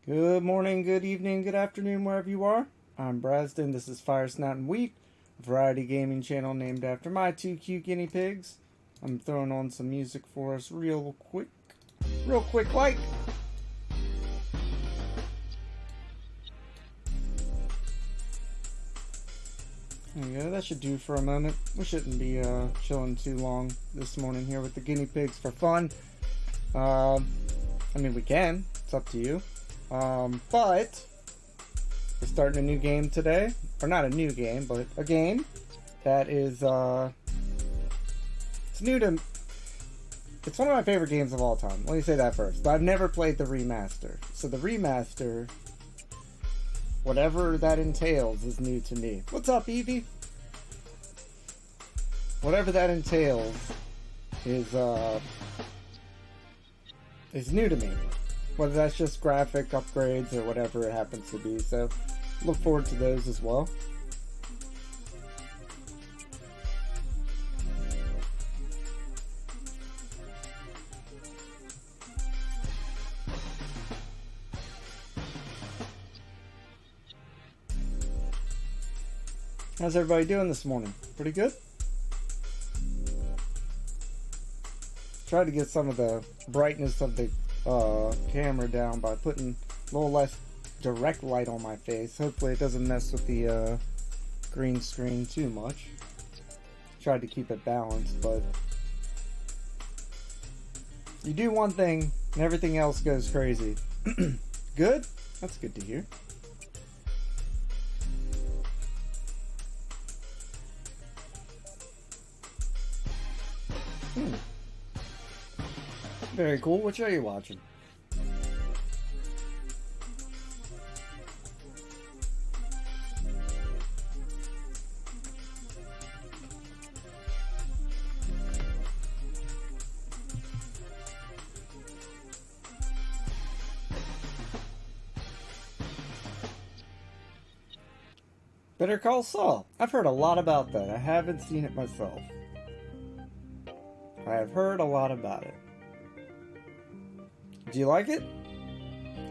Good morning, good evening, good afternoon, wherever you are. I'm Brasden. This is Firesnout and Wheat, a variety gaming channel named after my two cute guinea pigs. I'm throwing on some music for us real quick like. There you go, that should do for a moment. We shouldn't be chilling too long this morning here with the guinea pigs for fun. I mean, we can. It's up to you. But we're starting a new game today. Or not a new game, but a game that is, it's new to... It's one of my favorite games of all time. Let me say that first. But I've never played the remaster. So the remaster, whatever that entails, is new to me. What's up, Evie? Whatever that entails is new to me. Whether that's just graphic upgrades or whatever it happens to be. So look forward to those as well. How's everybody doing this morning? Pretty good? Try to get some of the brightness of the camera down by putting a little less direct light on my face. Hopefully it doesn't mess with the green screen too much. Tried to keep it balanced, but you do one thing and everything else goes crazy. Good? That's good to hear. Very cool. What show are you watching? Better Call Saul. I've heard a lot about that. I haven't seen it myself. I have heard a lot about it. Do you like it?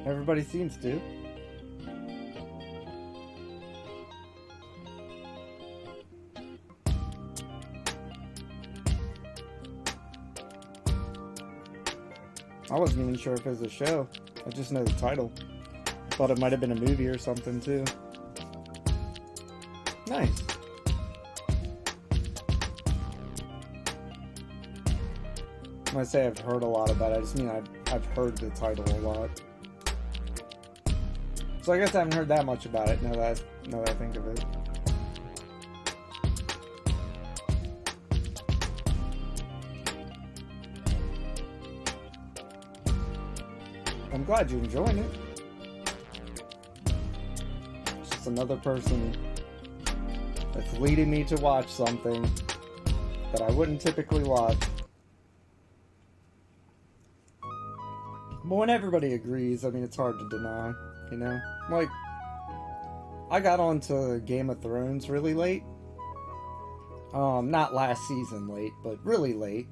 Everybody seems to. I wasn't even sure if it was a show. I just know the title. Thought it might have been a movie or something too. Nice. When I say I've heard a lot about it, I just mean I've heard the title a lot. So I guess I haven't heard that much about it now that I think of it. I'm glad you're enjoying it. It's just another person that's leading me to watch something that I wouldn't typically watch. But when everybody agrees, I mean, it's hard to deny, you know? Like, I got onto Game of Thrones really late. Not last season late, but really late.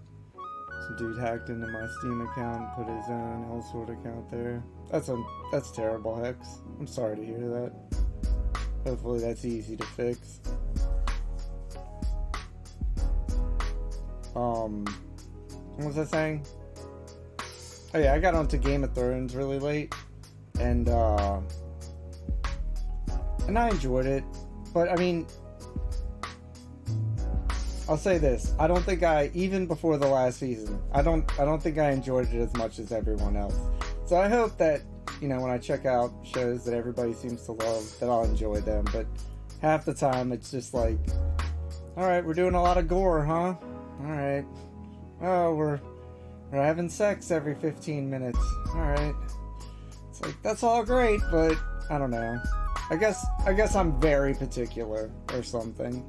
Some dude hacked into my Steam account and put his own Elsword account there. That's terrible, Hex. I'm sorry to hear that. Hopefully that's easy to fix. What was I saying? Oh yeah, I got onto Game of Thrones really late, and I enjoyed it, but I mean, I'll say this: I don't think even before the last season, I don't think I enjoyed it as much as everyone else. So I hope that, you know, when I check out shows that everybody seems to love, that I'll enjoy them. But half the time, it's just like, all right, we're doing a lot of gore, huh? All right. Oh, we're having sex every 15 minutes. Alright. It's like, that's all great, but I don't know. I guess I'm very particular or something.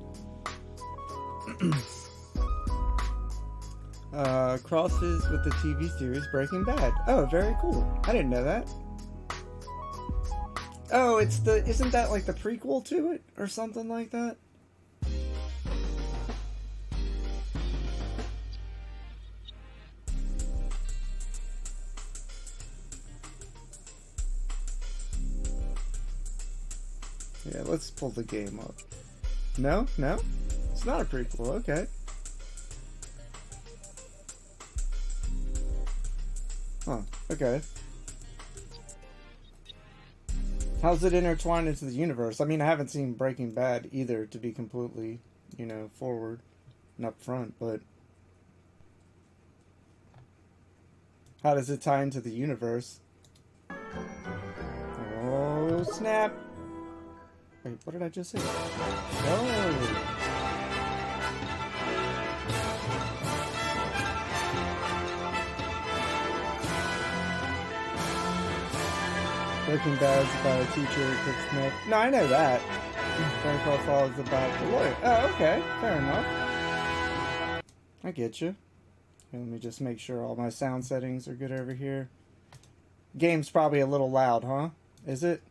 Crosses with the TV series Breaking Bad. Oh, very cool. I didn't know that. Oh, isn't that like the prequel to it? Or something like that? Yeah, let's pull the game up. No? No? It's not a prequel, okay. Huh, okay. How's it intertwined into the universe? I mean, I haven't seen Breaking Bad either, to be completely, you know, forward and up front, but how does it tie into the universe? Oh, snap! Wait, what did I just say? Oh! Breaking Bad's about a teacher who cooks meth. No, I know that. Better Call Saul is about the lawyer. Oh, okay. Fair enough. I get you. Let me just make sure all my sound settings are good over here. Game's probably a little loud, huh? Is it?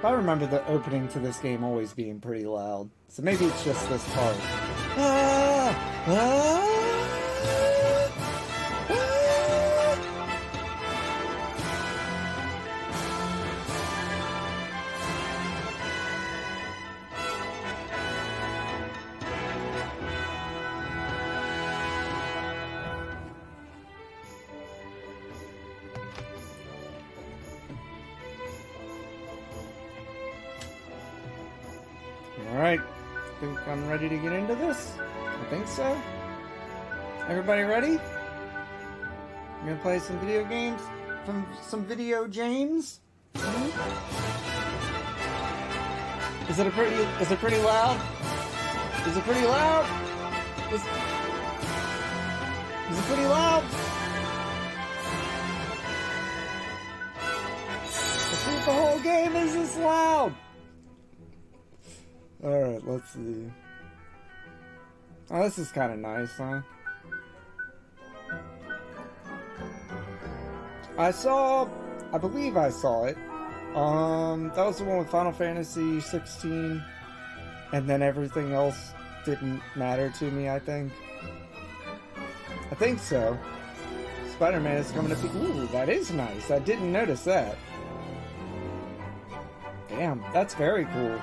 I remember the opening to this game always being pretty loud. So maybe it's just this part. Ah! Ah! Alright, I think I'm ready to get into this. I think so. Everybody ready? We're gonna play some video games? Some video James? Hmm? Is it pretty loud? Is it pretty loud? Is it pretty loud? Let's see if the whole game is this loud. Alright, let's see. Oh, this is kind of nice, huh? I believe I saw it. That was the one with Final Fantasy 16, and then everything else didn't matter to me, I think. I think so. Spider-Man is coming to be. Ooh, that is nice. I didn't notice that. Damn, that's very cool.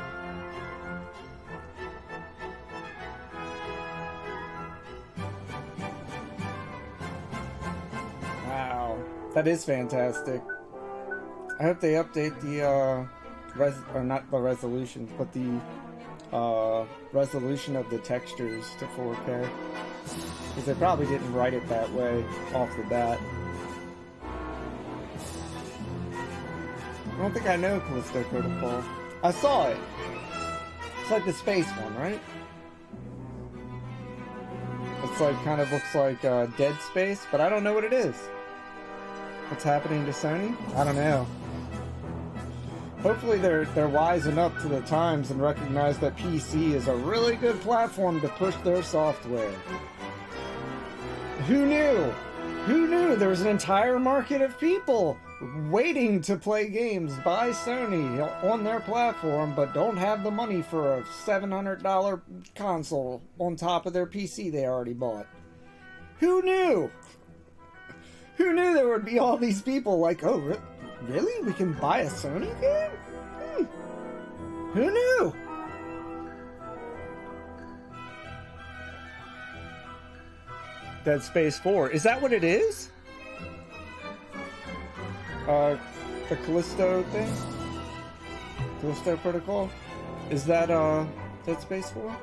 That is fantastic. I hope they update the, or not the resolutions, but the, resolution of the textures to 4K. Because they probably didn't write it that way off the bat. I don't think I know Callisto Protocol. I saw it. It's like the space one, right? It's like, kind of looks like, Dead Space, but I don't know what it is. What's happening to Sony? I don't know. Hopefully they're wise enough to the times and recognize that PC is a really good platform to push their software. Who knew? Who knew there was an entire market of people waiting to play games by Sony on their platform but don't have the money for a $700 console on top of their PC they already bought? Who knew? Who knew there would be all these people like, oh, really? We can buy a Sony game? Who knew? Dead Space 4. Is that what it is? The Callisto thing? Callisto Protocol? Is that, Dead Space 4?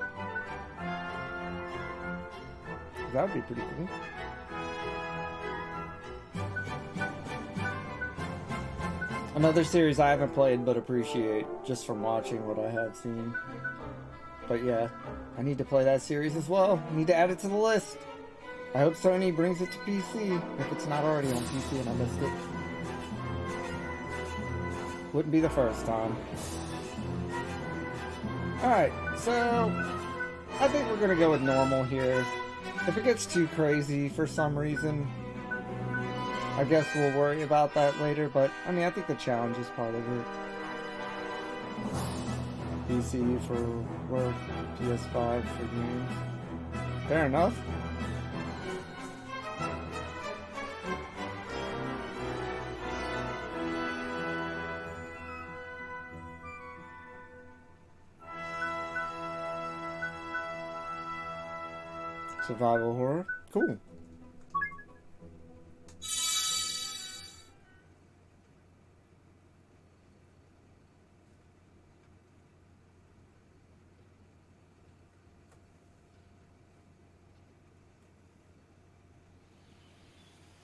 That would be pretty cool. Another series I haven't played but appreciate just from watching what I have seen. But yeah, I need to play that series as well. I need to add it to the list. I hope Sony brings it to PC, if it's not already on PC and I missed it. Wouldn't be the first time. Alright, so I think we're gonna go with normal here. If it gets too crazy for some reason, I guess we'll worry about that later, but I mean, I think the challenge is part of it. PC for work, PS5 for games. Fair enough. Survival horror. Cool.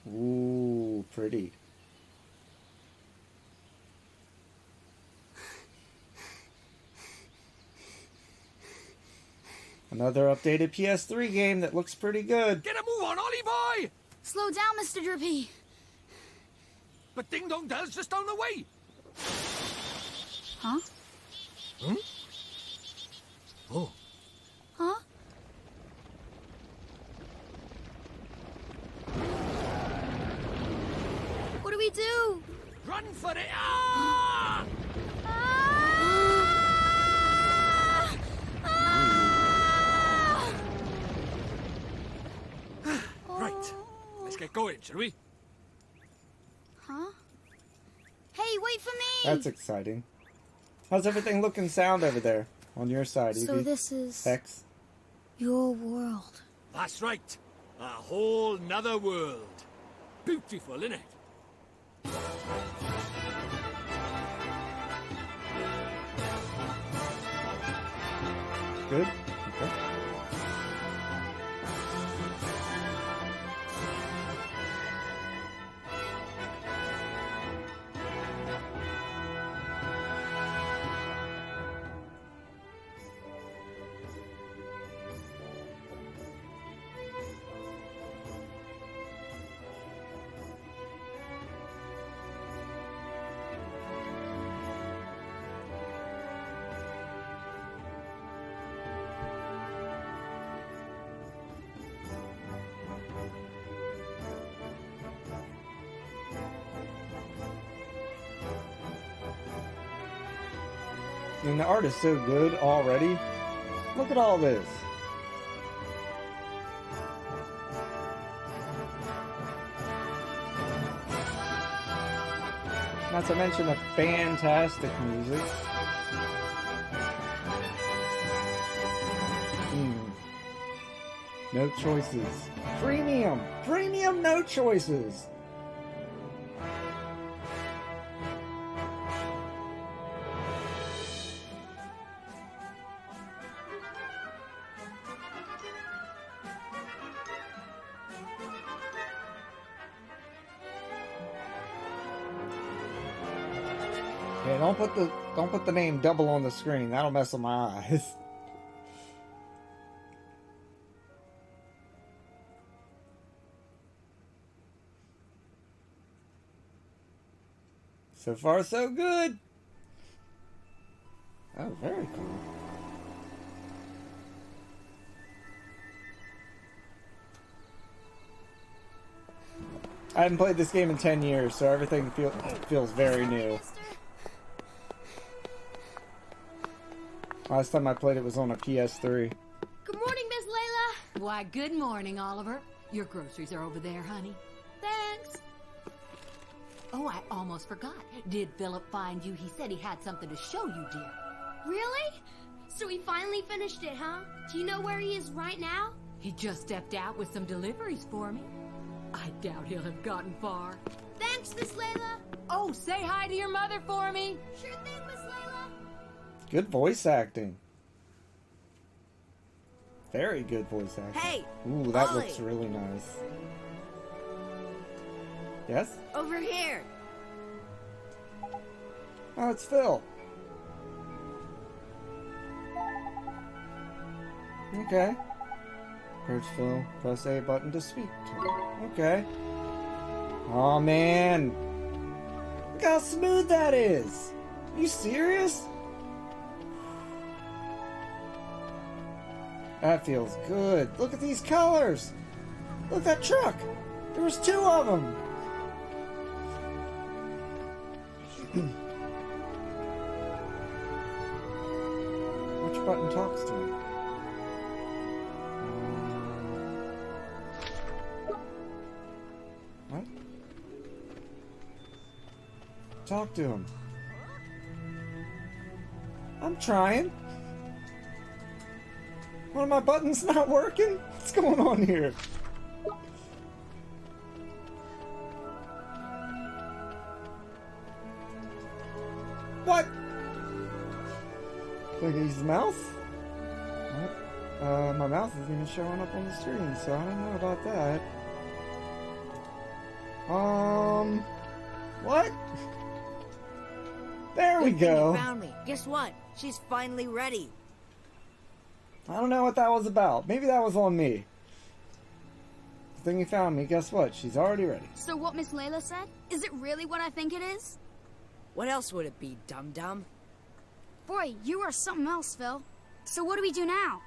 Ooh, pretty. Another updated PS3 game that looks pretty good. Get a move on, Ollie boy! Slow down, Mr. Drippy. But Ding Dong Dell's just down the way. Huh? Hmm? Oh. Huh? What do we do? Run for it! Ah! Ah! Ah! Right. Let's get going, shall we? Huh? Hey, wait for me! That's exciting. How's everything look and sound over there? On your side, Evie? So this is Hex? your world. That's right. A whole nother world. Beautiful, innit? Good? Okay. And the art is so good already. Look at all this. Not to mention the fantastic music. No choices. Premium! Premium no choices! Yeah, don't put the name double on the screen. That'll mess with my eyes. So far, so good. Oh, very cool. I haven't played this game in 10 years, so everything feels very new. Last time I played it was on a PS3. Good morning, Miss Layla. Why, good morning, Oliver. Your groceries are over there, honey. Thanks. Oh, I almost forgot. Did Philip find you? He said he had something to show you, dear. Really? So he finally finished it, huh? Do you know where he is right now? He just stepped out with some deliveries for me. I doubt he'll have gotten far. Thanks, Miss Layla. Oh, say hi to your mother for me. Sure thing, Miss Layla. Good voice acting. Very good voice acting. Hey! Ooh, that Ollie. looks really nice. Yes? Over here! Oh, it's Phil. Okay. Press Phil. Press A button to speak to him. Okay. Oh man. Look how smooth that is. Are you serious? That feels good. Look at these colors. Look at that truck. There was 2 of them. Which button talks to him? What? Talk to him. I'm trying. One of my buttons not working? What's going on here? What? Can I use the mouse? What? My mouse isn't even showing up on the screen, so I don't know about that. What? There we go. You found me. Guess what? She's finally ready. I don't know what that was about. Maybe that was on me. The thing you found me, guess what? She's already ready. So what Miss Layla said? Is it really what I think it is? What else would it be, dum-dum? Boy, you are something else, Phil. So what do we do now?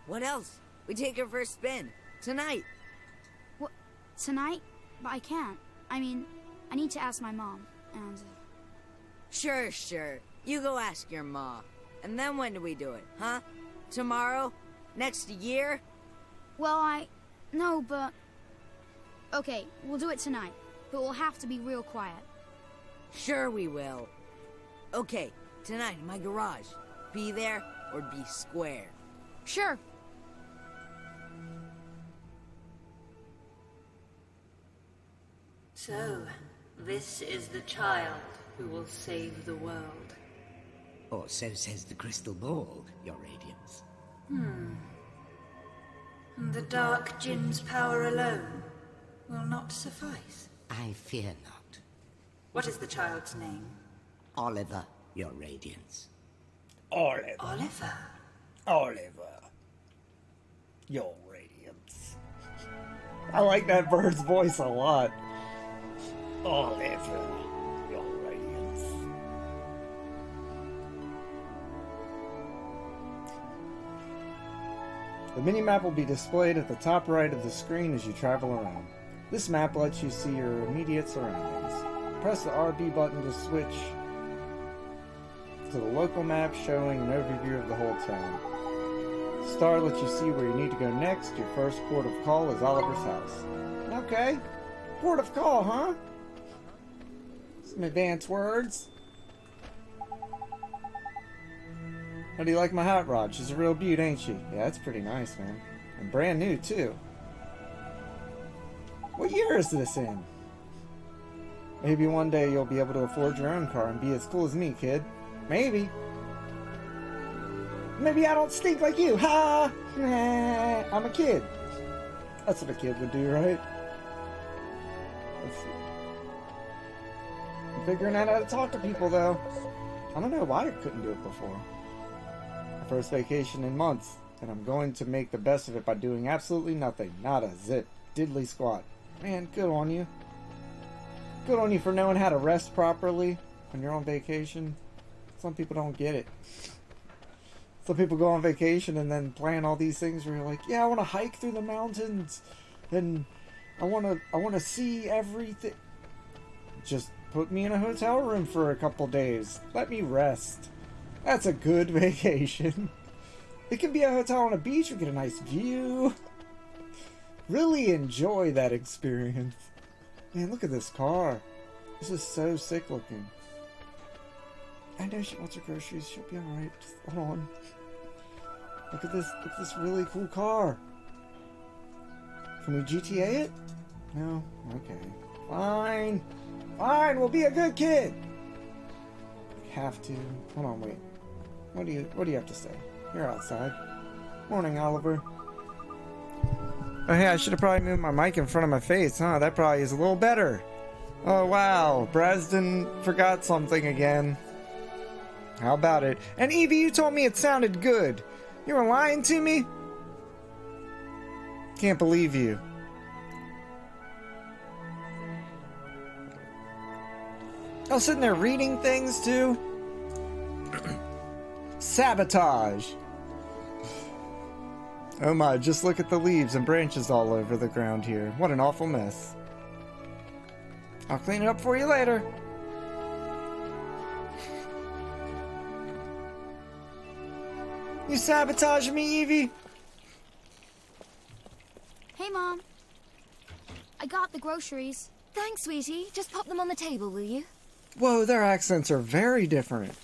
What else? We take her for a spin. Tonight. What? Tonight? But I can't. I mean, I need to ask my mom, and... Sure. You go ask your ma. And then when do we do it, huh? Tomorrow? Next year? Well, No, but... Okay, we'll do it tonight. But we'll have to be real quiet. Sure we will. Okay, tonight in my garage. Be there or be square. Sure. So, this is the child who will save the world. Or so says the crystal ball, Your Radiance. The Dark Djinn's power alone will not suffice. I fear not. What is the child's name? Oliver, Your Radiance. Oliver. Oliver. Your radiance. I like that bird's voice a lot. Oliver. Your radiance. The mini-map will be displayed at the top right of the screen as you travel around. This map lets you see your immediate surroundings. Press the RB button to switch to the local map showing an overview of the whole town. Star lets you see where you need to go next. Your first port of call is Oliver's house. Okay. Port of call, huh? Some advanced words. How do you like my hot rod? She's a real beaut, ain't she? Yeah, that's pretty nice, man. And brand new, too. What year is this in? Maybe one day you'll be able to afford your own car and be as cool as me, kid. Maybe. Maybe I don't stink like you. Ha! Nah, I'm a kid. That's what a kid would do, right? Let's see. I'm figuring out how to talk to people, though. I don't know why I couldn't do it before. My first vacation in months, and I'm going to make the best of it by doing absolutely nothing. Not a zip. Diddly squat. Man, good on you. Good on you for knowing how to rest properly when you're on vacation. Some people don't get it. Some people go on vacation and then plan all these things where you're like, yeah, I want to hike through the mountains and I want to see everything. Just put me in a hotel room for a couple days. Let me rest. That's a good vacation. It can be a hotel on a beach. We get a nice view. Really enjoy that experience. Man, look at this car. This is so sick looking. I know she wants her groceries. She'll be alright. Just hold on. Look at this really cool car. Can we GTA it? No? Okay. Fine. Fine, we'll be a good kid. We have to. Hold on, wait. What do you have to say? You're outside. Morning, Oliver. Oh hey, I should have probably moved my mic in front of my face, huh? That probably is a little better. Oh wow, Brasden forgot something again. How about it? And Evie, you told me it sounded good. You were lying to me? Can't believe you. I was sitting there reading things too. Sabotage. Oh my, just look at the leaves and branches all over the ground here. What an awful mess. I'll clean it up for you later. You sabotage me, Evie? Hey, Mom. I got the groceries. Thanks, sweetie. Just pop them on the table, will you? Whoa, their accents are very different.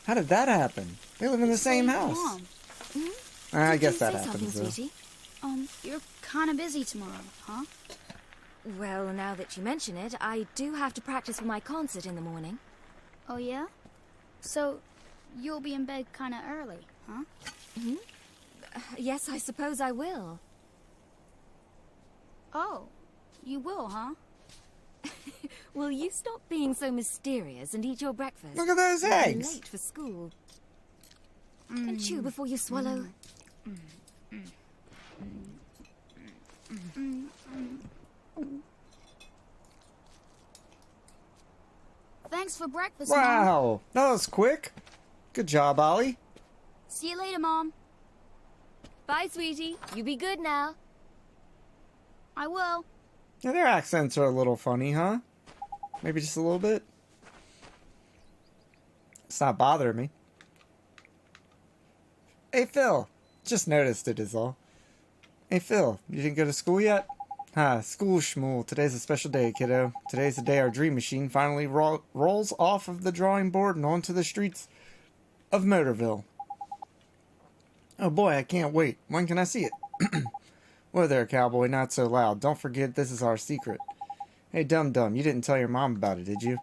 How did that happen? They live in the same house. Mom. I Did guess you that say happens, something, though. sweetie? You're kind of busy tomorrow, huh? Well, now that you mention it, I do have to practice for my concert in the morning. Oh, yeah? So, you'll be in bed kind of early, huh? Yes, I suppose I will. Oh, you will, huh? Will you stop being so mysterious and eat your breakfast? Look at those You're eggs. late for school. And chew before you swallow. Thanks for breakfast, Mom. Wow, that was quick. Good job, Ollie. See you later, Mom. Bye, sweetie. You be good now. I will. Yeah, their accents are a little funny, huh? Maybe just a little bit. It's not bothering me. Hey, Phil. Just noticed it is all. Hey, Phil. You didn't go to school yet? School schmool. Today's a special day, kiddo. Today's the day our dream machine finally rolls off of the drawing board and onto the streets of Motorville. Oh boy, I can't wait. When can I see it? Whoa there, cowboy. Not so loud. Don't forget this is our secret. Hey, Dum-Dum, you didn't tell your mom about it, did you?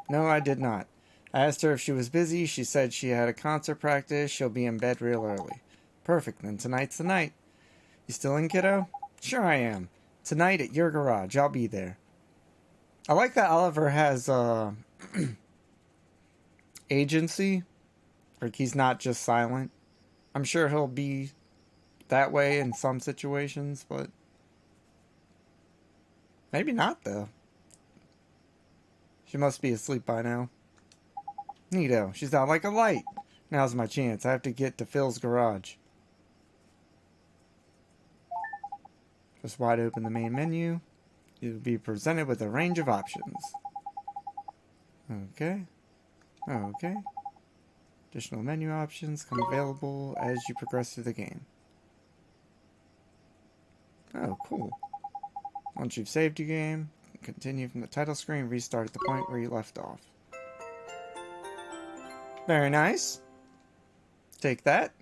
No, I did not. I asked her if she was busy. She said she had a concert practice. She'll be in bed real early. Perfect, then tonight's the night. You still in, kiddo? Sure I am. Tonight at your garage. I'll be there. I like that Oliver has, agency. Like, he's not just silent. I'm sure he'll be that way in some situations, but maybe not, though. She must be asleep by now. Neato. She's out like a light. Now's my chance. I have to get to Phil's garage. Just wide open the main menu. You'll be presented with a range of options. Okay. Okay. Additional menu options come available as you progress through the game. Oh, cool. Once you've saved your game, continue from the title screen, restart at the point where you left off. Very nice. Take that.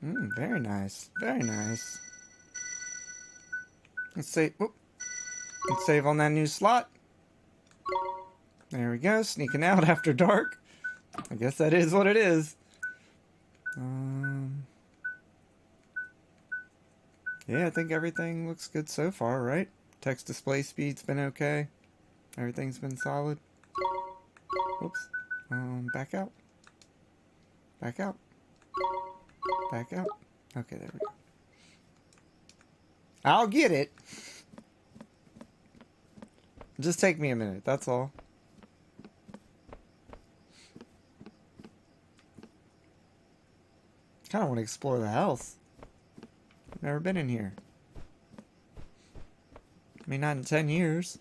Very nice. Very nice. Let's save. Whoop. Let's save on that new slot. There we go. Sneaking out after dark. I guess that is what it is. Yeah, I think everything looks good so far, right? Text display speed's been okay. Everything's been solid. Whoops. Back out. Back out. Back out. Okay, there we go. I'll get it. Just take me a minute, that's all. Kind of want to explore the house. Never been in here. I mean, not in 10 years.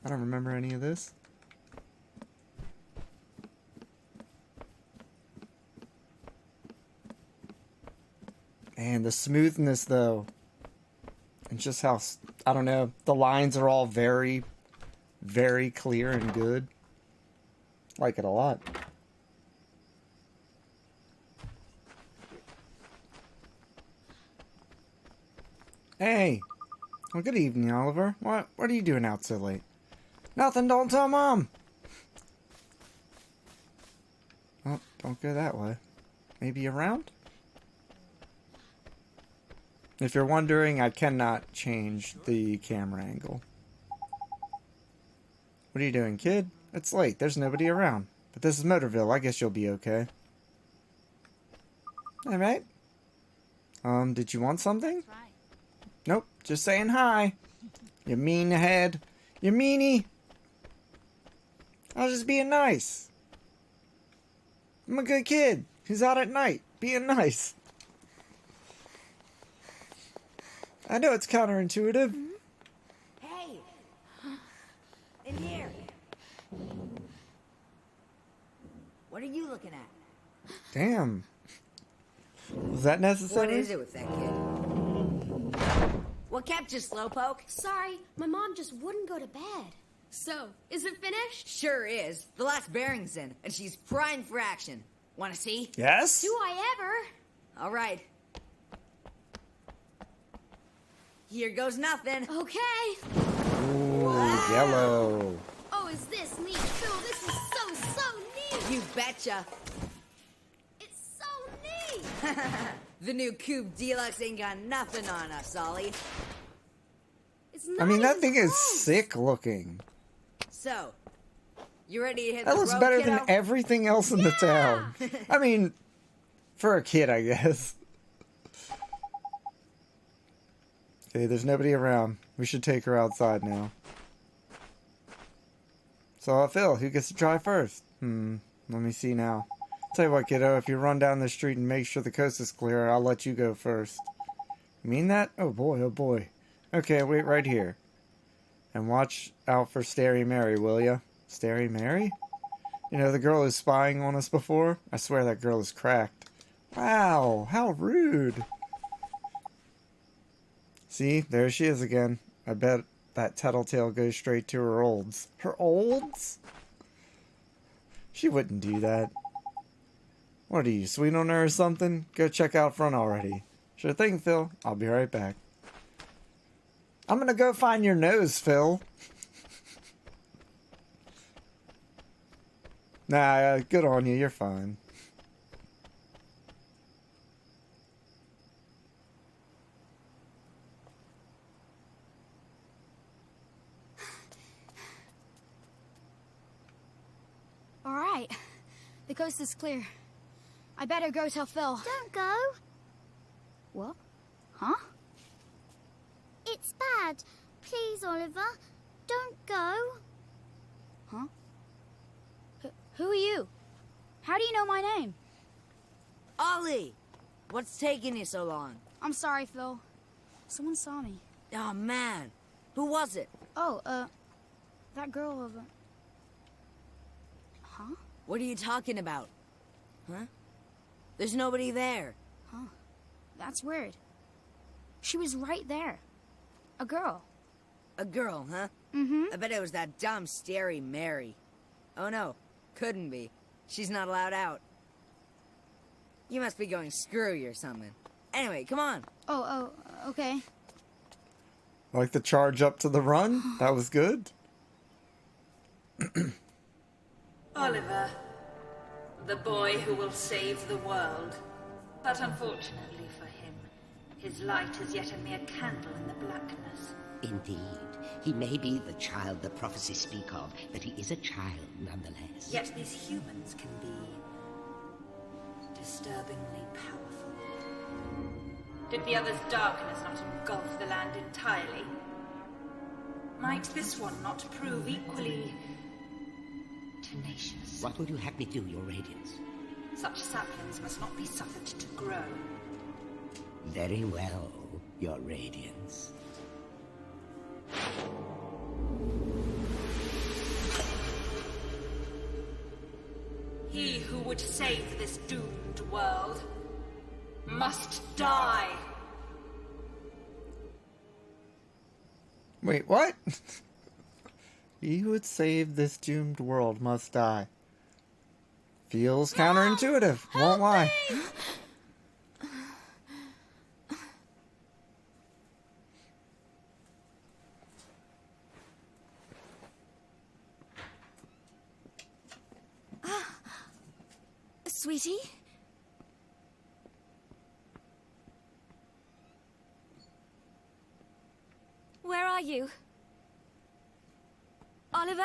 I don't remember any of this. Man, the smoothness, though. And just how, I don't know, the lines are all very, very clear and good. Like it a lot. Hey. Well, good evening, Oliver. What are you doing out so late? Nothing, don't tell Mom. Oh, don't go that way. Maybe around? If you're wondering, I cannot change the camera angle. What are you doing, kid? It's late. There's nobody around. But this is Motorville. I guess you'll be okay. Alright. Did you want something? Nope. Just saying hi. You mean head. You meanie. I was just being nice. I'm a good kid who's out at night being nice. I know it's counterintuitive. Hey! In here! What are you looking at? Damn. Was that necessary? What is it with that kid? What kept you, Slowpoke? Sorry, my mom just wouldn't go to bed. So, is it finished? Sure is. The last bearing's in, and she's primed for action. Want to see? Yes? Do I ever? All right. Here goes nothing. Okay. Ooh, yellow. Oh, is this neat? Phil, this is so neat. You betcha. It's so neat. The new Coupe Deluxe ain't got nothing on us, Ollie. It's not I mean, that even thing is close. sick looking. So, you ready to hit That the looks road, better kiddo? than everything else in the town. I mean, for a kid, I guess. Okay, there's nobody around. We should take her outside now. So, Phil, who gets to try first? Let me see now. Tell you what, kiddo, if you run down the street and make sure the coast is clear, I'll let you go first. You mean that? Oh boy, oh boy. Okay, wait right here. And watch out for Starry Mary, will ya? Starry Mary? You know, the girl who's spying on us before? I swear that girl is cracked. Wow, how rude. See, there she is again. I bet that tattletale goes straight to her olds. Her olds? She wouldn't do that. What are you, sweet on her or something? Go check out front already. Sure thing, Phil. I'll be right back. I'm gonna go find your nose, Phil. Nah, good on you. You're fine. All right. The coast is clear. I better go tell Phil. Don't go. What? Huh? It's bad. Please, Oliver. Don't go. Huh? Who are you? How do you know my name? Ollie! What's taking you so long? I'm sorry, Phil. Someone saw me. Oh, man. Who was it? Oh, that girl over... Huh? What are you talking about? Huh? There's nobody there. Huh. That's weird. She was right there. A girl. A girl, huh? Mm-hmm. I bet it was that dumb, Starry Mary. Oh, no. Couldn't be. She's not allowed out. You must be going screwy or something. Anyway, come on. Oh, okay. Like the charge up to the run? That was good. Oliver, the boy who will save the world. But unfortunately for him, his light is yet a mere candle in the blackness. Indeed. He may be the child the prophecies speak of, but he is a child nonetheless. Yet these humans can be disturbingly powerful. Did the other's darkness not engulf the land entirely? Might this one not prove equally tenacious? What would you have me do, Your Radiance? Such saplings must not be suffered to grow. Very well, Your Radiance. He who would save this doomed world must die. Wait, what? He who would save this doomed world must die. Feels counterintuitive, won't lie. Sweetie? Where are you? Oliver?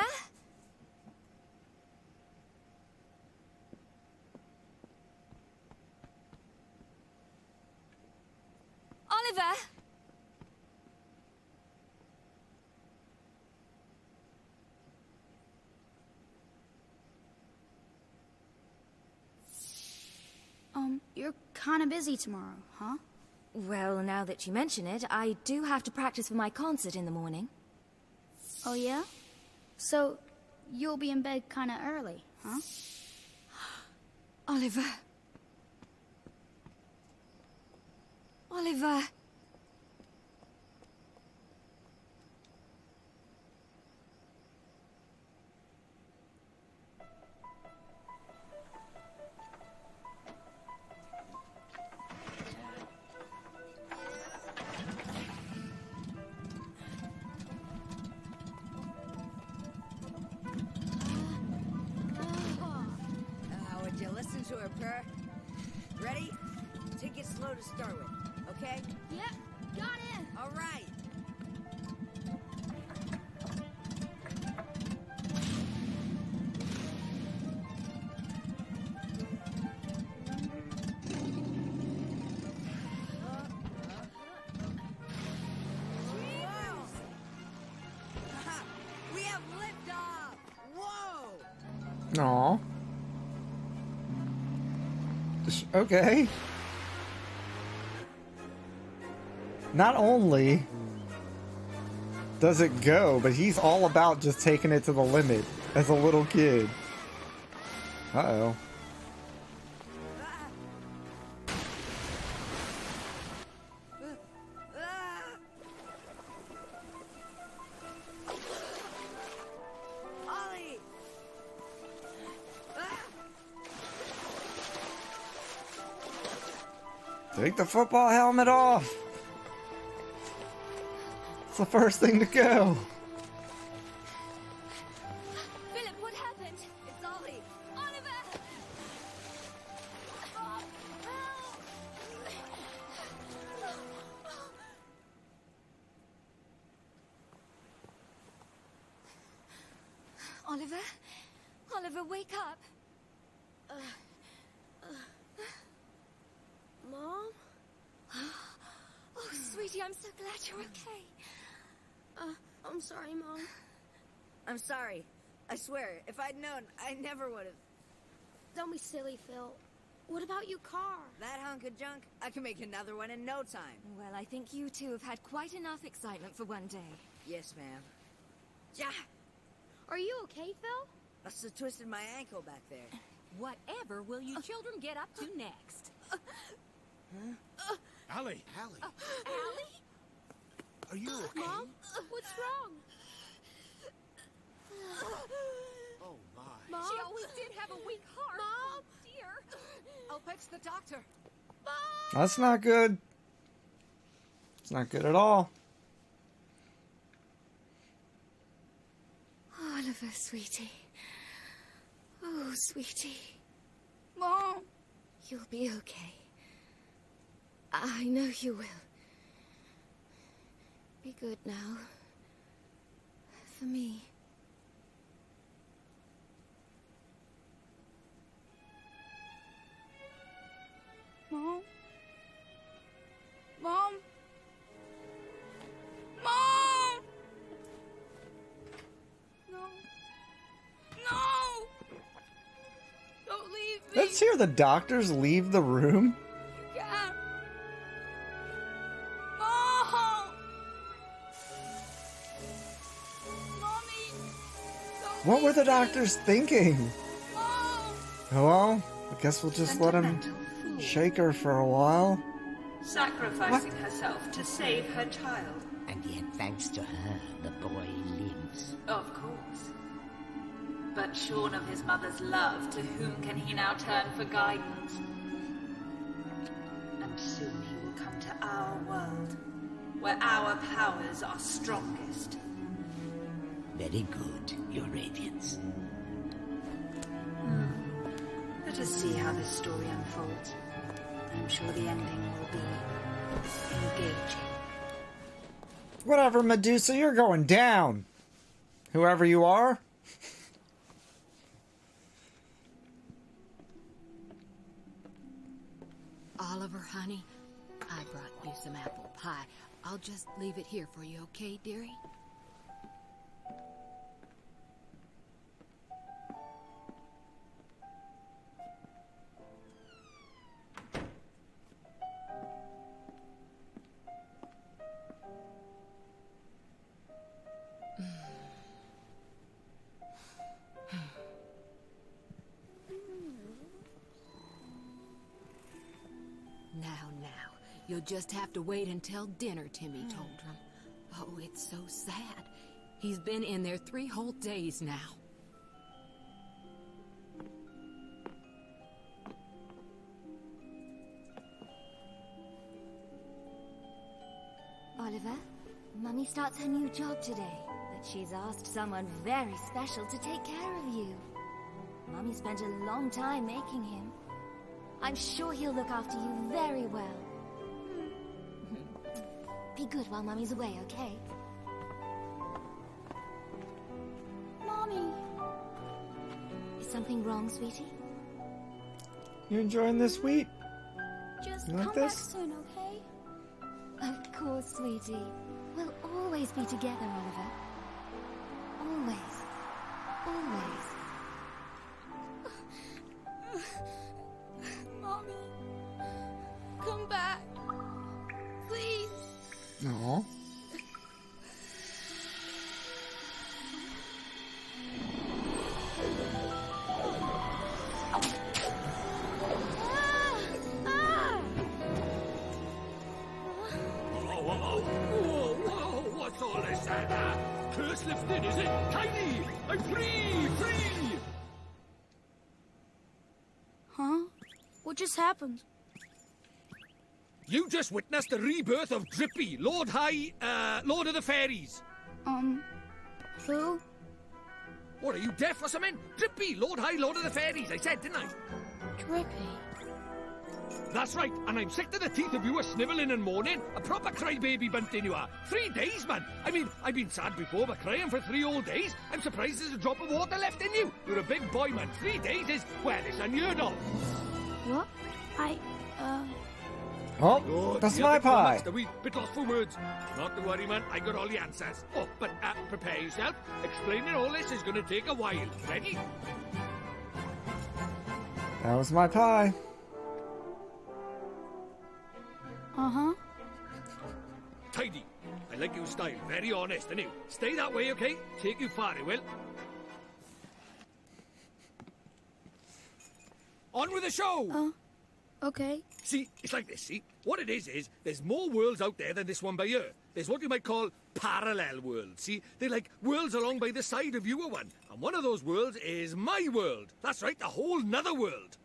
Oliver? You're kind of busy tomorrow, huh? Well, now that you mention it, I do have to practice for my concert in the morning. Oh, yeah? So, you'll be in bed kind of early, huh? Oliver. Oliver. Oliver. Ready? Take it slow to start with, okay? Yep, got it. All right. We have liftoff! Whoa! Aw. Okay. Not only does it go, but he's all about just taking it to the limit as a little kid. Uh-oh. Ollie! Take the football helmet off. It's the first thing to go. Philip, what happened? It's Ollie! Oliver! Oliver? Oliver, wake up! Mom? Oh, sweetie, I'm so glad you're okay. I'm sorry, Mom. I'm sorry. I swear, if I'd known, I never would have. Don't be silly, Phil. What about your car? That hunk of junk, I can make another one in no time. Well, I think you two have had quite enough excitement for one day. Yes, ma'am. Ja! Are you okay, Phil? Must have twisted my ankle back there. Whatever will you children get up to next? Allie! Allie? Are you okay? Mom? What's wrong? Oh, my. Mom? She always did have a weak heart. Mom? Oh, dear. I'll fetch the doctor. That's not good. It's not good at all. Oliver, sweetie. Oh, sweetie. Mom. You'll be okay. I know you will. Be good now. For me. Mom? Mom? Mom! No. No! Don't leave me. Let's hear the doctors leave the room. You can't. Mom! Mommy! Don't What were leave the me. doctors thinking? Mom! Well, I guess we'll just let him shake her for a while. Sacrificing herself to save her child. And yet, thanks to her, the boy lives. Of course. But shorn of his mother's love, to whom can he now turn for guidance? And soon he will come to our world, where our powers are strongest. Very good, Your Radiance. Let us see how this story unfolds. I'm sure the ending will be engaging. Whatever, Medusa, you're going down. Whoever you are. Oliver, honey, I brought you some apple pie. I'll just leave it here for you, okay, dearie? Now, you'll just have to wait until dinner, Timmy told him. Oh, it's so sad. He's been in there 3 whole days now. Oliver, Mummy starts her new job today, but she's asked someone very special to take care of you. Mummy spent a long time making him. I'm sure he'll look after you very well. Be good while Mummy's away, okay? Mommy. Is something wrong, sweetie? You enjoying this wheat? Just You like come back this? soon, okay? Of course, sweetie. We'll always be together, Oliver. Always. Always. Mommy. Come back. Please. No. Whoa, what's all this? Curse lifted, is it? Tiny! I'm free! Free! Huh? What just happened? You just witnessed the rebirth of Drippy, Lord of the Fairies. Who? What, are you deaf or something? Drippy, Lord of the Fairies, I said, didn't I? Drippy. That's right, and I'm sick to the teeth of you a snivelling and moaning. A proper crybaby bunting you are. 3 days, man. I mean, I've been sad before, but crying for 3 whole days? I'm surprised there's a drop of water left in you. You're a big boy, man. 3 days is, well, it's unheard of. What? Oh, that's dear, my bit flummoxed, pie. A wee bit lost for words. Not to worry, man. I got all the answers. Oh, but prepare yourself. Explaining all this is going to take a while. Ready? That was my pie. Uh-huh. Tidy. I like your style. Very honest, and you. Stay that way, okay? Take you far, it will. On with the show! Okay. See, it's like this, see? What it is there's more worlds out there than this one by here. There's what you might call parallel worlds, see? They're like worlds along by the side of your one. And one of those worlds is my world. That's right, a whole nother world.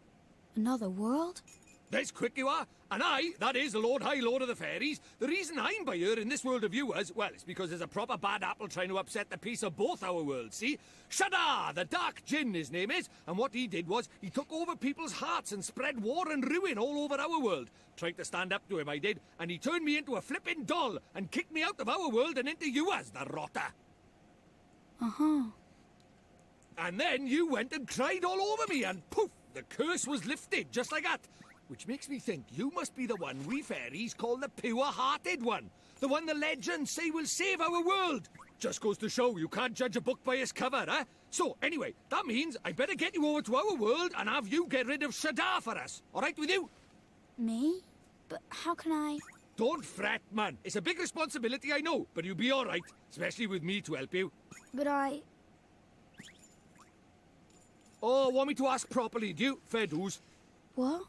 Another world? There's quick you are. And I, that is the Lord of the Fairies, the reason I'm by here in this world of yours, well, it's because there's a proper bad apple trying to upset the peace of both our worlds, see? Shadar, the Dark Djinn, his name is, and what he did was he took over people's hearts and spread war and ruin all over our world. Tried to stand up to him, I did, and he turned me into a flippin' doll and kicked me out of our world and into yours, the rotter. Uh-huh. And then you went and cried all over me, and poof, the curse was lifted, just like that. Which makes me think you must be the one we fairies call the pure-hearted one. The one the legends say will save our world. Just goes to show you can't judge a book by its cover, eh? So, anyway, that means I better get you over to our world and have you get rid of Shadar for us. All right with you? Me? But how can I... Don't fret, man. It's a big responsibility, I know, but you'll be all right. Especially with me to help you. But I... Oh, want me to ask properly, do you? Fair dues. What?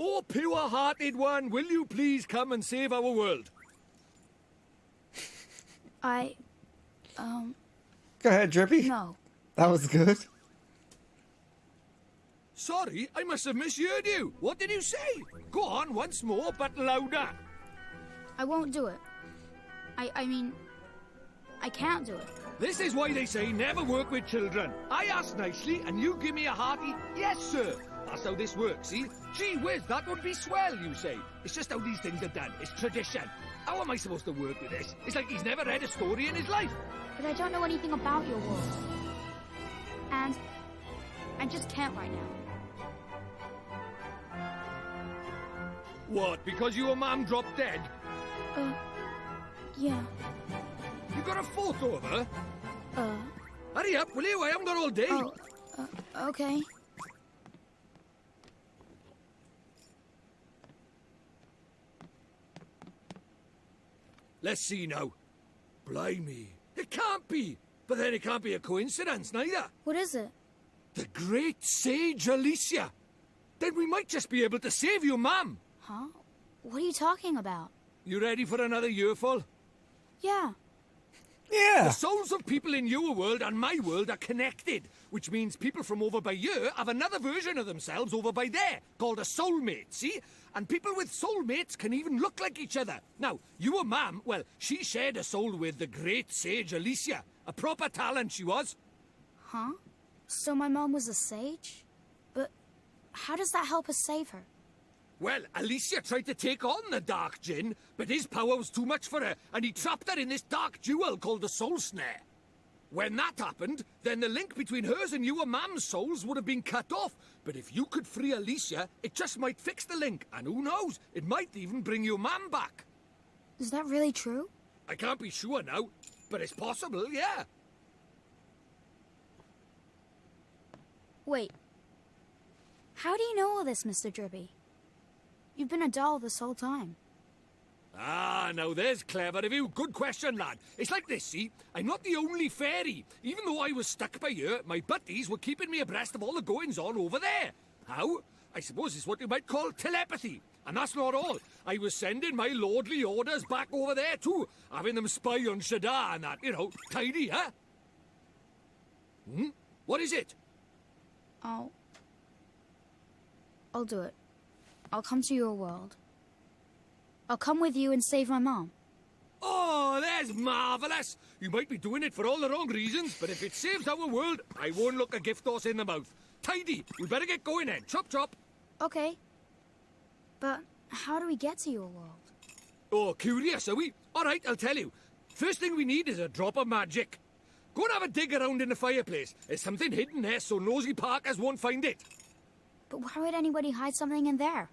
Oh, pure-hearted one, will you please come and save our world? Go ahead, Drippy. No. That was good. Sorry, I must have misheard you. What did you say? Go on once more, but louder. I won't do it. I mean... I can't do it. This is why they say never work with children. I ask nicely, and you give me a hearty, yes, sir. That's how this works, see? Gee whiz, that would be swell, you say. It's just how these things are done. It's tradition. How am I supposed to work with this? It's like he's never read a story in his life. But I don't know anything about your world. And... I just can't right now. What, because your mum dropped dead? Yeah. You got a photo of her? Hurry up, will you? I haven't got all day. Oh, okay. Let's see now. Blimey. It can't be. But then it can't be a coincidence, neither. What is it? The great sage Alicia. Then we might just be able to save your mum. Huh? What are you talking about? You ready for another yearful? Yeah. Yeah. The souls of people in your world and my world are connected, which means people from over by here have another version of themselves over by there, called a soulmate, see? And people with soulmates can even look like each other. Now, your mum, well, she shared a soul with the great sage Alicia. A proper talent she was. Huh? So my mom was a sage? But how does that help us save her? Well, Alicia tried to take on the Dark Djinn, but his power was too much for her, and he trapped her in this dark jewel called the Soul Snare. When that happened, then the link between hers and you and Mam's souls would have been cut off. But if you could free Alicia, it just might fix the link, and who knows, it might even bring your Mam back. Is that really true? I can't be sure now, but it's possible, yeah. Wait. How do you know all this, Mr. Drippy? You've been a doll this whole time. Ah, now there's clever of you. Good question, lad. It's like this, see? I'm not the only fairy. Even though I was stuck by here, my buddies were keeping me abreast of all the goings-on over there. How? I suppose it's what you might call telepathy. And that's not all. I was sending my lordly orders back over there, too. Having them spy on Shadar and that, you know, tidy, huh? What is it? I'll do it. I'll come to your world. I'll come with you and save my mom. Oh, that's marvellous! You might be doing it for all the wrong reasons, but if it saves our world, I won't look a gift horse in the mouth. Tidy! We better get going then. Chop chop! Okay. But how do we get to your world? Oh, curious, are we? Alright, I'll tell you. First thing we need is a drop of magic. Go and have a dig around in the fireplace. There's something hidden there so nosy Parkers won't find it. But why would anybody hide something in there?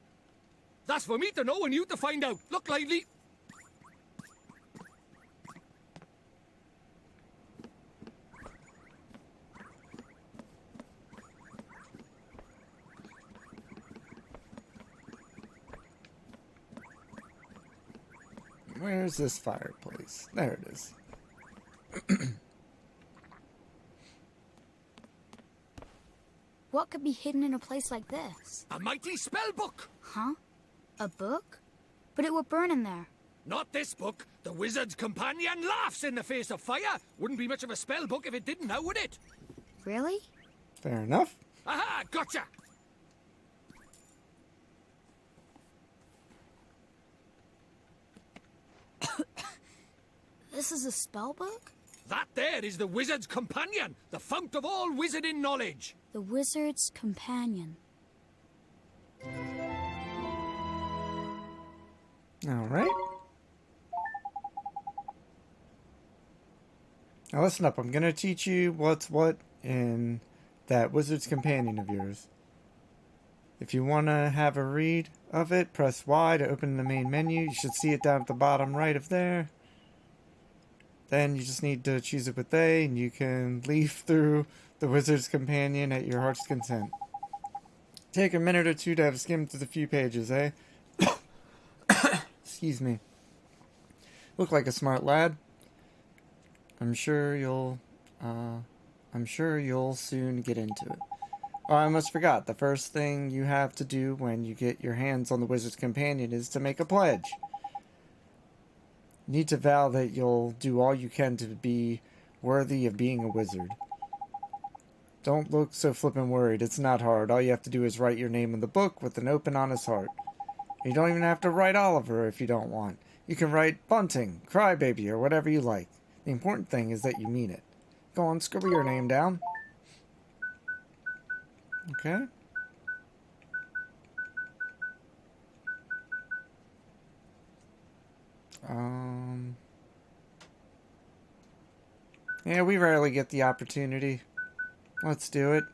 That's for me to know and you to find out. Look lively. Where's this fireplace? There it is. What could be hidden in a place like this? A mighty spell book. Huh? A book? But it would burn in there. Not this book. The Wizard's Companion laughs in the face of fire. Wouldn't be much of a spell book if it didn't now, would it? Really? Fair enough. Aha, gotcha. This is a spell book? That there is the Wizard's Companion, the fount of all wizarding knowledge. The Wizard's Companion. Alright. Now listen up, I'm gonna teach you what's what in that Wizard's Companion of yours. If you want to have a read of it, press Y to open the main menu. You should see it down at the bottom right of there. Then you just need to choose it with A, and you can leaf through the Wizard's Companion at your heart's content. Take a minute or two to have skimmed through the few pages, eh? Excuse me. Look like a smart lad. I'm sure you'll soon get into it. Oh, I almost forgot. The first thing you have to do when you get your hands on the Wizard's Companion is to make a pledge. You need to vow that you'll do all you can to be worthy of being a wizard. Don't look so flippin' worried. It's not hard. All you have to do is write your name in the book with an open, honest heart. You don't even have to write Oliver if you don't want. You can write Bunting, Crybaby, or whatever you like. The important thing is that you mean it. Go on, scribble your name down. Okay. Yeah, we rarely get the opportunity. Let's do it.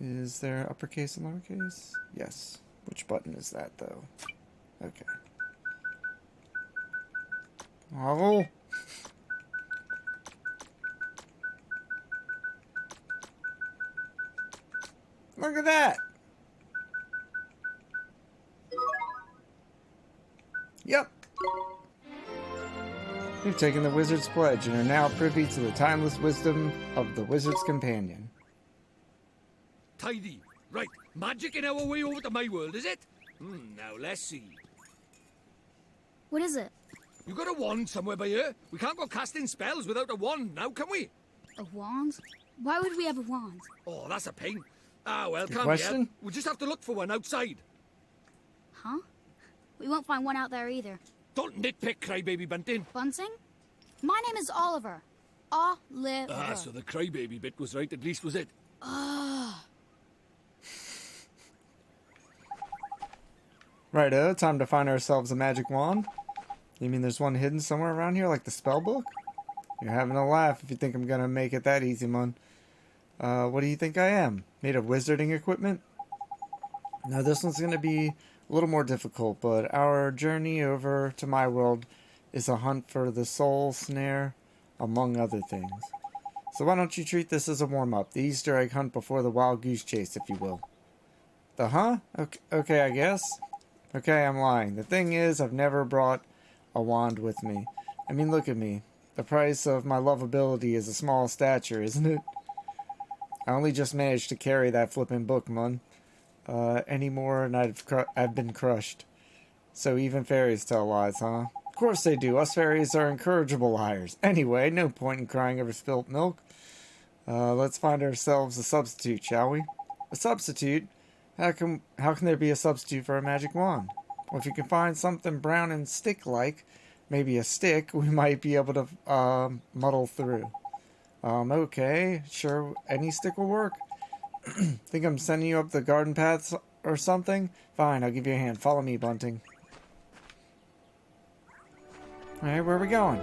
Is there uppercase and lowercase? Yes. Which button is that, though? Okay. Oh! Look at that! Yep. You've taken the Wizard's Pledge and are now privy to the timeless wisdom of the Wizard's Companion. Tidy. Right, magic in our way over to my world, is it? Now let's see. What is it? You got a wand somewhere by here? We can't go casting spells without a wand now, can we? A wand? Why would we have a wand? Oh, that's a pain. Ah, well, Good can't question. be. We'll just have to look for one outside. Huh? We won't find one out there either. Don't nitpick, Crybaby Bunting. Bunting? My name is Oliver. Oliver. Ah, so the Crybaby bit was right, at least, was it? Oh. Righto, time to find ourselves a magic wand. You mean there's one hidden somewhere around here, like the spell book? You're having a laugh if you think I'm gonna make it that easy, man. What do you think I am? Made of wizarding equipment? Now this one's gonna be a little more difficult, but our journey over to my world is a hunt for the soul snare, among other things. So why don't you treat this as a warm-up, the Easter egg hunt before the wild goose chase, if you will. The huh? Okay, I guess. Okay, I'm lying. The thing is, I've never brought a wand with me. I mean, look at me. The price of my lovability is a small stature, isn't it? I only just managed to carry that flippin' book, mun. Any more and I've been crushed. So even fairies tell lies, huh? Of course they do. Us fairies are incorrigible liars. Anyway, no point in crying over spilt milk. Let's find ourselves a substitute, shall we? A substitute? How can there be a substitute for a magic wand? Well, if you can find something brown and stick-like, maybe a stick, we might be able to muddle through. Okay, sure, any stick will work. Think I'm sending you up the garden paths or something? Fine, I'll give you a hand. Follow me, Bunting. Alright, where are we going?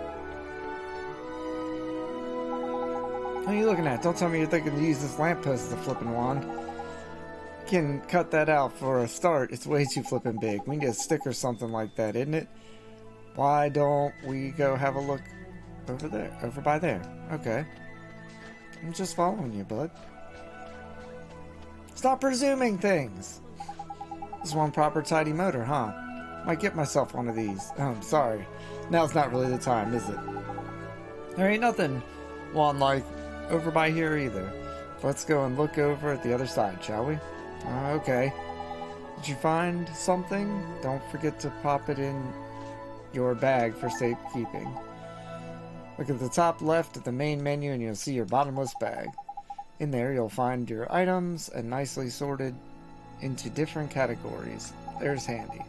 What are you looking at? Don't tell me you're thinking to use this lamppost as a flippin' wand. Can cut that out for a start. It's way too flippin' big. We need a stick or something like that, isn't it? Why don't we go have a look over there? Over by there. Okay. I'm just following you, bud. Stop presuming things! This is one proper tidy motor, huh? Might get myself one of these. Oh, I'm sorry. Now's not really the time, is it? There ain't nothing wand-like over by here either. Let's go and look over at the other side, shall we? Okay. Did you find something? Don't forget to pop it in your bag for safekeeping. Look at the top left of the main menu and you'll see your bottomless bag. In there you'll find your items and nicely sorted into different categories. There's handy.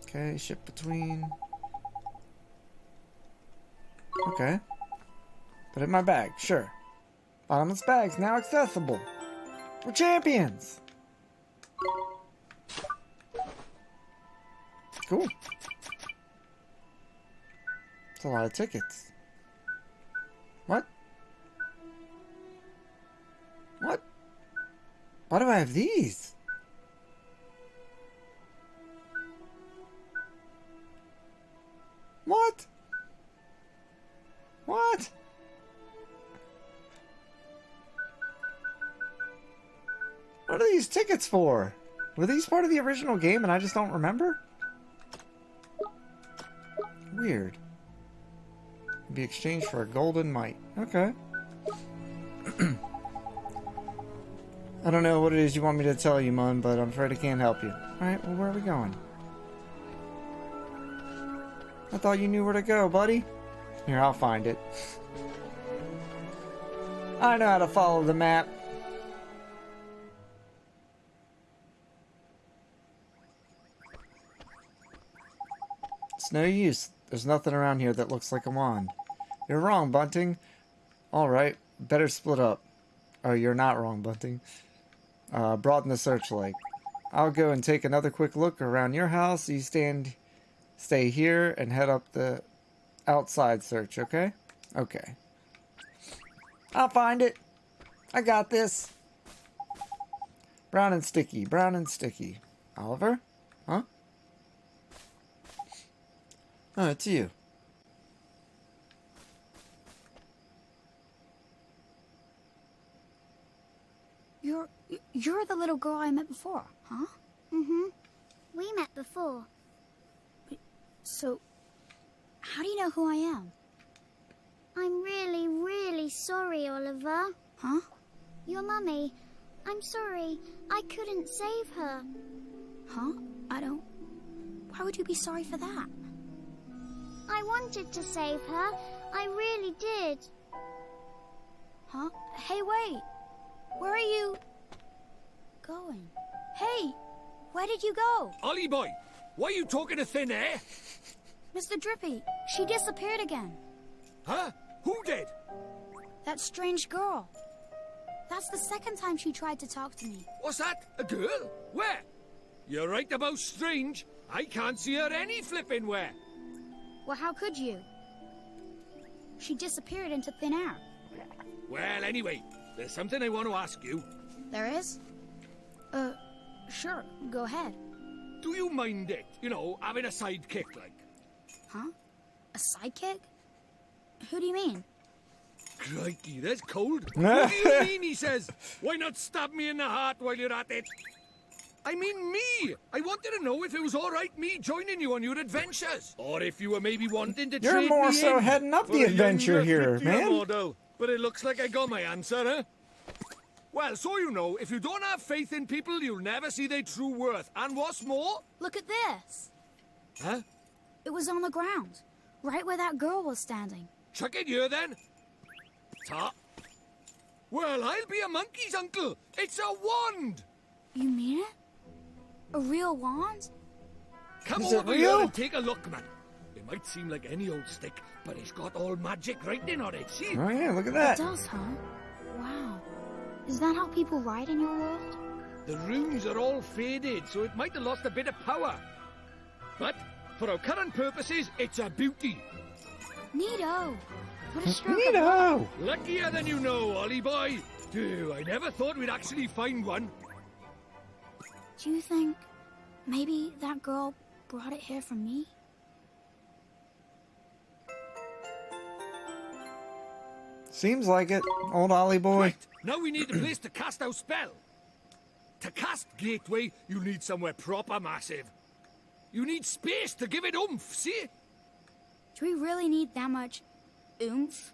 Okay, ship between. Okay. Put it in my bag, sure. Bottomless bags now accessible. We're champions! Cool. That's a lot of tickets. What? What? Why do I have these? What? What? What are these tickets for? Were these part of the original game and I just don't remember? Weird. Be exchanged for a golden mite. Okay. I don't know what it is you want me to tell you, Mun, but I'm afraid I can't help you. Alright, well, where are we going? I thought you knew where to go, buddy. Here, I'll find it. I know how to follow the map. It's no use. There's nothing around here that looks like a wand. You're wrong, Bunting. Alright, better split up. Oh, you're not wrong, Bunting. Broaden the searchlight. I'll go and take another quick look around your house. You stay here and head up the outside search, okay? Okay. I'll find it. I got this. Brown and sticky, brown and sticky. Oliver? Huh? Oh, it's you. You're the little girl I met before, huh? Mm-hmm. We met before. So, how do you know who I am? I'm really, really sorry, Oliver. Huh? Your mummy. I'm sorry. I couldn't save her. Huh? Why would you be sorry for that? I wanted to save her. I really did. Huh? Hey, wait! Where are you going? Hey! Where did you go? Ollie boy, why are you talking to thin air? Mr. Drippy, she disappeared again. Huh? Who did? That strange girl. That's the second time she tried to talk to me. What's that? A girl? Where? You're right about strange. I can't see her any flipping where. Well, how could you? She disappeared into thin air. Well, anyway, there's something I want to ask you. There is? Sure, go ahead. Do you mind it, you know, having a sidekick like? Huh? A sidekick? Who do you mean? Crikey, there's cold. What do you mean, he says? Why not stab me in the heart while you're at it? I mean me! I wanted to know if it was alright me joining you on your adventures. Or if you were maybe wanting to You're trade more me so in heading up for the a adventure younger, here, prettier man. model. But it looks like I got my answer, huh? Well, so you know, if you don't have faith in people, you'll never see their true worth. And what's more... Look at this. Huh? It was on the ground, right where that girl was standing. Chuck it here, then. Ta. Well, I'll be a monkey's uncle. It's a wand. You mean it? A real wand? Come Is it over here real? and take a look, man. It might seem like any old stick, but it's got all magic writing on it, see? Oh yeah, look at It that. does, huh? Wow. Is that how people ride in your world? The runes are all faded, so it might have lost a bit of power. But, for our current purposes, it's a beauty. Neato. What a stroke of luck. Neato. Luckier than you know, Ollie boy. Dude, I never thought we'd actually find one. Do you think maybe that girl brought it here for me? Seems like it, old Ollie boy. Right, now we need a place to cast our spell. To cast Gateway, you need somewhere proper massive. You need space to give it oomph, see? Do we really need that much oomph?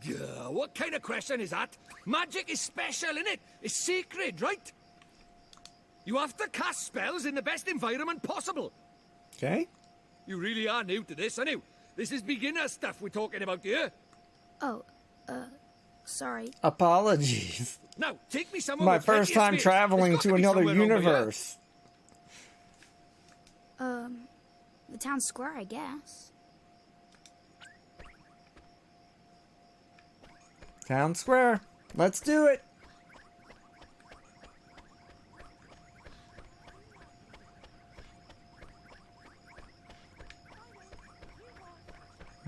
Yeah, what kind of question is that? Magic is special, innit? It's sacred, right? You have to cast spells in the best environment possible. Okay. You really are new to this, aren't you? This is beginner stuff we're talking about here. Oh, sorry. Apologies. Now, take me somewhere My with plenty first of time space. traveling There's got to be another somewhere over here. universe. The town square, I guess. Town square. Let's do it.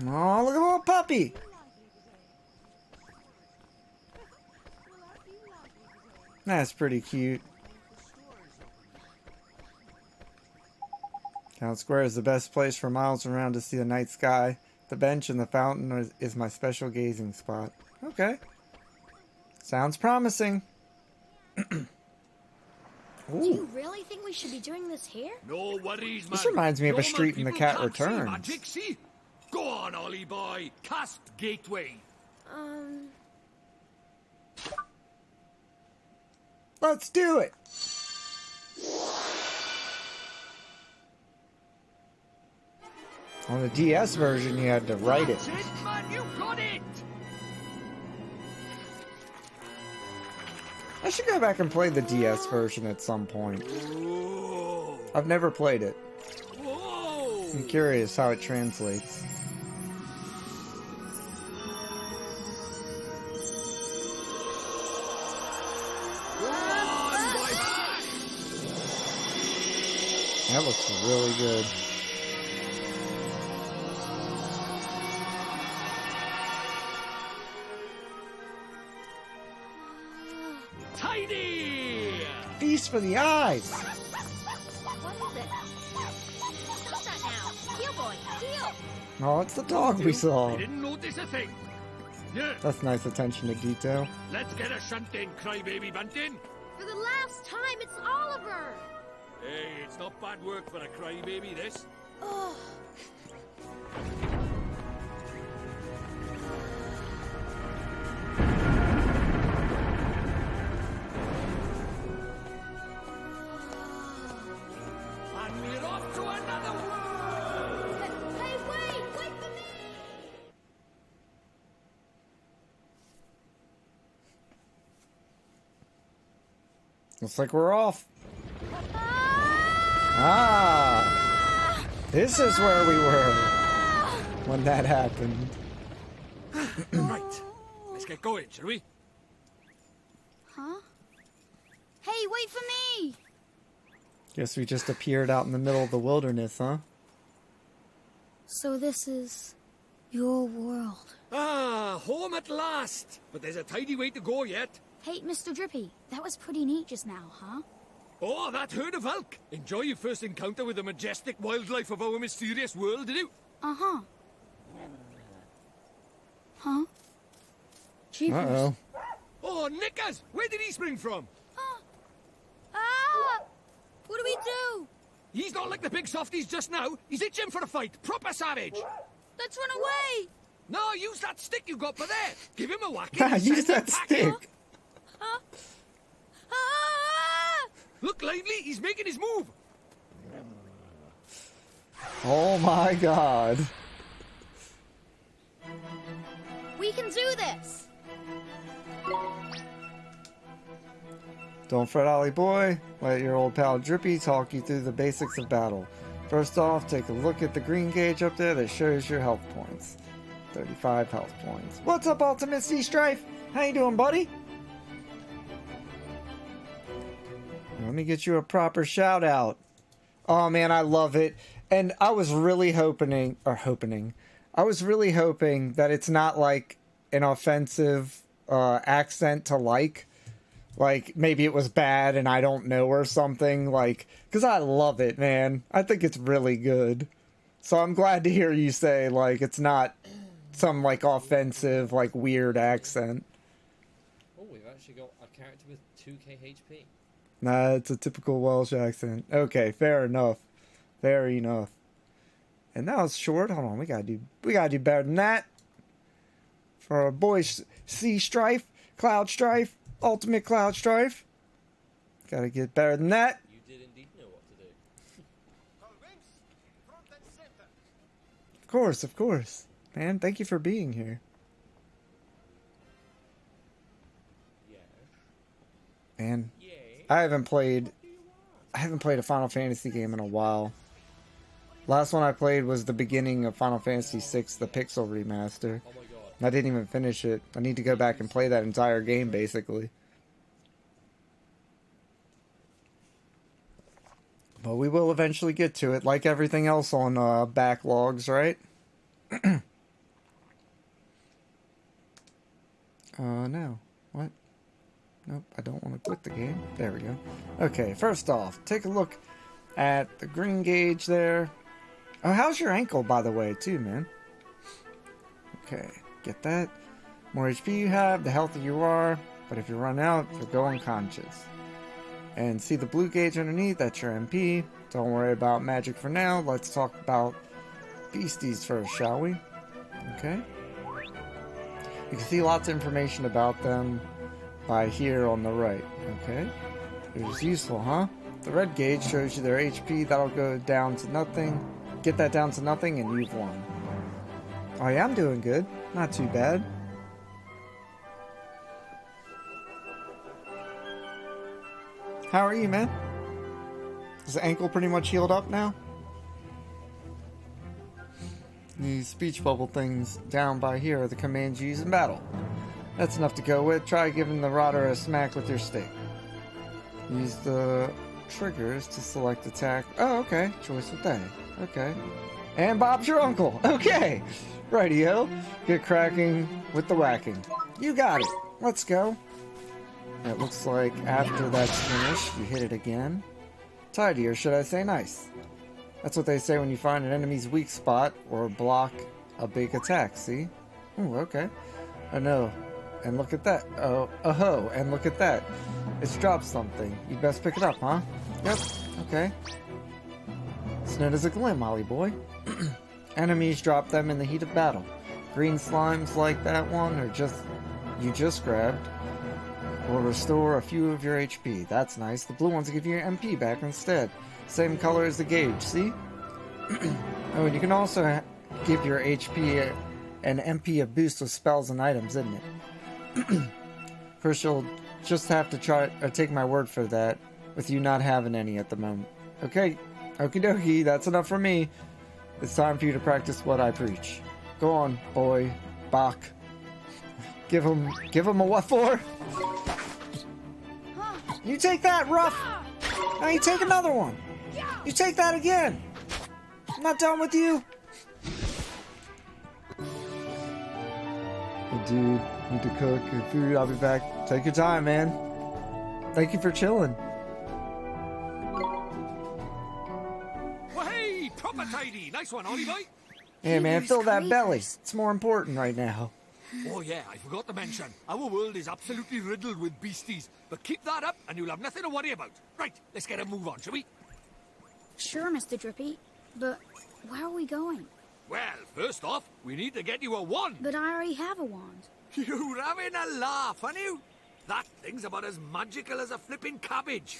Oh, look at the little puppy. That's pretty cute. Town Square is the best place for miles around to see the night sky. The bench and the fountain is my special gazing spot. Okay. Sounds promising. Do you really think we should be doing this here? No worries, man. This reminds me of a Normal street in The people Cat can't see Returns. Magic, see? Go on, Ollie boy. Cast Gateway. Let's do it. On the DS version, you had to write it. That's it, man. You got it. I should go back and play the DS version at some point. Whoa. I've never played it. Whoa. I'm curious how it translates. That looks really good. Tidy. Feast for the eyes. What is it? Stop that now. Heel boy, heel! Oh, it's the dog we saw. I didn't notice a thing. Yeah. That's nice attention to detail. Let's get a shunt in, crybaby bunting. For the last time, it's Oliver! Hey, it's not bad work for a crybaby, this. Oh. And we're off to another world. Hey, wait! Wait for me! Looks like we're off. Ah! This is where we were when that happened. Right. Let's get going, shall we? Huh? Hey, wait for me! Guess we just appeared out in the middle of the wilderness, huh? So this is your world. Ah, home at last. But there's a tidy way to go yet. Hey, Mr. Drippy, that was pretty neat just now, huh? Oh, that herd of elk. Enjoy your first encounter with the majestic wildlife of our mysterious world, did you? Uh-huh. Huh? Jeepers. Uh-oh. Oh, Nickers! Where did he spring from? Ah! What do we do? He's not like the big softies just now. He's itching for a fight. Proper savage. Let's run away! No, use that stick you got for there. Give him a whack. Use that stick. Ah! Look lively. He's making his move. Oh my god. We can do this! Don't fret, Ollie boy. Let your old pal Drippy talk you through the basics of battle. First off, take a look at the green gauge up there that shows your health points. 35 health points. What's up, Ultimate Sea Strife? How you doing, buddy? Let me get you a proper shout out. Oh man, I love it. And I was really hoping that it's not like an offensive accent to like maybe it was bad and I don't know or something, like, because I love it, man. I think it's really good. So I'm glad to hear you say like it's not some like offensive like weird accent. Oh, we've actually got a character with 2k HP. Nah, it's a typical Welsh accent. Okay, fair enough. Fair enough. And that was short. Hold on, we gotta do better than that. For our boy Sea Strife, Cloud Strife, Ultimate Cloud Strife. Gotta get better than that. You did indeed know what to do. Of course. Man, thank you for being here. Yeah. Man, I haven't played a Final Fantasy game in a while. Last one I played was the beginning of Final Fantasy VI, the Pixel remaster. Oh my god. I didn't even finish it. I need to go back and play that entire game, basically. But we will eventually get to it, like everything else on backlogs, right? No. What? Nope, I don't want to quit the game. There we go. Okay, first off, take a look at the green gauge there. Oh, how's your ankle, by the way, too, man? Okay, get that. More HP you have, the healthier you are. But if you run out, you'll go unconscious. And see the blue gauge underneath? That's your MP. Don't worry about magic for now. Let's talk about beasties first, shall we? Okay. You can see lots of information about them by here on the right. Okay. It was useful, huh? The red gauge shows you their HP. That'll go down to nothing. Get that down to nothing and you've won. Oh yeah, I'm doing good. Not too bad. How are you, man? Is the ankle pretty much healed up now? These speech bubble things down by here are the commands you use in battle. That's enough to go with. Try giving the rotter a smack with your stick. Use the triggers to select attack. Oh, okay. Choice of day. Okay. And Bob's your uncle. Okay. Rightio. Get cracking with the whacking. You got it. Let's go. It looks like after that's finished, you hit it again. Tidy, or should I say nice. That's what they say when you find an enemy's weak spot or block a big attack, see? Ooh, okay. Oh no. And look at that. Oh, ho, and look at that. It's dropped something. You'd best pick it up, huh? Yep, okay. Snowed as a glim, Molly boy. Enemies drop them in the heat of battle. Green slimes like that one, or you just grabbed, will restore a few of your HP. That's nice. The blue ones give you your MP back instead. Same color as the gauge, see? Oh, and you can also give your HP and MP a boost with spells and items, isn't it? First, you'll just have to take my word for that, with you not having any at the moment. Okay, okie dokie, that's enough for me. It's time for you to practice what I preach. Go on, boy, Bach. Give him a what for? You take that, rough! Now you take another one. You take that again. I'm not done with you. Hey, dude, need to cook food. I'll be back. Take your time, man. Thank you for chilling. Well, hey, proper tidy. Nice one, Ollie boy. Hey, man, fill that belly. It's more important right now. Oh yeah, I forgot to mention, our world is absolutely riddled with beasties, but keep that up and you'll have nothing to worry about. Right, let's get a move on, shall we? Sure, Mr. Drippy, but where are we going? Well, first off, we need to get you a wand. But I already have a wand. You're having a laugh, aren't you? That thing's about as magical as a flipping cabbage.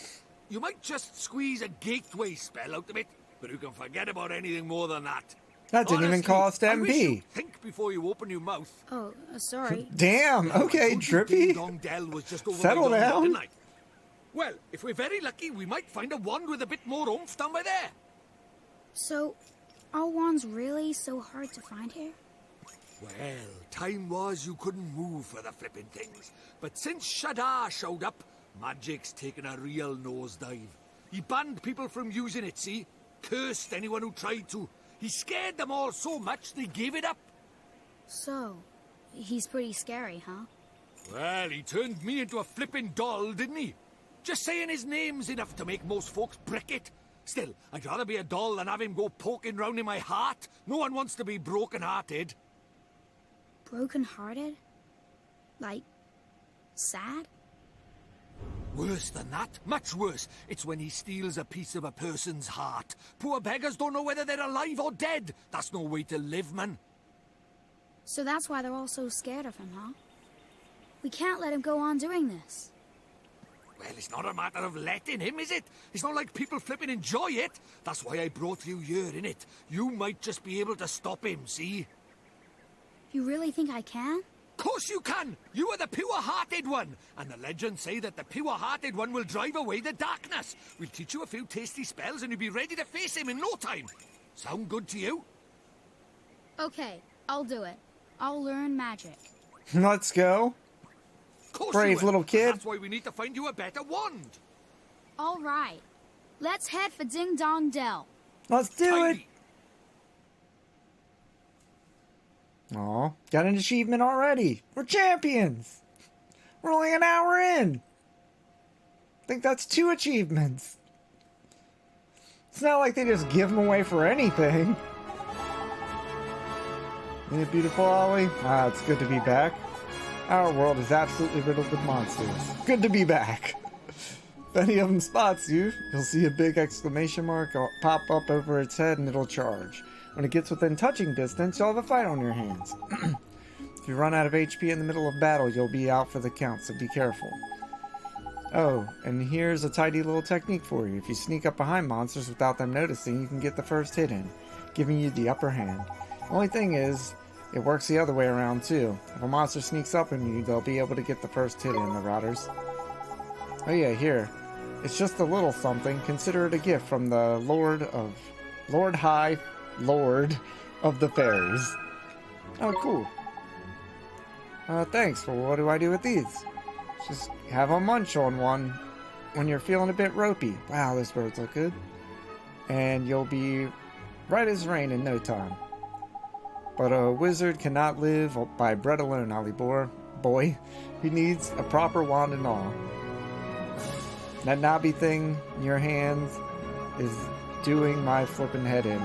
You might just squeeze a gateway spell out of it, but you can forget about anything more than that. That didn't even cost I wish MP. you'd think before you open your mouth. Oh, sorry. Damn, okay, Drippy. Ding Dong Dell was just over Settle my door, down. didn't I? Well, if we're very lucky, we might find a wand with a bit more oomph down by there. So, are wands really so hard to find here? Well, time was you couldn't move for the flipping things. But since Shadar showed up, magic's taken a real nosedive. He banned people from using it, see? Cursed anyone who tried to. He scared them all so much they gave it up. So, he's pretty scary, huh? Well, he turned me into a flipping doll, didn't he? Just saying his name's enough to make most folks brick it. Still, I'd rather be a doll than have him go poking round in my heart. No one wants to be broken-hearted. Broken-hearted? Like, sad? Worse than that, much worse. It's when he steals a piece of a person's heart. Poor beggars don't know whether they're alive or dead. That's no way to live, man. So that's why they're all so scared of him, huh? We can't let him go on doing this. Well, it's not a matter of letting him, is it? It's not like people flipping enjoy it. That's why I brought you here, innit? You might just be able to stop him, see? You really think I can? Of course you can! You are the pure-hearted one! And the legends say that the pure-hearted one will drive away the darkness. We'll teach you a few tasty spells and you'll be ready to face him in no time. Sound good to you? Okay, I'll do it. I'll learn magic. Let's go. Brave little kid. That's why we need to find you a better wand. All right. Let's head for Ding Dong Dell. Let's do it. Aw, got an achievement already. We're champions. We're only an hour in. I think that's 2 achievements. It's not like they just give them away for anything. Isn't it beautiful, Ollie? Ah, it's good to be back. Our world is absolutely riddled with monsters. Good to be back. If any of them spots you, you'll see a big exclamation mark pop up over its head and it'll charge. When it gets within touching distance, you'll have a fight on your hands. If you run out of HP in the middle of battle, you'll be out for the count, so be careful. Oh, and here's a tidy little technique for you. If you sneak up behind monsters without them noticing, you can get the first hit in, giving you the upper hand. Only thing is, it works the other way around too. If a monster sneaks up on you, they'll be able to get the first hit in, the rotters. Oh yeah, here. It's just a little something. Consider it a gift from the Lord of the Fairies. Oh, cool. Thanks. Well, what do I do with these? Just have a munch on one when you're feeling a bit ropey. Wow, those birds look good. And you'll be right as rain in no time. But a wizard cannot live by bread alone, Ollie boy. He needs a proper wand and all. That knobby thing in your hands is doing my flipping head in.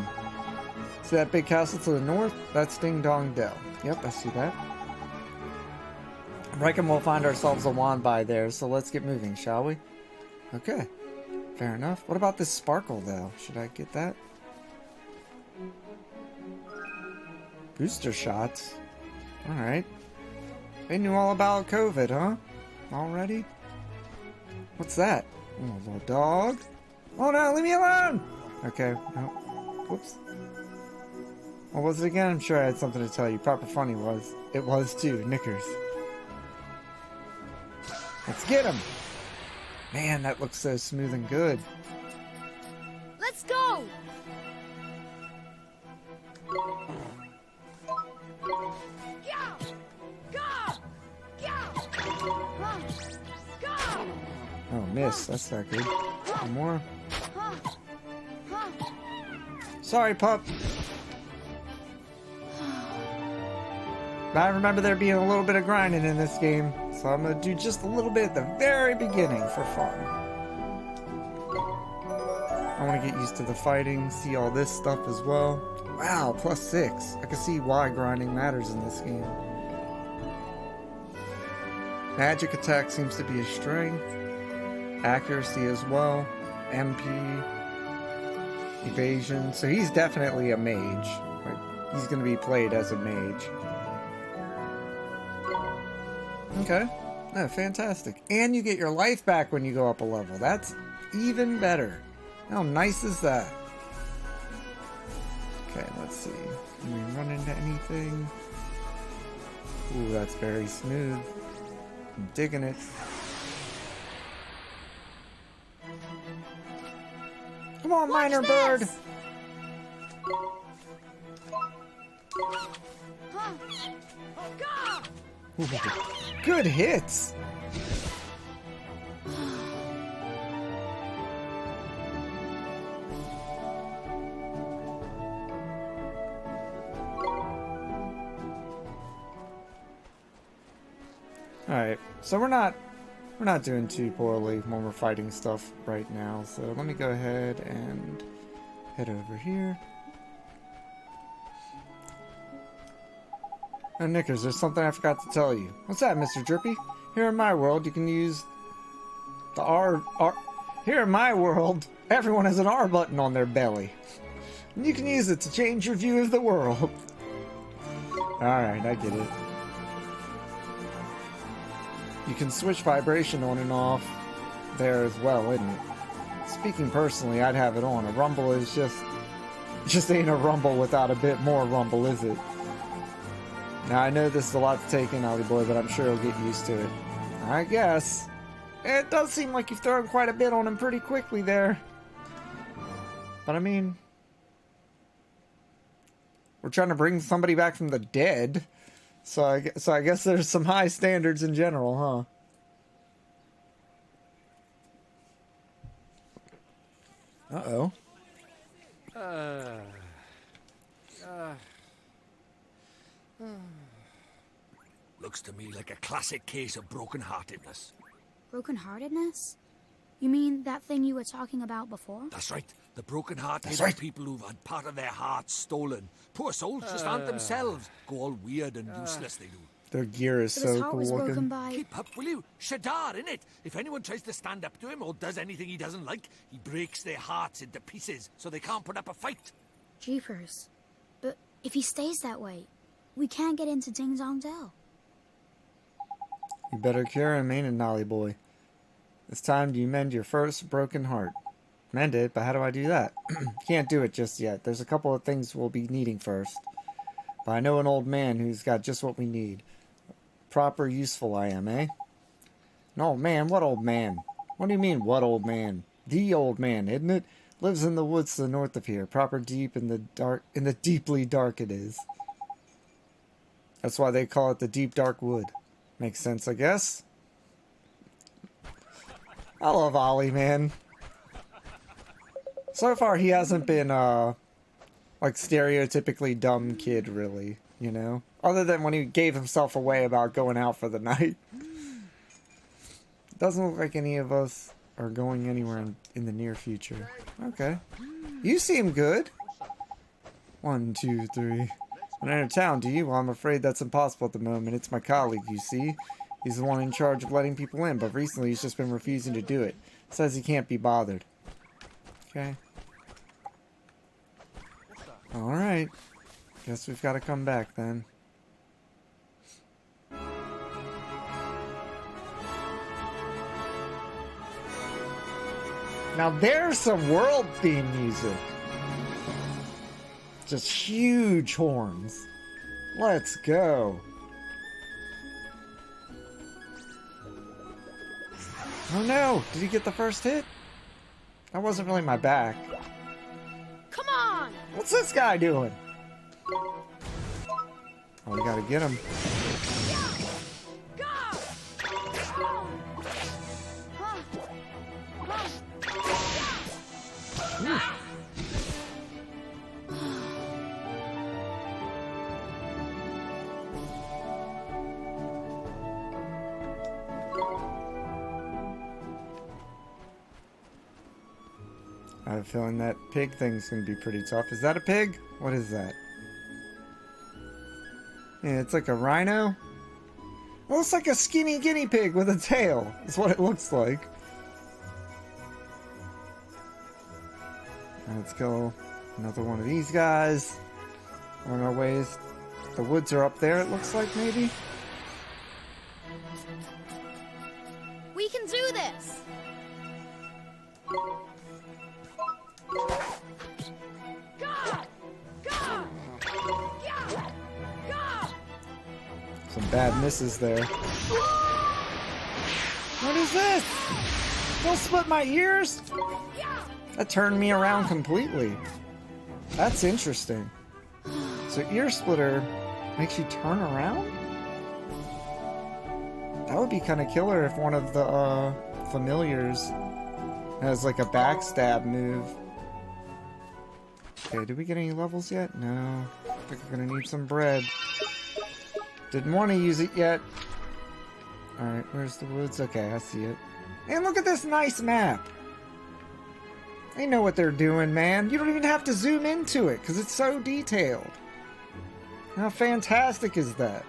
See that big castle to the north? That's Ding Dong Dell. Yep, I see that. I reckon we'll find ourselves a wand by there, so let's get moving, shall we? Okay, fair enough. What about this sparkle, though? Should I get that? Booster shots? Alright. They knew all about COVID, huh? Already? What's that? Oh, little dog. Oh no, leave me alone! Okay, no. Whoops. What was it again? I'm sure I had something to tell you. Proper funny was. It was too. Knickers. Let's get him! Man, that looks so smooth and good. Let's go! Oh, miss. That's not good. One more. Sorry, pup. I remember there being a little bit of grinding in this game, so I'm gonna do just a little bit at the very beginning for fun. I want to get used to the fighting, see all this stuff as well. Wow, +6. I can see why grinding matters in this game. Magic attack seems to be a strength. Accuracy as well. MP. Evasion. So he's definitely a mage. Like, he's going to be played as a mage. Okay. Oh, fantastic. And you get your life back when you go up a level. That's even better. How nice is that? Okay, let's see. Can we run into anything? Ooh, that's very smooth. I'm digging it. Come on, miner bird! Ooh, good hits! Alright, so we're not doing too poorly when we're fighting stuff right now, so let me go ahead and head over here. Oh, Knickers, there's something I forgot to tell you. What's that, Mr. Drippy? Here in my world, you can use the R... Here in my world, everyone has an R button on their belly. And you can use it to change your view of the world. Alright, I get it. You can switch vibration on and off there as well, isn't it? Speaking personally, I'd have it on. A rumble is just ain't a rumble without a bit more rumble, is it? Now, I know this is a lot to take in, Ollie Boy, but I'm sure he'll get used to it. I guess. It does seem like you've thrown quite a bit on him pretty quickly there. But I mean, we're trying to bring somebody back from the dead. So I guess there's some high standards in general, huh? Uh-oh. Looks to me like a classic case of broken-heartedness. Broken-heartedness? You mean that thing you were talking about before? That's right. The broken-hearted are people who've had part of their hearts stolen. Poor souls just aren't themselves. Go all weird and useless, they do. Their gear is so cool looking. Keep up, will you? Shadar, innit? If anyone tries to stand up to him or does anything he doesn't like, he breaks their hearts into pieces so they can't put up a fight. Jeepers. But if he stays that way, we can't get into Ding Dong Dell. You better cure him, ain't it, Nolly boy? It's time you mend your first broken heart. Mend it, but how do I do that? Can't do it just yet. There's a couple of things we'll be needing first. But I know an old man who's got just what we need. Proper useful I am, eh? An old man? What old man? What do you mean, what old man? The old man, isn't it? Lives in the woods to the north of here. Proper deep in the dark, in the deeply dark it is. That's why they call it the deep dark wood. Makes sense, I guess. I love Ollie, man. So far, he hasn't been, like, stereotypically dumb kid, really, you know? Other than when he gave himself away about going out for the night. Doesn't look like any of us are going anywhere in the near future. Okay. You seem good. 1, 2, 3. When I enter town, do you? Well, I'm afraid that's impossible at the moment. It's my colleague, you see. He's the one in charge of letting people in, but recently he's just been refusing to do it. Says he can't be bothered. Okay. Alright. Guess we've got to come back then. Now there's some world theme music. Just huge horns. Let's go. Oh no! Did he get the first hit? That wasn't really my back. Come on! What's this guy doing? Oh, we gotta get him. I have a feeling that pig thing's gonna be pretty tough. Is that a pig? What is that? Yeah, it's like a rhino. It looks like a skinny guinea pig with a tail. That's what it looks like. Let's go. Another one of these guys. On our ways. The woods are up there, it looks like, maybe? We can do this! Some bad misses there. What is this? Don't split my ears? That turned me around completely. That's interesting. So ear splitter makes you turn around? That would be kind of killer if one of the familiars has like a backstab move. Okay, did we get any levels yet? No. I think we're gonna need some bread. Didn't want to use it yet. Alright, where's the woods? Okay, I see it. And look at this nice map! They know what they're doing, man. You don't even have to zoom into it, because it's so detailed. How fantastic is that?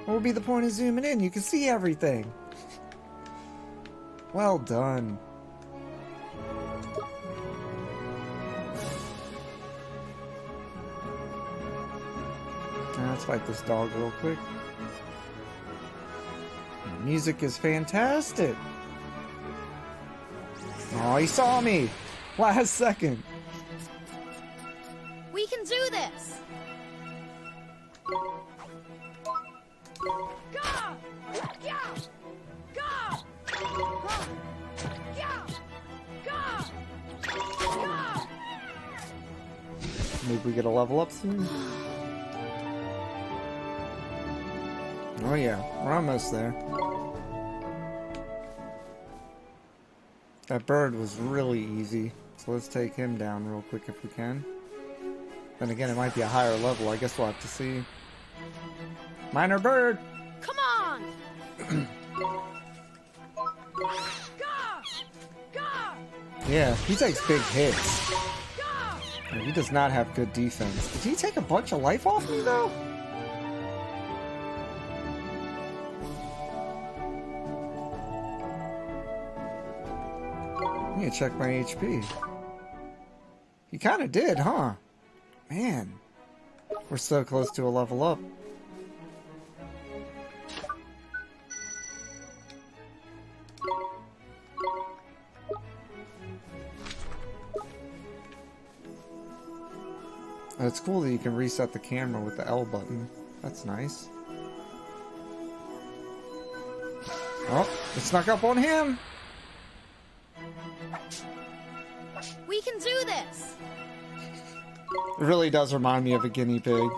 What would be the point of zooming in? You can see everything. Well done. Now let's fight this dog real quick. The music is fantastic. Oh, he saw me! Last second. We can do this! Maybe we get a level up soon? Oh yeah, we're almost there. That bird was really easy, so let's take him down real quick if we can. Then again, it might be a higher level, I guess we'll have to see. Minor bird! Come on! Yeah, he takes big hits. And he does not have good defense. Did he take a bunch of life off me, though? I need to check my HP. He kind of did, huh? Man. We're so close to a level up. It's cool that you can reset the camera with the L button. That's nice. Oh, it snuck up on him! We can do this! It really does remind me of a guinea pig.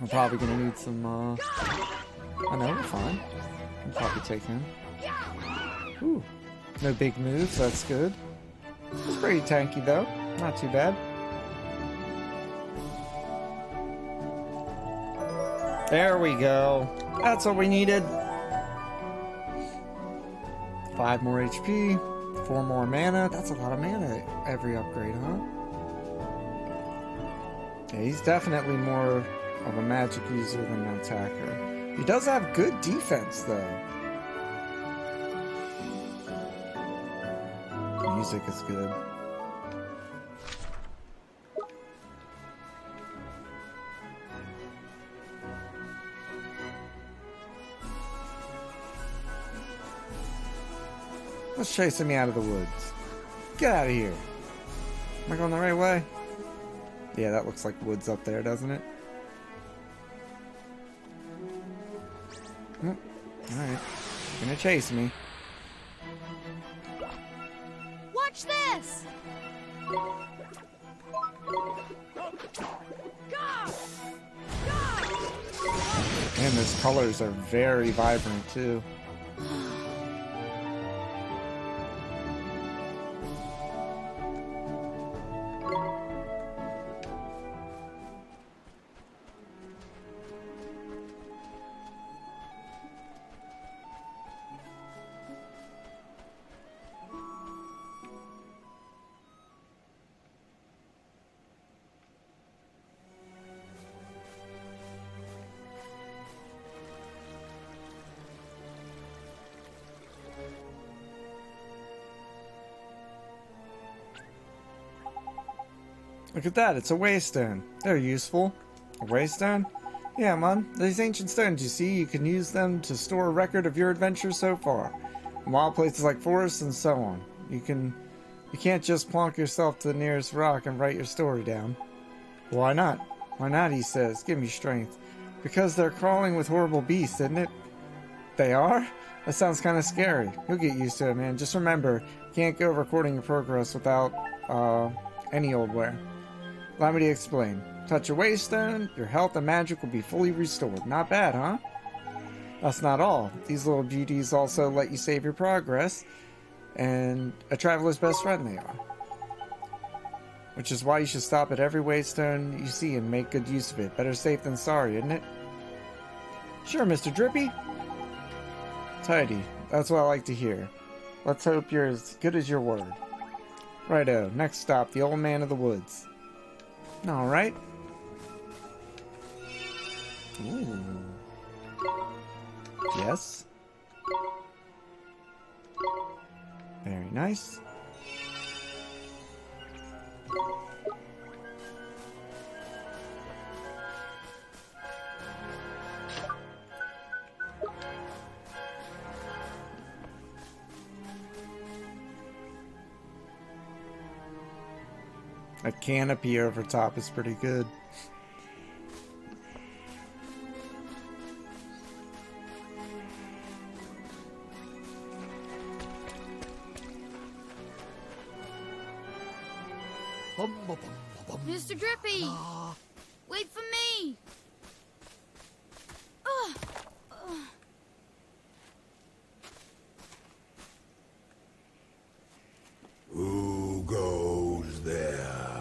I'm probably gonna need some, I know, we're fine. I'll probably take him. Ooh, no big moves, that's good. It's pretty tanky though, not too bad. There we go. That's what we needed. 5 more HP, 4 more mana. That's a lot of mana every upgrade, huh? Yeah, he's definitely more of a magic user than an attacker. He does have good defense, though. The music is good. What's chasing me out of the woods? Get out of here. Am I going the right way? Yeah, that looks like woods up there, doesn't it? Oh, alright. Gonna chase me. Watch this! And those colors are very vibrant, too. Look at that, it's a waystone. They're useful. A waystone? Yeah, man. These ancient stones, you see, you can use them to store a record of your adventures so far. In wild places like forests and so on. You can't just plonk yourself to the nearest rock and write your story down. Why not? Why not, he says. Give me strength. Because they're crawling with horrible beasts, isn't it? They are? That sounds kind of scary. You'll get used to it, man. Just remember, you can't go recording your progress without, any old wear. Allow me to explain. Touch a waystone, your health and magic will be fully restored. Not bad, huh? That's not all. These little beauties also let you save your progress, and a traveler's best friend they are. Which is why you should stop at every waystone you see and make good use of it. Better safe than sorry, isn't it? Sure, Mr. Drippy. Tidy. That's what I like to hear. Let's hope you're as good as your word. Righto. Next stop, the old man of the woods. Alright. Ooh. Yes. Very nice. A canopy over top is pretty good. Mr. Drippy! Wait for me! Who goes there?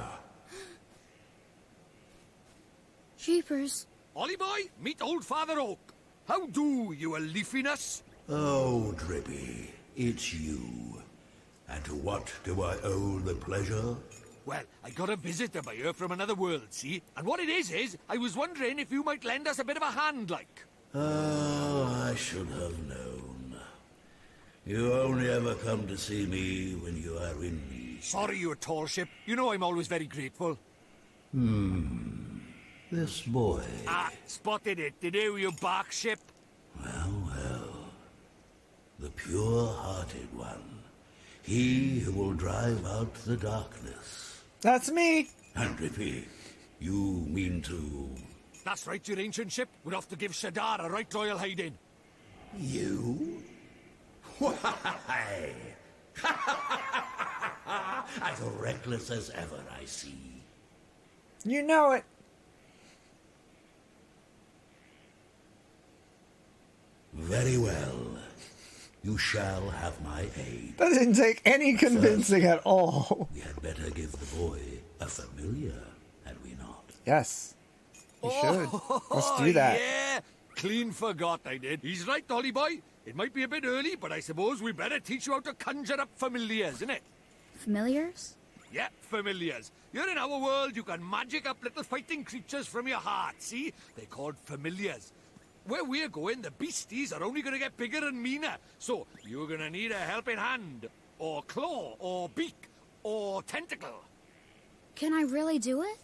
Jeepers. Ollie boy, meet old Father Oak. How do, you a leafiness? Oh, Drippy, it's you. And to what do I owe the pleasure? Well, I got a visitor by here from another world, see? And what it is I was wondering if you might lend us a bit of a hand, like. Oh, I should have known. You only ever come to see me when you are in need. Sorry, you tall ship. You know I'm always very grateful. This boy. Ah, spotted it. Did you bark ship? Well, well. The pure-hearted one. He who will drive out the darkness. That's me! And Drippy, you mean to... That's right, your ancient ship. We're off to give Shadar a right royal hiding. You? Why? As reckless as ever, I see. You know it! Very well. You shall have my aid. That didn't take any convincing at all. We had better give the boy a familiar, had we not? Yes. You should. Let's do that. Yeah, clean forgot I did. He's right, Ollie boy. It might be a bit early, but I suppose we better teach you how to conjure up familiars, innit? Familiars? Yeah, familiars. You're in our world, you can magic up little fighting creatures from your heart, see? They're called familiars. Where we're going, the beasties are only going to get bigger and meaner. So, you're going to need a helping hand, or claw, or beak, or tentacle. Can I really do it?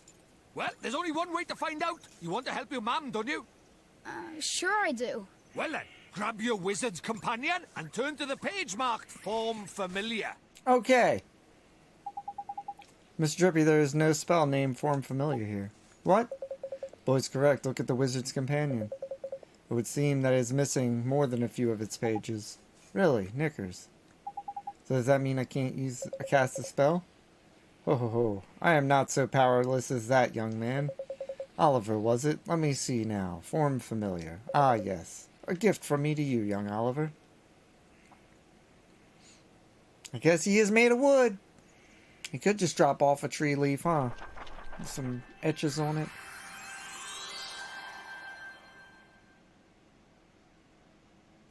Well, there's only one way to find out. You want to help your mum, don't you? Sure I do. Well then, grab your wizard's companion and turn to the page marked Form Familiar. Okay. Mr. Drippy, there is no spell named Form Familiar here. What? Boy's correct. Look at the wizard's companion. It would seem that it is missing more than a few of its pages. Really, knickers. So does that mean I can't cast a spell? Ho ho ho. I am not so powerless as that, young man. Oliver, was it? Let me see now. Form familiar. Ah, yes. A gift from me to you, young Oliver. I guess he is made of wood. He could just drop off a tree leaf, huh? With some etches on it.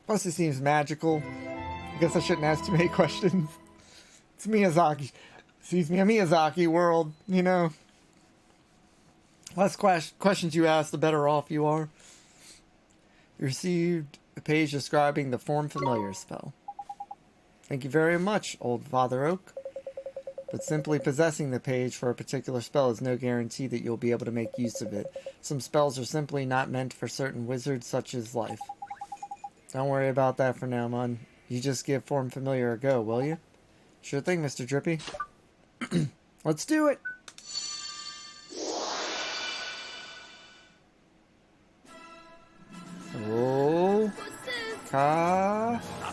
Plus, it seems magical. I guess I shouldn't ask too many questions. It's Miyazaki. Excuse me, a Miyazaki world, you know. Less questions you ask, the better off you are. You received a page describing the Form Familiar spell. Thank you very much, old Father Oak. but simply possessing the page for a particular spell is no guarantee that you'll be able to make use of it. Some spells are simply not meant for certain wizards, such as life. Don't worry about that for now, Mun. You just give Form Familiar a go, will you? Sure thing, Mr. Drippy. Let's do it! Oh,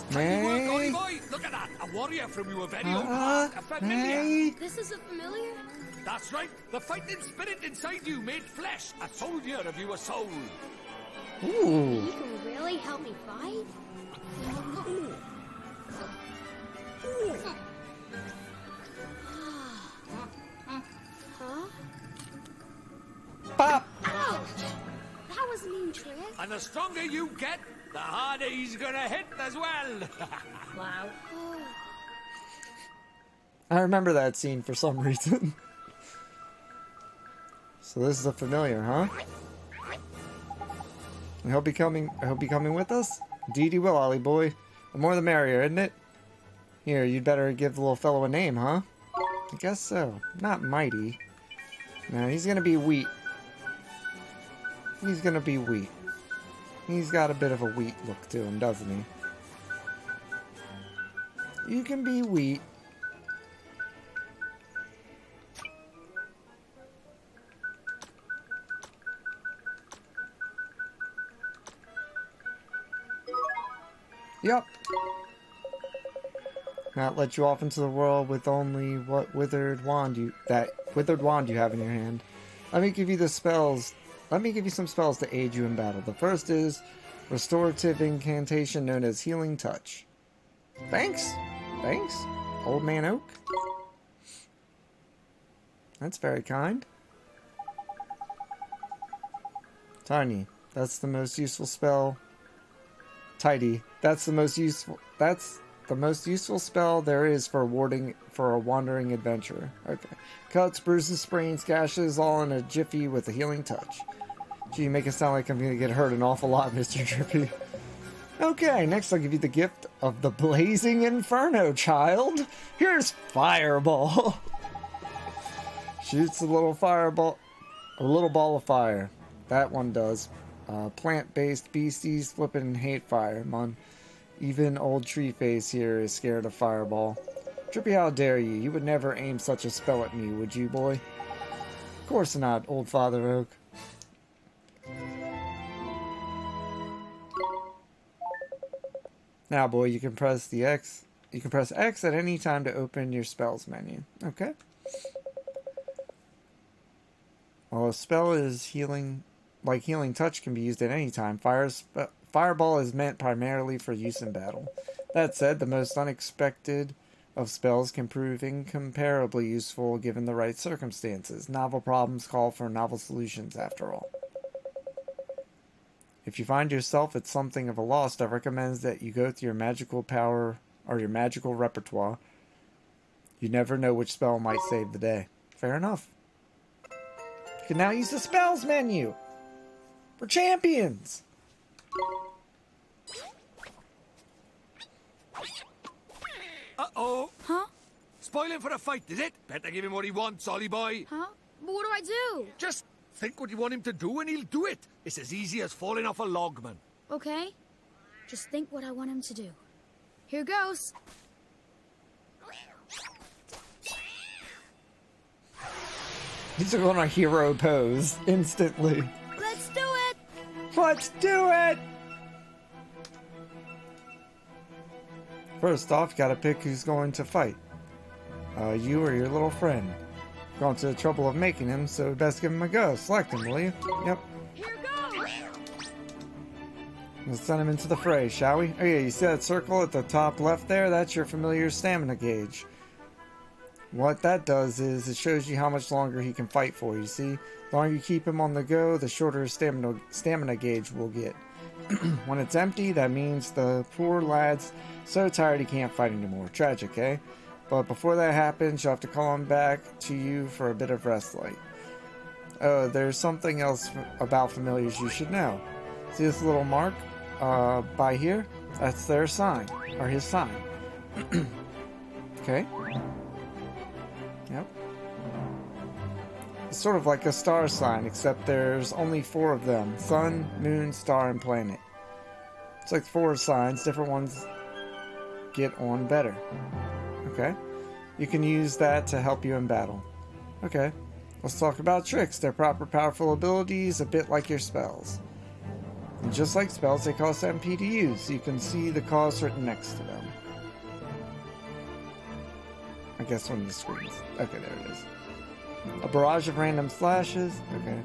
Ollie boy, look at that! A warrior from your very own heart, a familiar. This is a familiar? That's right, the fighting spirit inside you made flesh, a soldier of your soul. Ooh. You can really help me fight? Huh? Pop! Ouch! That was a mean trick. And the stronger you get, the harder he's gonna hit as well. Wow. I remember that scene for some reason. So this is a familiar, huh? I hope you coming with us? Indeed you will, Ollie boy. The more the merrier, isn't it? Here, you'd better give the little fellow a name, huh? I guess so. Not Mighty. No, he's gonna be Wheat. He's gonna be Wheat. He's got a bit of a wheat look to him, doesn't he? You can be Wheat. Yep. Not let you off into the world with only what withered wand you have in your hand. Let me give you some spells to aid you in battle. The first is restorative incantation known as Healing Touch. Thanks. Thanks, Old Man Oak. That's very kind. Tiny. That's the most useful spell. Tidy. That's the most useful spell there is for a wandering adventurer. Okay. Cuts, bruises, sprains, gashes, all in a jiffy with a healing touch. Gee, you make it sound like I'm gonna get hurt an awful lot, Mr. Drippy. Okay, next I'll give you the gift of the Blazing Inferno, child. Here's Fireball. Shoots a little ball of fire. That one does. Plant-based beasties flippin' hate fire, man. Even old Tree Face here is scared of Fireball. Drippy, how dare you? You would never aim such a spell at me, would you, boy? Of course not, old Father Oak. Now, boy, you can press X at any time to open your spells menu. Okay. Well, a spell is healing touch can be used at any time. Fireball is meant primarily for use in battle. That said, the most unexpected of spells can prove incomparably useful given the right circumstances. Novel problems call for novel solutions, after all. If you find yourself at something of a loss, I recommend that you go to your magical power or your magical repertoire. You never know which spell might save the day. Fair enough. You can now use the spells menu. We're champions. Uh-oh. Huh? Spoiling for a fight, is it? Better give him what he wants, Ollie boy. Huh? But what do I do? Just think what you want him to do and he'll do it. It's as easy as falling off a log, man. Okay. Just think what I want him to do. Here goes. He's going a hero pose instantly. Let's do it! Let's do it! First off, you gotta pick who's going to fight. You or your little friend. Gone to the trouble of making him, so best give him a go. Select him, will you? Yep. Here goes! Let's send him into the fray, shall we? Oh yeah, you see that circle at the top left there? That's your familiar stamina gauge. What that does is it shows you how much longer he can fight for, you see? The longer you keep him on the go, the shorter his stamina gauge will get. When it's empty, that means the poor lad's so tired he can't fight anymore. Tragic, eh? But before that happens, you'll have to call him back to you for a bit of respite. Oh, there's something else about familiars you should know. See this little mark by here? That's their sign, or his sign. Okay? Yep. It's sort of like a star sign, except there's only 4 of them. Sun, moon, star, and planet. It's like 4 signs, different ones get on better. Okay. You can use that to help you in battle. Okay. Let's talk about tricks. They're proper powerful abilities, a bit like your spells. And just like spells, they cost MP to use. You can see the cost written next to them. I guess on the screens. Okay, there it is. A barrage of random slashes. Okay.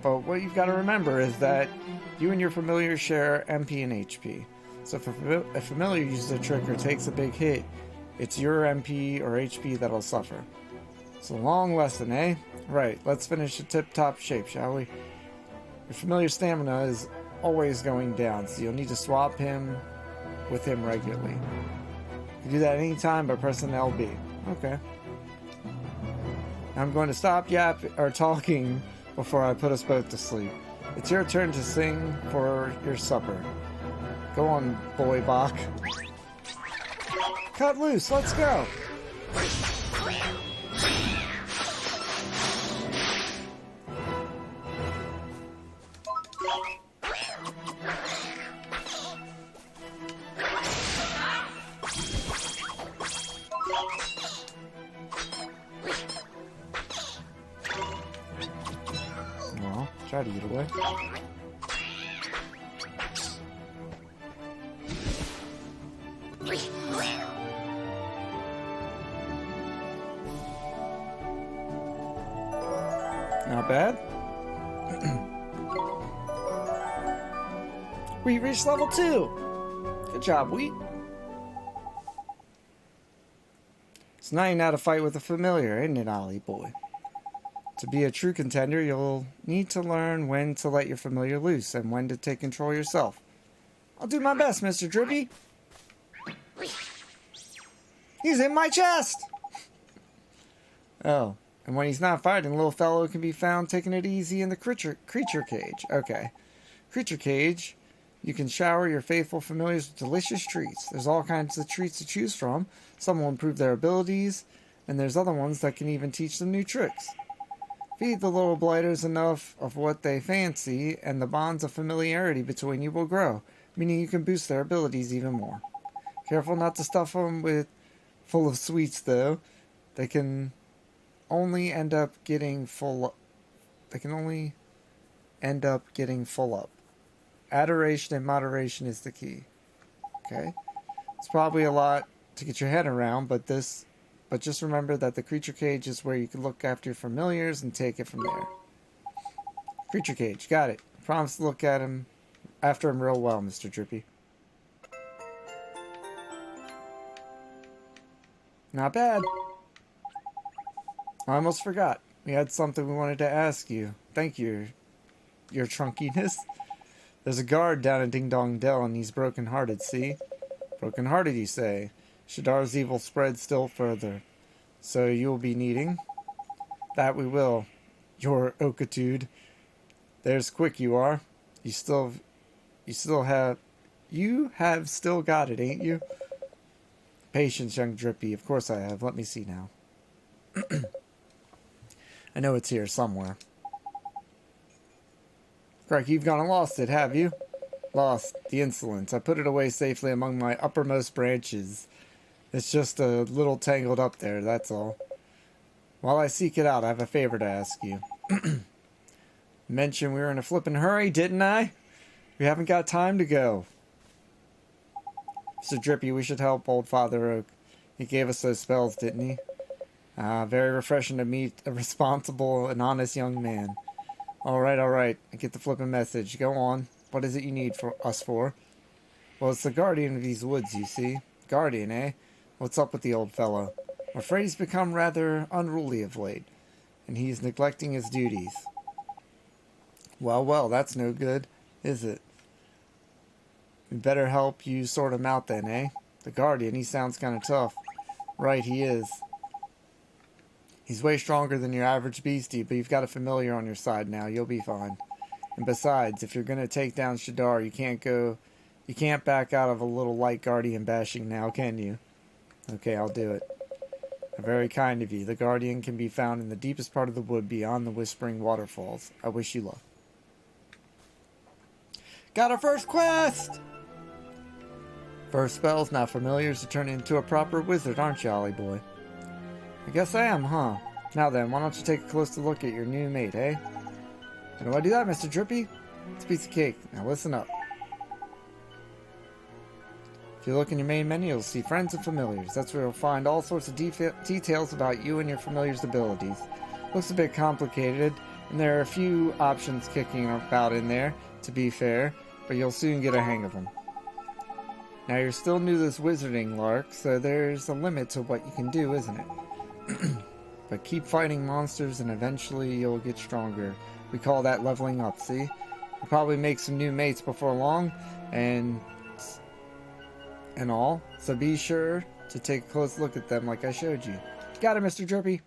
But what you've got to remember is that you and your familiar share MP and HP. So if a familiar uses a trick or takes a big hit, it's your MP or HP that'll suffer. It's a long lesson, eh? Right, let's finish the tip-top shape, shall we? Your familiar stamina is always going down, so you'll need to swap him with him regularly. You can do that anytime by pressing LB. Okay. I'm going to stop talking before I put us both to sleep. It's your turn to sing for your supper. Go on, boy Bach. Cut loose, let's go! Well, try to get away. Not bad. We reached level 2. Good job, Wheat. It's now you know how to fight with a familiar, isn't it, Ollie boy? To be a true contender, you'll need to learn when to let your familiar loose and when to take control yourself. I'll do my best, Mr. Drippy. He's in my chest! Oh, and when he's not fighting, little fellow can be found taking it easy in the creature cage. Okay. Creature cage, you can shower your faithful familiars with delicious treats. There's all kinds of treats to choose from. Some will improve their abilities, and there's other ones that can even teach them new tricks. Feed the little blighters enough of what they fancy, and the bonds of familiarity between you will grow, meaning you can boost their abilities even more. Careful not to stuff them full of sweets, though. They can only end up getting full up. Adoration and moderation is the key. Okay? It's probably a lot to get your head around, but just remember that the creature cage is where you can look after your familiars and take it from there. Creature cage, got it. Promise to look after him real well, Mr. Drippy. Not bad. I almost forgot. We had something we wanted to ask you. Thank you, your trunkiness. There's a guard down at Ding Dong Dell, and he's broken-hearted, see? Broken-hearted, you say? Shadar's evil spreads still further. So you'll be needing? That we will, your okitude. There's quick you are. You have still got it, ain't you? Patience, young Drippy. Of course I have. Let me see now. I know it's here somewhere. Crikey, you've gone and lost it, have you? Lost the insolence. I put it away safely among my uppermost branches. It's just a little tangled up there, that's all. While I seek it out, I have a favor to ask you. Mentioned we were in a flippin' hurry, didn't I? We haven't got time to go. Mr. Drippy, we should help old Father Oak. He gave us those spells, didn't he? Very refreshing to meet a responsible and honest young man. Alright. I get the flippin' message. Go on. What is it you need us for? Well, it's the guardian of these woods, you see. Guardian, eh? What's up with the old fellow? I'm afraid he's become rather unruly of late, and he's neglecting his duties. Well, that's no good, is it? We better help you sort him out then, eh? The guardian, he sounds kind of tough. Right, he is. He's way stronger than your average beastie, but you've got a familiar on your side now. You'll be fine. And besides, if you're going to take down Shadar, you can't back out of a little light guardian bashing now, can you? Okay, I'll do it. Very kind of you. The Guardian can be found in the deepest part of the wood beyond the Whispering Waterfalls. I wish you luck. Got our first quest! First spells, now familiars to turn into a proper wizard, aren't you, Ollie boy? I guess I am, huh? Now then, why don't you take a closer look at your new mate, eh? How do I do that, Mr. Drippy? It's a piece of cake. Now listen up. If you look in your main menu, you'll see Friends and Familiars. That's where you'll find all sorts of details about you and your familiar's abilities. Looks a bit complicated, and there are a few options kicking about in there, to be fair, but you'll soon get a hang of them. Now you're still new to this wizarding lark, so there's a limit to what you can do, isn't it? But keep fighting monsters and eventually you'll get stronger. We call that leveling up, see? You'll probably make some new mates before long, and all, so be sure to take a close look at them like I showed you. Got it, Mr. Drippy.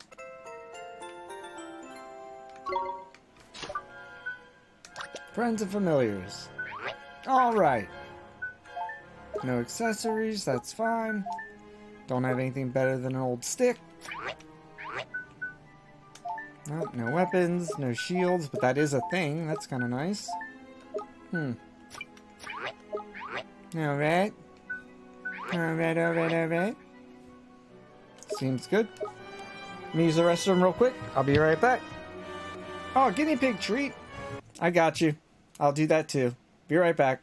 Friends and familiars. Alright. No accessories, that's fine. Don't have anything better than an old stick. Nope, no weapons, no shields, but that is a thing. That's kind of nice. Alright. Alright. Seems good. Let me use the restroom real quick. I'll be right back. Oh, guinea pig treat. I got you. I'll do that too. Be right back.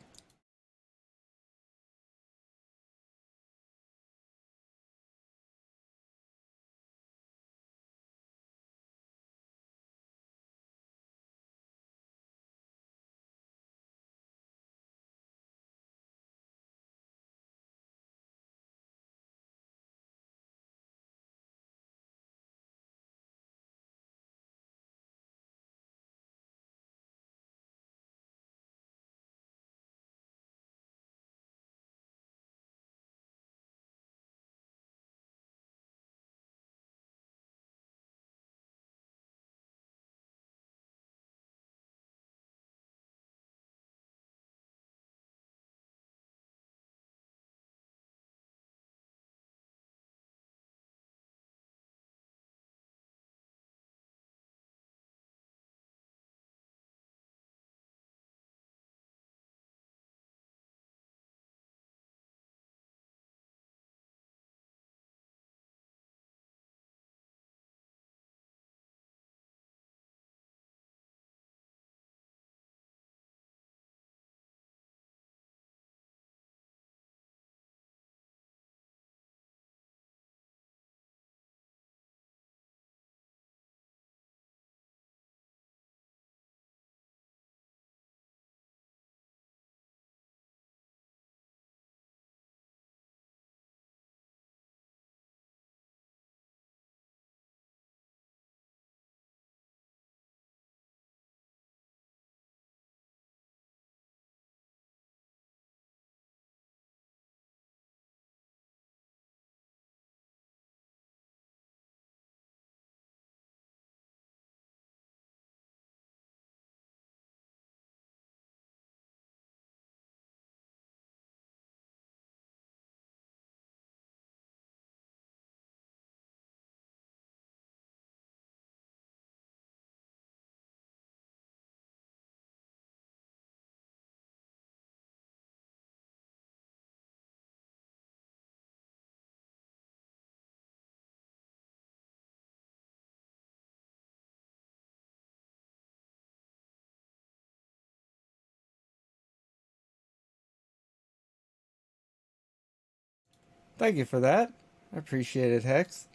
Thank you for that. I appreciate it, Hex.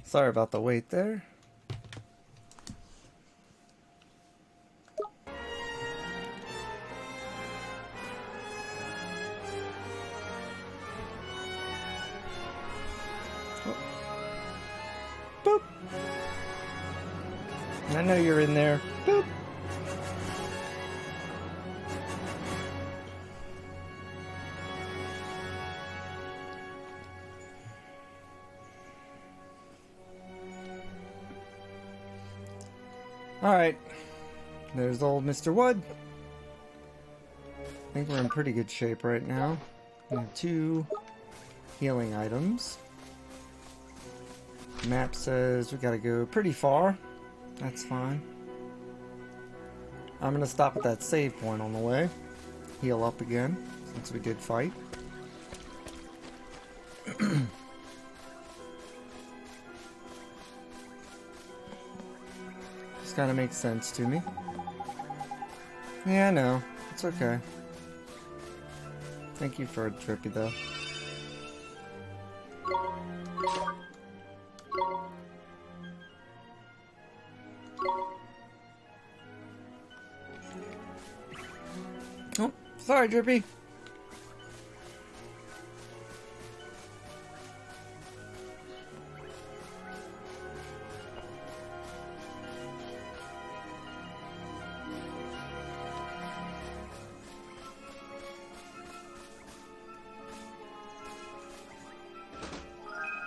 Sorry about the wait there. Oh. Boop. I know you're in there. Boop. Alright, there's old Mr. Wood. I think we're in pretty good shape right now. We have 2 healing items. Map says we gotta go pretty far. That's fine. I'm gonna stop at that save point on the way. Heal up again, since we did fight. This kind of makes sense to me. Yeah, I know. It's okay. Thank you for a drippy, though. Oh, sorry, Drippy.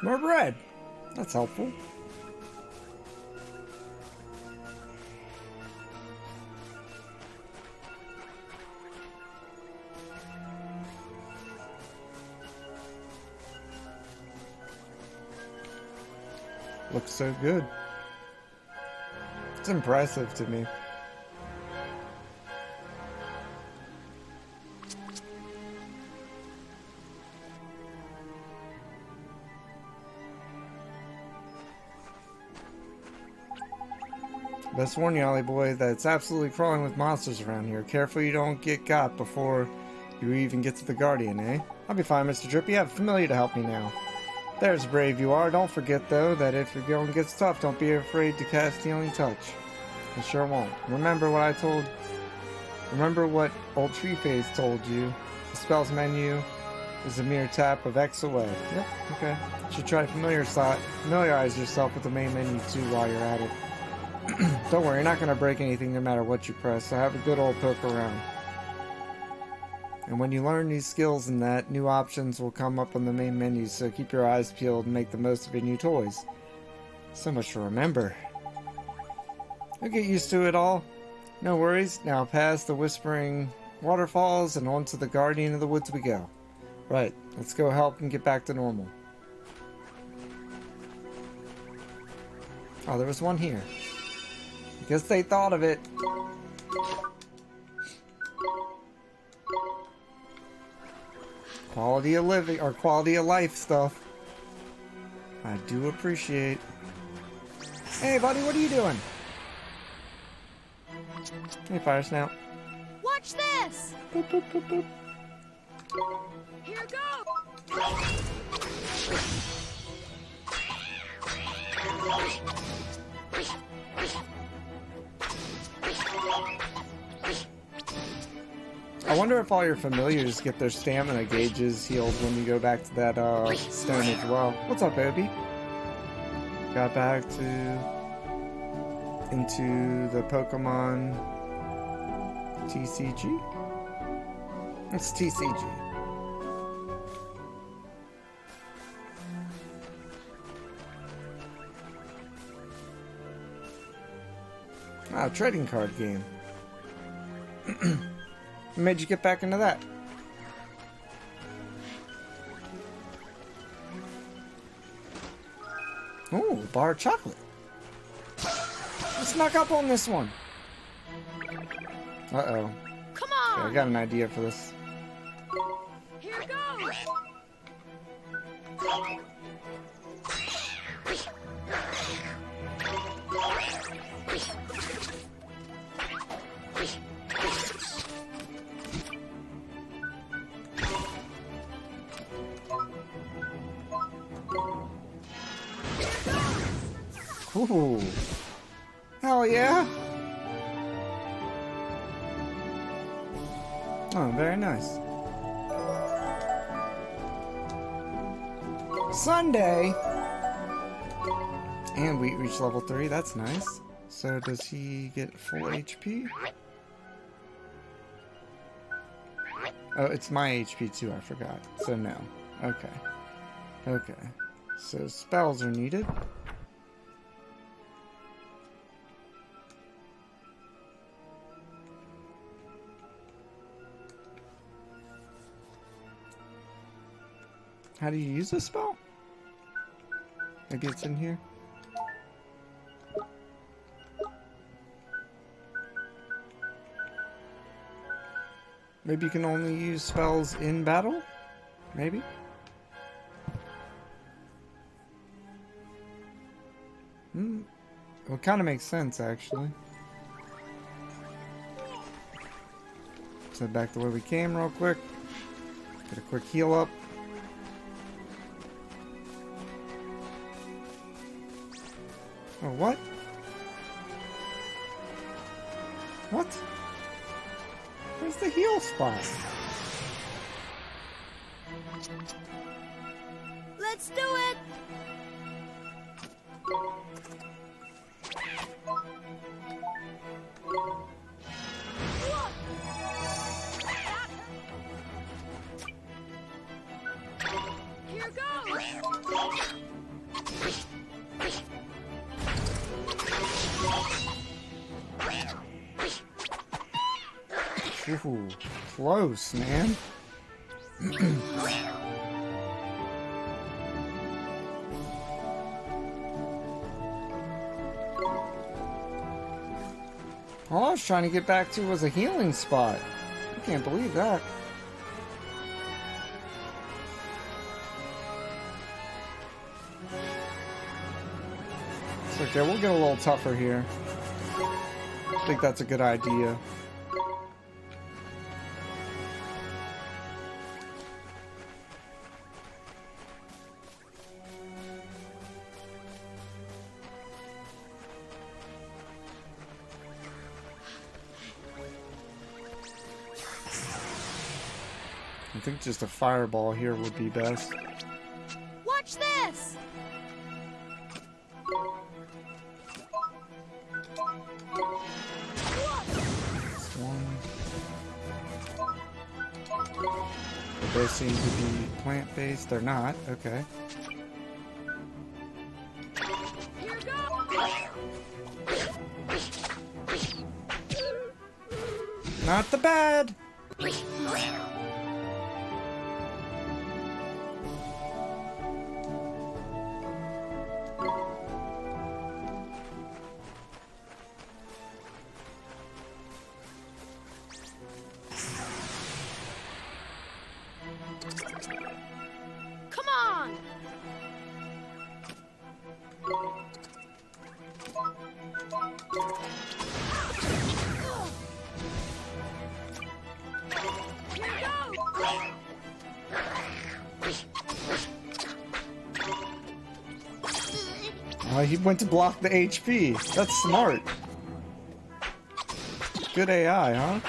More bread. That's helpful. Looks so good. It's impressive to me. Best warn you, Ollie boy, that it's absolutely crawling with monsters around here. Careful you don't get got before you even get to the Guardian, eh? I'll be fine, Mr. Drippy. I have a familiar to help me now. There's brave you are. Don't forget, though, that if your going gets tough, don't be afraid to cast Healing Touch. I sure won't. Remember what old Treeface told you. The spells menu is a mere tap of X away. Yep, okay. You should try to familiarize yourself with the main menu, too, while you're at it. Don't worry, you're not going to break anything no matter what you press, so have a good old poke around. And when you learn new skills and that, new options will come up on the main menu, so keep your eyes peeled and make the most of your new toys. So much to remember. You'll get used to it all. No worries, now past the Whispering Waterfalls and on to the Guardian of the Woods we go. Right, let's go help and get back to normal. Oh, there was one here. Guess they thought of it. Quality of living, or quality of life stuff. I do appreciate. Hey buddy, what are you doing? Hey Firesnout. Watch this! Boop, boop, boop, boop. Here goes! I wonder if all your familiars get their stamina gauges healed when you go back to that stone as well. What's up, Obi? Got back into the Pokemon TCG? It's TCG. Ah, trading card game. What made you get back into that? Ooh, bar of chocolate. Let's snuck up on this one. Uh-oh. Come on! Okay, I got an idea for this. Here goes! Ooh. Hell yeah. Oh, very nice. Sunday! And we reached level 3, that's nice. So does he get full HP? Oh, it's my HP too, I forgot. So no. Okay. Okay. So spells are needed. How do you use this spell? Maybe it's in here? Maybe you can only use spells in battle? Maybe? Well, it kind of makes sense, actually. Let's head back to where we came real quick. Get a quick heal up. Oh, what? What? Where's the heal spot? Let's do it! Here goes! Ooh, close, man. All I was trying to get back to was a healing spot. I can't believe that. It's okay, we'll get a little tougher here. I think that's a good idea. I think just a fireball here would be best. Watch this! This one. They seem to be plant-based. They're not. Okay. Here goes! Not the bad! Come on! Here goes! Oh, he went to block the HP. That's smart. Good AI, huh?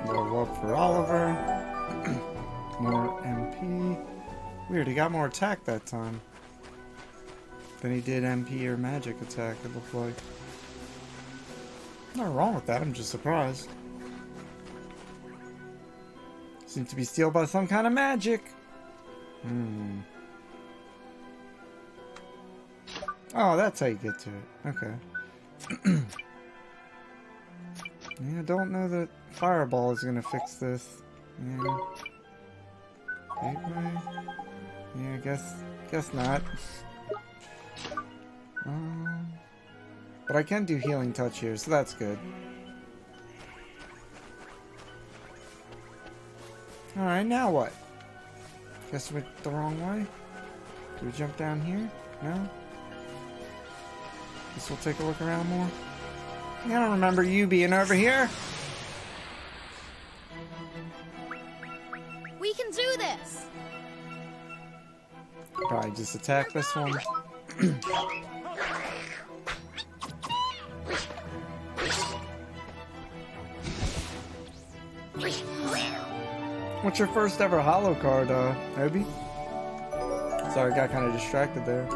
Level up for Oliver. More MP. Weird, he got more attack that time than he did MP or magic attack, it looked like. Nothing wrong with that, I'm just surprised. Seems to be sealed by some kind of magic. Oh, that's how you get to it. Okay. Yeah, I don't know that Fireball is gonna fix this. Yeah. Gateway? Yeah, guess not. But I can do Healing Touch here, so that's good. Alright, now what? Guess we went the wrong way? Do we jump down here? No? Guess we'll take a look around more. I don't remember you being over here. We can do this! Probably just attack this one. What's your first ever holo card, Obi? Sorry, I got kind of distracted there.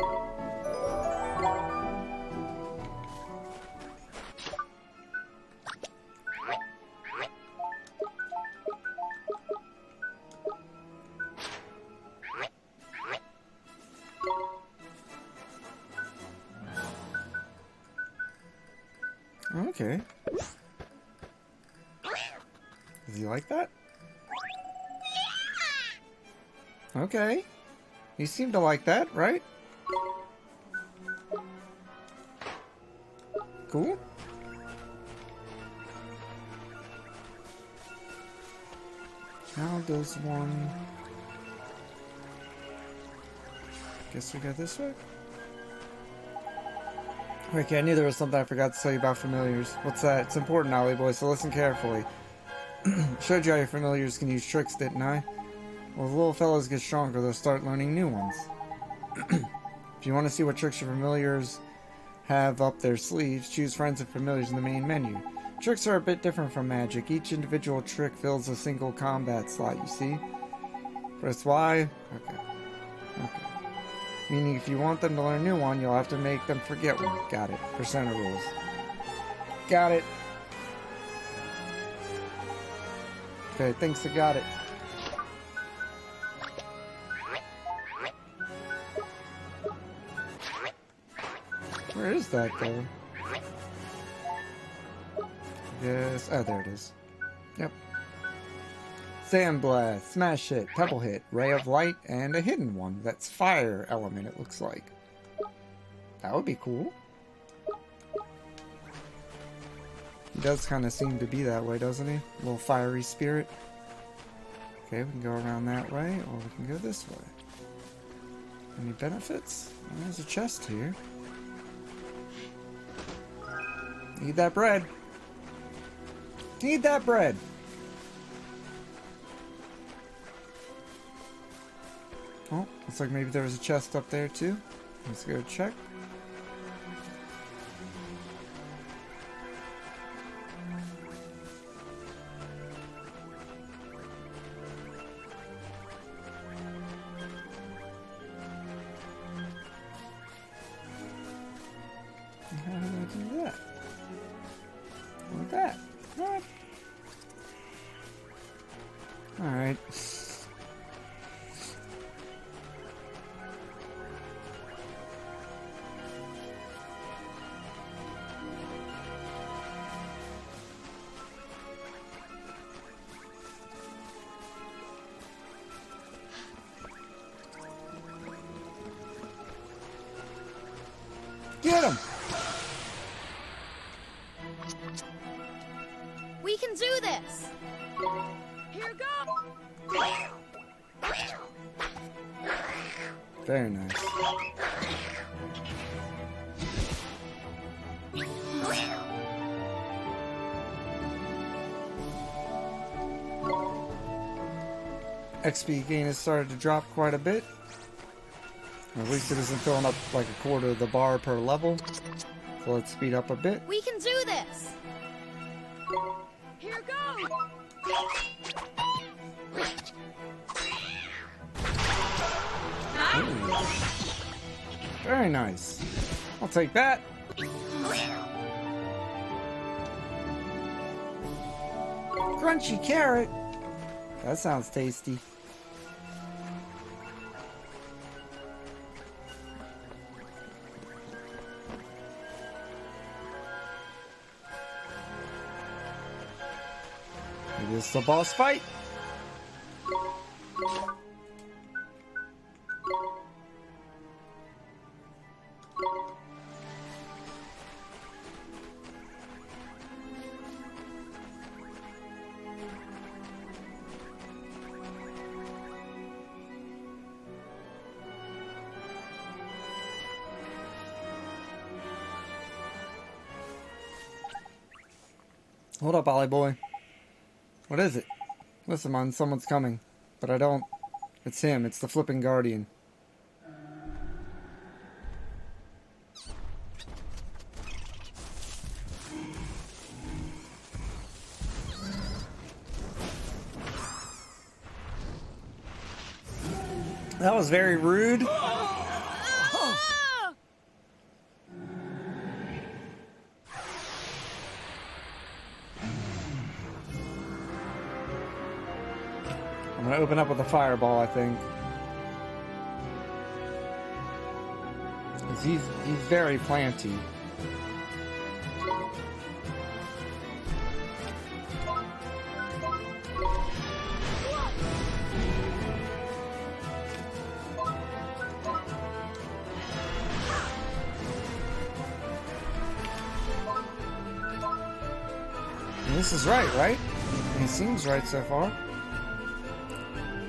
Okay. Does he like that? Okay. You seem to like that, right? Cool. How does one... Guess we go this way? Okay, I knew there was something I forgot to tell you about familiars. What's that? It's important, Ollie boy, so listen carefully. Showed you how your familiars can use tricks, didn't I? Well, the little fellows get stronger, they'll start learning new ones. If you want to see what tricks your familiars have up their sleeves, choose Friends and Familiars in the main menu. Tricks are a bit different from magic. Each individual trick fills a single combat slot, you see? Press Y. Okay. Okay. Meaning if you want them to learn a new one, you'll have to make them forget one. Got it. Persona rules. Got it. Okay, thanks, I got it. Where is that, though? Yes. Oh, there it is. Yep. Sand Blast, Smash Hit, Pebble Hit, Ray of Light, and a hidden one. That's Fire Element, it looks like. That would be cool. He does kind of seem to be that way, doesn't he? A little fiery spirit. Okay, we can go around that way, or we can go this way. Any benefits? Well, there's a chest here. Need that bread. Need that bread. Oh, looks like maybe there was a chest up there too. Let's go check. How do I do that? Like that. What? Alright. Get him! We can do this! Here goes! Very nice. XP gain has started to drop quite a bit. At least it isn't filling up like a quarter of the bar per level. So let's speed up a bit. We can do this! Here goes! Ooh. Very nice. I'll take that. Crunchy carrot. That sounds tasty. It is the boss fight. Hold up, Ollie boy. What is it? Listen, man, someone's coming. But I don't... It's him. It's the flipping guardian. That was very rude. I'm gonna open up with a fireball, I think. 'Cause he's very planty. This is right, right? It seems right so far.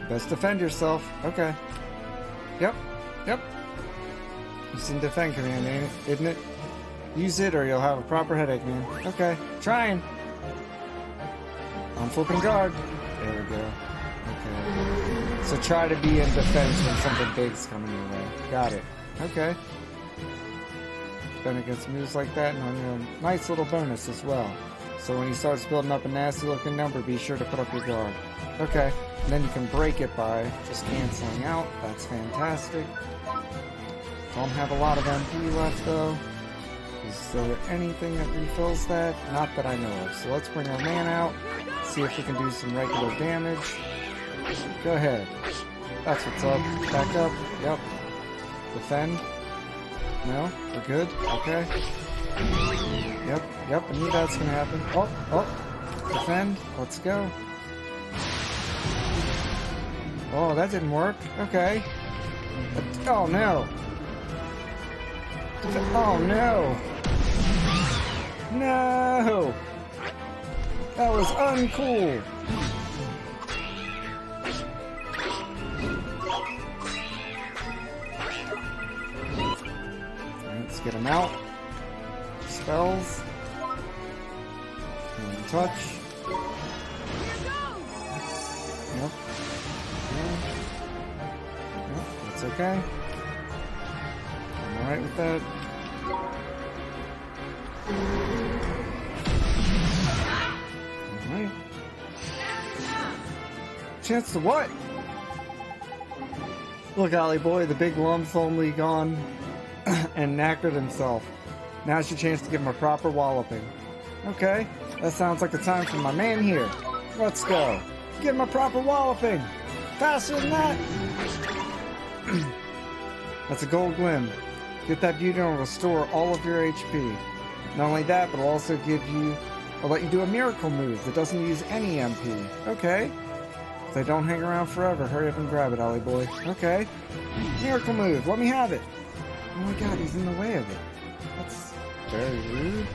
Best defend yourself. Okay. Yep. Yep. Using defend command, ain't it? Isn't it? Use it or you'll have a proper headache, man. Okay. Trying. I'm flipping guard. There we go. Okay. So try to be in defense when something big's coming your way. Got it. Okay. Then against moves like that, and on your nice little bonus as well. So when he starts building up a nasty looking number, be sure to put up your guard. Okay. And then you can break it by just canceling out. That's fantastic. Don't have a lot of MP left though. Is there anything that refills that? Not that I know of. So let's bring our man out. See if we can do some regular damage. Go ahead. That's what's up. Back up. Yep. Defend. No? We're good? Okay. Yep. Yep. I knew that's gonna happen. Oh. Oh. Defend. Let's go. Oh, that didn't work. Okay. Oh, no. Oh, no. No. That was uncool. Let's get him out. Spells. And touch. Yep. Yep. That's okay. I'm alright with that. Alright. Chance to what? Look, Ollie boy, the big lump's only gone and knackered himself. Now's your chance to give him a proper walloping. Okay, that sounds like the time for my man here. Let's go. Give him a proper walloping. Faster than that. That's a gold glim. Get that beauty and restore all of your HP. Not only that, but it'll also I'll let you do a miracle move that doesn't use any MP. Okay. If they don't hang around forever, hurry up and grab it, Ollie boy. Okay. Miracle move, let me have it. Oh my god, he's in the way of it. That's very rude.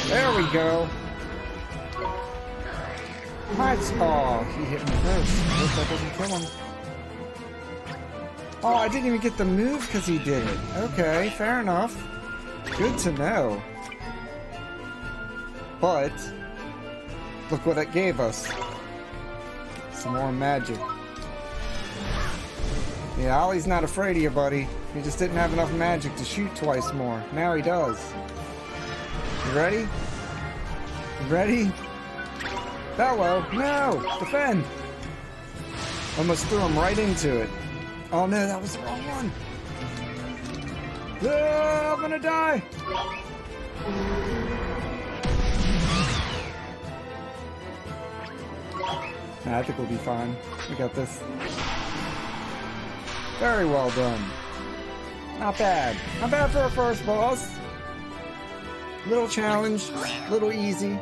There we go. Oh, he hit me first. Hope that doesn't kill him. Oh, I didn't even get the move because he did it. Okay, fair enough. Good to know. But, look what it gave us. Some more magic. Yeah, Ollie's not afraid of you, buddy. He just didn't have enough magic to shoot twice more. Now he does. You ready? You ready? Hello! No! Defend! Almost threw him right into it. Oh no, that was the wrong one! Ah, I'm gonna die! Nah, I think we'll be fine. We got this. Very well done. Not bad. Not bad for a first boss. Little challenge, little easy.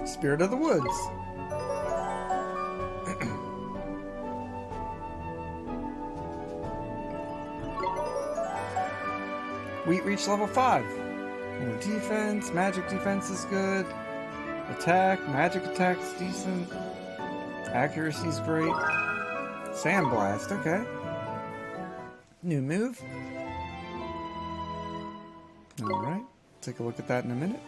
Spirit of the Woods. Wheat reached level 5. More defense, magic defense is good. Attack, magic attack's decent. Accuracy's great. Sandblast, okay. New move. Alright, take a look at that in a minute.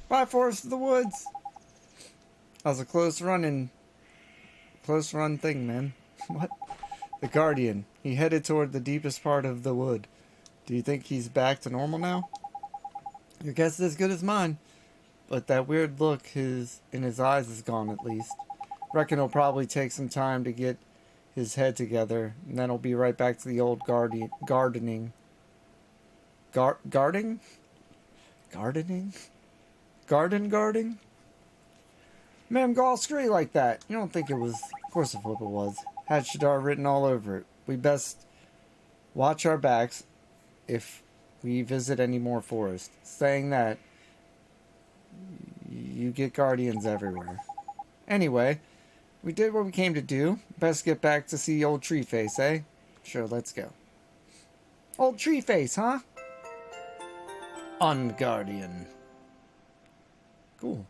Bye, Forest of the Woods! That was a close run thing, man. What? The Guardian. He headed toward the deepest part of the wood. Do you think he's back to normal now? Your guess is as good as mine. But that weird look in his eyes is gone at least. Reckon he'll probably take some time to get his head together. And then he'll be right back to the old gardening. Gardening? Gardening? Guarding? Man, go all screwy like that. You don't think it was... Of course it was. Had Shadar written all over it. We best watch our backs if we visit any more forests. Saying that, you get guardians everywhere. Anyway, we did what we came to do. Best get back to see old Treeface, eh? Sure, let's go. Old Treeface, huh? Unguardian. Cool.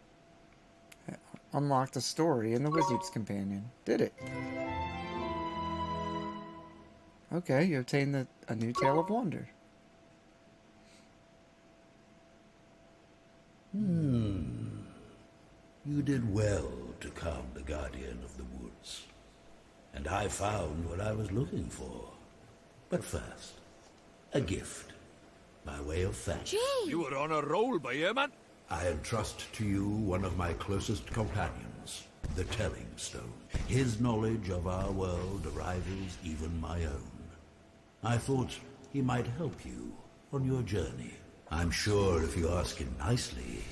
Unlocked a story in the Wizard's Companion. Did it. Okay, you obtained a new Tale of Wonder. You did well to calm the Guardian of the Woods. And I found what I was looking for. But first, a gift, by way of thanks. Gee! You were on a roll by here, man. I entrust to you one of my closest companions, the Telling Stone. His knowledge of our world rivals even my own. I thought he might help you on your journey. I'm sure if you ask him nicely,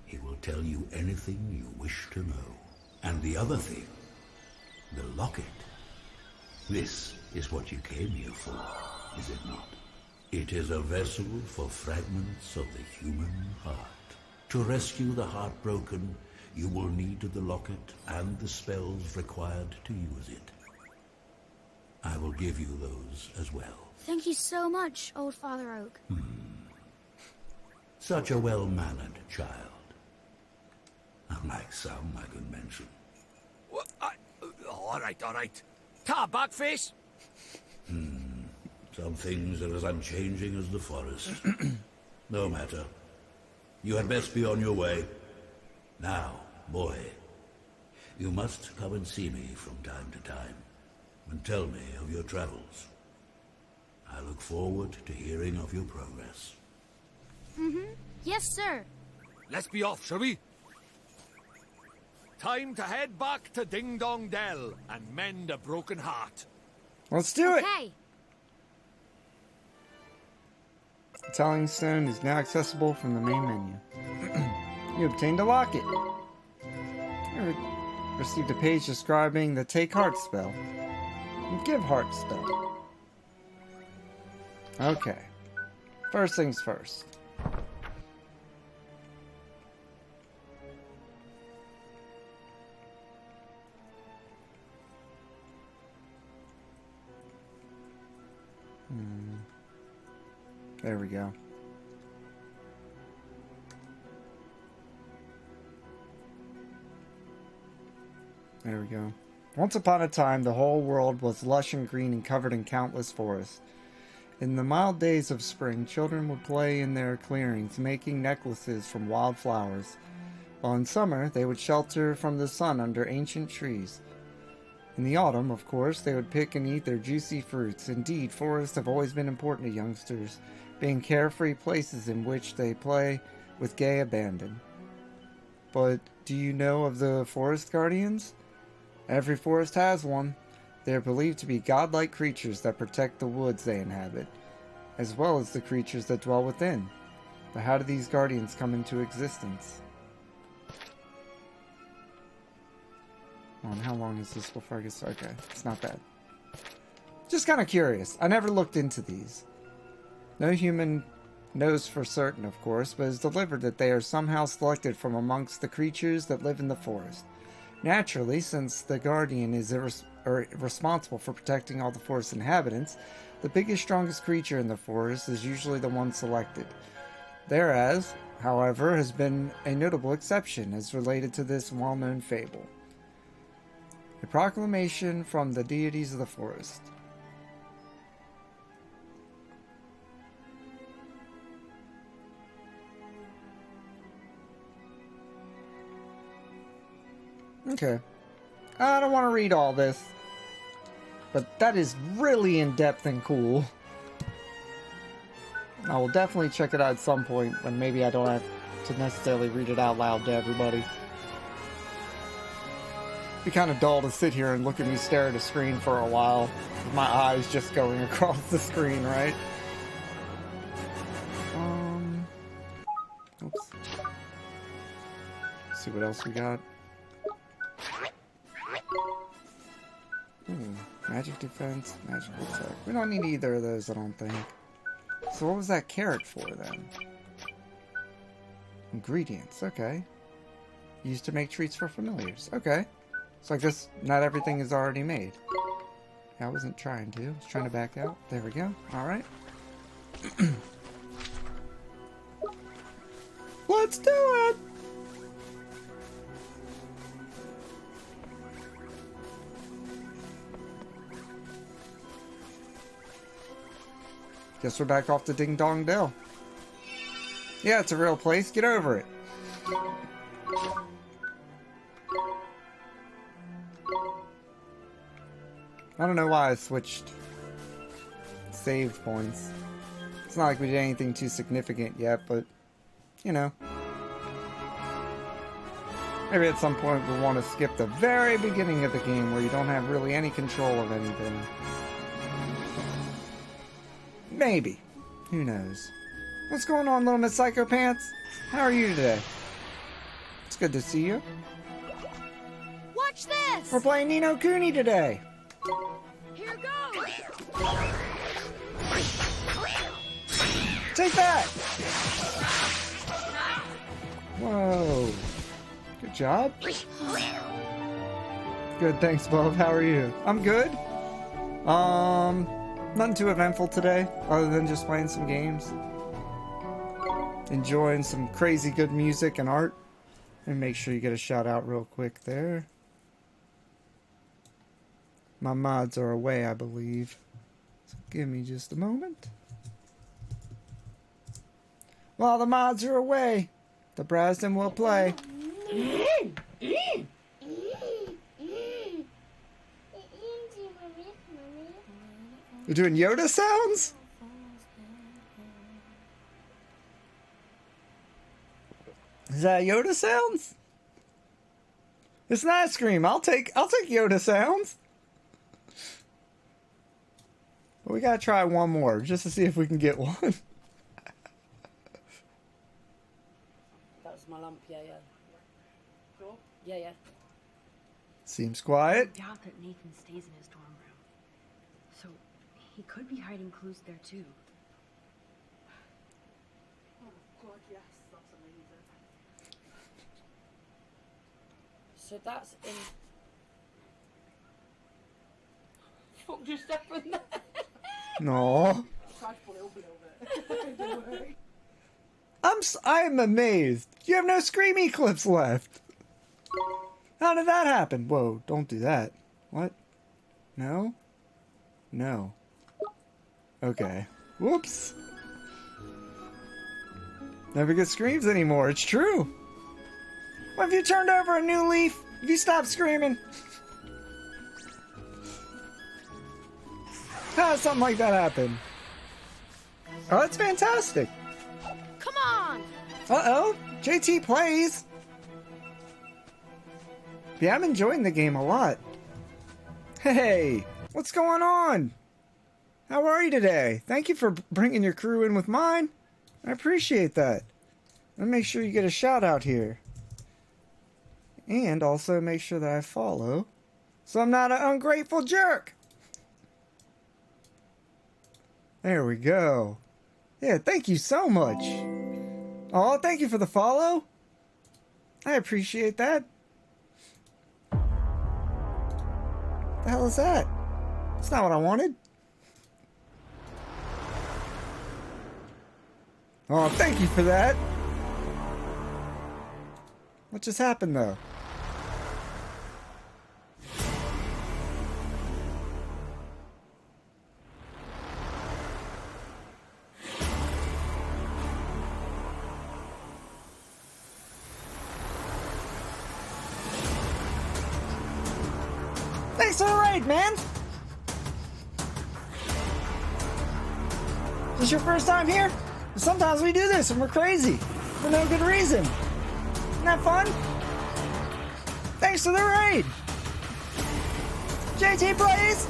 he will tell you anything you wish to know. And the other thing, the locket. This is what you came here for, is it not? It is a vessel for fragments of the human heart. To rescue the heartbroken, you will need the locket and the spells required to use it. I will give you those as well. Thank you so much, Old Father Oak. Such a well-mannered child. Unlike some I could mention. What? All right. Ta, Backface. Some things are as unchanging as the forest. No matter. You had best be on your way. Now, boy, you must come and see me from time to time, and tell me of your travels. I look forward to hearing of your progress. Yes, sir. Let's be off, shall we? Time to head back to Ding Dong Dell and mend a broken heart. Let's do it! Okay. The Telling Stone is now accessible from the main menu. You obtained a locket. You received a page describing the Take Heart spell and Give Heart spell. Okay. First things first. There we go. There we go. Once upon a time, the whole world was lush and green and covered in countless forests. In the mild days of spring, children would play in their clearings, making necklaces from wild flowers, while in summer they would shelter from the sun under ancient trees. In the autumn, of course, they would pick and eat their juicy fruits. Indeed, forests have always been important to youngsters, being carefree places in which they play with gay abandon. But do you know of the forest guardians? Every forest has one. They are believed to be godlike creatures that protect the woods they inhabit, as well as the creatures that dwell within. But how do these guardians come into existence? How long is this before I get started? Okay, it's not bad. Just kind of curious. I never looked into these. No human knows for certain, of course, but is delivered that they are somehow selected from amongst the creatures that live in the forest. Naturally, since the guardian is responsible for protecting all the forest inhabitants, the biggest, strongest creature in the forest is usually the one selected. There, however, has been a notable exception as related to this well-known fable. A proclamation from the deities of the forest. Okay. I don't want to read all this, but that is really in-depth and cool. I will definitely check it out at some point when maybe I don't have to necessarily read it out loud to everybody. It'd be kind of dull to sit here and look at me stare at a screen for a while, with my eyes just going across the screen, right? Oops. Let's see what else we got. Magic defense, magical attack. We don't need either of those, I don't think. So what was that carrot for, then? Ingredients, okay. Used to make treats for familiars. Okay. So I guess not everything is already made. I wasn't trying to. I was trying to back out. There we go. Alright. Let's do it! Guess we're back off the Ding Dong Dell. Yeah, it's a real place. Get over it. I don't know why I switched save points. It's not like we did anything too significant yet, but, you know. Maybe at some point we'll want to skip the very beginning of the game where you don't have really any control of anything. Maybe. Who knows? What's going on, Little Miss Psycho Pants? How are you today? It's good to see you. Watch this! We're playing NO KUNI today. Here goes! Take that! Whoa. Good job. Good, thanks, Bob. How are you? I'm good. Nothing too eventful today, other than just playing some games. Enjoying some crazy good music and art. And make sure you get a shout out real quick there. My mods are away, I believe. So give me just a moment. While the mods are away, the Brasden will play. You're doing Yoda sounds? Is that Yoda sounds? It's an ice cream. I'll take Yoda sounds. But we gotta try one more just to see if we can get one. That was my lump, yeah. Sure? Yeah. Seems quiet. I doubt that Nathan stays in his dorm room. So he could be hiding clues there too. Oh god, yes, that's amazing. So that's in... Fuck just happened there? No. I'm amazed. You have no Screamy clips left. How did that happen? Whoa, don't do that. What? No? No. Okay. Whoops. Never get screams anymore. It's true. What if you turned over a new leaf? If you stopped screaming? How does something like that happen? Oh, that's fantastic. Come on! Uh-oh. JT plays. Yeah, I'm enjoying the game a lot. Hey, what's going on? How are you today? Thank you for bringing your crew in with mine. I appreciate that. Let me make sure you get a shout out here. And also make sure that I follow, so I'm not an ungrateful jerk. There we go. Yeah, thank you so much. Oh, thank you for the follow. I appreciate that. The hell is that? That's not what I wanted. Oh, thank you for that. What just happened, though? Thanks for the raid, man! Is this your first time here? Sometimes we do this and we're crazy. For no good reason. Isn't that fun? Thanks for the raid! JT plays!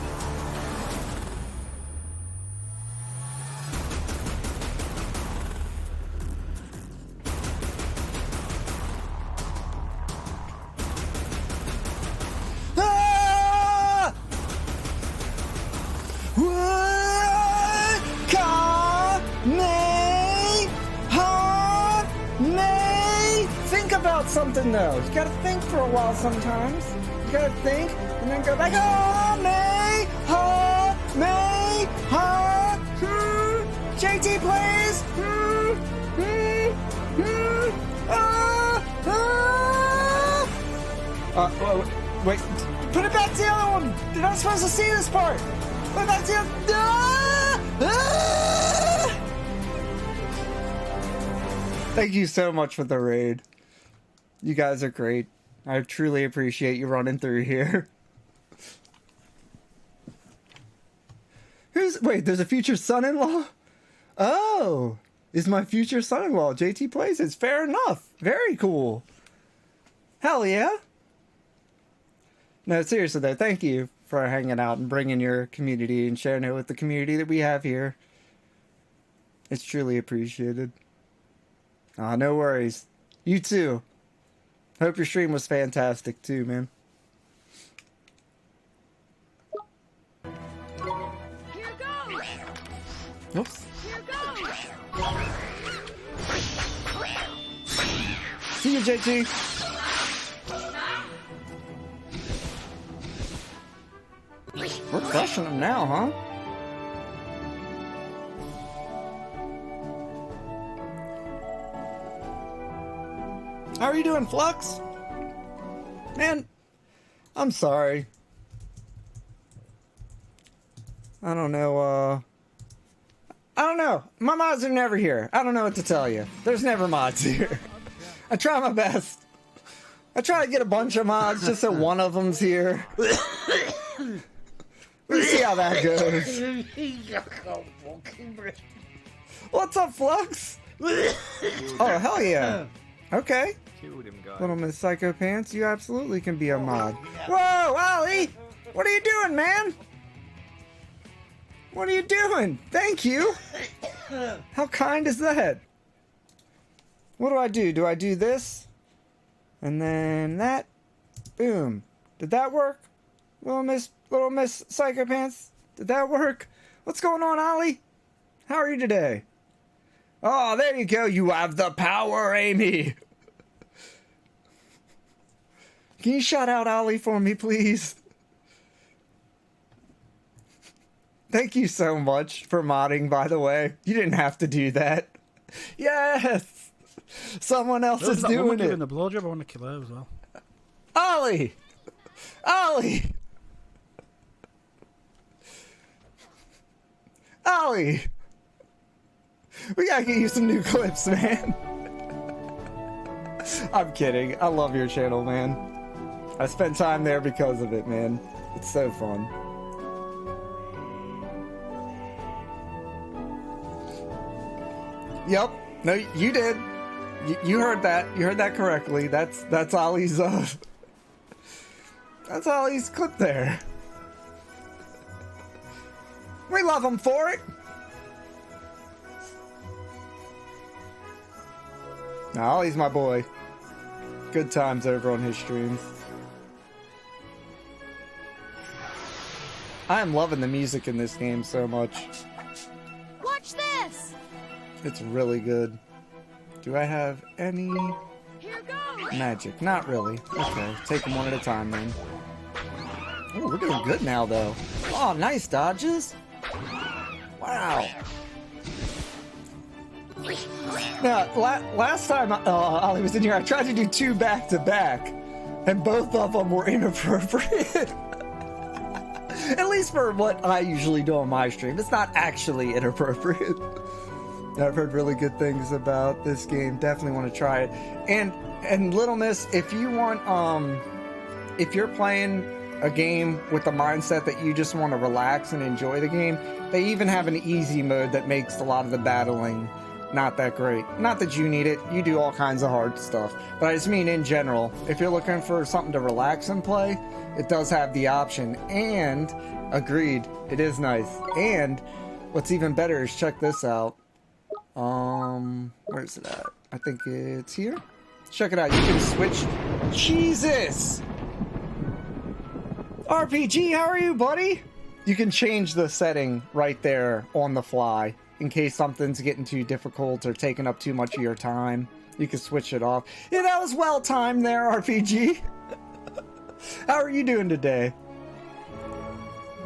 Think about something though. You gotta think for a while sometimes. You gotta think and then go back. Oh, May, ha, May, ha, JT plays. Wait, put it back to the other one. You're not supposed to see this part. Put it back to the other. Thank you so much for the raid. You guys are great. I truly appreciate you running through here. Wait, there's a future son-in-law? Oh, is my future son-in-law. JT plays. It's fair enough. Very cool. Hell yeah. No, seriously though, thank you for hanging out and bringing your community and sharing it with the community that we have here. It's truly appreciated. No worries. You too. Hope your stream was fantastic too, man. Here goes! Oops. Here goes! See you, JT. We're crushing them now, huh? How are you doing, Flux? Man, I'm sorry. I don't know, My mods are never here. I don't know what to tell you. There's never mods here. I try my best. I try to get a bunch of mods just so one of them's here. We'll see how that goes. What's up, Flux? Oh, hell yeah. Okay. Little Miss Psycho Pants, you absolutely can be a mod. Whoa, Ollie! What are you doing, man? What are you doing? Thank you. How kind is that? What do? Do I do this? And then that? Boom. Did that work? Little Miss Psycho Pants? Did that work? What's going on, Ollie? How are you today? Oh, there you go. You have the power, Amy. Can you shout out Ollie for me, please? Thank you so much for modding, by the way. You didn't have to do that. Yes! Someone else is doing it. Giving the blowjob, I want to kill her as well. Ollie! Ollie! Ollie! We gotta get you some new clips, man. I'm kidding. I love your channel, man. I spent time there because of it, man. It's so fun. Yep. No, you did. You heard that. You heard that correctly. That's Ollie's that's Ollie's clip there. We love him for it. Nah, Ollie's my boy. Good times over on his streams. I am loving the music in this game so much. Watch this! It's really good. Do I have any magic? Not really. Okay, take them one at a time then. Oh, we're doing good now though. Oh, nice dodges. Wow. Now, last time Ollie was in here, I tried to do 2 back-to-back, and both of them were inappropriate. At least for what I usually do on my stream. It's not actually inappropriate. I've heard really good things about this game. Definitely want to try it. And Little Miss, if you want, if you're playing a game with the mindset that you just want to relax and enjoy the game, they even have an easy mode that makes a lot of the battling not that great. Not that you need it. You do all kinds of hard stuff. But I just mean in general, if you're looking for something to relax and play, it does have the option. And, agreed, it is nice. And what's even better is check this out. Where's it at? I think it's here. Check it out. You can switch. Jesus! RPG, how are you, buddy? You can change the setting right there on the fly in case something's getting too difficult or taking up too much of your time. You can switch it off. Yeah, that was well timed there, RPG. How are you doing today?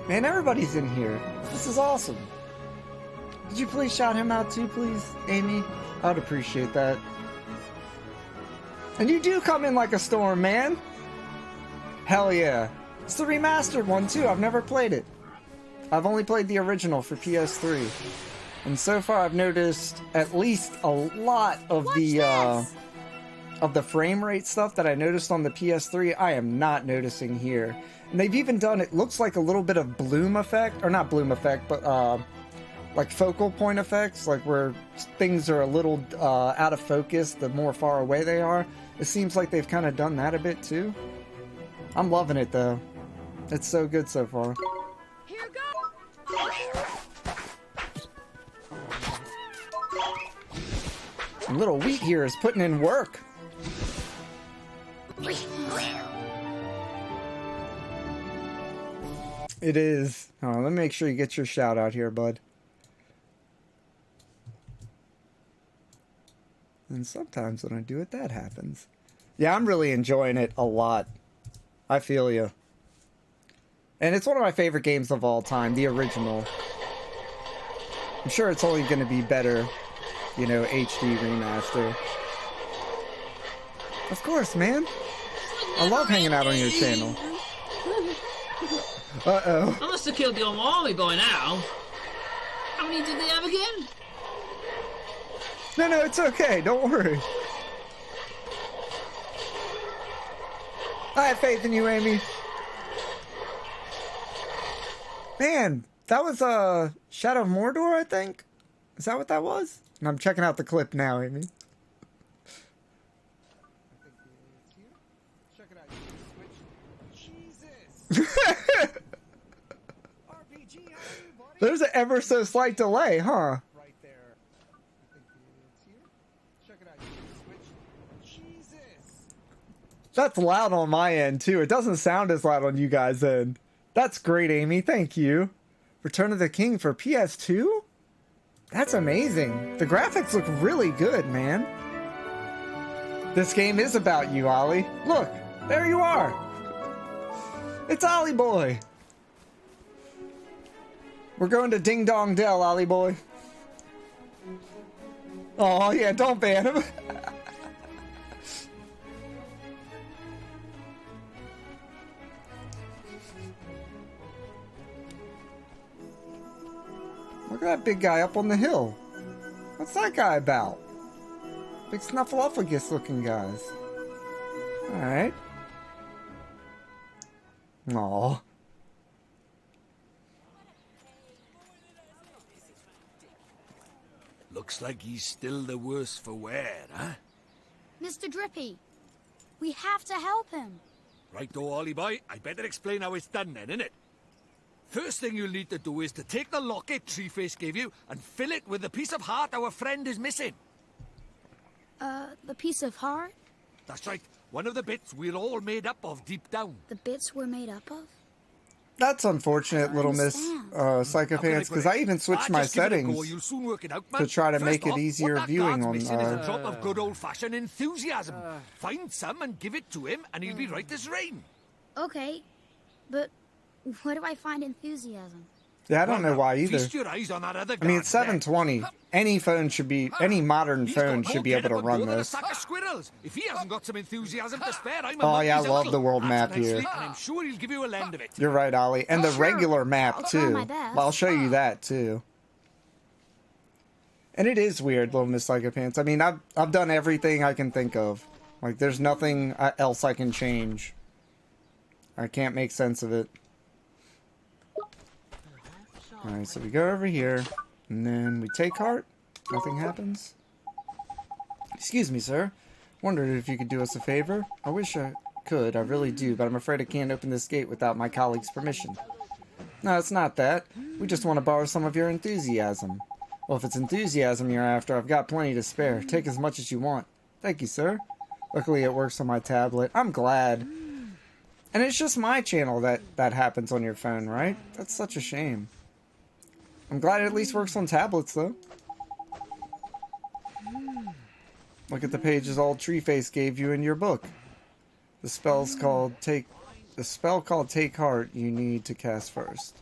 Man, everybody's in here. This is awesome. Could you please shout him out too, please, Amy? I'd appreciate that. And you do come in like a storm, man. Hell yeah. It's the remastered one too. I've never played it. I've only played the original for PS3. And so far I've noticed at least a lot of the frame rate stuff that I noticed on the PS3, I am not noticing here. And they've even done, it looks like a little bit of bloom effect, or not bloom effect, but like focal point effects, like where things are a little out of focus the more far away they are. It seems like they've kind of done that a bit too. I'm loving it though. It's so good so far. Here goes. And little Wheat here is putting in work. It is. Oh, let me make sure you get your shout out here, bud. And sometimes when I do it, that happens. Yeah, I'm really enjoying it a lot. I feel you. And it's one of my favorite games of all time, the original. I'm sure it's only going to be better, you know, HD remaster. Of course, man. I love hanging out on your channel. Uh-oh. I must have killed the whole army by now. How many did they have again? No, it's okay. Don't worry. I have faith in you, Amy. Man, that was Shadow of Mordor, I think? Is that what that was? And I'm checking out the clip now, Amy. There's an ever so slight delay, huh? Right there. I think it's here. Check it out. Jesus. That's loud on my end too. It doesn't sound as loud on you guys' end. That's great, Amy. Thank you. Return of the King for PS2? That's amazing. The graphics look really good, man. This game is about you, Ollie. Look, there you are. It's Ollie Boy. We're going to Ding Dong Dell, Ollie Boy. Oh, yeah, don't ban him. Look at that big guy up on the hill. What's that guy about? Big snuffleupagus looking guys. Alright. Aww. Looks like he's still the worse for wear, huh? Mr. Drippy, we have to help him. Right, though, Ollie boy, I better explain how it's done then, innit? First thing you'll need to do is to take the locket Treeface gave you and fill it with the piece of heart our friend is missing. The piece of heart? That's right. One of the bits we're all made up of deep down. The bits we're made up of? That's unfortunate, little Miss Psychopants, because I even switched my settings to try to make it easier viewing on... Is a drop of good old-fashioned enthusiasm. Find some and give it to him, and he'll be right as rain. Okay, but where do I find enthusiasm? Yeah, I don't know why either. Feast your eyes on that other I mean, it's 720. Any phone should be... Any modern phone should be able to run this. If he hasn't got some enthusiasm to spare, I'm Oh, yeah, I love the world map here. And I'm sure he'll give you a lend of it. You're right, Ollie. And the regular map, too. I'll show you that, too. And it is weird, little Miss Psychopants. I mean, I've done everything I can think of. Like, there's nothing else I can change. I can't make sense of it. Alright, so we go over here, and then we take heart. Nothing happens. Excuse me, sir. Wondered if you could do us a favor. I wish I could, I really do, but I'm afraid I can't open this gate without my colleague's permission. No, it's not that. We just want to borrow some of your enthusiasm. Well, if it's enthusiasm you're after, I've got plenty to spare. Take as much as you want. Thank you, sir. Luckily, it works on my tablet. I'm glad. And it's just my channel that happens on your phone, right? That's such a shame. I'm glad it at least works on tablets, though. Look at the pages old Treeface gave you in your book. The spell called Take Heart you need to cast first.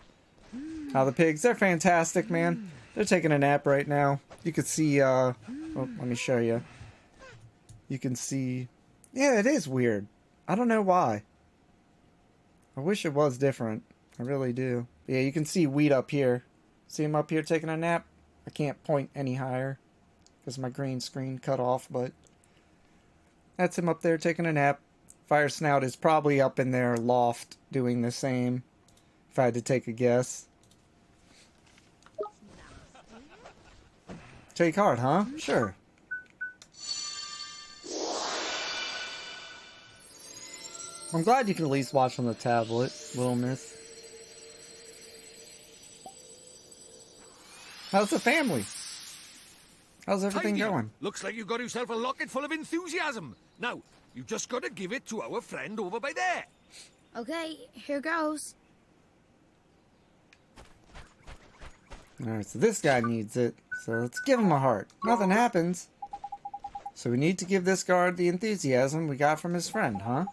How the pigs, they're fantastic, man. They're taking a nap right now. You can see, oh, let me show you. You can see, yeah, it is weird. I don't know why. I wish it was different. I really do. But yeah, you can see Wheat up here. See him up here taking a nap? I can't point any higher because my green screen cut off, but that's him up there taking a nap. Firesnout is probably up in their loft doing the same, if I had to take a guess. Take heart, huh? Sure. I'm glad you can at least watch on the tablet, little miss. How's the family? How's everything going? Looks like you got yourself a locket full of enthusiasm. Now, you just got to give it to our friend over by there. Okay, here goes. Alright, so this guy needs it. So let's give him a heart. Nothing happens. So we need to give this guard the enthusiasm we got from his friend, huh?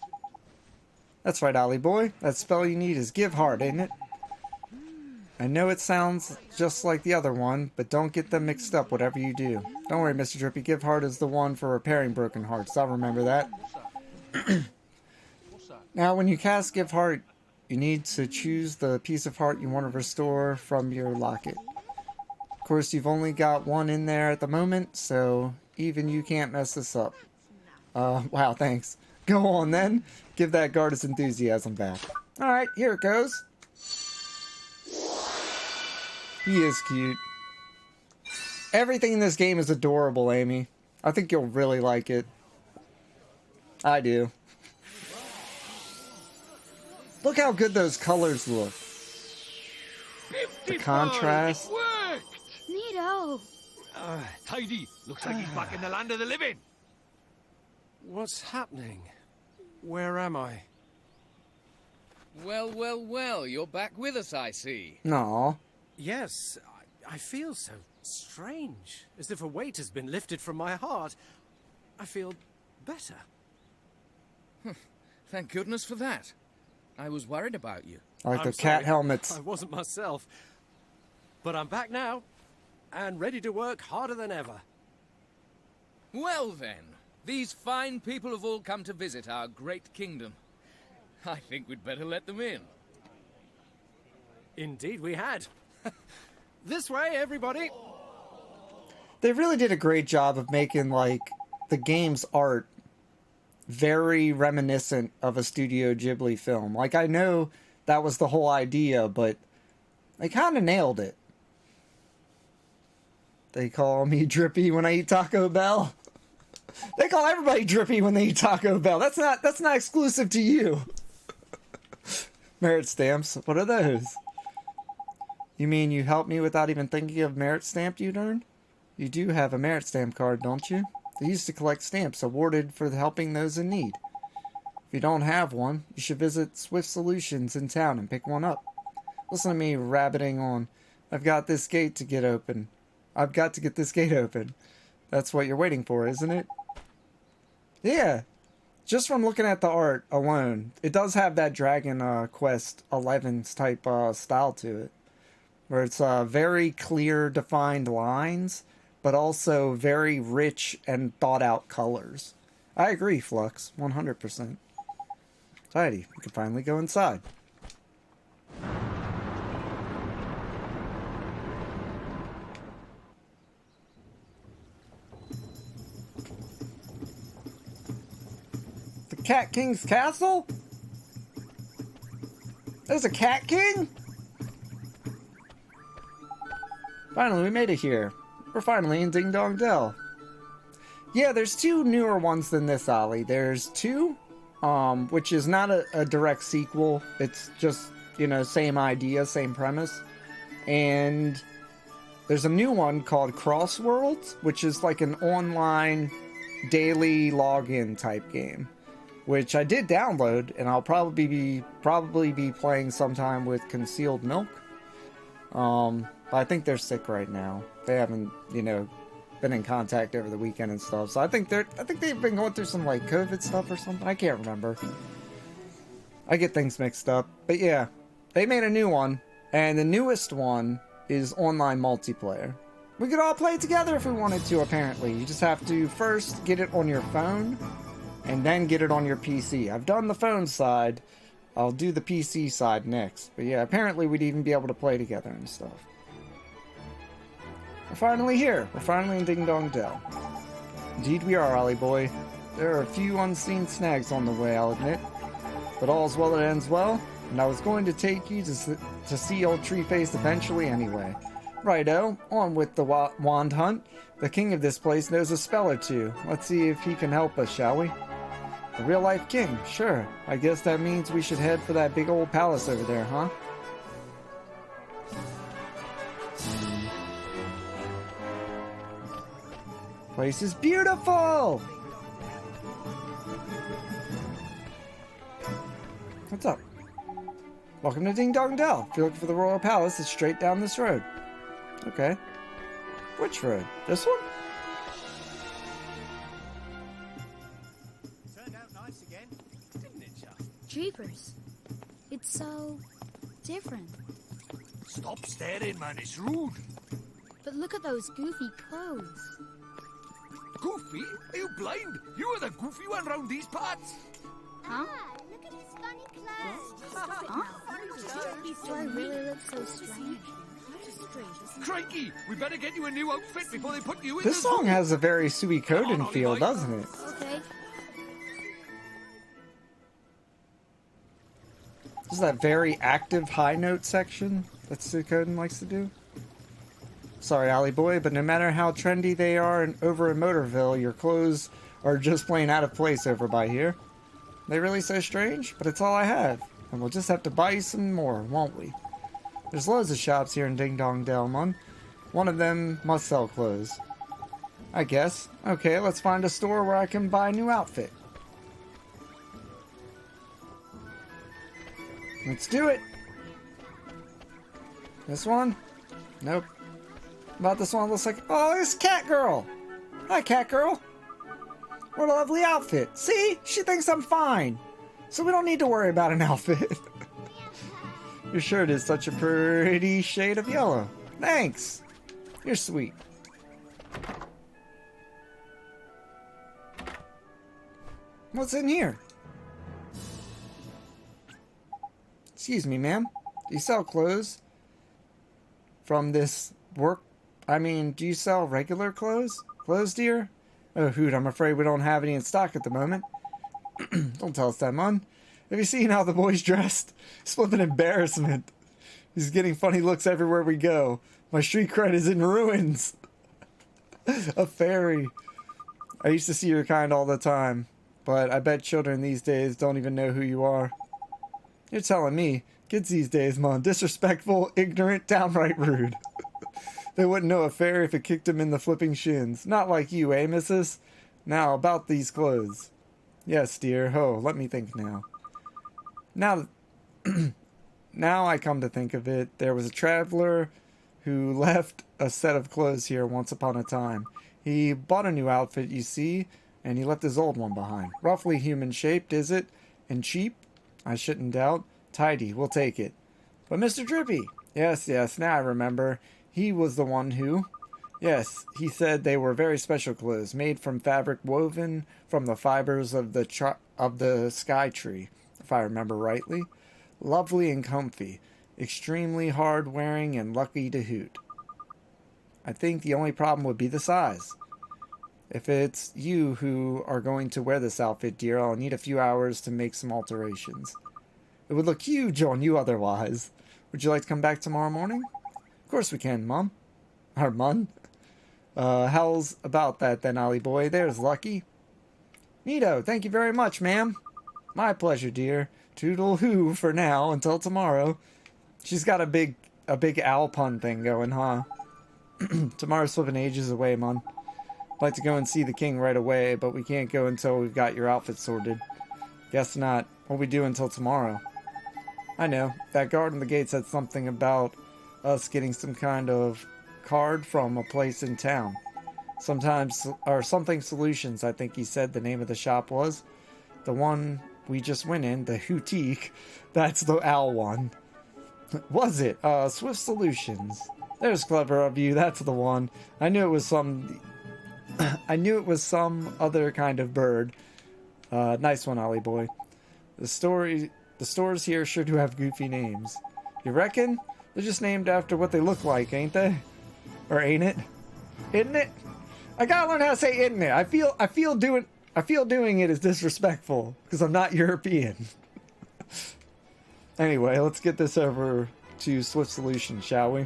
That's right, Ollie boy. That spell you need is give heart, ain't it? I know it sounds just like the other one, but don't get them mixed up whatever you do. Don't worry, Mr. Drippy. Give heart is the one for repairing broken hearts. I'll remember that. Now, when you cast give heart, you need to choose the piece of heart you want to restore from your locket. Of course, you've only got one in there at the moment, so even you can't mess this up. Wow, thanks. Go on then. Give that guard his enthusiasm back. Alright, here it goes. He is cute. Everything in this game is adorable, Amy. I think you'll really like it. I do. Look how good those colors look. The contrast. Neato. Tidy. Looks like he's back in the land of the living. What's happening? Where am I? Well, well, well, you're back with us, I see. No. Yes, I feel so strange, as if a weight has been lifted from my heart. I feel better. Thank goodness for that. I was worried about you. I like I'm the cat sorry. helmets. I wasn't myself. But I'm back now, and ready to work harder than ever. Well then, these fine people have all come to visit our great kingdom. I think we'd better let them in. Indeed we had. This way, everybody. They really did a great job of making, like, the game's art very reminiscent of a Studio Ghibli film. Like, I know that was the whole idea, but they kind of nailed it. They call me Drippy when I eat Taco Bell. They call everybody Drippy when they eat Taco Bell. That's not exclusive to you. Merit stamps. What are those? You mean you helped me without even thinking of merit stamp you'd earned? You do have a merit stamp card, don't you? They used to collect stamps awarded for helping those in need. If you don't have one, you should visit Swift Solutions in town and pick one up. Listen to me rabbiting on. I've got this gate to get open. I've got to get this gate open. That's what you're waiting for, isn't it? Yeah. Just from looking at the art alone, it does have that Dragon Quest 11's type style to it. Where it's very clear, defined lines, but also very rich and thought-out colors. I agree, Flux, 100%. Tidy, we can finally go inside. The Cat King's castle? There's a Cat King? Finally, we made it here. We're finally in Ding Dong Dell. Yeah, there's two newer ones than this, Ollie. There's two, which is not a direct sequel. It's just, you know, same idea, same premise. And there's a new one called Crossworlds, which is like an online daily login type game, which I did download, and I'll probably be playing sometime with Concealed Milk. But I think they're sick right now. They haven't, you know, been in contact over the weekend and stuff. So I think they've been going through some like COVID stuff or something. I can't remember. I get things mixed up. But yeah, they made a new one, and the newest one is online multiplayer. We could all play together if we wanted to, apparently. You just have to first get it on your phone, and then get it on your PC. I've done the phone side. I'll do the PC side next. But yeah, apparently we'd even be able to play together and stuff. We're finally here. We're finally in Ding Dong Dell. Indeed we are, Ollie boy. There are a few unseen snags on the way, I'll admit. But all's well that ends well, and I was going to take you to see old Treeface eventually anyway. Righto, on with the wand hunt. The king of this place knows a spell or two. Let's see if he can help us, shall we? A real-life king, sure. I guess that means we should head for that big old palace over there, huh? Place is beautiful! What's up? Welcome to Ding Dong Dell. If you're looking for the Royal Palace, it's straight down this road. Okay. Which road? This one? Turned out nice again, didn't it, just? Jeepers. It's so different. Stop staring, man. It's rude. But look at those goofy clothes. Goofy? Are you blind? You are the goofy one round these parts. Huh? Look at his funny clothes. Huh? Do I really look so strange? Crikey! We better get you a new outfit before they put you in This song has a very Suikoden feel, doesn't it? Okay. This is that very active high note section that Suikoden likes to do. Sorry, Ollie boy, but no matter how trendy they are over in Motorville, your clothes are just plain out of place over by here. They really so strange, but it's all I have. And we'll just have to buy you some more, won't we? There's loads of shops here in Ding Dong Dell, Mun. One of them must sell clothes. I guess. Okay, let's find a store where I can buy a new outfit. Let's do it! This one? Nope. About this one looks like... Oh, it's Cat Girl! Hi, Cat Girl! What a lovely outfit! See? She thinks I'm fine! So we don't need to worry about an outfit. Your shirt is such a pretty shade of yellow. Thanks! You're sweet. What's in here? Excuse me, ma'am. Do you sell clothes? From this work? I mean, do you sell regular clothes? Clothes, dear? Oh, hoot, I'm afraid we don't have any in stock at the moment. Don't tell us that, Mun. Have you seen how the boy's dressed? He's flipping embarrassment. He's getting funny looks everywhere we go. My street cred is in ruins. A fairy. I used to see your kind all the time, but I bet children these days don't even know who you are. You're telling me. Kids these days, Mun. Disrespectful, ignorant, downright rude. They wouldn't know a fairy if it kicked him in the flipping shins. Not like you, eh, missus? Now, about these clothes. Yes, dear. Oh, let me think now. Now I come to think of it, there was a traveler who left a set of clothes here once upon a time. He bought a new outfit, you see, and he left his old one behind. Roughly human-shaped, is it? And cheap? I shouldn't doubt. Tidy, we'll take it. But Mr. Drippy! Yes, now I remember. He was the one who... Yes, he said they were very special clothes, made from fabric woven from the fibers of the sky tree, if I remember rightly. Lovely and comfy, extremely hard wearing and lucky to hoot. I think the only problem would be the size. If it's you who are going to wear this outfit, dear, I'll need a few hours to make some alterations. It would look huge on you otherwise. Would you like to come back tomorrow morning? Of course we can, Mum. Or Mun. How's about that then, Ollie boy? There's lucky. Neato, thank you very much, ma'am. My pleasure, dear. Toodle-hoo for now, until tomorrow. She's got a big owl pun thing going, huh? Tomorrow's flipping ages away, Mun. I'd like to go and see the king right away, but we can't go until we've got your outfit sorted. Guess not. What we do until tomorrow? I know. That guard on the gate said something about us getting some kind of card from a place in town. Sometimes, or something solutions, I think he said the name of the shop was. The one we just went in, the Houtique, that's the owl one. Was it? Swift Solutions. There's clever of you, that's the one. I knew it was some other kind of bird. Nice one, Ollie boy. The stores here sure do have goofy names. You reckon? They're just named after what they look like, ain't they? Or ain't it? Isn't it? I gotta learn how to say isn't it. I feel doing it is disrespectful because I'm not European. Anyway, let's get this over to Swift Solutions, shall we?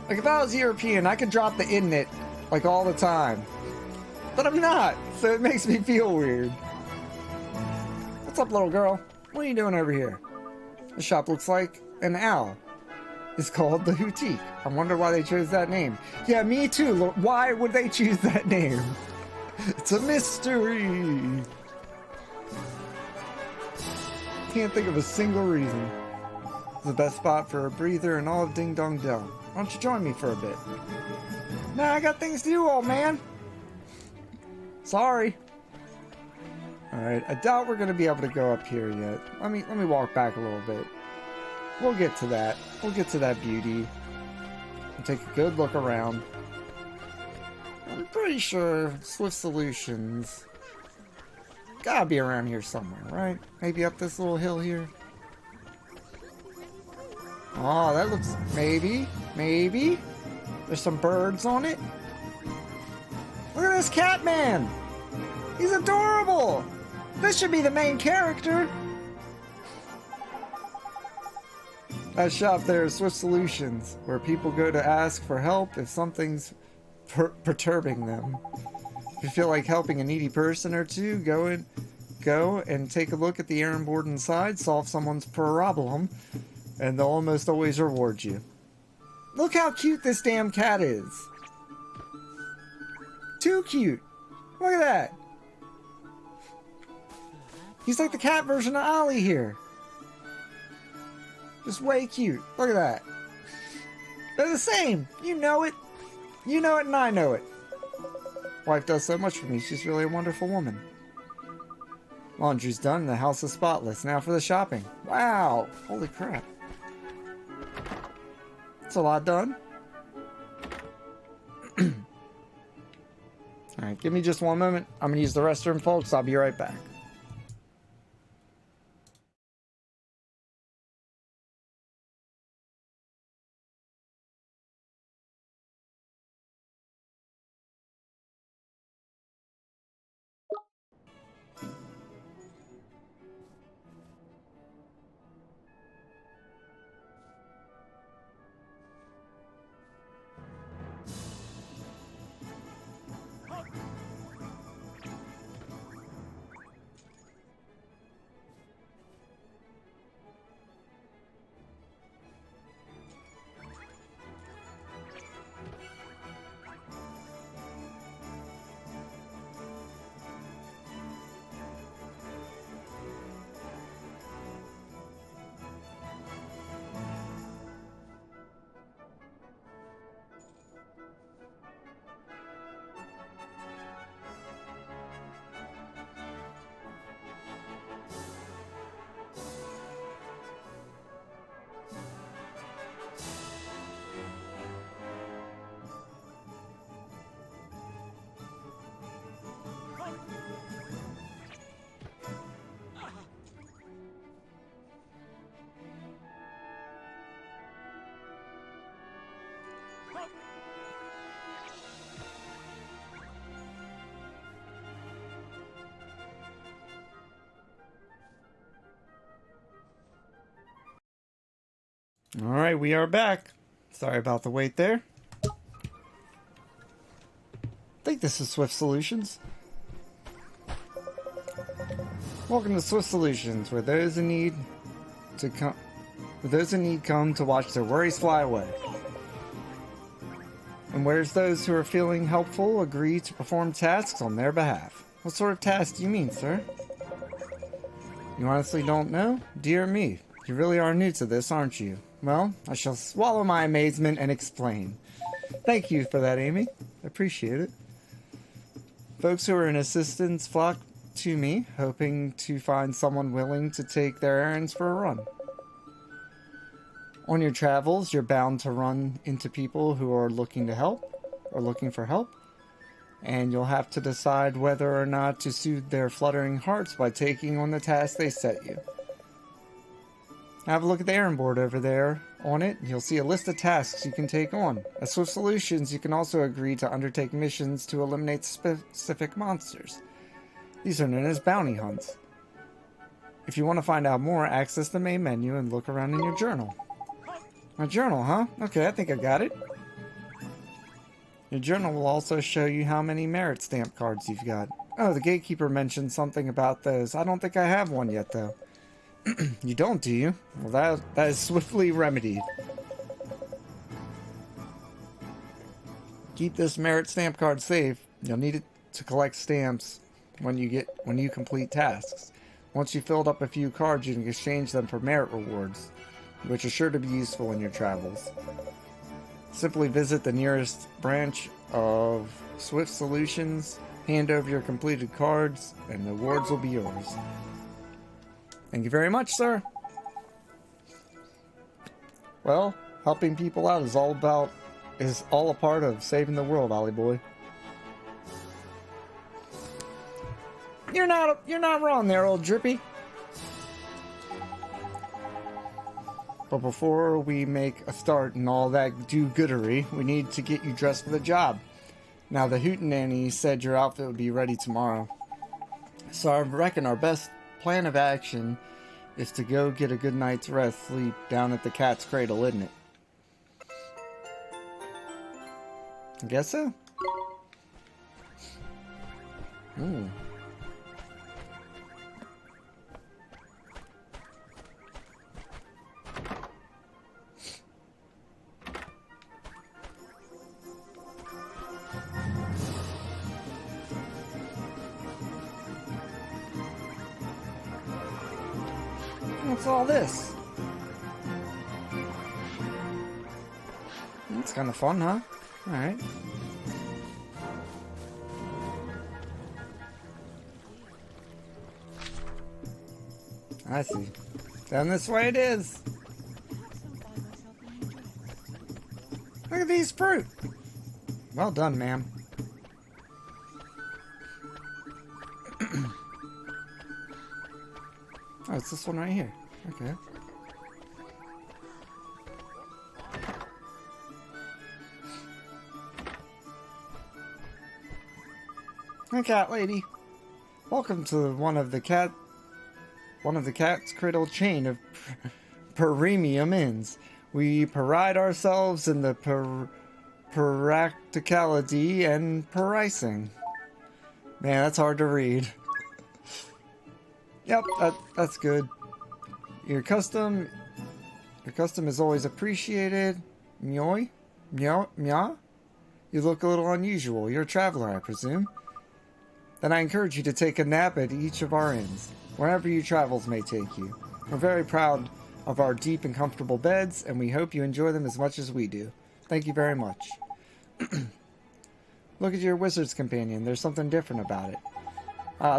Like if I was European, I could drop the isn't it like all the time. But I'm not, so it makes me feel weird. What's up, little girl? What are you doing over here? The shop looks like an owl. It's called the Houtique. I wonder why they chose that name. Yeah, me too. Why would they choose that name? It's a mystery. Can't think of a single reason. It's the best spot for a breather in all of Ding Dong Dell. Why don't you join me for a bit? Nah, I got things to do, old man. Sorry. Alright, I doubt we're gonna be able to go up here yet. Let me walk back a little bit. We'll get to that. We'll get to that beauty. We'll take a good look around. I'm pretty sure Swift Solutions gotta be around here somewhere, right? Maybe up this little hill here. Oh, that looks... maybe? There's some birds on it. Look at this cat man! He's adorable! This should be the main character! That shop there is Swift Solutions, where people go to ask for help if something's perturbing them. If you feel like helping a needy person or two, go and take a look at the errand board inside, solve someone's problem, and they'll almost always reward you. Look how cute this damn cat is! Too cute! Look at that! He's like the cat version of Ollie here. Just way cute. Look at that. They're the same. You know it. You know it and I know it. Wife does so much for me. She's really a wonderful woman. Laundry's done and the house is spotless. Now for the shopping. Wow. Holy crap. That's a lot done. Alright, give me just one moment. I'm going to use the restroom, folks. I'll be right back. Alright, we are back. Sorry about the wait there. I think this is Swift Solutions. Welcome to Swift Solutions, where those in need come to watch their worries fly away. And where's those who are feeling helpful agree to perform tasks on their behalf. What sort of tasks do you mean, sir? You honestly don't know? Dear me, you really are new to this, aren't you? Well, I shall swallow my amazement and explain. Thank you for that, Amy. I appreciate it. Folks who are in assistance flock to me, hoping to find someone willing to take their errands for a run. On your travels, you're bound to run into people who are looking to help, or looking for help, and you'll have to decide whether or not to soothe their fluttering hearts by taking on the task they set you. Have a look at the errand board over there. On it, you'll see a list of tasks you can take on. As Swift Solutions, you can also agree to undertake missions to eliminate specific monsters. These are known as bounty hunts. If you want to find out more, access the main menu and look around in your journal. My journal, huh? Okay, I think I got it. Your journal will also show you how many merit stamp cards you've got. Oh, the gatekeeper mentioned something about those. I don't think I have one yet, though. You don't, do you? Well, that is swiftly remedied. Keep this merit stamp card safe. You'll need it to collect stamps when you complete tasks. Once you've filled up a few cards, you can exchange them for merit rewards, which are sure to be useful in your travels. Simply visit the nearest branch of Swift Solutions, hand over your completed cards, and the rewards will be yours. Thank you very much, sir. Well, helping people out is all a part of saving the world, Ollie boy. You're not wrong there, old Drippy. But before we make a start and all that do-goodery, we need to get you dressed for the job. Now, the Hootenanny said your outfit would be ready tomorrow. So I reckon our best plan of action is to go get a good night's rest sleep down at the cat's cradle, isn't it? I guess so. Ooh. What's all this? That's kind of fun, huh? Alright. I see. Down this way it is. Look at these fruit. Well done, ma'am. Oh, it's this one right here. Okay. Hey, cat lady. Welcome to one of the cat's cradle chain of premium inns. We pride ourselves in the practicality and pricing. Man, that's hard to read. Yep, that's good. Your custom is always appreciated. Myoy? Mya? You look a little unusual. You're a traveler, I presume. Then I encourage you to take a nap at each of our inns, wherever your travels may take you. We're very proud of our deep and comfortable beds, and we hope you enjoy them as much as we do. Thank you very much. Look at your wizard's companion. There's something different about it.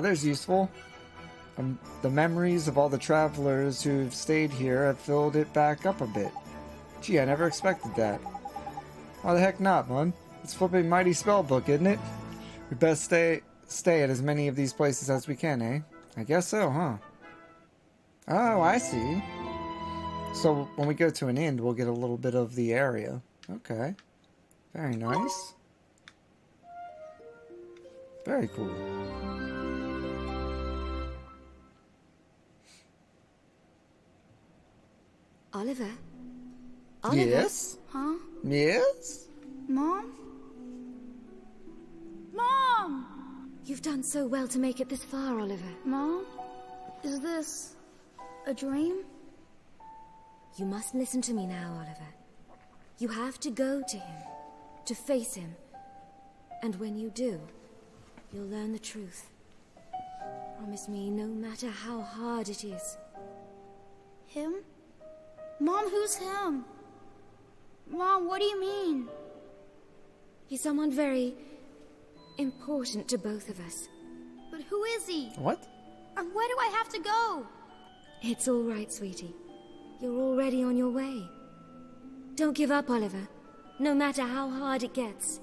There's useful. The memories of all the travelers who've stayed here have filled it back up a bit. Gee, I never expected that. Why the heck not, man? It's flipping mighty spellbook, isn't it? We best stay at as many of these places as we can, eh? I guess so, huh? Oh, I see. So when we go to an inn, we'll get a little bit of the area. Okay. Very nice. Very cool. Oliver? Oliver? Yes? Huh? Yes? Mom? Mom! You've done so well to make it this far, Oliver. Mom? Is this a dream? You must listen to me now, Oliver. You have to go to him, to face him. And when you do, you'll learn the truth. Promise me, no matter how hard it is. Him? Mom, who's him? Mom, what do you mean? He's someone very important to both of us. But who is he? What? And where do I have to go? It's all right, sweetie. You're already on your way. Don't give up, Oliver, no matter how hard it gets.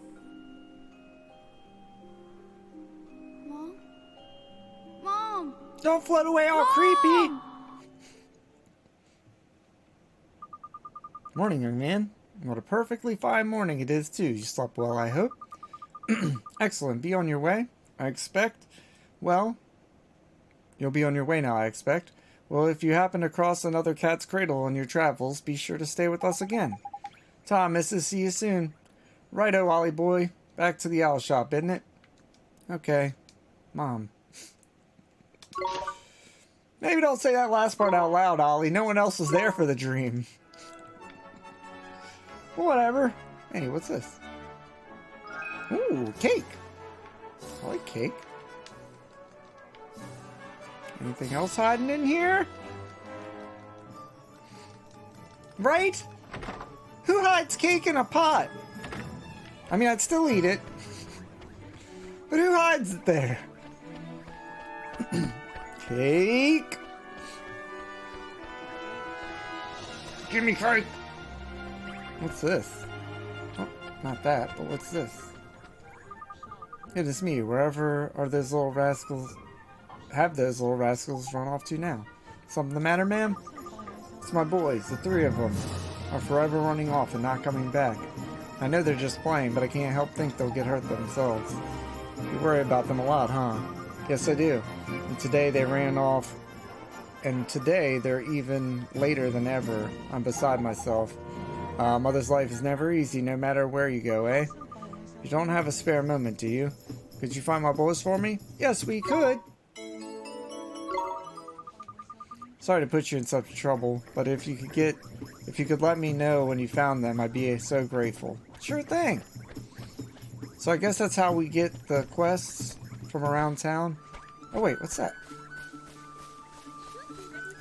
Mom? Mom! Don't float away all Mom! creepy! Morning, young man. What a perfectly fine morning it is, too. You slept well, I hope. Excellent. Be on your way, I expect. Well, you'll be on your way now, I expect. Well, if you happen to cross another cat's cradle on your travels, be sure to stay with us again. Tom, missus, see you soon. Righto, Ollie boy. Back to the owl shop, isn't it? Okay. Mom. Maybe don't say that last part out loud, Ollie. No one else was there for the dream. Whatever. Hey, what's this? Ooh, cake. I like cake. Anything else hiding in here? Right? Who hides cake in a pot? I mean, I'd still eat it. But who hides it there? Cake. Give me cake. What's this? Oh, not that, but what's this? It is me. Wherever are those little rascals? Have those little rascals run off to now? Something the matter, ma'am? It's my boys. The three of them are forever running off and not coming back. I know they're just playing, but I can't help think they'll get hurt themselves. You worry about them a lot, huh? Yes, I do. And today they ran off. And today they're even later than ever. I'm beside myself. Mother's life is never easy, no matter where you go, eh? You don't have a spare moment, do you? Could you find my boys for me? Yes, we could. Sorry to put you in such trouble, but if you could let me know when you found them, I'd be so grateful. Sure thing. So I guess that's how we get the quests from around town. Oh wait, what's that?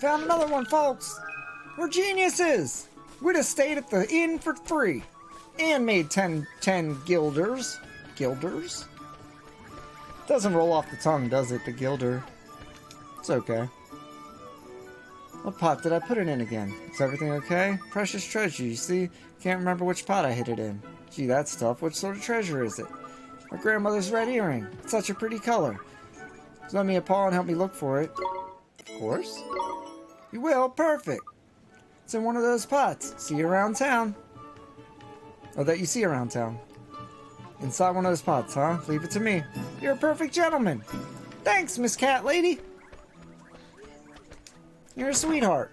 Found another one, folks! We're geniuses! We'd have stayed at the inn for free. And made 10 guilders. Guilders? Doesn't roll off the tongue, does it, the guilder? It's okay. What pot did I put it in again? Is everything okay? Precious treasure, you see? Can't remember which pot I hid it in. Gee, that's tough. What sort of treasure is it? My grandmother's red earring. It's such a pretty color. Just lend me a paw and help me look for it. Of course. You will? Perfect. It's in one of those pots. See you around town. Oh, that you see around town. Inside one of those pots, huh? Leave it to me. You're a perfect gentleman. Thanks, Miss Cat Lady. You're a sweetheart.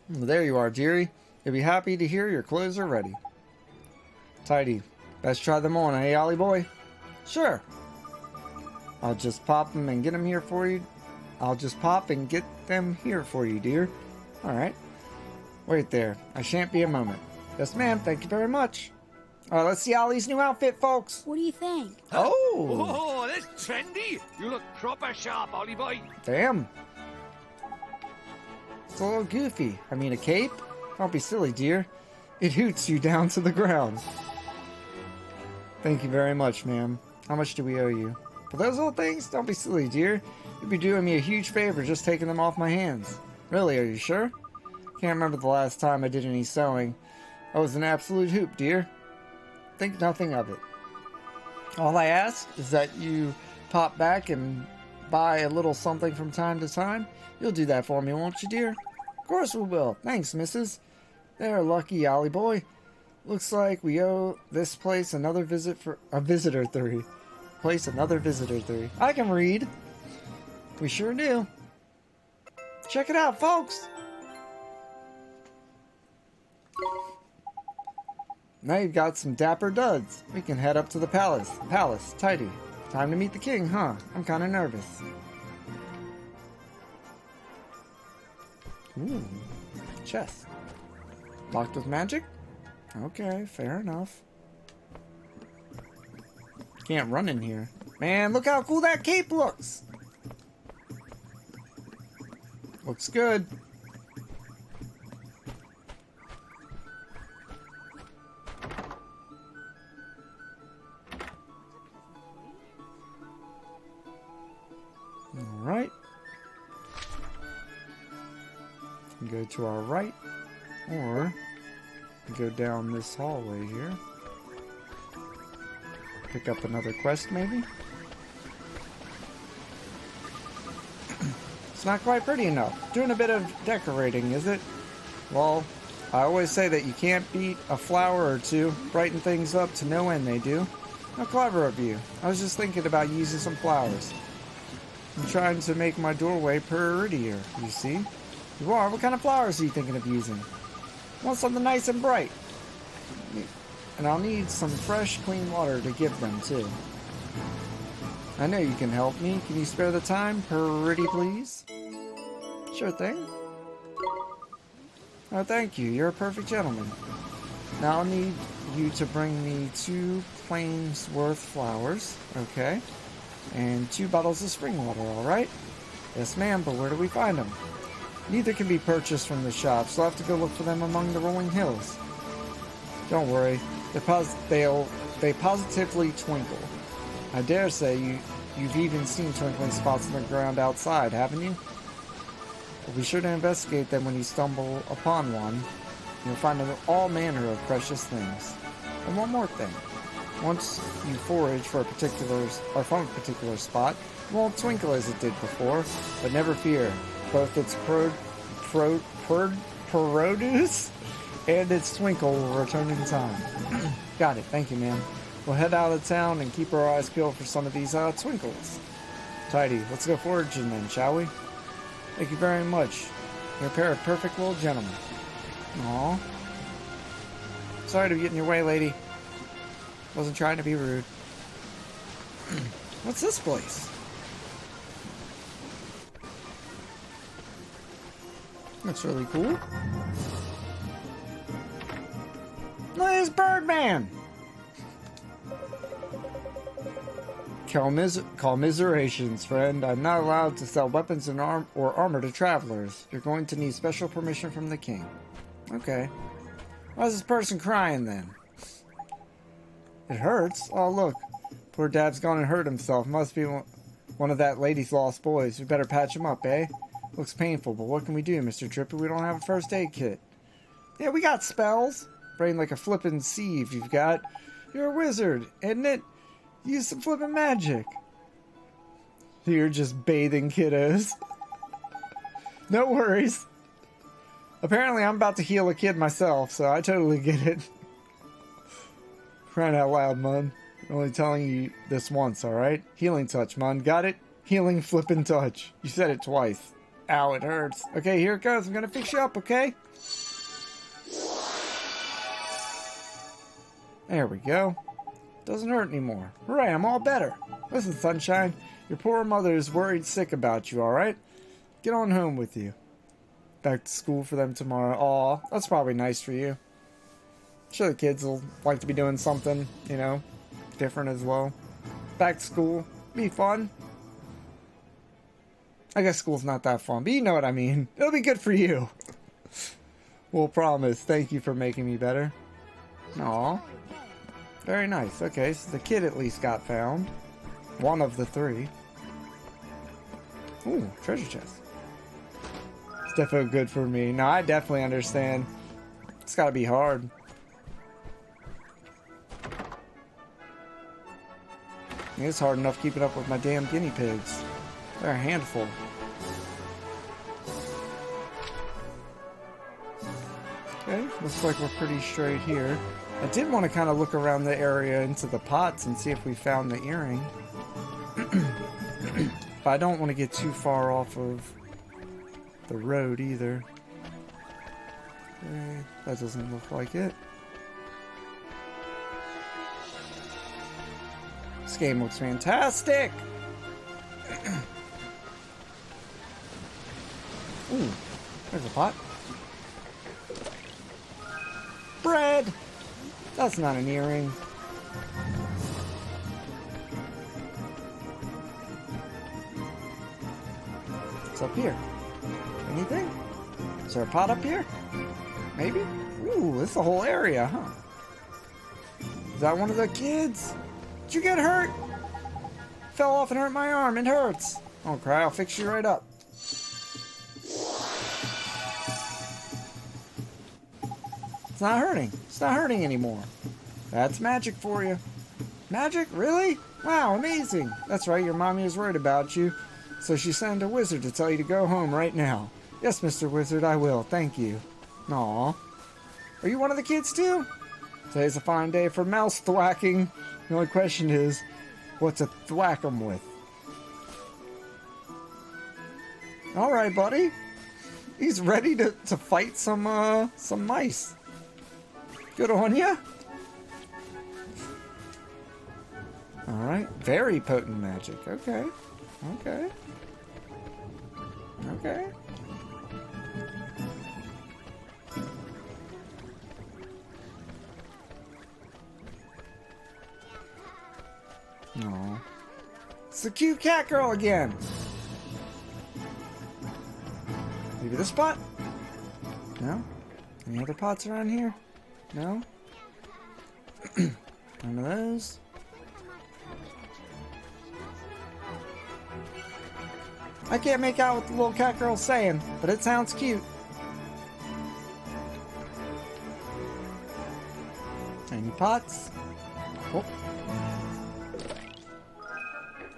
There you are, dearie. You'll be happy to hear your clothes are ready. Tidy. Best try them on, eh, Ollie boy? Sure. I'll just pop them and get them here for you. I'll just pop and get them here for you, dear. Alright. Wait there. I shan't be a moment. Yes, ma'am. Thank you very much. Alright, let's see Ollie's new outfit, folks. What do you think? Oh, Oh! that's trendy. You look proper sharp, Ollie boy. Damn. It's a little goofy. I mean, a cape? Don't be silly, dear. It hoots you down to the ground. Thank you very much, ma'am. How much do we owe you? For those little things? Don't be silly, dear. You'd be doing me a huge favor just taking them off my hands. Really, are you sure? Can't remember the last time I did any sewing. I was an absolute hoop, dear. Think nothing of it. All I ask is that you pop back and buy a little something from time to time. You'll do that for me, won't you, dear? Of course we will. Thanks, missus. There, lucky Ollie boy. Looks like we owe this place another visit for a visitor 3. Place another visitor 3. I can read. We sure do. Check it out, folks. Now you've got some dapper duds. We can head up to the palace. Palace, tidy. Time to meet the king, huh? I'm kind of nervous. Ooh, chest. Locked with magic? Okay, fair enough. Can't run in here. Man, look how cool that cape looks! Looks good. Alright. Go to our right, or go down this hallway here. Pick up another quest, maybe? It's not quite pretty enough. Doing a bit of decorating, is it? Well, I always say that you can't beat a flower or two. Brighten things up to no end, they do. How clever of you. I was just thinking about using some flowers. I'm trying to make my doorway prettier, you see? You are? What kind of flowers are you thinking of using? I want something nice and bright. And I'll need some fresh, clean water to give them, too. I know you can help me. Can you spare the time? Pretty please? Sure thing. Oh, thank you. You're a perfect gentleman. Now I'll need you to bring me 2 Plainsworth flowers. Okay. And 2 bottles of spring water, alright? Yes, ma'am, but where do we find them? Neither can be purchased from the shop, so I'll have to go look for them among the rolling hills. Don't worry. They positively twinkle. I dare say you've even seen twinkling spots on the ground outside, haven't you? Well, be sure to investigate them when you stumble upon one. You'll find all manner of precious things. And one more thing. Once you forage for from a particular spot, it won't twinkle as it did before, but never fear. Both its produce and its twinkle will return in time. Got it. Thank you, ma'am. We'll head out of town and keep our eyes peeled for some of these twinkles. Tidy. Let's go foraging then, shall we? Thank you very much. You're a pair of perfect little gentlemen. Aw. Sorry to get in your way, lady. Wasn't trying to be rude. What's this place? That's really cool. Look at this Birdman! Commiserations, friend. I'm not allowed to sell weapons and armor to travelers. You're going to need special permission from the king. Okay. Why is this person crying then? It hurts? Oh, look. Poor Dad's gone and hurt himself. Must be one of that lady's lost boys. We better patch him up, eh? Looks painful, but what can we do, Mr. Tripper? We don't have a first aid kit. Yeah, we got spells. Brain like a flippin' sieve you've got. You're a wizard, isn't it? Use some flippin' magic. You're just bathing kiddos. No worries. Apparently I'm about to heal a kid myself, so I totally get it. Crying out loud, Mun. I'm only telling you this once, alright? Healing touch, Mun. Got it? Healing flippin' touch. You said it twice. Ow, it hurts. Okay, here it goes. I'm gonna fix you up, okay? There we go. Doesn't hurt anymore. Hooray, I'm all better. Listen, Sunshine. Your poor mother is worried sick about you, alright? Get on home with you. Back to school for them tomorrow. Aw, that's probably nice for you. I'm sure the kids will like to be doing something, you know, different as well. Back to school. Be fun. I guess school's not that fun, but you know what I mean. It'll be good for you. We'll promise. Thank you for making me better. Aw. Very nice. Okay, so the kid at least got found. One of the 3. Ooh, treasure chest. It's definitely good for me. Now, I definitely understand. It's gotta be hard. It's hard enough keeping up with my damn guinea pigs. They're a handful. Okay, looks like we're pretty straight here. I did want to kind of look around the area into the pots and see if we found the earring. But I don't want to get too far off of the road either. Okay, that doesn't look like it. This game looks fantastic! Ooh, there's a pot. Bread! That's not an earring. What's up here? Anything? Is there a pot up here? Maybe? Ooh, this is a whole area, huh? Is that one of the kids? Did you get hurt? Fell off and hurt my arm. It hurts. Don't cry, I'll fix you right up. It's not hurting. It's not hurting anymore. That's magic for you. Magic? Really? Wow, amazing. That's right, your mommy was worried about you. So she sent a wizard to tell you to go home right now. Yes, Mr. Wizard, I will. Thank you. Aw. Are you one of the kids too? Today's a fine day for mouse thwacking. The only question is, what to thwack them with? Alright, buddy. He's ready to fight some mice. Good on ya. Alright, very potent magic. Okay. Okay. Okay. Aww. It's the cute cat girl again. Maybe this pot? No? Any other pots around here? No? None of those? I can't make out what the little cat girl's saying, but it sounds cute. Any pots? Oh.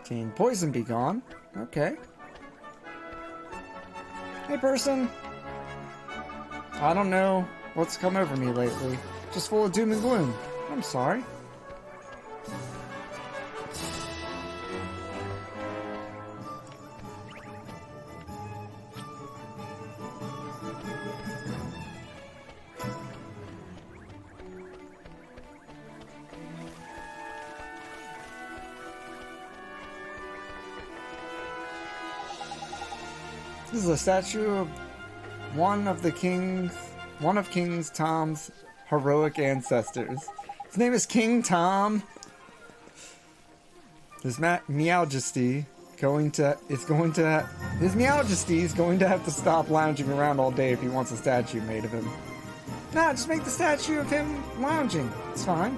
Can poison be gone? Okay. Hey person. I don't know what's come over me lately. Just full of doom and gloom. I'm sorry. This is a statue of one of King Tom's heroic ancestors. His name is King Tom. His Majesty is going to have to stop lounging around all day if he wants a statue made of him. Nah, just make the statue of him lounging. It's fine.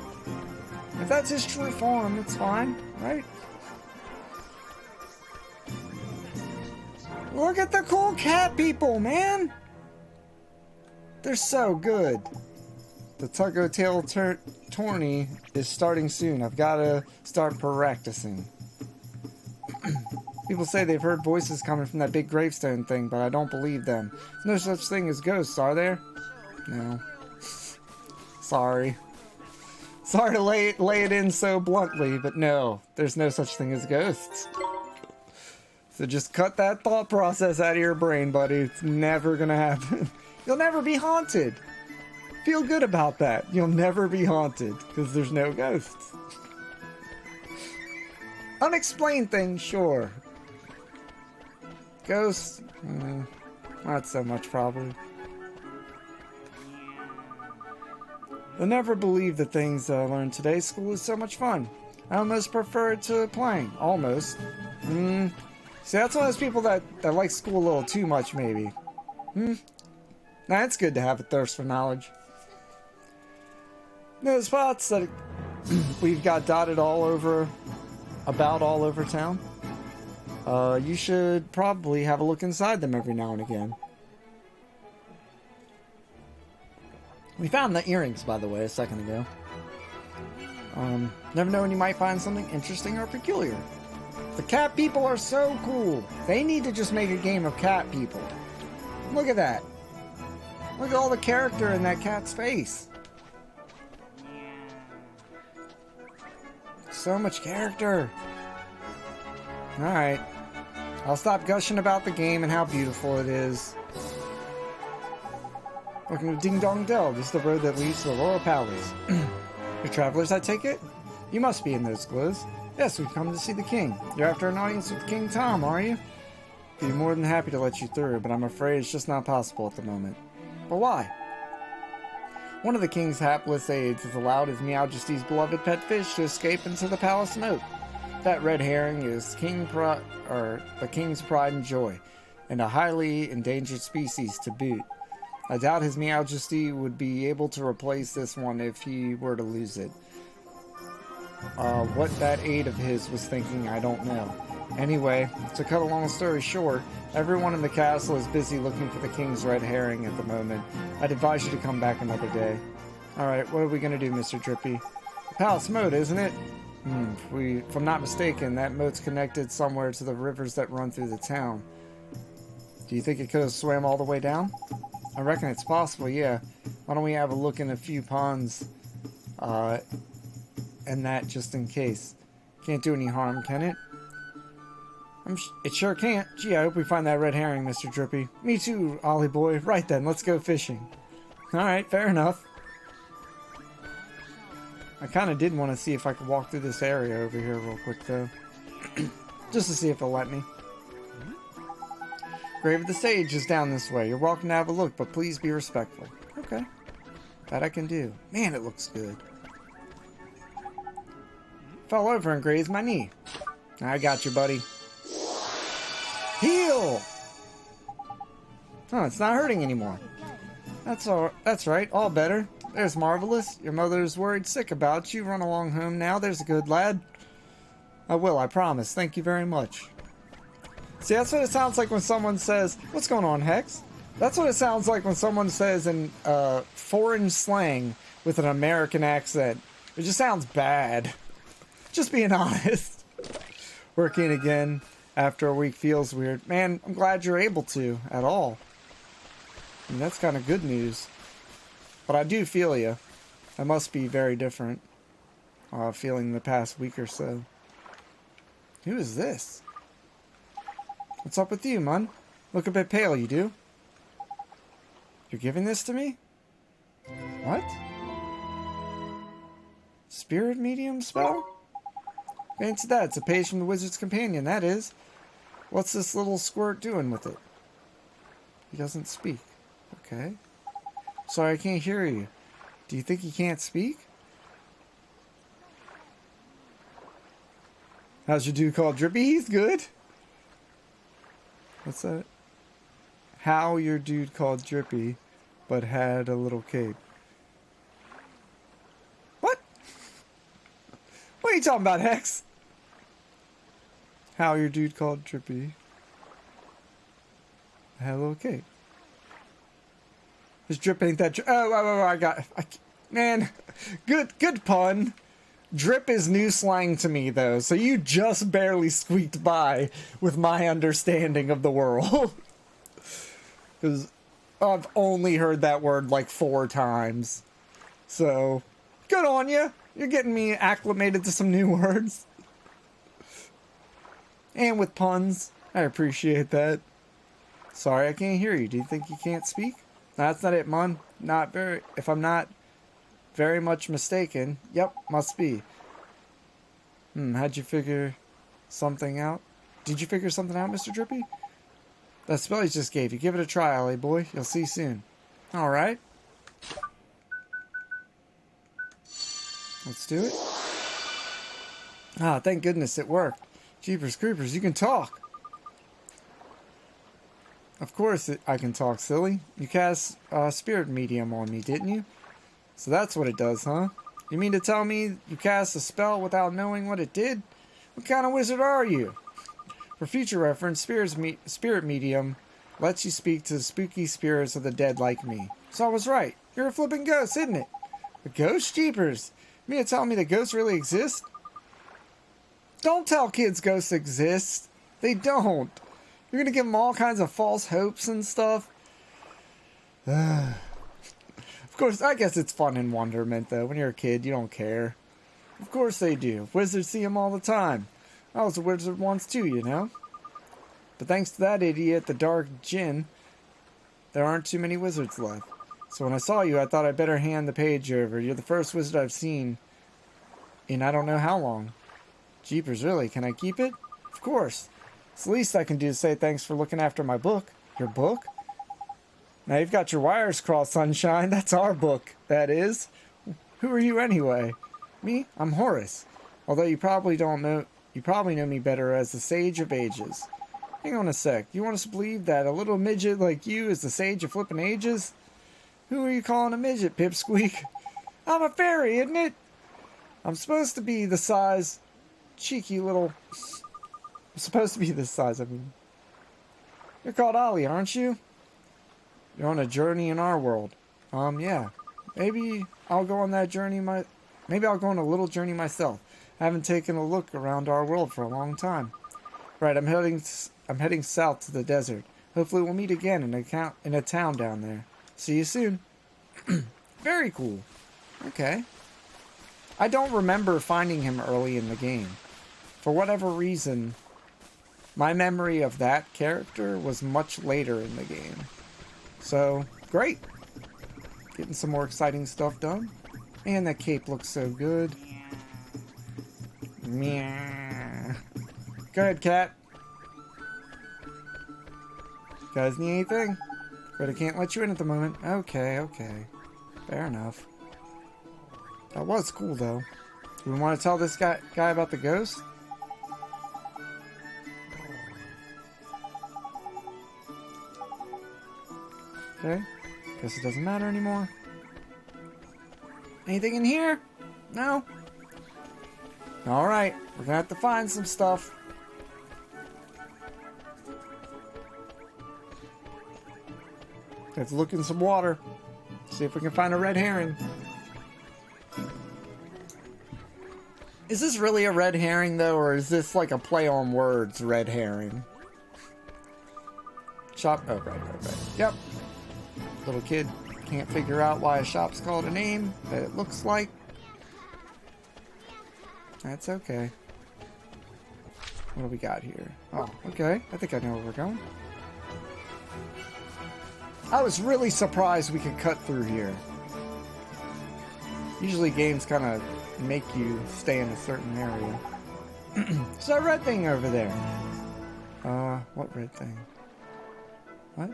If that's his true form, it's fine, right? Look at the cool cat people, man! They're so good. The tug-o-tail tourney is starting soon. I've got to start practicing. People say they've heard voices coming from that big gravestone thing, but I don't believe them. There's no such thing as ghosts, are there? No. Sorry. Sorry to lay it in so bluntly, but no. There's no such thing as ghosts. So just cut that thought process out of your brain, buddy. It's never gonna happen. You'll never be haunted. Feel good about that. You'll never be haunted, because there's no ghosts. Unexplained things, sure. Ghosts? Not so much, probably. I'll never believe the things that I learned today. School is so much fun. I almost prefer it to playing. Almost. See, that's one of those people that like school a little too much, maybe. Nah, it's good to have a thirst for knowledge. Those spots that we've got dotted all over town. You should probably have a look inside them every now and again. We found the earrings, by the way, a second ago. Never know when you might find something interesting or peculiar. The cat people are so cool. They need to just make a game of cat people. Look at that. Look at all the character in that cat's face. So much character. Alright. I'll stop gushing about the game and how beautiful it is. Welcome to Ding Dong Dell. This is the road that leads to the Royal Palace. You're travelers, I take it? You must be in those clothes. Yes, we've come to see the king. You're after an audience with King Tom, are you? I'd be more than happy to let you through, but I'm afraid it's just not possible at the moment. But why? One of the king's hapless aides has allowed his Majesty's beloved pet fish to escape into the palace moat. That red herring is the king's pride and joy, and a highly endangered species to boot. I doubt His Majesty would be able to replace this one if he were to lose it. What that aide of his was thinking, I don't know. Anyway, to cut a long story short, everyone in the castle is busy looking for the king's red herring at the moment. I'd advise you to come back another day. Alright, what are we gonna do, Mr. Drippy? Palace moat, isn't it? If I'm not mistaken, that moat's connected somewhere to the rivers that run through the town. Do you think it could have swam all the way down? I reckon it's possible, yeah. Why don't we have a look in a few ponds, and that just in case. Can't do any harm, can it? It sure can't. Gee, I hope we find that red herring, Mr. Drippy. Me too, Ollie boy. Right then, let's go fishing. Alright, fair enough. I kind of did want to see if I could walk through this area over here real quick, though. Just to see if it'll let me. Grave of the Sage is down this way. You're welcome to have a look, but please be respectful. Okay. That I can do. Man, it looks good. Fell over and grazed my knee. I got you, buddy. Heal! Oh, it's not hurting anymore. That's right, all better. There's Marvelous. Your mother's worried sick about you. Run along home now. There's a good lad. I will, I promise. Thank you very much. See, that's what it sounds like when someone says, what's going on, Hex? That's what it sounds like when someone says in foreign slang with an American accent. It just sounds bad. Just being honest. Working again after a week feels weird. Man, I'm glad you're able to at all. I mean, that's kind of good news. But I do feel you. That must be very different. Feeling the past week or so. Who is this? What's up with you, man? Look a bit pale, you do. You're giving this to me? What? Spirit medium spell? Fancy that. It's a page from the Wizard's Companion, that is. What's this little squirt doing with it? He doesn't speak. Okay. Sorry, I can't hear you. Do you think he can't speak? How's your dude called Drippy? He's good. What's that? How your dude called Drippy, but had a little cape. What? What are you talking about, Hex? How your dude called Drippy had a little cape. This drip ain't that drip. Oh, man, good pun. Drip is new slang to me, though, so you just barely squeaked by with my understanding of the world. Because I've only heard that word like 4 times. So, good on you. You're getting me acclimated to some new words. And with puns. I appreciate that. Sorry, I can't hear you. Do you think you can't speak? No, that's not it, Mon. If I'm not very much mistaken. Yep, must be. How'd you figure something out? Did you figure something out, Mr. Drippy? That spell he just gave you. Give it a try, Ollie boy. You'll see soon. Alright. Let's do it. Ah, thank goodness it worked. Jeepers creepers, you can talk. Of course I can talk, silly. You cast Spirit Medium on me, didn't you? So that's what it does, huh? You mean to tell me you cast a spell without knowing what it did? What kind of wizard are you? For future reference, Spirit Medium lets you speak to the spooky spirits of the dead like me. So I was right. You're a flipping ghost, isn't it? A ghost? Jeepers. You mean to tell me that ghosts really exist? Don't tell kids ghosts exist. They don't. You're gonna give them all kinds of false hopes and stuff. Of course, I guess it's fun and wonderment, though. When you're a kid, you don't care. Of course they do. Wizards see them all the time. I was a wizard once, too, you know? But thanks to that idiot, the Dark Djinn, there aren't too many wizards left. So when I saw you, I thought I'd better hand the page over. You're the first wizard I've seen in I don't know how long. Jeepers, really? Can I keep it? Of course. It's the least I can do to say thanks for looking after my book. Your book? Now you've got your wires crossed, sunshine. That's our book, that is. Who are you anyway? Me? I'm Horace. Although you probably know me better as the Sage of Ages. Hang on a sec. You want us to believe that a little midget like you is the Sage of flippin' ages? Who are you calling a midget, Pipsqueak? I'm a fairy, isn't it? I'm supposed to be the size... cheeky little... I'm supposed to be this size, I mean. You're called Ollie, aren't you? You're on a journey in our world. Yeah. Maybe I'll go on that journey Maybe I'll go on a little journey myself. I haven't taken a look around our world for a long time. Right, I'm heading south to the desert. Hopefully we'll meet again in a town down there. See you soon. Very cool. Okay. I don't remember finding him early in the game. For whatever reason, my memory of that character was much later in the game. So, great. Getting some more exciting stuff done. And that cape looks so good. Meow. Go ahead, cat. Guys need anything? But I can't let you in at the moment. Okay, okay. Fair enough. That was cool, though. Do we want to tell this guy about the ghost? Okay. Guess it doesn't matter anymore. Anything in here? No? Alright. We're gonna have to find some stuff. Let's look in some water. See if we can find a red herring. Is this really a red herring, though, or is this like a play on words, red herring? Shop. Oh, right. Yep. Little kid can't figure out why a shop's called a name that it looks like. That's okay. What do we got here? Oh, okay. I think I know where we're going. I was really surprised we could cut through here. Usually games kind of make you stay in a certain area. There's that red thing over there. What red thing? What?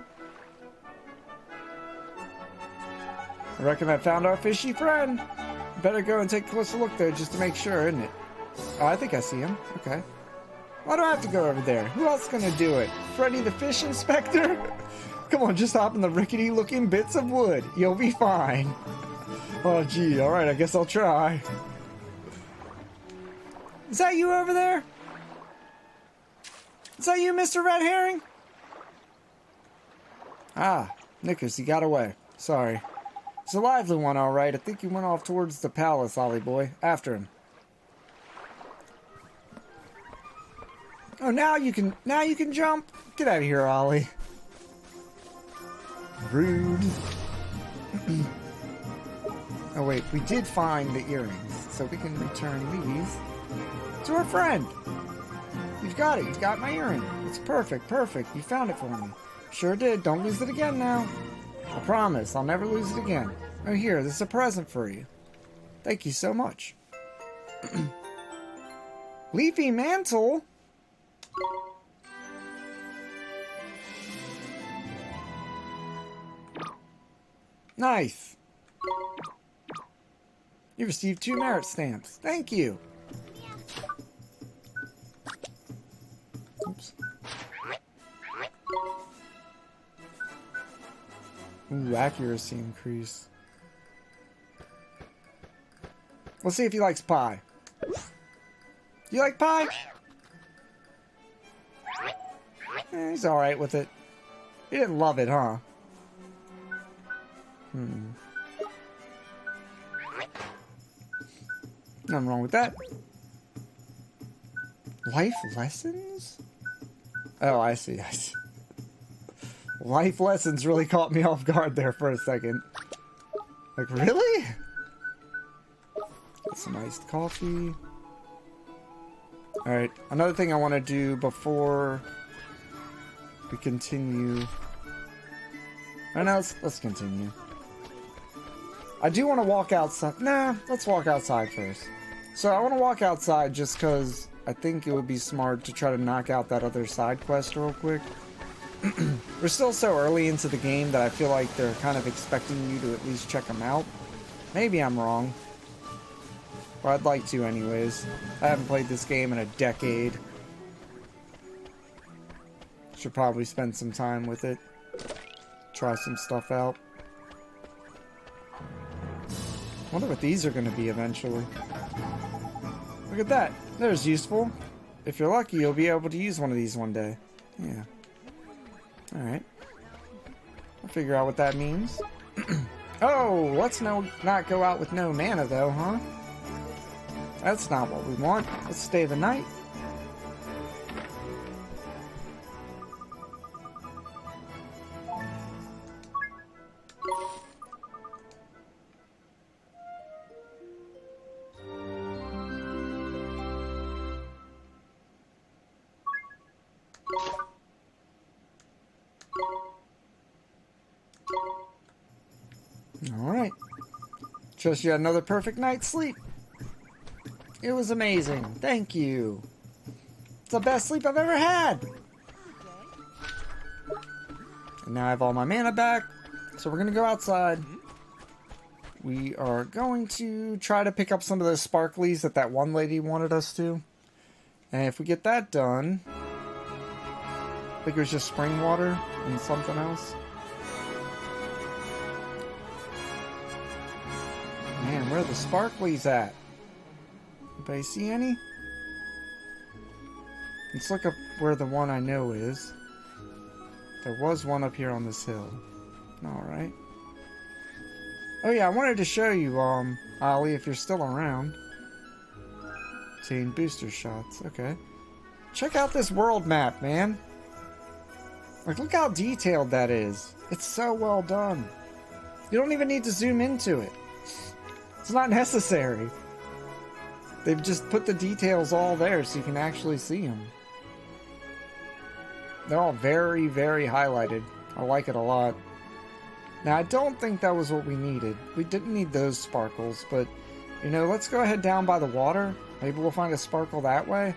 I reckon I found our fishy friend. Better go and take a closer look there just to make sure, isn't it? Oh, I think I see him. Okay. Why do I have to go over there? Who else is gonna do it? Freddy the Fish Inspector? Come on, just hop in the rickety looking bits of wood. You'll be fine. Oh, gee. Alright, I guess I'll try. Is that you over there? Is that you, Mr. Red Herring? Ah, Nickers, he got away. Sorry. It's a lively one, alright. I think he went off towards the palace, Ollie boy. After him. Oh, now you can jump. Get out of here, Ollie. Rude. Oh wait, we did find the earrings, so we can return these to our friend. You've got it. You've got my earring. It's perfect. Perfect. You found it for me. Sure did. Don't lose it again now. I promise. I'll never lose it again. Oh, here. This is a present for you. Thank you so much. Leafy mantle? Nice. You received 2 merit stamps. Thank you. Oops. Ooh, accuracy increase. We'll see if he likes pie. You like pie? He's alright with it. He didn't love it, huh? Nothing wrong with that. Life lessons? Oh, I see. Life lessons really caught me off guard there for a second. Like, really? Get some iced coffee. Alright, another thing I want to do before we continue. Right now, let's continue. I do want to walk outside. Nah, let's walk outside first. So I want to walk outside just because I think it would be smart to try to knock out that other side quest real quick. We're still so early into the game that I feel like they're kind of expecting you to at least check them out. Maybe I'm wrong. But I'd like to anyways. I haven't played this game in a decade. Should probably spend some time with it. Try some stuff out. Wonder what these are going to be eventually. Look at that. There's useful. If you're lucky, you'll be able to use one of these one day. Yeah. Alright. I'll figure out what that means. Oh, let's not go out with no mana though, huh? That's not what we want. Let's stay the night. Alright. Just yet another perfect night's sleep. It was amazing. Thank you. It's the best sleep I've ever had. And now I have all my mana back. So we're going to go outside. We are going to try to pick up some of those sparklies that one lady wanted us to. And if we get that done... I think it was just spring water and something else. Man, where are the sparklies at? Anybody see any? Let's look up where the one I know is. There was one up here on this hill. Alright. Oh yeah, I wanted to show you, Ollie, if you're still around. Obtain booster shots. Okay. Check out this world map, man. Like, look how detailed that is. It's so well done. You don't even need to zoom into it. It's not necessary. They've just put the details all there so you can actually see them. They're all very, very highlighted. I like it a lot. Now, I don't think that was what we needed. We didn't need those sparkles, but, you know, let's go ahead down by the water. Maybe we'll find a sparkle that way.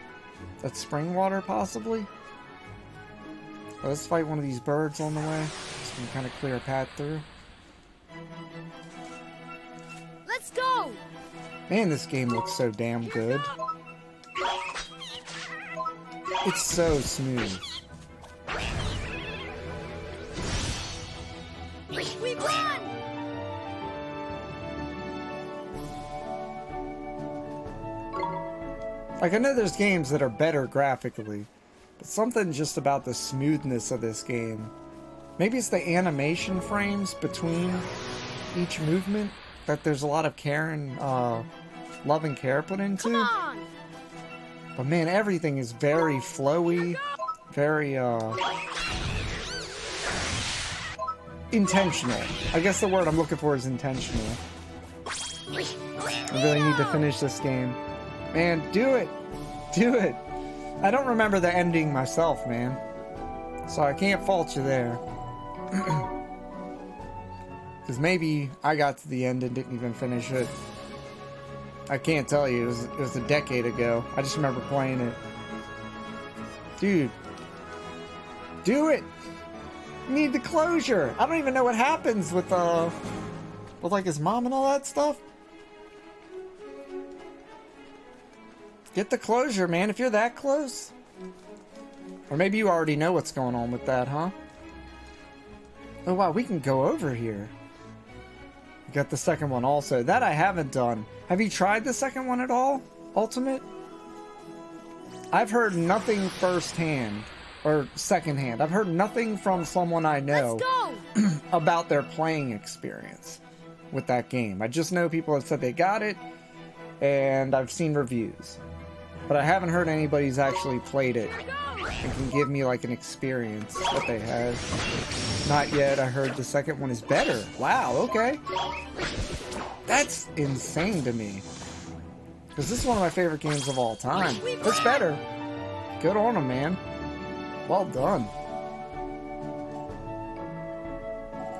That's spring water, possibly. Let's fight one of these birds on the way, so we can kind of clear a path through. Let's go! Man, this game looks so damn good. It's so smooth. We won! Like, I know there's games that are better graphically, but something just about the smoothness of this game. Maybe it's the animation frames between each movement that there's a lot of care and love and care put into. Come on! But man, everything is very flowy, very intentional. I guess the word I'm looking for is intentional. I really need to finish this game. Man, do it! Do it! I don't remember the ending myself, man. So I can't fault you there. Because maybe I got to the end and didn't even finish it. I can't tell you. It was a decade ago. I just remember playing it. Dude. Do it! You need the closure! I don't even know what happens with like his mom and all that stuff. Get the closure, man, if you're that close. Or maybe you already know what's going on with that, huh? Oh wow, we can go over here. We got the second one also. That I haven't done. Have you tried the second one at all? Ultimate? I've heard nothing firsthand. Or secondhand. I've heard nothing from someone I know about their playing experience with that game. I just know people have said they got it, and I've seen reviews. But I haven't heard anybody's actually played it and can give me like an experience that they had. Not yet. I heard the second one is better. Wow, okay. That's insane to me. Because this is one of my favorite games of all time. It's better. Good on them, man. Well done.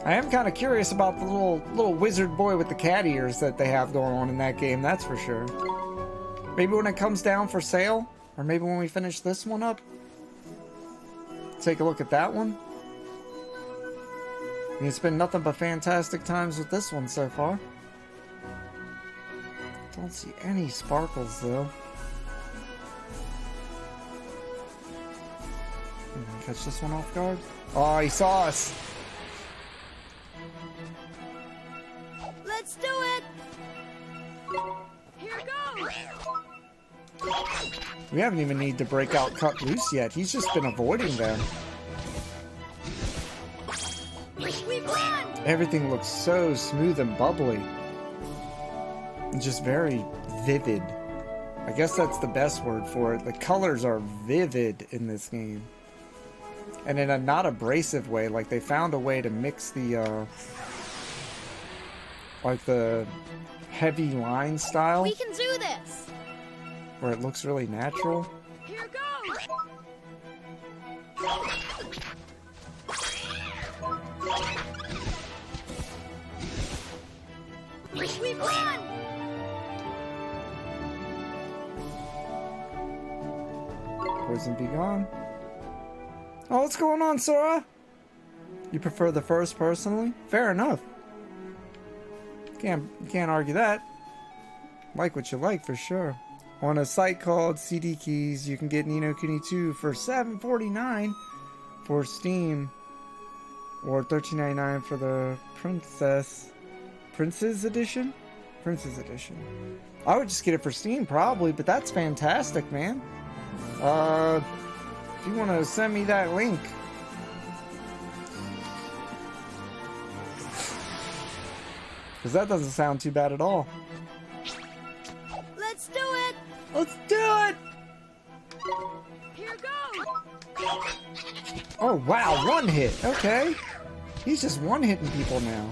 I am kind of curious about the little wizard boy with the cat ears that they have going on in that game, that's for sure. Maybe when it comes down for sale, or maybe when we finish this one up, take a look at that one. It's been nothing but fantastic times with this one so far. Don't see any sparkles though. Catch this one off guard. Oh, he saw us. Let's do it! Here goes! We haven't even needed to break out Cut Loose yet. He's just been avoiding them. We've won! Everything looks so smooth and bubbly. And just very vivid. I guess that's the best word for it. The colors are vivid in this game. And in a not abrasive way. Like they found a way to mix the like the heavy line style. We can do this! Where it looks really natural. Here goes! We've won! Poison be gone. Oh, what's going on, Sora? You prefer the first personally? Fair enough. Can't argue that. Like what you like for sure. On a site called CD Keys, you can get Ni no Kuni 2 for $7.49 for Steam, or $13.99 for the Prince's Edition. Prince's Edition. I would just get it for Steam probably, but that's fantastic, man. If you want to send me that link. Because that doesn't sound too bad at all. Let's do it! Let's do it! Here goes! Oh, wow, one hit. Okay. He's just one-hitting people now.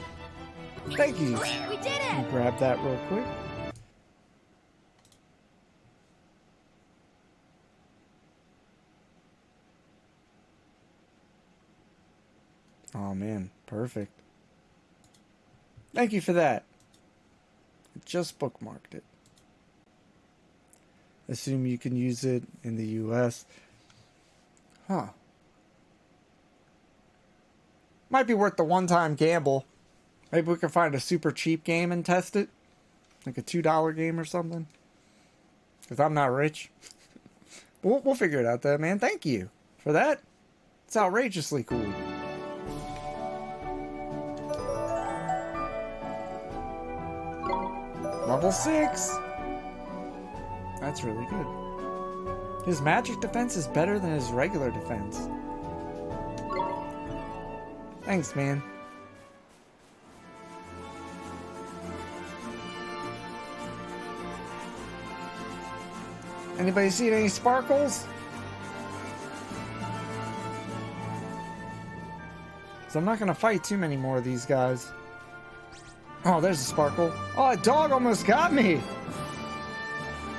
Thank you. We did it! Let me grab that real quick. Oh, man. Perfect. Thank you for that. I just bookmarked it. Assume you can use it in the US. Huh. Might be worth the one-time gamble. Maybe we can find a super cheap game and test it. Like a $2 game or something. Because I'm not rich. But we'll figure it out though, man. Thank you for that. It's outrageously cool. Level 6. That's really good. His magic defense is better than his regular defense. Thanks, man. Anybody see any sparkles? So I'm not gonna fight too many more of these guys. Oh, there's a sparkle. Oh, a dog almost got me!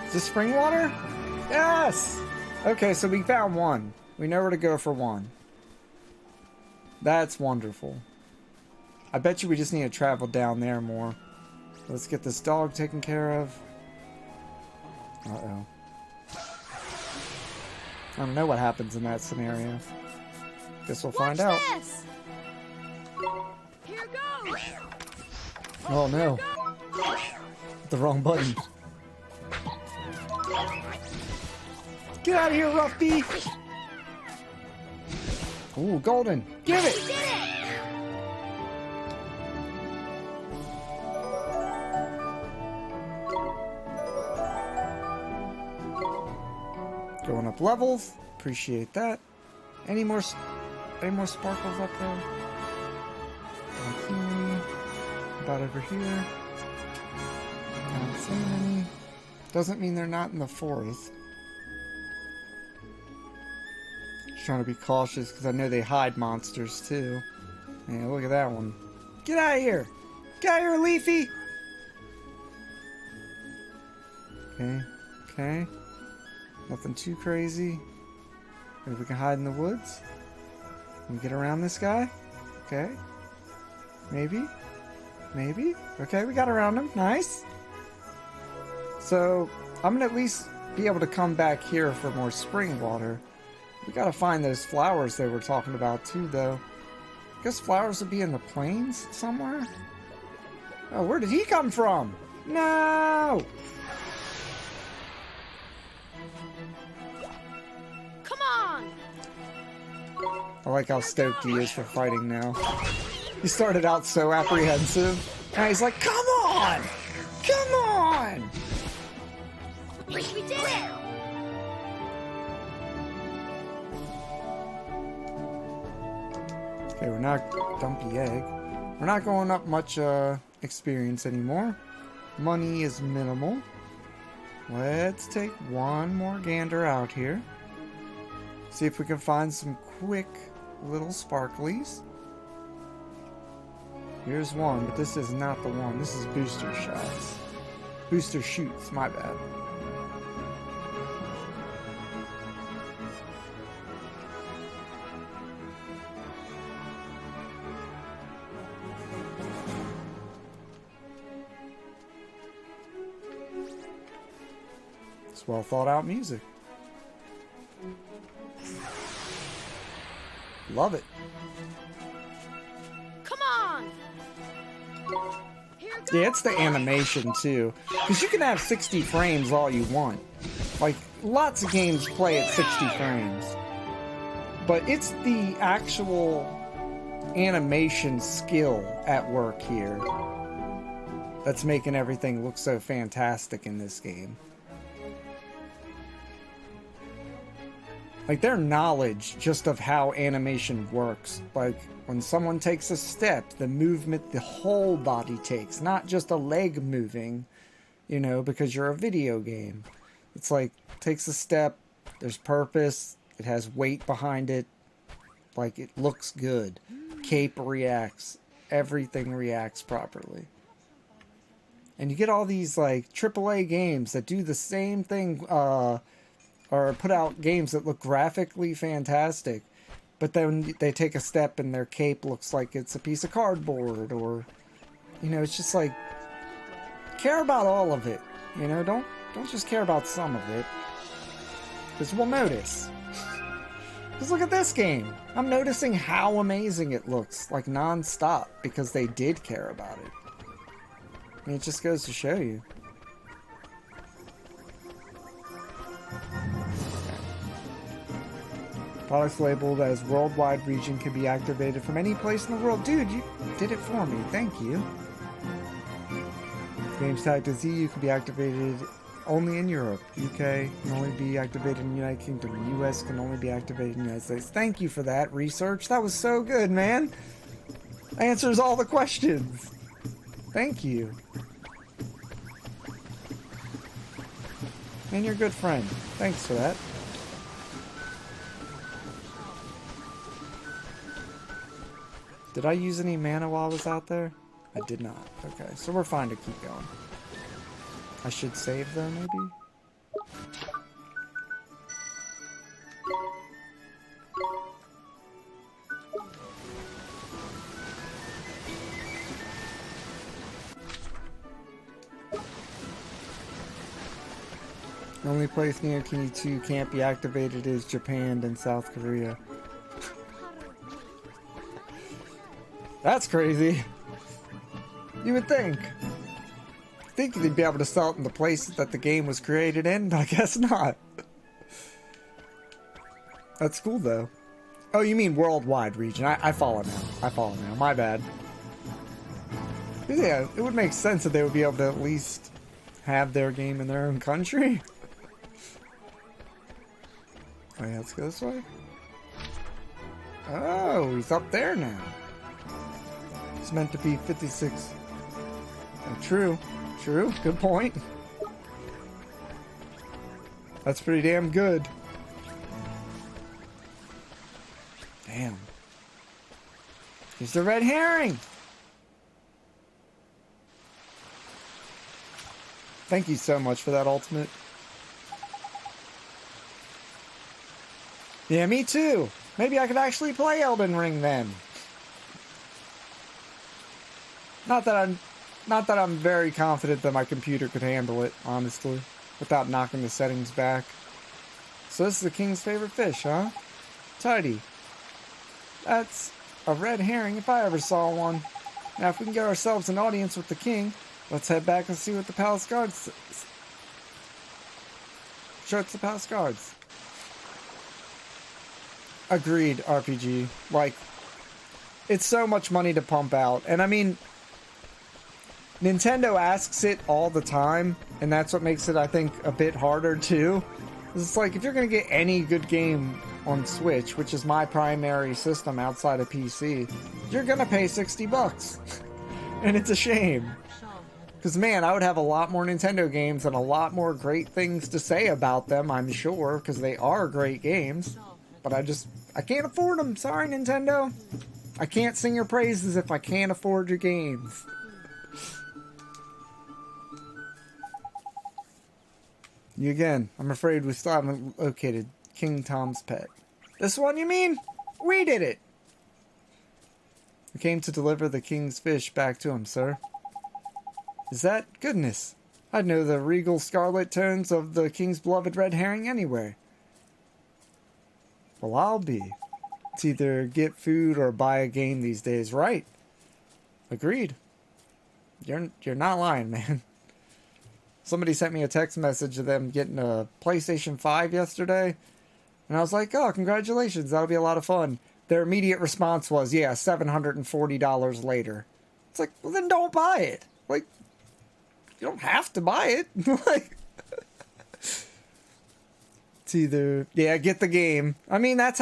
Is this spring water? Yes! Okay, so we found one. We know where to go for one. That's wonderful. I bet you we just need to travel down there more. Let's get this dog taken care of. Uh-oh. I don't know what happens in that scenario. Guess we'll find out. This. Here goes. Oh no. The wrong button. Get out of here, rough beef! Ooh, golden. Give it! Going up levels. Appreciate that. Any more sparkles up there? Don't see any. About over here. Don't see any. Doesn't mean they're not in the forest. Just trying to be cautious because I know they hide monsters too. Yeah, look at that one. Get out of here! Get out of here, Leafy! Okay, okay. Nothing too crazy. Maybe we can hide in the woods. Can we get around this guy? Okay. Maybe. Maybe. Okay, we got around him. Nice. So, I'm going to at least be able to come back here for more spring water. We got to find those flowers they were talking about too, though. I guess flowers would be in the plains somewhere? Oh, where did he come from? No! Come on! I like how stoked he is for fighting now. He started out so apprehensive. Now he's like, come on! Come on! We did it! Okay, we're not dumpy egg. We're not going up much experience anymore. Money is minimal. Let's take one more gander out here. See if we can find some quick little sparklies. Here's one, but this is not the one. This is booster shots. Booster shoots, my bad. It's well thought out music. Love it. Come on! Yeah, it's the animation too. Because you can have 60 frames all you want. Like, lots of games play at 60 frames. But it's the actual animation skill at work here that's making everything look so fantastic in this game. Like, their knowledge just of how animation works. Like, when someone takes a step, the movement the whole body takes, not just a leg moving, you know, because you're a video game. It's like, takes a step, there's purpose, it has weight behind it, like, it looks good. Cape reacts, everything reacts properly. And you get all these, like, AAA games that do the same thing, or put out games that look graphically fantastic, but then they take a step and their cape looks like it's a piece of cardboard, or, you know, it's just like, care about all of it, you know, don't just care about some of it, because we'll notice. Because look at this game, I'm noticing how amazing it looks, like non-stop, because they did care about it. I mean, it just goes to show you. Products labeled as worldwide region can be activated from any place in the world. Dude, you did it for me. Thank you. Games tagged as EU can be activated only in Europe. UK can only be activated in the United Kingdom. US can only be activated in the United States. Thank you for that research. That was so good, man. Answers all the questions. Thank you. And you're a good friend. Thanks for that. Did I use any mana while I was out there? I did not. Okay, so we're fine to keep going. I should save though, maybe? The only place NO KUNI 2 can't be activated is Japan and South Korea. That's crazy. You would think. They'd be able to sell it in the places that the game was created in, but I guess not. That's cool though. Oh, you mean worldwide region. I follow now. I follow now. My bad. Yeah, it would make sense that they would be able to at least have their game in their own country. Oh yeah, let's go this way. Oh, he's up there now. It's meant to be 56. Oh, true. True. Good point. That's pretty damn good. Damn. Here's the red herring. Thank you so much for that ultimate. Yeah, me too. Maybe I could actually play Elden Ring then. Not that I'm very confident that my computer could handle it, honestly, without knocking the settings back. So this is the king's favorite fish, huh? Tidy. That's a red herring if I ever saw one. Now, if we can get ourselves an audience with the king, let's head back and see what the palace guards... Shirts the palace guards. Agreed, RPG. Like, it's so much money to pump out. And I mean, Nintendo asks it all the time, and that's what makes it, I think, a bit harder too. It's like, if you're going to get any good game on Switch, which is my primary system outside of PC, you're going to pay $60. And it's a shame. Because, man, I would have a lot more Nintendo games and a lot more great things to say about them, I'm sure, because they are great games. But I can't afford them. Sorry, Nintendo. I can't sing your praises if I can't afford your games. You again. I'm afraid we still haven't located King Tom's pet. This one, you mean? We did it! We came to deliver the king's fish back to him, sir. Is that goodness? I'd know the regal scarlet tones of the king's beloved red herring anywhere. Well, I'll be. It's either get food or buy a game these days, right? Agreed. You're not lying, man. Somebody sent me a text message of them getting a PlayStation 5 yesterday. And I was like, oh, congratulations. That'll be a lot of fun. Their immediate response was, yeah, $740 later. It's like, well, then don't buy it. Like, you don't have to buy it. Like, it's either, yeah, get the game. I mean, that's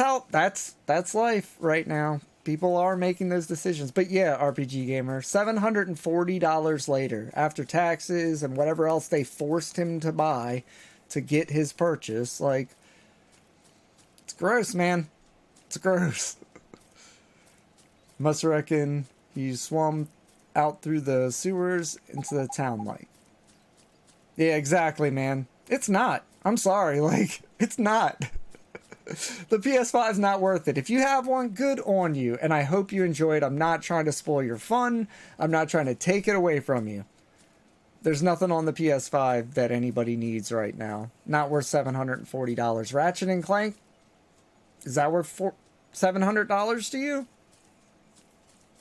life right now. People are making those decisions. But yeah, RPG Gamer, $740 later, after taxes and whatever else they forced him to buy to get his purchase. Like, it's gross, man. It's gross. Must reckon he swum out through the sewers into the town light. Yeah, exactly, man. It's not. I'm sorry. Like, it's not. The PS5 is not worth it. If you have one, good on you. And I hope you enjoy it. I'm not trying to spoil your fun. I'm not trying to take it away from you. There's nothing on the PS5 that anybody needs right now. Not worth $740. Ratchet and Clank? Is that worth $700 to you?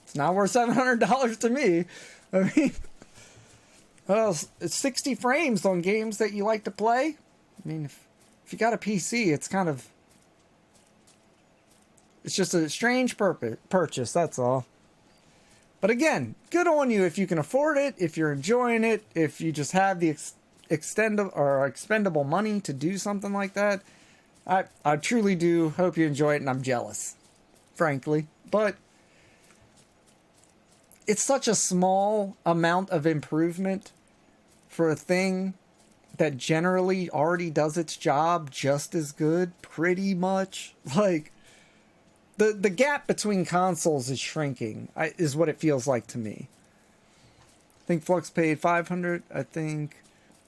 It's not worth $700 to me. I mean, well, it's 60 frames on games that you like to play. I mean, if you got a PC, it's kind of... It's just a strange purchase, that's all. But again, good on you if you can afford it, if you're enjoying it, if you just have the expendable money to do something like that. I truly do hope you enjoy it, and I'm jealous, frankly. But it's such a small amount of improvement for a thing that generally already does its job just as good, pretty much. Like, the gap between consoles is shrinking, is what it feels like to me. I think Flux paid $500, I think,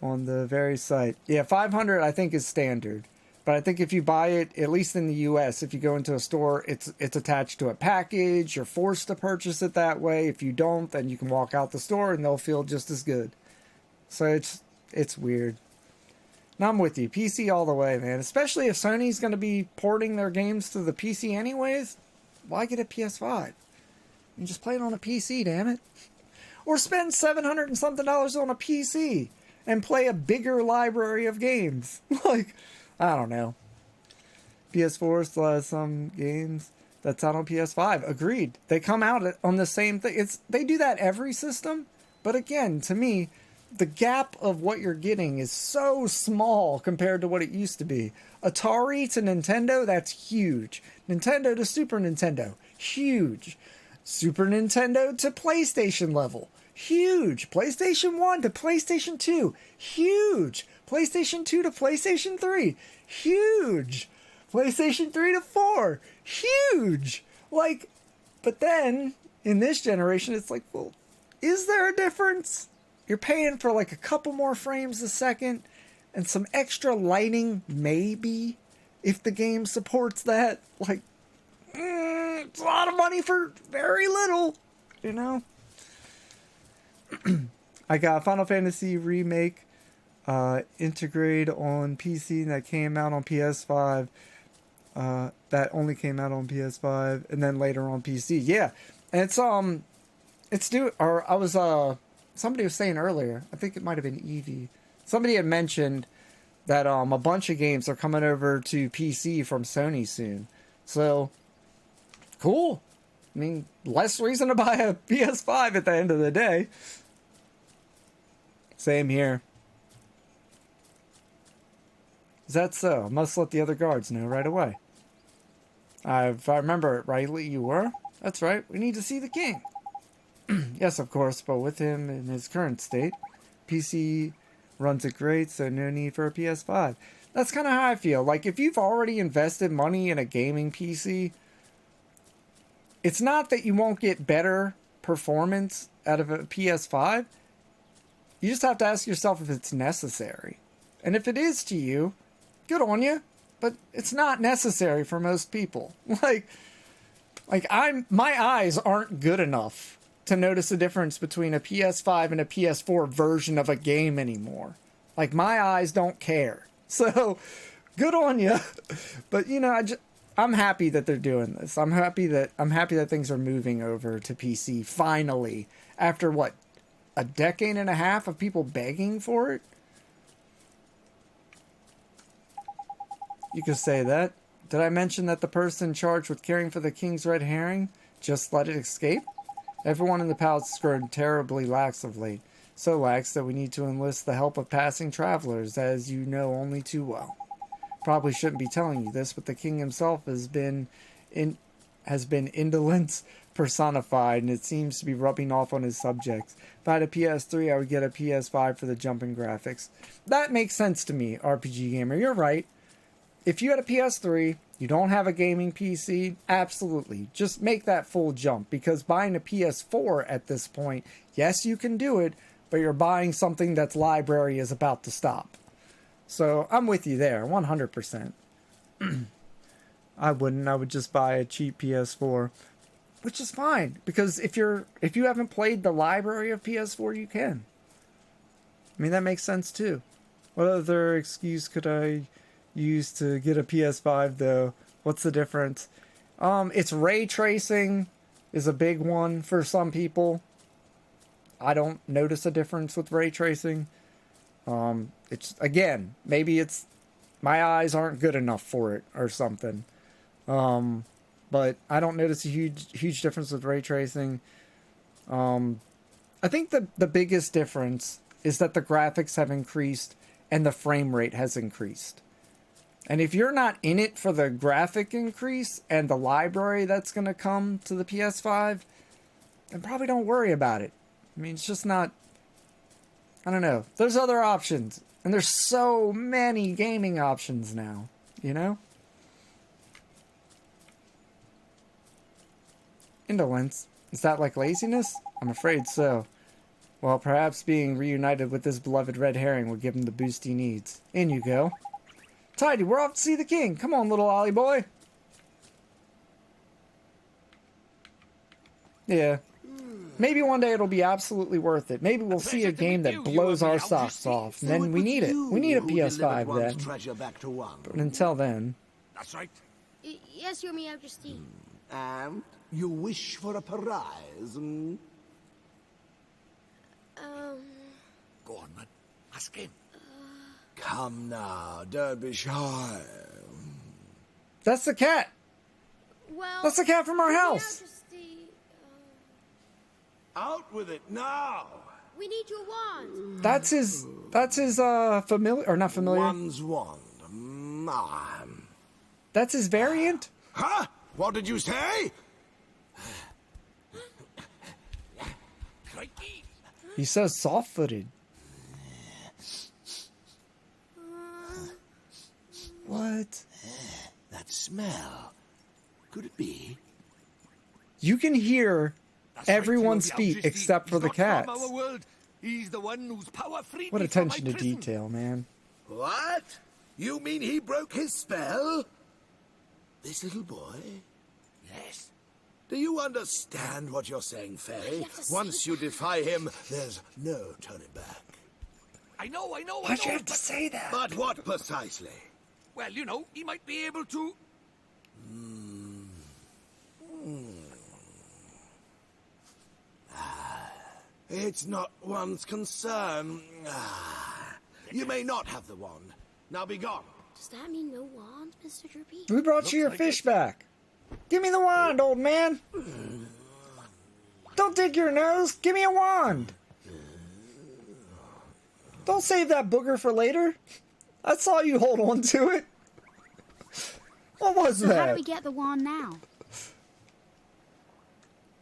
on the very site. Yeah, $500 I think is standard. But I think if you buy it, at least in the US, if you go into a store, it's attached to a package. You're forced to purchase it that way. If you don't, then you can walk out the store and they'll feel just as good. So it's weird. And I'm with you. PC all the way, man. Especially if Sony's going to be porting their games to the PC anyways. Why get a PS5? You just play it on a PC, damn it. Or spend $700 and something on a PC and play a bigger library of games. Like, I don't know. PS4 still has some games that's out on PS5. Agreed. They come out on the same thing. They do that every system. But again, to me, the gap of what you're getting is so small compared to what it used to be. Atari to Nintendo, that's huge. Nintendo to Super Nintendo, huge. Super Nintendo to PlayStation level, huge. PlayStation 1 to PlayStation 2, huge. PlayStation 2 to PlayStation 3, huge. PlayStation 3 to 4, huge. Like, but then, in this generation, it's like, well, is there a difference? You're paying for like a couple more frames a second and some extra lighting, maybe, if the game supports that. Like, it's a lot of money for very little, you know? I got Final Fantasy Remake Integrate on PC that came out on PS5. that only came out on PS5 and then later on PC. Yeah, and somebody was saying earlier, I think it might have been Evie. Somebody had mentioned that a bunch of games are coming over to PC from Sony soon. So cool. I mean, less reason to buy a PS5 at the end of the day. Same here. Is that so? Must let the other guards know right away. If I remember it rightly, you were? That's right. We need to see the king. Yes, of course, but with him in his current state, PC runs it great, so no need for a PS5. That's kind of how I feel. Like, if you've already invested money in a gaming PC, it's not that you won't get better performance out of a PS5. You just have to ask yourself if it's necessary. And if it is to you, good on you. But it's not necessary for most people. My eyes aren't good enough to notice the difference between a PS5 and a PS4 version of a game anymore. Like, my eyes don't care. So, good on you. But, you know, I'm happy that they're doing this. I'm happy that things are moving over to PC finally. After what, a decade and a half of people begging for it? You could say that. Did I mention that the person charged with caring for the king's red herring just let it escape? Everyone in the palace has grown terribly lax of late. So lax that we need to enlist the help of passing travelers, as you know only too well. Probably shouldn't be telling you this, but the king himself has been indolence personified, and it seems to be rubbing off on his subjects. If I had a PS3, I would get a PS5 for the jumping graphics. That makes sense to me, RPG Gamer. You're right. If you had a PS3, you don't have a gaming PC, absolutely. Just make that full jump, because buying a PS4 at this point, yes, you can do it, but you're buying something that's library is about to stop. So I'm with you there, 100%. I wouldn't. I would just buy a cheap PS4, which is fine, because if you haven't played the library of PS4, you can. I mean, that makes sense too. What other excuse could I use to get a PS5 though? What's the difference? It's ray tracing is a big one for some people. I don't notice a difference with ray tracing. It's, again, maybe it's my eyes aren't good enough for it or something. But I don't notice a huge difference with ray tracing. I think the biggest difference is that the graphics have increased and the frame rate has increased. And if you're not in it for the graphic increase and the library that's going to come to the PS5, then probably don't worry about it. I mean, it's just not... I don't know. There's other options. And there's so many gaming options now, you know? Indolence? Is that like laziness? I'm afraid so. Well, perhaps being reunited with this beloved red herring will give him the boost he needs. In you go. Tidy, we're off to see the king. Come on, little Ollie boy. Yeah. Maybe one day it'll be absolutely worth it. Maybe we'll see a game that blows our socks off. And then we need it. We need a PS5 then. But until then... That's right. Yes, Your Majesty. And you wish for a prize, hmm? Go on, man. Ask him. Come now, don't be shy. That's the cat. Well, that's the cat from our house. Majesty, Out with it now. we need your wand. That's his familiar, or not familiar. One's wand. Mine. That's his variant? Huh? What did you say? He's so soft-footed. What? That smell. Could it be? You can hear everyone's feet except for the cats. He's the one whose power freed What me from attention my to prison. detail, man. What? You mean he broke his spell? This little boy? Yes. Do you understand what you're saying, Fairy? Once you defy him, there's no turning back. I know. Why'd you have to say that? But what precisely? Well, you know, he might be able to It's not one's concern. You may not have the wand. Now be gone. Does that mean no wand, Mr. Drippy? We brought you your fish back. Give me the wand, old man. Don't dig your nose. Give me a wand. Don't save that booger for later. I saw you hold on to it. What was So that? how do we get the wand now?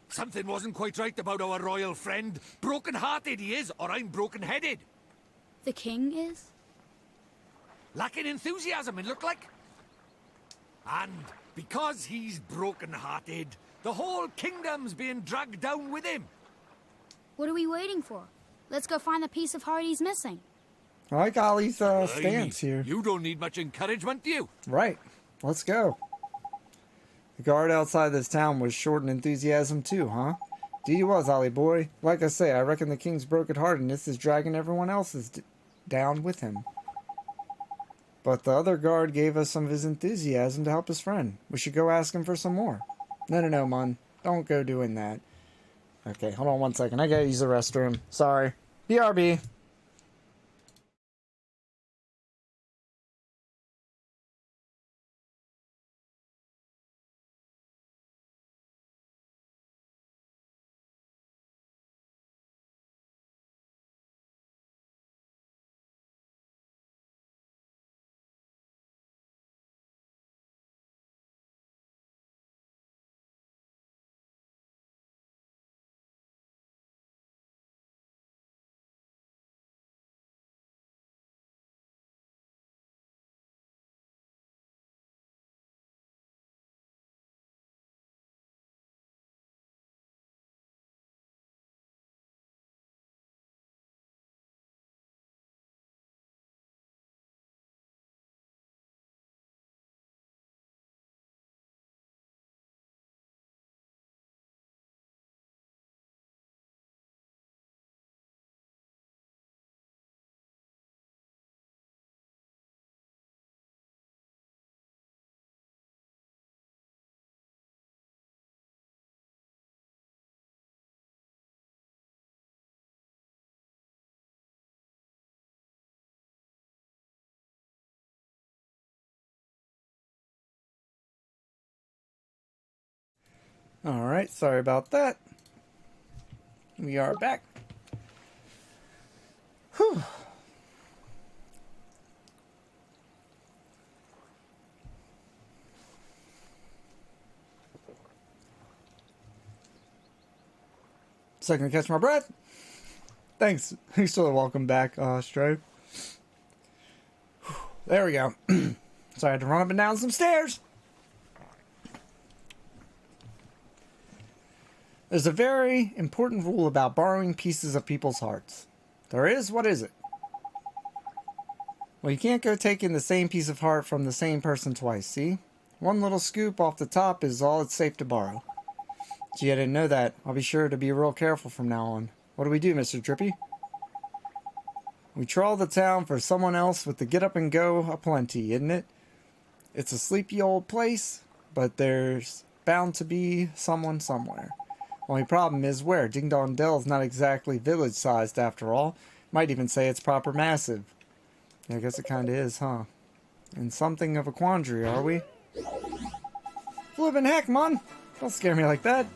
Something wasn't quite right about our royal friend. Broken-hearted he is, or I'm broken-headed. The king is? Lacking enthusiasm, it looked like. And because he's broken-hearted, the whole kingdom's being dragged down with him. What are we waiting for? Let's go find the piece of heart he's missing. I like Ollie's stance here. You don't need much encouragement, do you? Right. Let's go. The guard outside this town was short in enthusiasm too, huh? Indeed he was, Ollie boy. Like I say, I reckon the king's broken-heartedness is dragging everyone else's down with him. But the other guard gave us some of his enthusiasm to help his friend. We should go ask him for some more. No, Mun. Don't go doing that. Okay, hold on one second. I gotta use the restroom. Sorry. BRB. Alright, sorry about that. We are back. Whew. Second to catch my breath. Thanks. Thanks for the welcome back, Stroke. There we go. So I had to run up and down some stairs. There's a very important rule about borrowing pieces of people's hearts. There is? What is it? Well, you can't go taking the same piece of heart from the same person twice, see? One little scoop off the top is all it's safe to borrow. Gee, I didn't know that. I'll be sure to be real careful from now on. What do we do, Mr. Drippy? We trawl the town for someone else with the get-up-and-go aplenty, isn't it? It's a sleepy old place, but there's bound to be someone somewhere. Only problem is where? Ding Dong Dell's not exactly village-sized after all. Might even say it's proper massive. Yeah, I guess it kinda is, huh? In something of a quandary, are we? Flippin' heck, man! Don't scare me like that.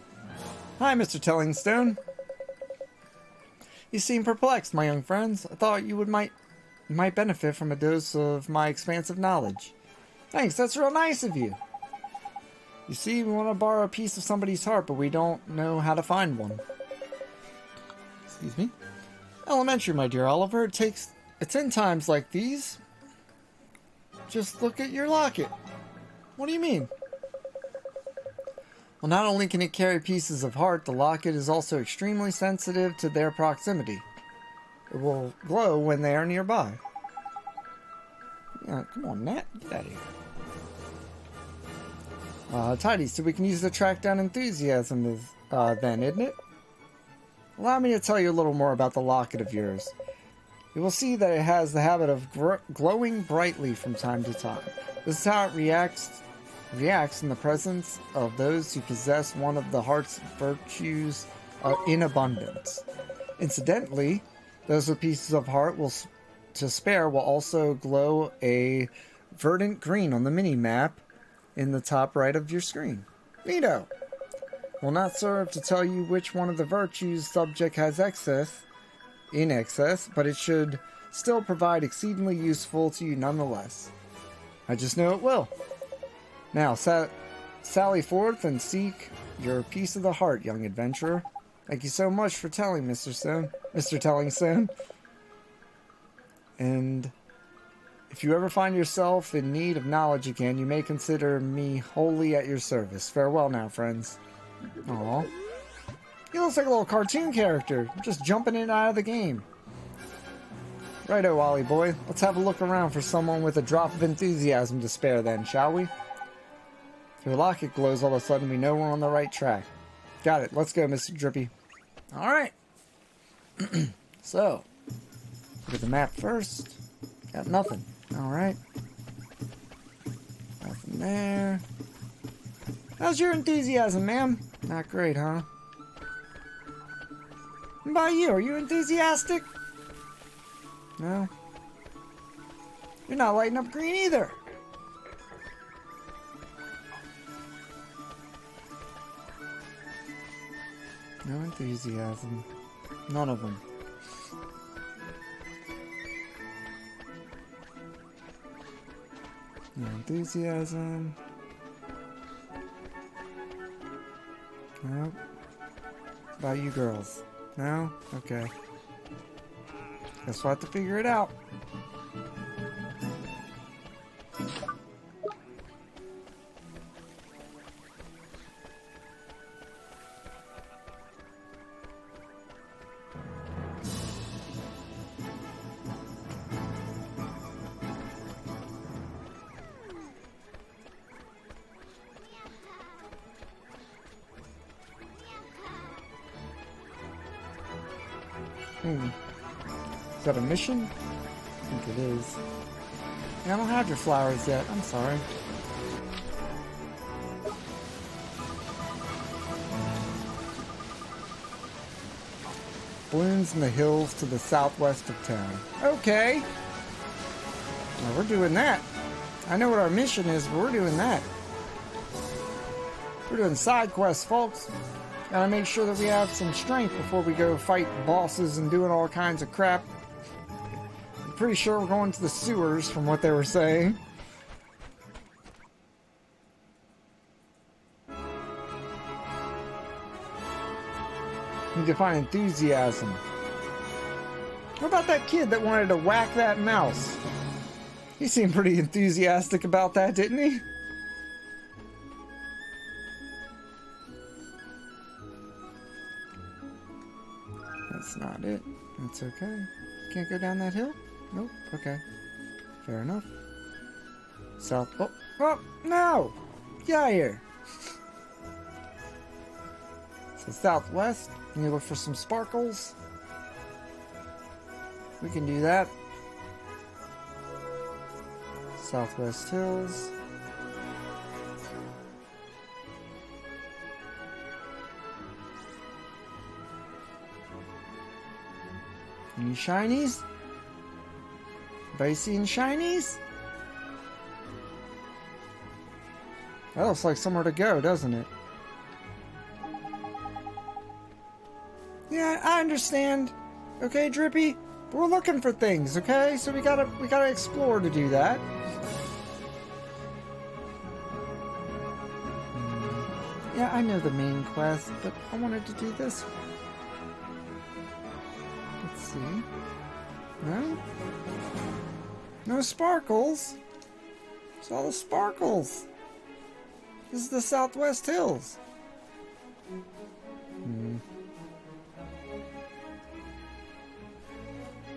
Hi, Mr. Tellingstone. You seem perplexed, my young friends. I thought you might benefit from a dose of my expansive knowledge. Thanks, that's real nice of you. You see, we want to borrow a piece of somebody's heart, but we don't know how to find one. Excuse me? Elementary, my dear Oliver. It's in times like these. Just look at your locket. What do you mean? Well, not only can it carry pieces of heart, the locket is also extremely sensitive to their proximity. It will glow when they are nearby. Come on, Nat. Get out of here. Tidy, so we can use the track down enthusiasm then, isn't it? Allow me to tell you a little more about the locket of yours. You will see that it has the habit of glowing brightly from time to time. This is how it reacts reacts in the presence of those who possess one of the heart's virtues in abundance. Incidentally, those with pieces of heart to spare will also glow a verdant green on the mini-map in the top right of your screen. Neato! Will not serve to tell you which one of the virtues subject has in excess, but it should still provide exceedingly useful to you nonetheless. I just know it will. Now, sally forth and seek your piece of the heart, young adventurer. Thank you so much for telling, Mr. Tellingstone. And if you ever find yourself in need of knowledge again, you may consider me wholly at your service. Farewell now, friends. Aww. He looks like a little cartoon character, just jumping in and out of the game. Righto, Wally boy. Let's have a look around for someone with a drop of enthusiasm to spare then, shall we? If your locket glows all of a sudden, we know we're on the right track. Got it. Let's go, Mr. Drippy. Alright. So, look at the map first. Got nothing. Alright. Nothing there. How's your enthusiasm, ma'am? Not great, huh? What about you? Are you enthusiastic? No? You're not lighting up green either. No enthusiasm. None of them. No enthusiasm. Nope. What about you girls? No? Okay. Guess we'll have to figure it out. Is that a mission? I think it is. Yeah, I don't have your flowers yet. I'm sorry. Blooms in the hills to the southwest of town. Okay. Well, we're doing that. I know what our mission is, but we're doing that. We're doing side quests, folks. Gotta make sure that we have some strength before we go fight bosses and doing all kinds of crap. I'm pretty sure we're going to the sewers from what they were saying. Need to find enthusiasm. What about that kid that wanted to whack that mouse? He seemed pretty enthusiastic about that, didn't he? That's not it. That's okay. Can't go down that hill? Nope. Okay. Fair enough. South. Oh, oh no! Get out of here. So southwest. And you look for some sparkles. We can do that. Southwest Hills. Any shinies? Anybody seeing shinies? That looks like somewhere to go, doesn't it? Yeah, I understand. Okay, Drippy? But we're looking for things, okay? So we gotta explore to do that. Yeah, I know the main quest, but I wanted to do this one. Let's see. No? No sparkles? It's all the sparkles. This is the Southwest Hills.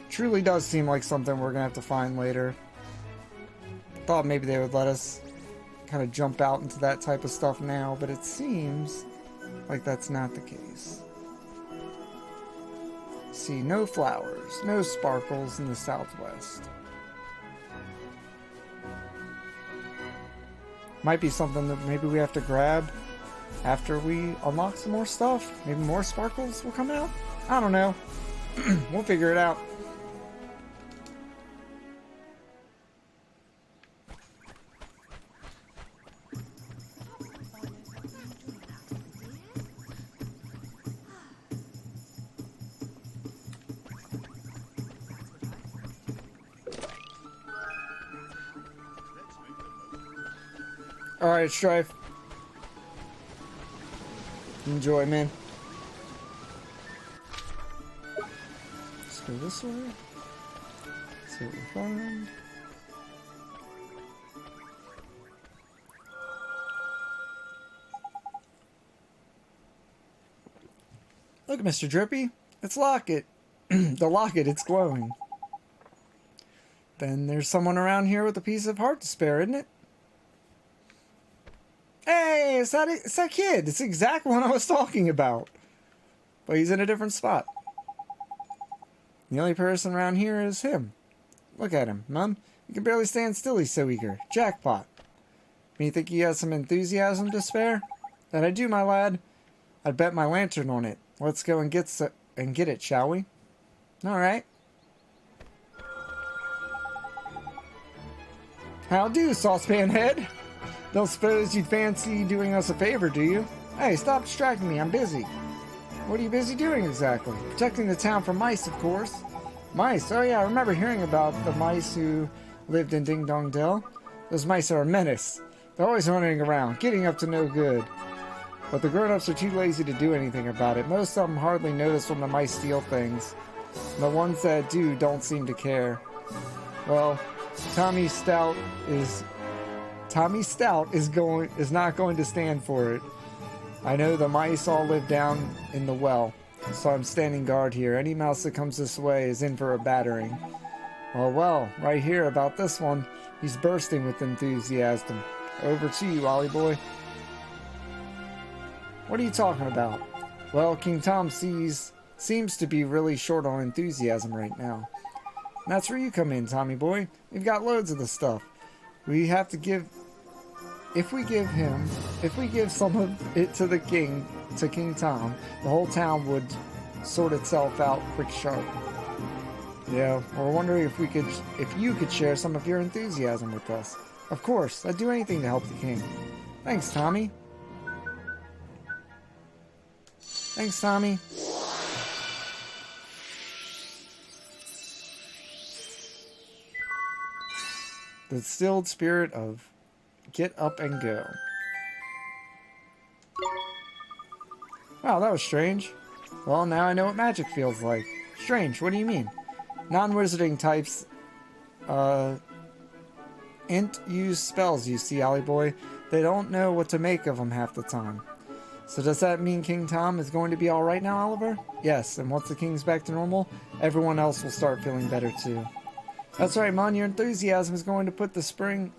Truly does seem like something we're gonna have to find later. Thought maybe they would let us kind of jump out into that type of stuff now, but it seems like that's not the case. See, no flowers, no sparkles in the Southwest. Might be something that maybe we have to grab after we unlock some more stuff. Maybe more sparkles will come out? I don't know. We'll figure it out. Alright, Strife. Enjoy, man. Let's go this way. See what we find. Look, Mr. Drippy. It's Locket. The Locket, it's glowing. Then there's someone around here with a piece of heart to spare, isn't it? Hey, it's that kid. It's exactly what I was talking about. But he's in a different spot. The only person around here is him. Look at him, Mum. He can barely stand still, he's so eager. Jackpot. You think he has some enthusiasm to spare? That I do, my lad. I'd bet my lantern on it. Let's go and get it, shall we? Alright. How do, saucepan head? Don't suppose you'd fancy doing us a favor, do you? Hey, stop distracting me, I'm busy. What are you busy doing exactly? Protecting the town from mice, of course. Mice? Oh yeah, I remember hearing about the mice who lived in Ding Dong Dell. Those mice are a menace. They're always running around, getting up to no good. But the grown-ups are too lazy to do anything about it. Most of them hardly notice when the mice steal things. And the ones that do don't seem to care. Well, Tommy Stout is not going to stand for it. I know the mice all live down in the well, so I'm standing guard here. Any mouse that comes this way is in for a battering. Well, right here about this one, he's bursting with enthusiasm. Over to you, Ollie boy. What are you talking about? Well, King Tom seems to be really short on enthusiasm right now. And that's where you come in, Tommy boy. We've got loads of the stuff. We have to give... If we give some of it to King Tom, the whole town would sort itself out quick sharp. Yeah, we're wondering if you could share some of your enthusiasm with us. Of course, I'd do anything to help the king. Thanks, Tommy. Thanks, Tommy. The distilled spirit of get up and go. Wow, that was strange. Well, now I know what magic feels like. Strange, what do you mean? Non-wizarding types, ain't use spells, you see, Ollie boy. They don't know what to make of them half the time. So does that mean King Tom is going to be alright now, Oliver? Yes, and once the king's back to normal, everyone else will start feeling better too. That's right, Mon, your enthusiasm is going to put a spring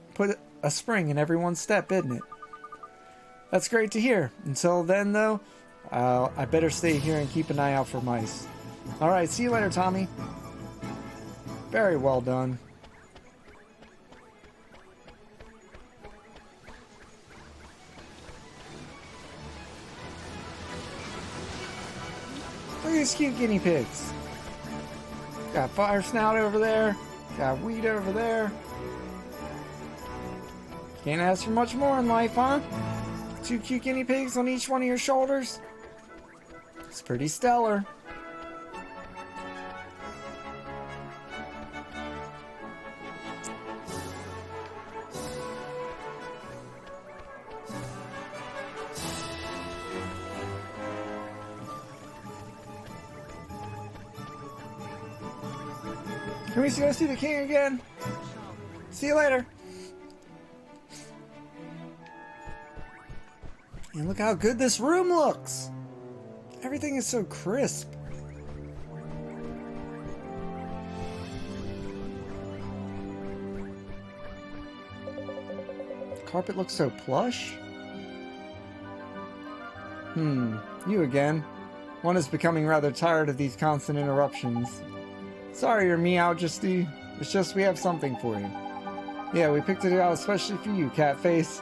in everyone's step, isn't it? That's great to hear. Until then, though, I better stay here and keep an eye out for mice. Alright, see you later, Tommy. Very well done. Look at these cute guinea pigs. Got Firesnout over there. Got Weed over there. Can't ask for much more in life, huh? 2 cute guinea pigs on each one of your shoulders. It's pretty stellar. Can we go see the king again? See you later. And look how good this room looks. Everything is so crisp. The carpet looks so plush. You again. One is becoming rather tired of these constant interruptions. Sorry, Your Meowjesty. It's just we have something for you. Yeah, we picked it out especially for you, Catface.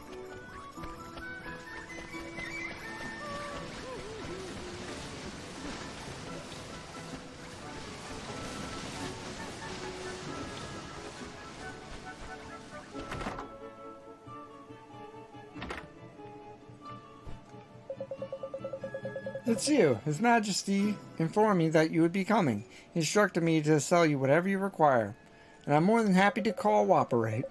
It's you. His Majesty informed me that you would be coming. He instructed me to sell you whatever you require, and I'm more than happy to cooperate.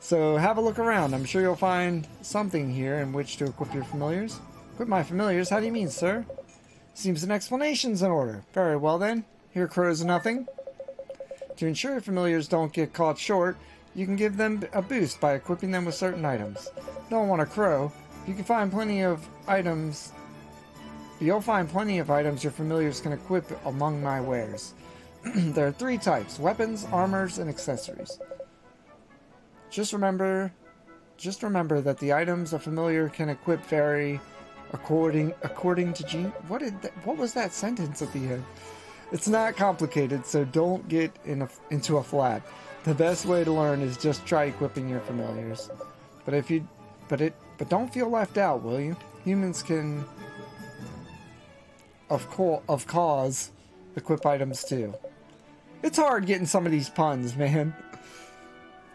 So have a look around. I'm sure you'll find something here in which to equip your familiars. Equip my familiars? How do you mean, sir? Seems an explanation's in order. Very well then. Here crows nothing. To ensure your familiars don't get caught short, you can give them a boost by equipping them with certain items. Don't want a crow. You can find plenty of items. You'll find plenty of items your familiars can equip among my wares. There are 3 types: weapons, armors, and accessories. Just remember that the items a familiar can equip vary according to gene. What was that sentence at the end? It's not complicated, so don't get into a flat. The best way to learn is just try equipping your familiars. But don't feel left out, will you? Humans can, of cause, equip items too. It's hard getting some of these puns, man.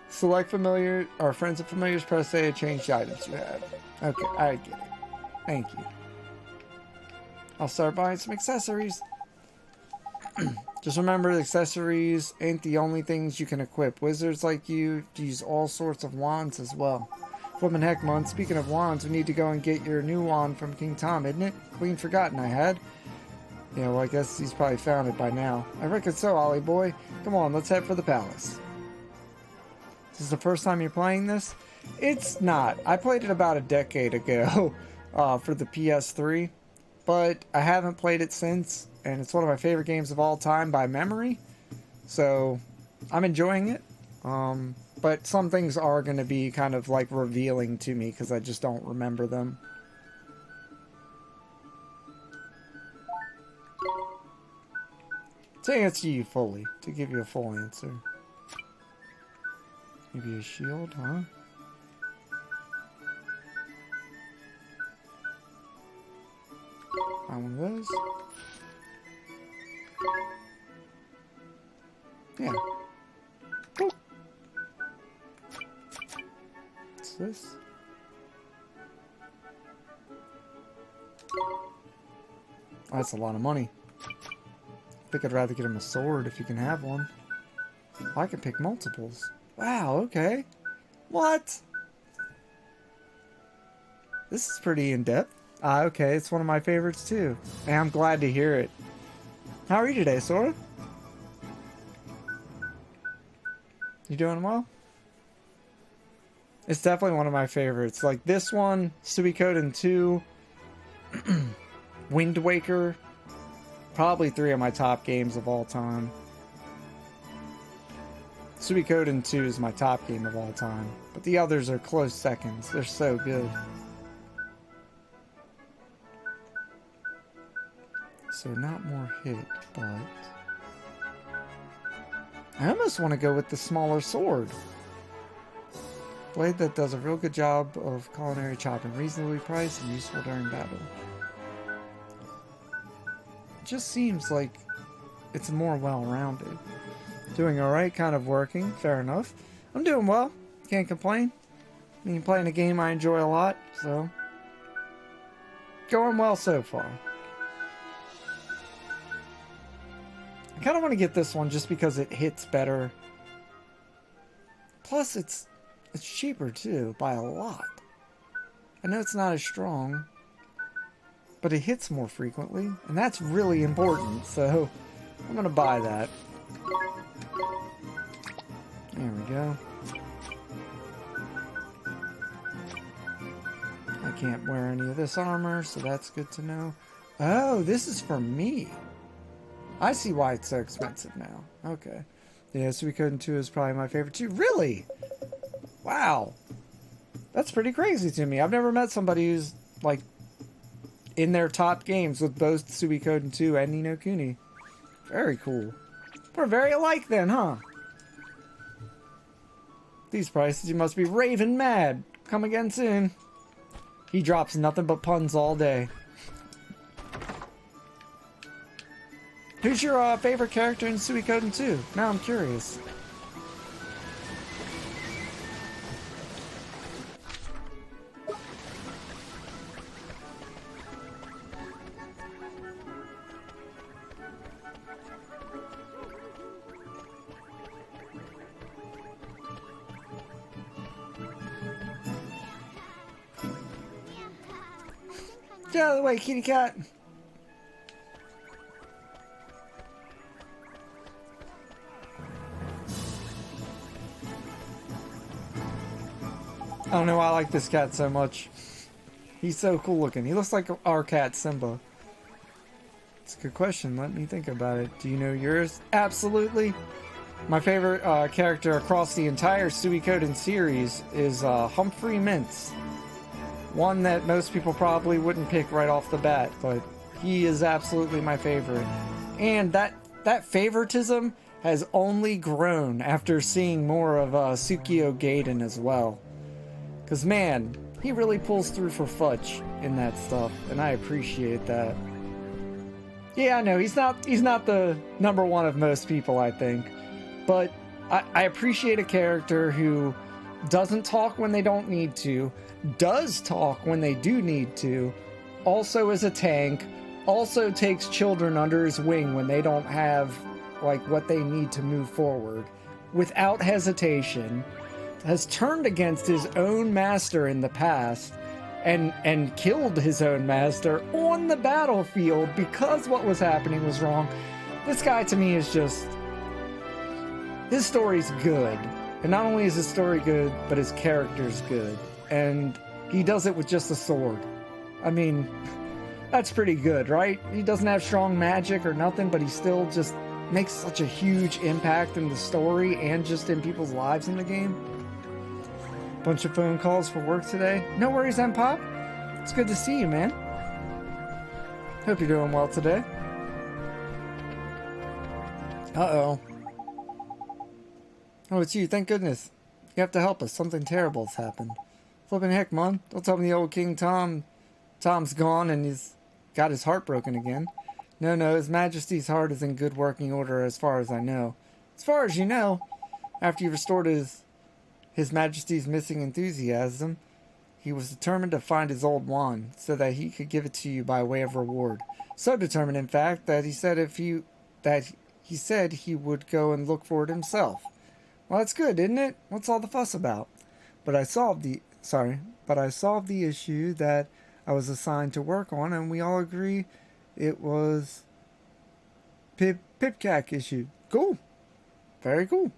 Select familiar or friends of familiars. Press A to change the items you have. Okay, I get it. Thank you. I'll start buying some accessories. Just remember, the accessories ain't the only things you can equip. Wizards like you use all sorts of wands as well. Woman Heckmon, speaking of wands, we need to go and get your new wand from King Tom, isn't it? Clean forgotten I had. Yeah, well, I guess he's probably found it by now. I reckon so, Ollie boy. Come on, let's head for the palace. This is the first time you're playing this? It's not. I played it about a decade ago for the PS3, but I haven't played it since, and it's one of my favorite games of all time by memory, so I'm enjoying it. But some things are going to be kind of like revealing to me because I just don't remember them. To answer you fully, to give you a full answer. Maybe a shield, huh? Find one of those. Yeah. Cool. What's this? Oh, that's a lot of money. I think I'd rather get him a sword if you can have one. I can pick multiples. Wow, okay. What? This is pretty in-depth. Okay, it's one of my favorites too. And I'm glad to hear it. How are you today, Sora? You doing well? It's definitely one of my favorites. Like this one, Suikoden 2, Wind Waker, probably 3 of my top games of all time. Suikoden 2 is my top game of all time, but the others are close seconds. They're so good. So not more hit, but I almost want to go with the smaller sword. Blade that does a real good job of culinary chopping, reasonably priced and useful during battle. It just seems like it's more well-rounded. Doing alright, kind of working, fair enough. I'm doing well, can't complain. I mean, playing a game I enjoy a lot, so going well so far. I kind of want to get this one just because it hits better. Plus, it's cheaper too, by a lot. I know it's not as strong, but it hits more frequently, and that's really important, so I'm going to buy that. There we go. I can't wear any of this armor, so that's good to know. Oh, this is for me. I see why it's so expensive now. Okay. Yeah, Suikoden 2 is probably my favorite too. Really? Wow. That's pretty crazy to me. I've never met somebody who's, like, in their top games with both Suikoden 2 and Ni no Kuni. Very cool. We're very alike then, huh? These prices, you must be raving mad. Come again soon. He drops nothing but puns all day. Who's your favorite character in Suikoden 2? Now I'm curious. Get out of the way, kitty cat. I don't know why I like this cat so much. He's so cool looking. He looks like our cat, Simba. It's a good question. Let me think about it. Do you know yours? Absolutely. My favorite character across the entire Suikoden series is Humphrey Mintz. One that most people probably wouldn't pick right off the bat, but he is absolutely my favorite. And that favoritism has only grown after seeing more of Tsukio Gaiden as well. Because, man, he really pulls through for Fudge in that stuff, and I appreciate that. Yeah, I know, he's not the number one of most people, I think. But I appreciate a character who doesn't talk when they don't need to, does talk when they do need to, also is a tank, also takes children under his wing when they don't have, like, what they need to move forward, without hesitation, has turned against his own master in the past, and killed his own master on the battlefield because what was happening was wrong. This guy, to me, is just... his story's good. And not only is his story good, but his character's good. And he does it with just a sword. I mean, that's pretty good, right? He doesn't have strong magic or nothing, but he still just makes such a huge impact in the story and just in people's lives in the game. Bunch of phone calls for work today. No worries, M-Pop. It's good to see you, man. Hope you're doing well today. Uh-oh. Oh, it's you. Thank goodness. You have to help us. Something terrible's happened. Flippin' heck, Mom. Don't tell me the old King Tom's gone and he's got his heart broken again. No, His Majesty's heart is in good working order as far as I know. As far as you know, after you restored His Majesty's missing enthusiasm, he was determined to find his old wand so that he could give it to you by way of reward. So determined, in fact, that he said he would go and look for it himself. Well, that's good, isn't it? What's all the fuss about? But I solved the issue that I was assigned to work on, and we all agree it was Pipcac issue. Cool. Very cool.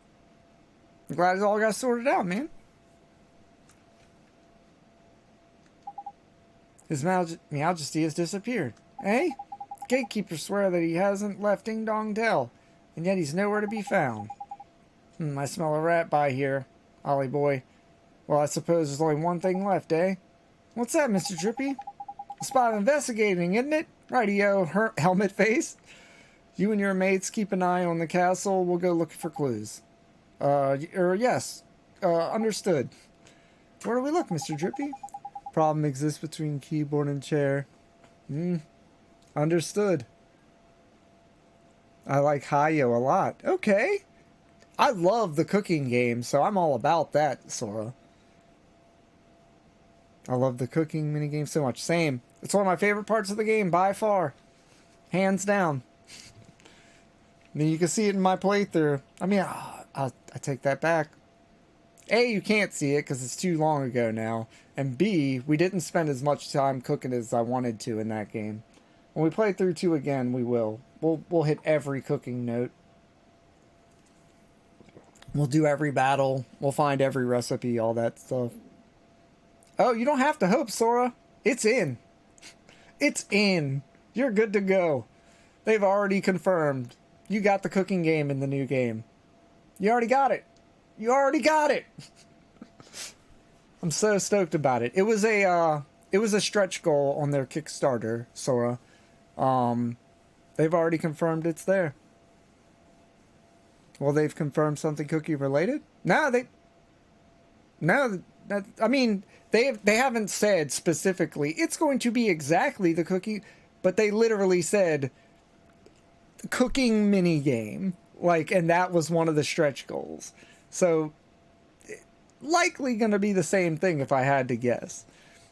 I'm glad it all got sorted out, man. His Majesty has disappeared. Eh? Gatekeepers swear that he hasn't left Ding Dong Dell, and yet he's nowhere to be found. I smell a rat by here, Ollie boy. Well, I suppose there's only one thing left, eh? What's that, Mr. Drippy? A spot of investigating, isn't it? Rightio, helmet face. You and your mates keep an eye on the castle. We'll go looking for clues. Yes. Understood. Where do we look, Mr. Drippy? Problem exists between keyboard and chair. Understood. I like Hayo a lot. Okay. I love the cooking game, so I'm all about that, Sora. I love the cooking minigame so much. Same. It's one of my favorite parts of the game, by far. Hands down. I mean, you can see it in my playthrough. I mean, I take that back. A, you can't see it because it's too long ago now. And B, we didn't spend as much time cooking as I wanted to in that game. When we play through 2 again, we will. We'll hit every cooking note. We'll do every battle. We'll find every recipe, all that stuff. Oh, you don't have to hope, Sora. It's in. It's in. You're good to go. They've already confirmed. You got the cooking game in the new game. You already got it. You already got it. I'm so stoked about it. It was a stretch goal on their Kickstarter, Sora. They've already confirmed it's there. Well, they've confirmed something cookie related? I mean, they haven't said specifically it's going to be exactly the cookie, but they literally said cooking mini game, like, and that was one of the stretch goals. So likely going to be the same thing if I had to guess.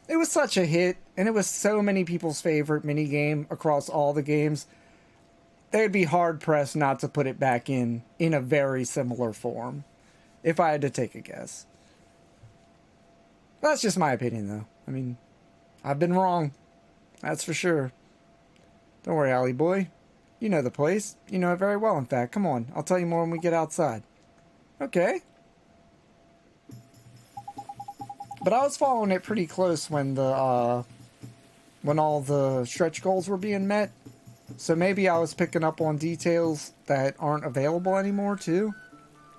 It was such a hit, and it was so many people's favorite mini game across all the games. They'd be hard-pressed not to put it back in a very similar form, if I had to take a guess. That's just my opinion, though. I mean, I've been wrong. That's for sure. Don't worry, Ollie boy. You know the place. You know it very well, in fact. Come on, I'll tell you more when we get outside. Okay. But I was following it pretty close when all the stretch goals were being met. So maybe I was picking up on details that aren't available anymore too.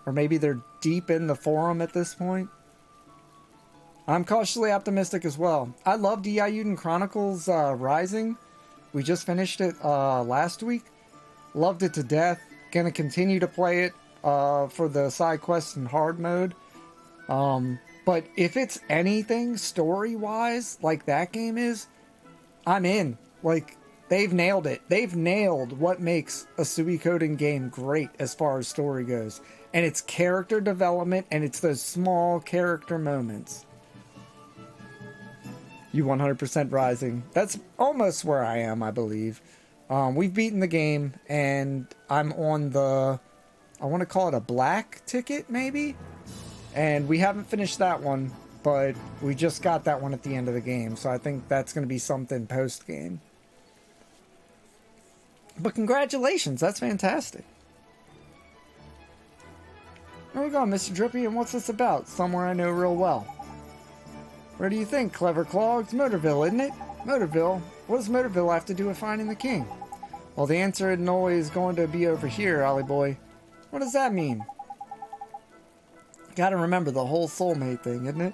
Or maybe they're deep in the forum at this point. I'm cautiously optimistic as well. I loved Eiyuden Chronicles Rising. We just finished it last week. Loved it to death. Gonna continue to play it for the side quests and hard mode. But if it's anything story-wise like that game is, I'm in. Like, they've nailed it. They've nailed what makes a Suikoden game great as far as story goes. And it's character development, and it's those small character moments. You 100% Rising. That's almost where I am, I believe. We've beaten the game, and I'm on the, I want to call it a black ticket, maybe? And we haven't finished that one, but we just got that one at the end of the game, so I think that's going to be something post-game. But congratulations, that's fantastic. Where we going, Mr. Drippy, and what's this about? Somewhere I know real well. Where do you think, Clever Clogs? Motorville, isn't it? Motorville? What does Motorville have to do with finding the king? Well, the answer isn't always going to be over here, Ollie boy. What does that mean? Gotta remember the whole soulmate thing, isn't it?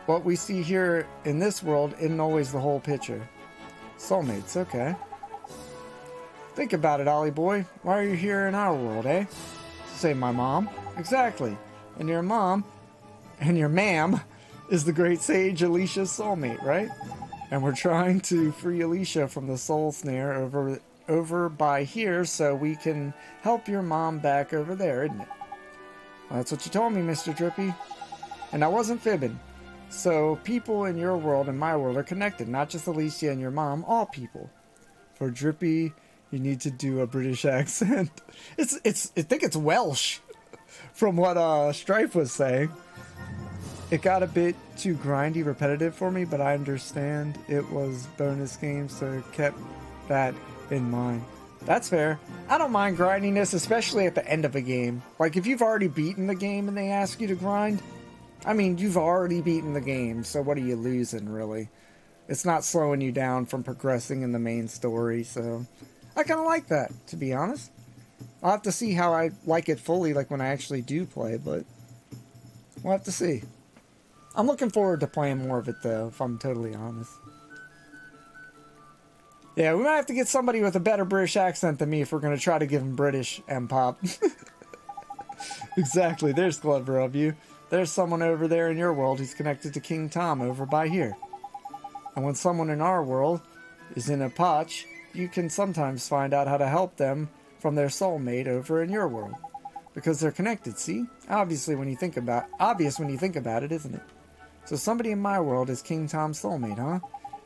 What we see here in this world isn't always the whole picture. Soulmates, okay. Think about it, Ollie boy. Why are you here in our world, eh? Say my mom. Exactly. And your mom, and your ma'am, is the great sage Alicia's soulmate, right? And we're trying to free Alicia from the soul snare over by here so we can help your mom back over there, isn't it? Well, that's what you told me, Mr. Drippy. And I wasn't fibbing. So people in your world and my world are connected, not just Alicia and your mom, all people. For Drippy, you need to do a British accent. I think it's Welsh, from what Strife was saying. It got a bit too grindy, repetitive for me, but I understand it was bonus game, so kept that in mind. That's fair. I don't mind grindiness, especially at the end of a game. Like, if you've already beaten the game and they ask you to grind, I mean, you've already beaten the game, so what are you losing, really? It's not slowing you down from progressing in the main story, so I kind of like that, to be honest. I'll have to see how I like it fully, like when I actually do play, but we'll have to see. I'm looking forward to playing more of it, though, if I'm totally honest. Yeah, we might have to get somebody with a better British accent than me if we're going to try to give him British M-pop. Exactly, there's clever of you. There's someone over there in your world who's connected to King Tom over by here. And when someone in our world is in a potch, you can sometimes find out how to help them from their soulmate over in your world. Because they're connected, see? Obvious when you think about it, isn't it? So somebody in my world is King Tom's soulmate, huh?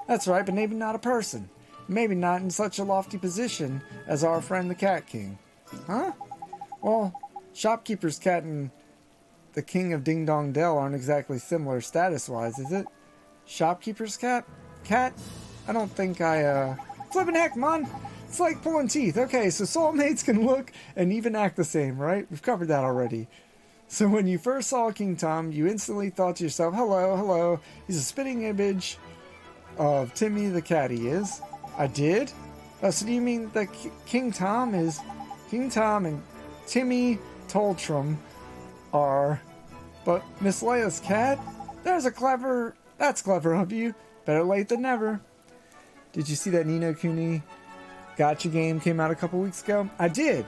That's right, but maybe not a person. Maybe not in such a lofty position as our friend the Cat King. Huh? Well, Shopkeeper's Cat and the King of Ding Dong Dell aren't exactly similar status-wise, is it? Shopkeeper's Cat? Cat? I don't think flippin' heck, man! It's like pulling teeth. Okay, so soulmates can look and even act the same, right? We've covered that already. So when you first saw King Tom, you instantly thought to yourself, hello, hello, he's a spitting image of Timmy the cat he is. I did? Oh, so do you mean that King Tom and Timmy Toltrum are, but Miss Leia's cat? That's clever of you. Better late than never. Did you see that Ni no Kuni Gotcha game came out a couple weeks ago? I did.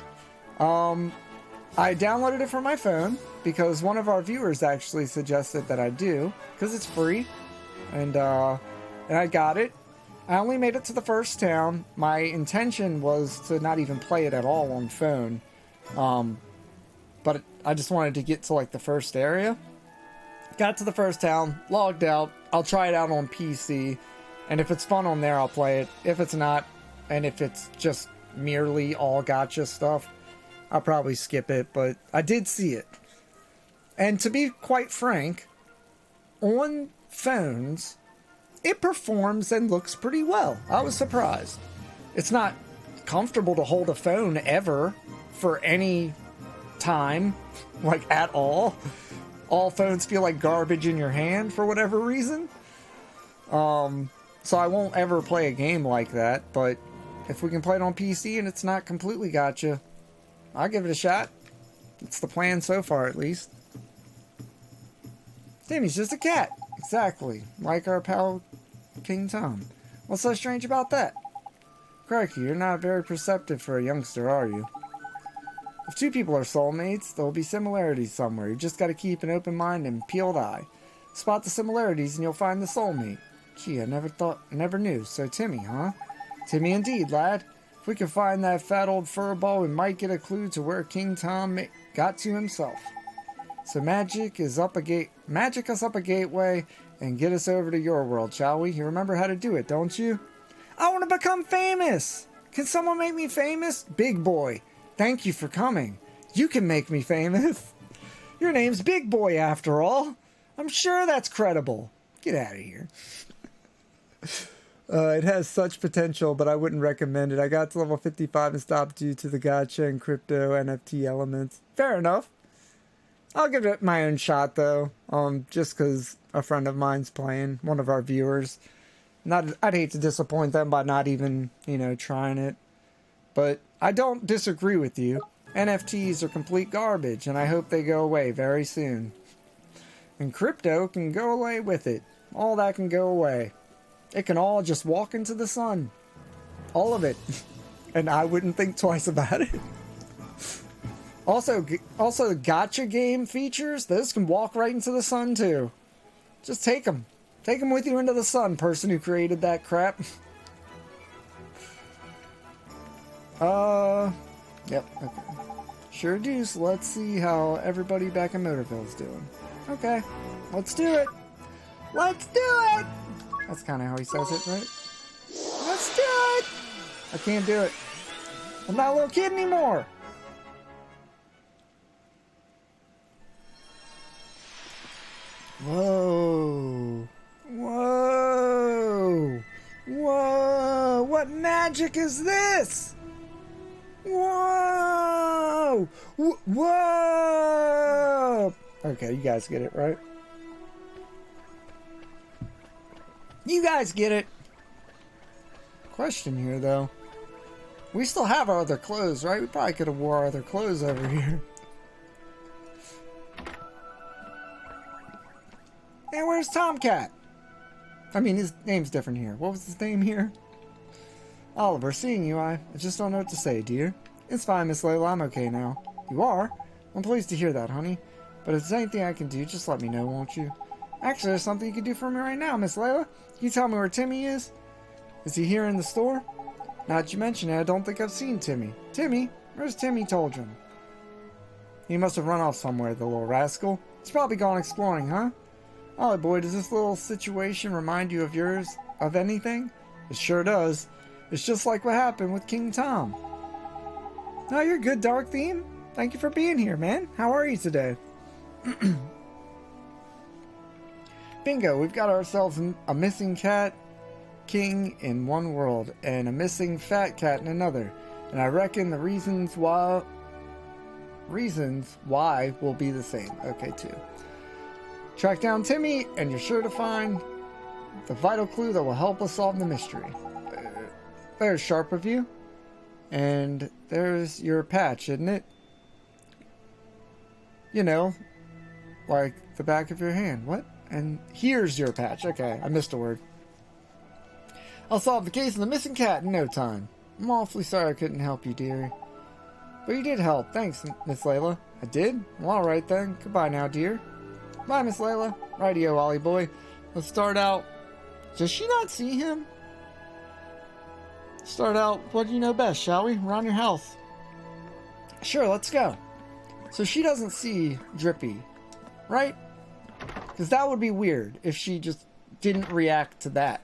I downloaded it for my phone because one of our viewers actually suggested that I do, because it's free, and I got it. I only made it to the first town. My intention was to not even play it at all on phone, but I just wanted to get to like the first area. Got to the first town, logged out. I'll try it out on PC, and if it's fun on there, I'll play it. If it's not, and if it's just merely all gotcha stuff, I'll probably skip it, but I did see it. And to be quite frank, on phones, it performs and looks pretty well. I was surprised. It's not comfortable to hold a phone ever for any time, like at all. All phones feel like garbage in your hand for whatever reason. So I won't ever play a game like that, but if we can play it on PC and it's not completely gotcha, I'll give it a shot. It's the plan so far, at least. Timmy's just a cat. Exactly. Like our pal King Tom. What's so strange about that? Crikey, you're not very perceptive for a youngster, are you? If two people are soulmates, there'll be similarities somewhere. You just gotta keep an open mind and peeled eye. Spot the similarities and you'll find the soulmate. Gee, I never knew. So Timmy, huh? Timmy indeed, lad. If we can find that fat old furball, we might get a clue to where King Tom got to himself. So magic us up a gateway and get us over to your world, shall we? You remember how to do it, don't you? I want to become famous! Can someone make me famous? Big Boy, thank you for coming. You can make me famous. Your name's Big Boy, after all. I'm sure that's credible. Get out of here. It has such potential, but I wouldn't recommend it. I got to level 55 and stopped due to the gacha and crypto NFT elements. Fair enough. I'll give it my own shot, though. Just because a friend of mine's playing, one of our viewers. I'd hate to disappoint them by not even, trying it. But I don't disagree with you. NFTs are complete garbage, and I hope they go away very soon. And crypto can go away with it. All that can go away. It can all just walk into the sun. All of it. And I wouldn't think twice about it. Also the gacha game features, those can walk right into the sun too. Just take them. Take them with you into the sun, person who created that crap. Yep, okay. Sure do, so let's see how everybody back in Motorville's doing. Okay, let's do it. Let's do it! That's kind of how he says it, right? Let's do it! I can't do it. I'm not a little kid anymore. Whoa. Whoa. Whoa. What magic is this? Whoa. Whoa. Okay, you guys get it, right? You guys get it. Question here, though. We still have our other clothes, right? We probably could have wore our other clothes over here. Hey, where's Tomcat? I mean, his name's different here. What was his name here? Oliver, seeing you, I just don't know what to say, dear. It's fine, Miss Layla. I'm okay now. You are? I'm pleased to hear that, honey. But if there's anything I can do, just let me know, won't you? Actually, there's something you can do for me right now, Miss Layla. Can you tell me where Timmy is? Is he here in the store? Now that you mention it, I don't think I've seen Timmy. Timmy? Where's Timmy Toldrum? He must have run off somewhere, the little rascal. He's probably gone exploring, huh? Ollie boy, does this little situation remind you of yours, of anything? It sure does. It's just like what happened with King Tom. Oh, you're good, Dark Theme. Thank you for being here, man. How are you today? Bingo, we've got ourselves a missing cat king in one world and a missing fat cat in another. And I reckon the reasons why will be the same. Okay, too. Track down Timmy and you're sure to find the vital clue that will help us solve the mystery. There's Sharp Review. And there's your patch, isn't it? You know, like the back of your hand. What? And here's your patch. Okay, I missed a word. I'll solve the case of the missing cat in no time. I'm awfully sorry I couldn't help you, dearie. But you did help. Thanks, Miss Layla. I did? Well, alright then. Goodbye now, dear. Bye, Miss Layla. Rightio, Ollie boy. Let's start out. Does she not see him? Start out what you know best, shall we? Around your house. Sure, let's go. So she doesn't see Drippy, right? Because that would be weird if she just didn't react to that.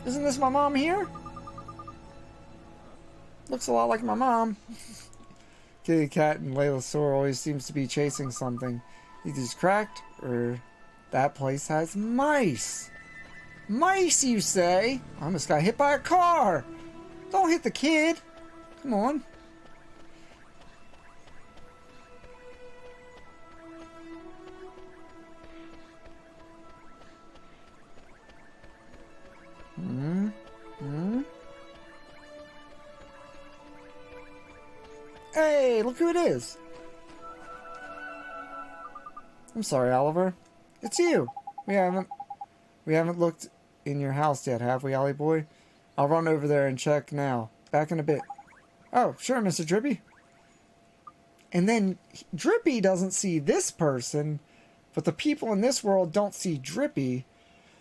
Isn't this my mom here? Looks a lot like my mom. Kitty Cat and Layla Sore always seems to be chasing something. Either it's cracked or that place has mice. Mice, you say? I almost got hit by a car. Don't hit the kid. Come on. Hey, look who it is. I'm sorry, Oliver. It's you. We haven't looked in your house yet, have we, Ollie boy? I'll run over there and check now. Back in a bit. Oh, sure, Mr. Drippy. And then Drippy doesn't see this person, but the people in this world don't see Drippy.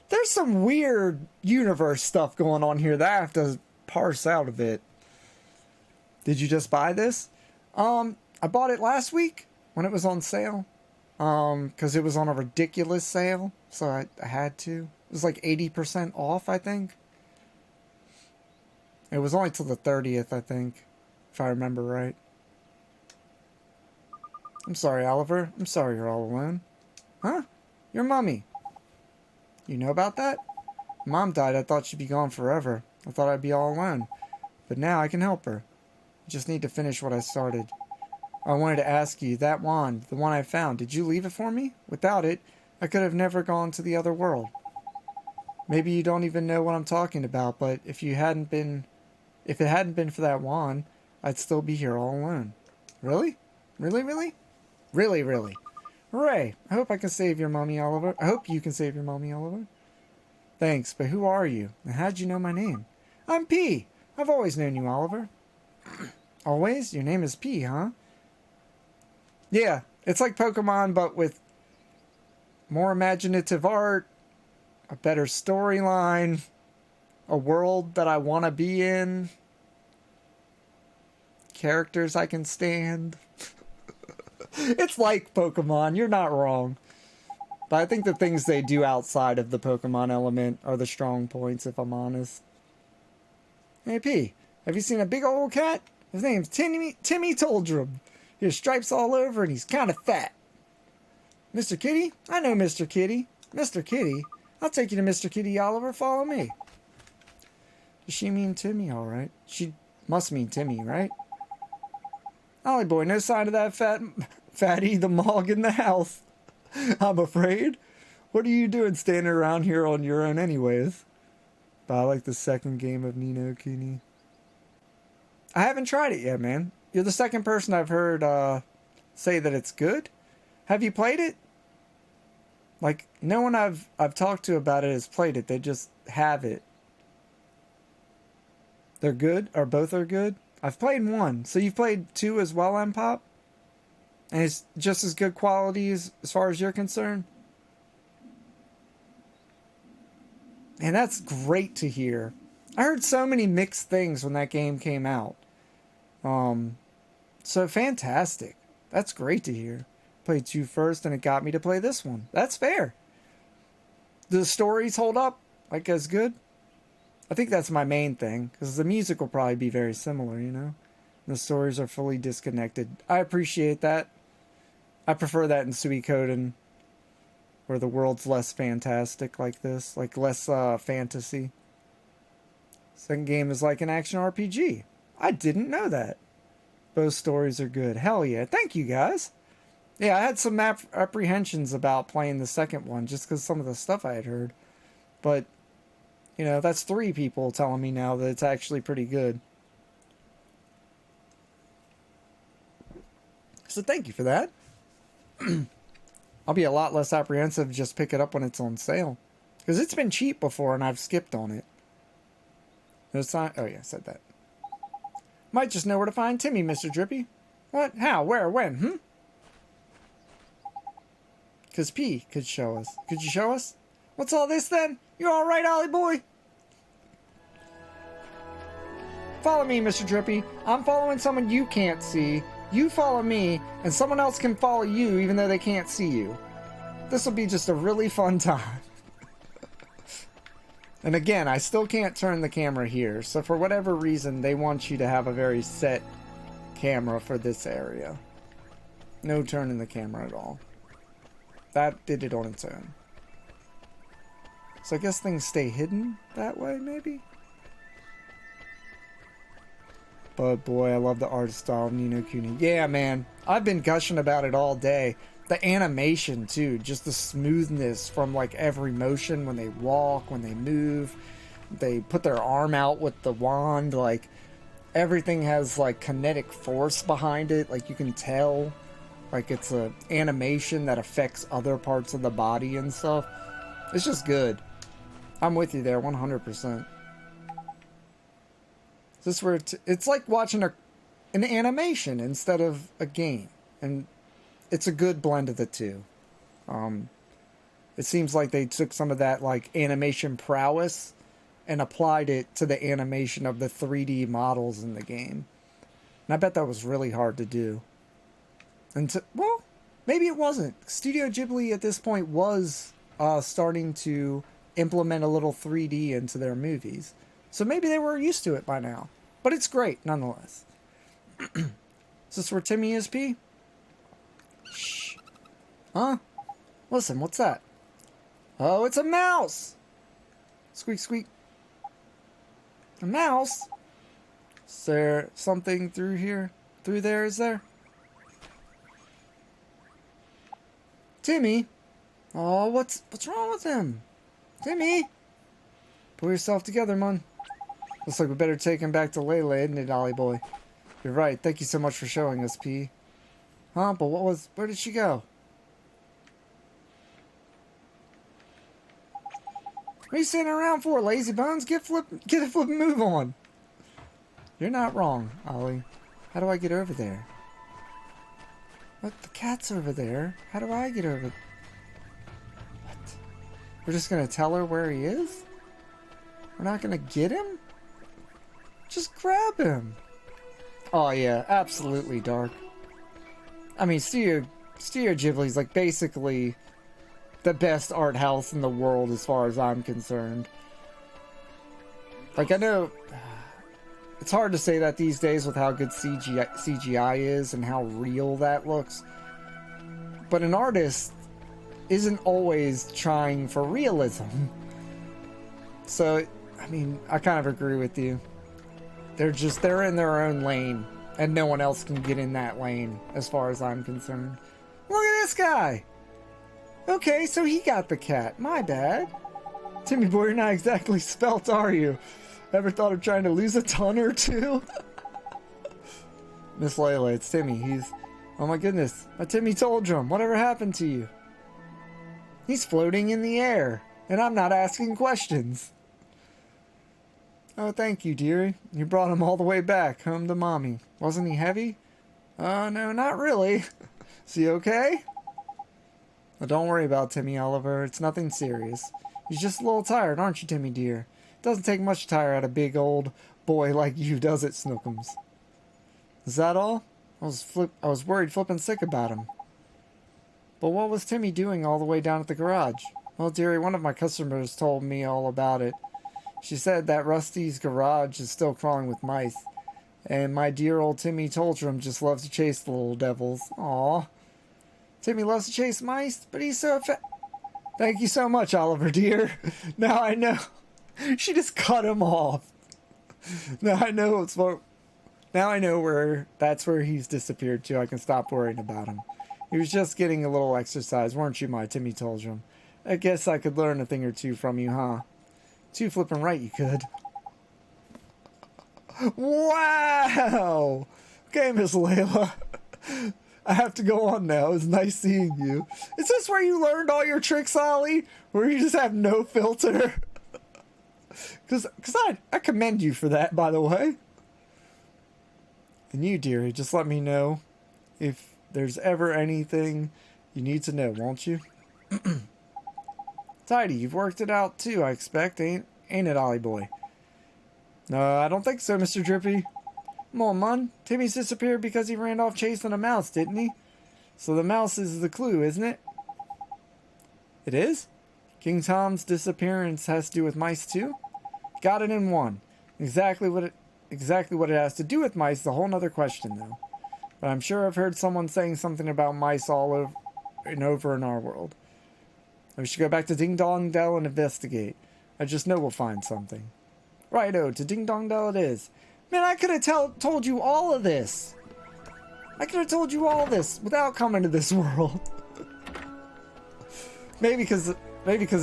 There's some weird universe stuff going on here that I have to parse out a bit. Did you just buy this? I bought it last week when it was on sale. Because it was on a ridiculous sale, so I had to. It was like 80% off, I think. It was only till the 30th, I think, if I remember right. I'm sorry, Oliver. I'm sorry you're all alone. Huh? Your mommy. You know about that? Mom died. I thought she'd be gone forever. I thought I'd be all alone. But now I can help her. I just need to finish what I started. I wanted to ask you, that wand, the one I found, did you leave it for me? Without it, I could have never gone to the other world. Maybe you don't even know what I'm talking about, but if it hadn't been for that wand, I'd still be here all alone. Really? Really, really? Really, really. Hooray! I hope I can save your mommy, Oliver. I hope you can save your mommy, Oliver. Thanks, but who are you? And how'd you know my name? I'm P. I've always known you, Oliver. Always? Your name is P, huh? Yeah, it's like Pokemon, but with more imaginative art, a better storyline, a world that I want to be in, characters I can stand. It's like Pokemon, you're not wrong. But I think the things they do outside of the Pokemon element are the strong points, if I'm honest. Hey, P, have you seen a big old cat? His name's Timmy Toldrum. He has stripes all over and he's kind of fat. Mr. Kitty? I know Mr. Kitty. Mr. Kitty? I'll take you to Mr. Kitty, Oliver. Follow me. Does she mean Timmy, all right? She must mean Timmy, right? Ollie boy, no sign of that fatty, the Mog in the house. I'm afraid. What are you doing standing around here on your own anyways? But I like the second game of Ni no Kuni. I haven't tried it yet, man. You're the second person I've heard say that it's good. Have you played it? Like, no one I've talked to about it has played it. They just have it. They're good? Or both are good? I've played one. So you've played two as well, M-Pop? And it's just as good quality as far as you're concerned? And that's great to hear. I heard so many mixed things when that game came out. So fantastic. That's great to hear. Played two first and it got me to play this one. That's fair. Do the stories hold up like as good? I think that's my main thing, because the music will probably be very similar, you know? The stories are fully disconnected. I appreciate that. I prefer that in Suikoden, where the world's less fantastic like this, like less fantasy. Second game is like an action RPG. I didn't know that. Both stories are good. Hell yeah. Thank you, guys. Yeah, I had some apprehensions about playing the second one, just because some of the stuff I had heard. But, you know, that's 3 people telling me now that it's actually pretty good. So thank you for that. I'll be a lot less apprehensive to just pick it up when it's on sale. Because it's been cheap before and I've skipped on it. No sign. Oh yeah, I said that. Might just know where to find Timmy, Mr. Drippy. What? How? Where? When? Because P could show us. Could you show us? What's all this then? You alright, Ollie boy? Follow me, Mr. Drippy. I'm following someone you can't see. You follow me, and someone else can follow you even though they can't see you. This will be just a really fun time. And again, I still can't turn the camera here, so for whatever reason, they want you to have a very set camera for this area. No turning the camera at all. that did it on its own. So I guess things stay hidden that way, maybe? But boy, I love the art style of Ni no Kuni. Yeah, man. I've been gushing about it all day. The animation, too. Just the smoothness from, like, every motion when they walk, when they move. They put their arm out with the wand. Like, everything has, like, kinetic force behind it. Like, you can tell. Like, it's a animation that affects other parts of the body and stuff. It's just good. I'm with you there, 100%. This is where it's like watching an animation instead of a game, and it's a good blend of the two. It seems like they took some of that like animation prowess and applied it to the animation of the 3D models in the game, and I bet that was really hard to do. Well, maybe it wasn't. Studio Ghibli at this point was starting to implement a little 3D into their movies. So maybe they were used to it by now. But it's great, nonetheless. Is this where Timmy is, P? Shh. Huh? Listen, what's that? Oh, it's a mouse! Squeak, squeak. A mouse? Is there something through here? Through there, is there? Timmy? Oh, what's wrong with him? Timmy? Pull yourself together, man. Looks like we better take him back to Lele, isn't it, Ollie boy? You're right. Thank you so much for showing us, P. Huh? But where did she go? What are you standing around for, lazy bones? Get a flip and move on. You're not wrong, Ollie. How do I get over there? What? The cat's over there. How do I get over? What? We're just gonna tell her where he is? We're not gonna get him? Just grab him. Oh yeah, absolutely, Dark. I mean, Studio Ghibli's like basically the best art house in the world as far as I'm concerned. Like, I know it's hard to say that these days with how good CGI is and how real that looks. But an artist isn't always trying for realism. So, I mean, I kind of agree with you. They're in their own lane, and no one else can get in that lane, as far as I'm concerned. Look at this guy! Okay, so he got the cat. My bad. Timmy boy, you're not exactly svelte, are you? Ever thought of trying to lose a ton or two? Miss Layla, it's Timmy. Oh my goodness. My Timmy Toldrum. Whatever happened to you? He's floating in the air, and I'm not asking questions. Oh, thank you, dearie. You brought him all the way back, home to Mommy. Wasn't he heavy? No, not really. Is he okay? Well, don't worry about Timmy, Oliver. It's nothing serious. He's just a little tired, aren't you, Timmy dear? It doesn't take much to tire out a big old boy like you, does it, Snookums? Is that all? I was worried flippin' sick about him. But what was Timmy doing all the way down at the garage? Well, dearie, one of my customers told me all about it. She said that Rusty's garage is still crawling with mice. And my dear old Timmy Toldrum just loves to chase the little devils. Aww. Timmy loves to chase mice, but he's so Thank you so much, Oliver, dear. Now I know. She just cut him off. Now I know that's where he's disappeared to. I can stop worrying about him. He was just getting a little exercise, weren't you, my Timmy Toldrum? I guess I could learn a thing or two from you, huh? Too flippin' right you could. Wow! Okay, Miss Layla. I have to go on now. It's nice seeing you. Is this where you learned all your tricks, Ollie? Where you just have no filter? Because I commend you for that, by the way. And you, dearie, just let me know if there's ever anything you need to know, won't you? Tidy, you've worked it out too, I expect, ain't it, Ollie boy? No, I don't think so, Mr. Drippy. Come on, man. Timmy's disappeared because he ran off chasing a mouse, didn't he? So the mouse is the clue, isn't it? It is? King Tom's disappearance has to do with mice too? Got it in one. Exactly what it has to do with mice is a whole nother question, though. But I'm sure I've heard someone saying something about mice all over and over in our world. We should go back to Ding Dong Dell and investigate. I just know we'll find something. Righto, to Ding Dong Dell it is. Man, I could have told you all of this. I could have told you all this without coming to this world. maybe because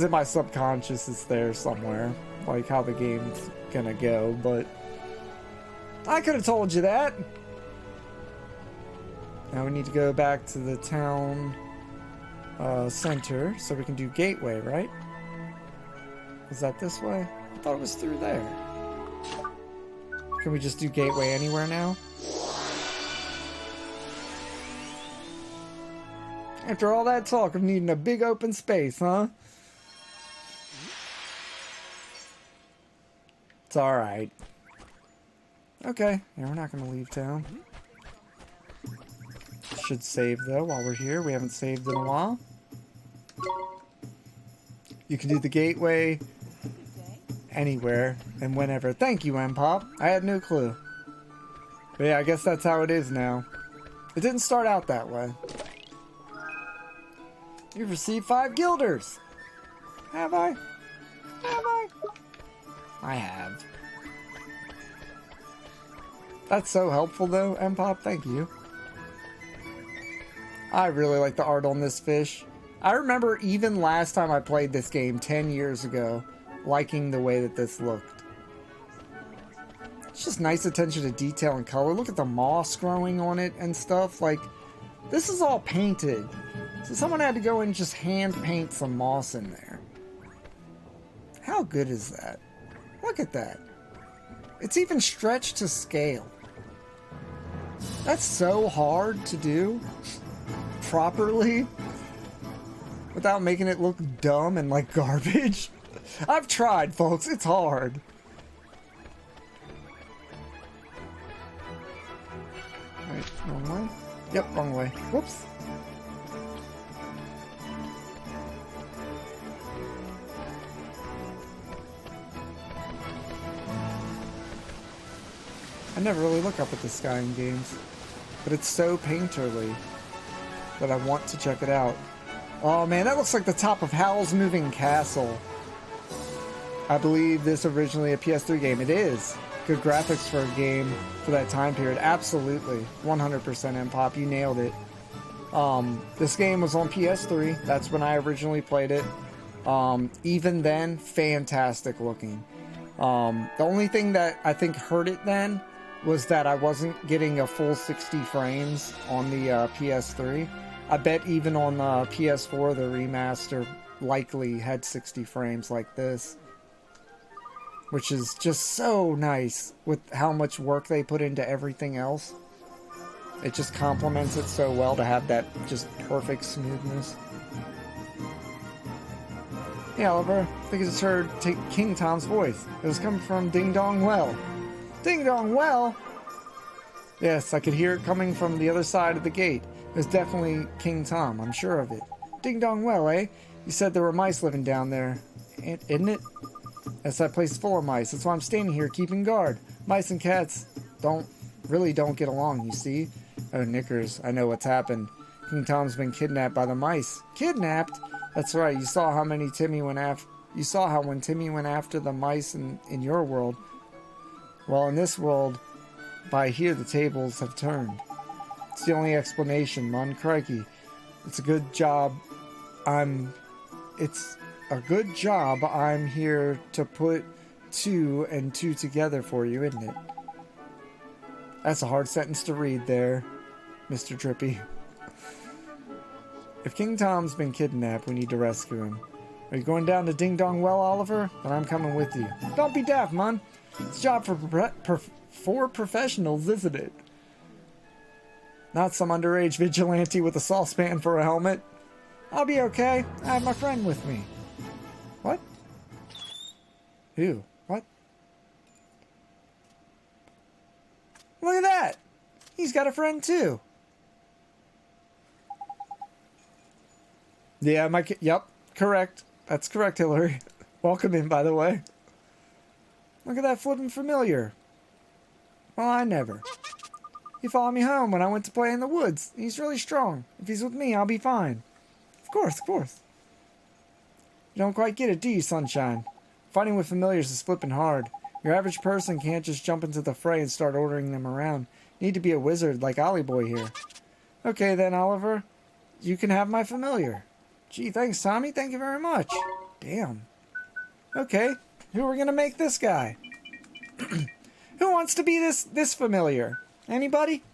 in my subconscious it's there somewhere, like how the game's gonna go, but I could have told you that. Now we need to go back to the town center so we can do Gateway, right? Is that this way? I thought it was through there. Can we just do Gateway anywhere now? After all that talk of needing a big open space, huh? It's alright. Okay, yeah, we're not gonna leave town. Should save though while we're here. We haven't saved in a while. You can do the Gateway anywhere and whenever. Thank you, M-Pop. I had no clue. But yeah, I guess that's how it is now. It didn't start out that way. You've received 5 guilders. Have I? Have I? I have. That's so helpful though, M-Pop. Thank you. I really like the art on this fish. I remember even last time I played this game 10 years ago, liking the way that this looked. It's just nice attention to detail and color. Look at the moss growing on it and stuff. Like, this is all painted. So someone had to go and just hand paint some moss in there. How good is that? Look at that. It's even stretched to scale. That's so hard to do properly without making it look dumb and like garbage. I've tried, folks. It's hard. Right, wrong way? Yep, wrong way. Whoops. I never really look up at the sky in games, but it's so painterly that I want to check it out. Oh man, that looks like the top of Howl's Moving Castle. I believe this originally a PS3 game. It is. Good graphics for a game for that time period. Absolutely. 100% M-Pop. You nailed it. This game was on PS3. That's when I originally played it. Even then, fantastic looking. The only thing that I think hurt it then was that I wasn't getting a full 60 frames on the PS3. I bet even on the PS4, the remaster likely had 60 frames like this. Which is just so nice with how much work they put into everything else. It just complements it so well to have that just perfect smoothness. Yeah, Oliver, I think I just heard King Tom's voice. It was coming from Ding Dong Well. Ding Dong Well? Yes, I could hear it coming from the other side of the gate. It was definitely King Tom, I'm sure of it. Ding Dong Well, eh? You said there were mice living down there, isn't it? Yes, that place is full of mice. That's why I'm standing here keeping guard. Mice and cats don't get along, you see? Oh, Knickers, I know what's happened. King Tom's been kidnapped by the mice. Kidnapped? That's right, you saw how when Timmy went after the mice in your world. Well, in this world, by here the tables have turned. It's the only explanation, Mon Crikey. It's a good job I'm here to put 2 and 2 together for you, isn't it? That's a hard sentence to read there, Mr. Drippy. If King Tom's been kidnapped, we need to rescue him. Are you going down to Ding Dong Well, Oliver? Then I'm coming with you. Don't be daft, man. It's a job for professionals, isn't it? Not some underage vigilante with a saucepan for a helmet. I'll be okay. I have my friend with me. What? Who? What? Look at that! He's got a friend too. Yeah, yep, correct. That's correct, Hillary. Welcome in, by the way. Look at that flippin' familiar. Well, I never. He followed me home when I went to play in the woods. He's really strong. If he's with me, I'll be fine. Of course, of course. You don't quite get it, do you, Sunshine? Fighting with familiars is flippin' hard. Your average person can't just jump into the fray and start ordering them around. You need to be a wizard like Ollie Boy here. Okay then, Oliver. You can have my familiar. Gee, thanks, Tommy. Thank you very much. Damn. Okay, who are we gonna make this guy? Who wants to be this familiar? Anybody?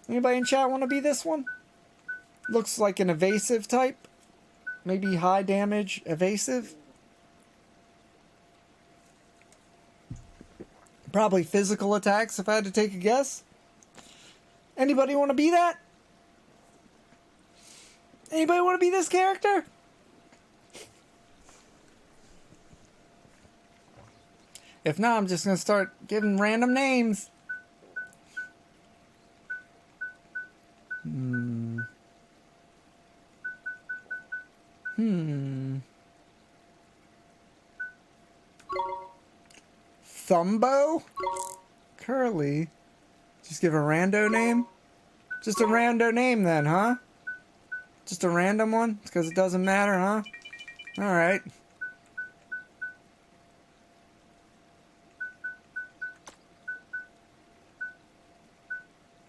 Anybody in chat want to be this one? Looks like an evasive type. Maybe high damage evasive. Probably physical attacks if I had to take a guess. Anybody want to be that? Anybody want to be this character? If not, I'm just going to start giving random names. Thumbo? Curly? Just give a rando name? Just a rando name then, huh? Just a random one? Because it doesn't matter, huh? Alright.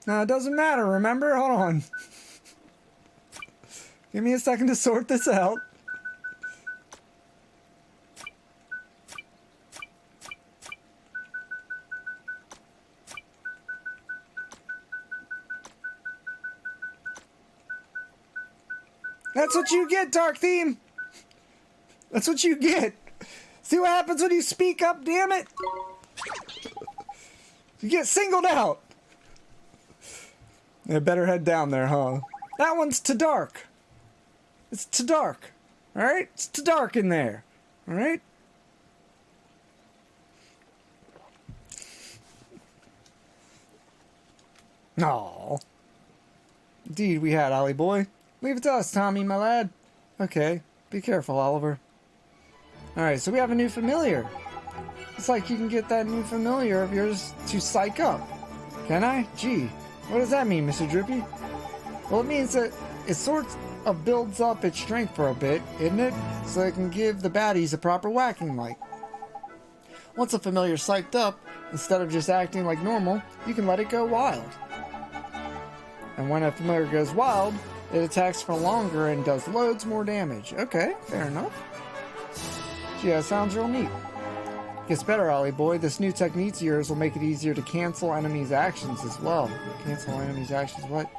No, it doesn't matter, remember? Hold on. Give me a second to sort this out. That's what you get, Dark Theme! That's what you get! See what happens when you speak up, damn it! You get singled out! Yeah, better head down there, huh? That one's too dark. It's too dark. Alright? It's too dark in there. Alright? Aww. Indeed, we had, Ollie Boy. Leave it to us, Tommy, my lad. Okay. Be careful, Oliver. Alright, so we have a new familiar. It's like you can get that new familiar of yours to psych up. Can I? Gee. What does that mean, Mr. Drippy? Well, it means that it sort of builds up its strength for a bit, isn't it? So it can give the baddies a proper whacking like. Once a familiar's psyched up, instead of just acting like normal, you can let it go wild. And when a familiar goes wild, it attacks for longer and does loads more damage. Okay, fair enough. Gee, that sounds real neat. Gets better, Ollie Boy. This new technique of yours will make it easier to cancel enemies' actions as well. Cancel enemies' actions? What?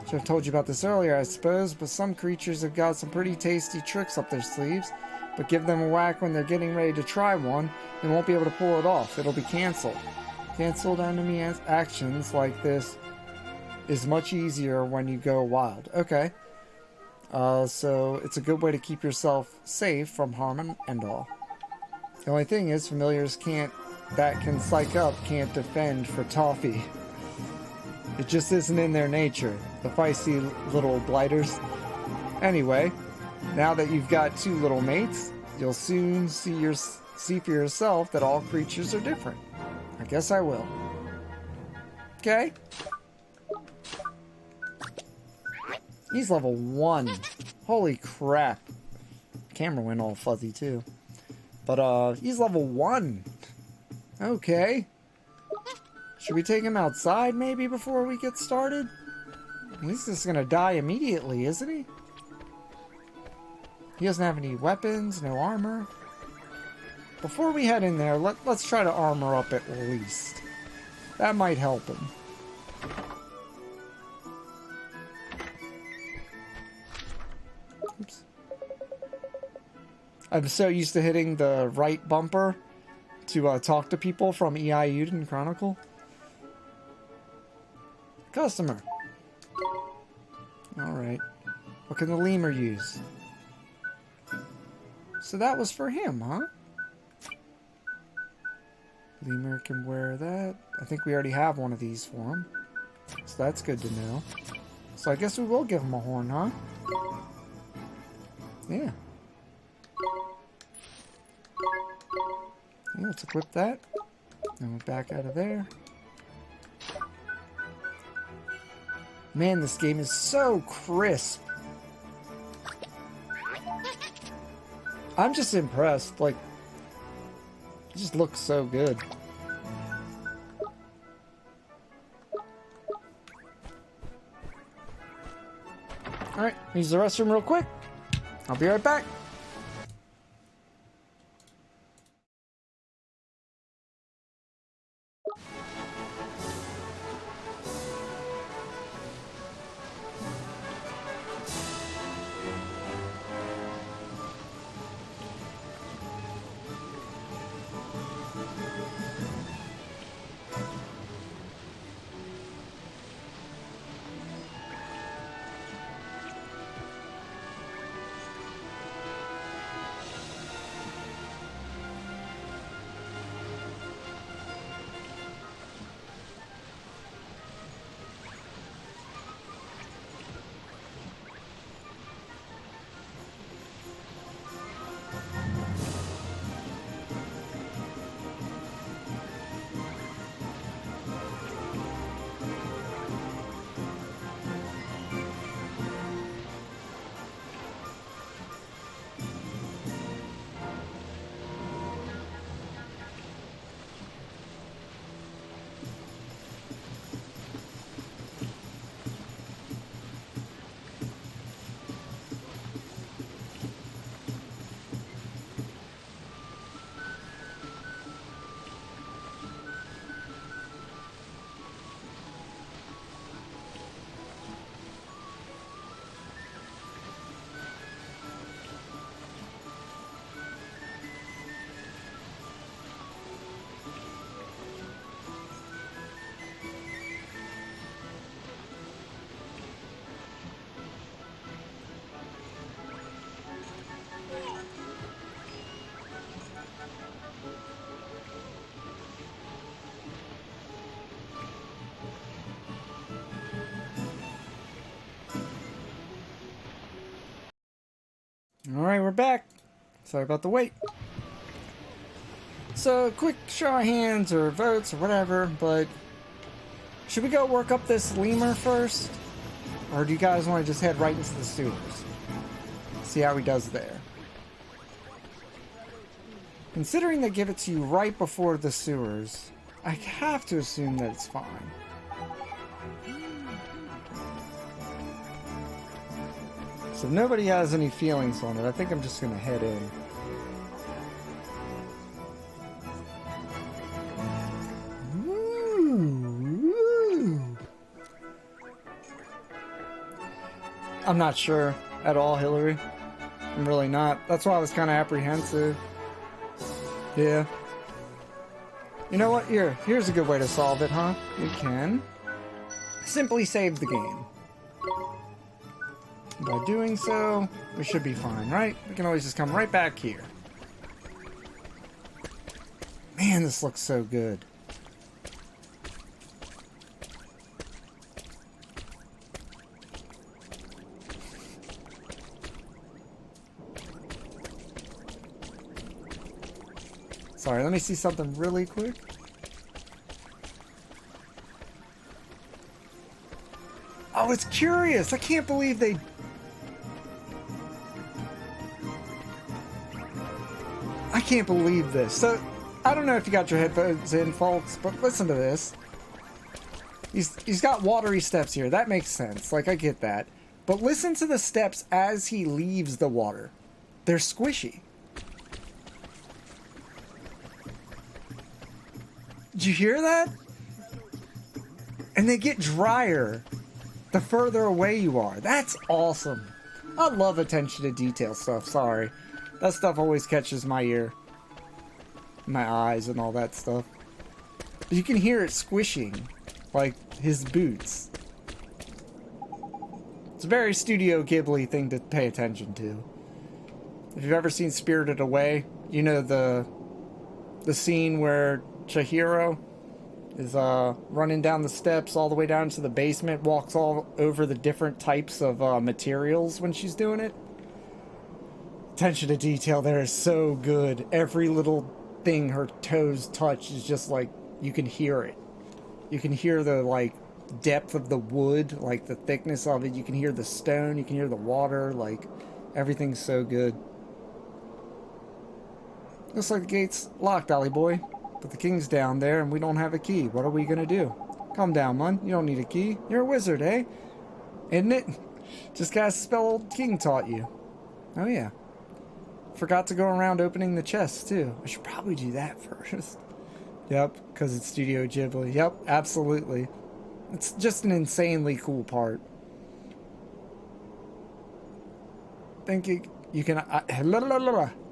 Should have told you about this earlier, I suppose, but some creatures have got some pretty tasty tricks up their sleeves. But give them a whack when they're getting ready to try one, they won't be able to pull it off. It'll be canceled. Cancelled enemy actions like this is much easier when you go wild. Okay. So it's a good way to keep yourself safe from harm and all. The only thing is, familiars that can psych up can't defend for toffee. It just isn't in their nature. The feisty little blighters. Anyway, now that you've got two little mates, you'll soon see for yourself that all creatures are different. I guess I will. Okay. He's level 1. Holy crap. Camera went all fuzzy too. But he's level 1. Okay. Should we take him outside maybe before we get started? He's just gonna die immediately, isn't he? He doesn't have any weapons, no armor. Before we head in there, let's try to armor up at least. That might help him. Oops. I'm so used to hitting the right bumper to talk to people from E.I. Uden Chronicle. Customer. Alright. What can the lemur use? So that was for him, huh? Lemur can wear that. I think we already have one of these for him. So that's good to know. So I guess we will give him a horn, huh? Yeah. Yeah, let's equip that. And we're back out of there. Man, this game is so crisp. I'm just impressed. Like, it just looks so good. Alright, use the restroom real quick. I'll be right back. Alright, we're back. Sorry about the wait. So, quick show of hands or votes or whatever, but should we go work up this lemur first? Or do you guys want to just head right into the sewers? See how he does there. Considering they give it to you right before the sewers, I have to assume that it's fine. So if nobody has any feelings on it, I think I'm just going to head in. Ooh. I'm not sure at all, Hillary. I'm really not. That's why I was kind of apprehensive. Yeah. You know what? Here's a good way to solve it, huh? We can simply save the game. By doing so, we should be fine, right? We can always just come right back here. Man, this looks so good. Sorry, let me see something really quick. Oh, it's curious. I can't believe they... I can't believe this. So, I don't know if you got your headphones in, folks, but listen to this. He's got watery steps here. That makes sense. Like, I get that. But listen to the steps as he leaves the water. They're squishy. Did you hear that? And they get drier the further away you are. That's awesome. I love attention to detail stuff. Sorry. That stuff always catches my ear. My eyes and all that stuff. But you can hear it squishing. Like his boots. It's a very Studio Ghibli thing to pay attention to. If you've ever seen Spirited Away, you know the scene where Chihiro is running down the steps all the way down to the basement, walks all over the different types of materials when she's doing it. Attention to detail there is so good. Every little thing her toes touch is just like, you can hear it. You can hear the like depth of the wood, like the thickness of it. You can hear the stone, you can hear the water, like everything's so good. Looks like the gate's locked, Ollie boy. But the king's down there and we don't have a key. What are we gonna do? Calm down, Mun. You don't need a key. You're a wizard, eh? Isn't it? Just cast a spell old king taught you. Oh yeah. Forgot to go around opening the chests too. I should probably do that first. Yep, because it's Studio Ghibli. Yep, absolutely. It's just an insanely cool part. Think you can...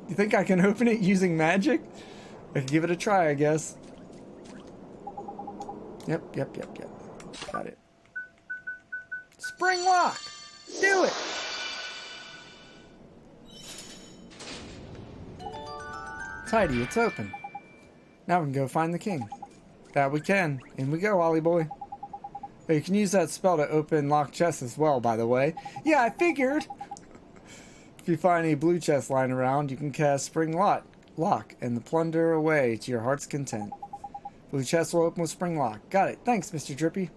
You think I can open it using magic? I can give it a try, I guess. Yep. Got it. Spring lock! Do it! Tidy, it's open. Now we can go find the king. That we can. In we go, Ollie boy. Oh, you can use that spell to open locked chests as well, by the way. Yeah, I figured! If you find any blue chests lying around, you can cast Spring Lock and the plunder away to your heart's content. Blue chests will open with Spring Lock. Got it. Thanks, Mr. Drippy.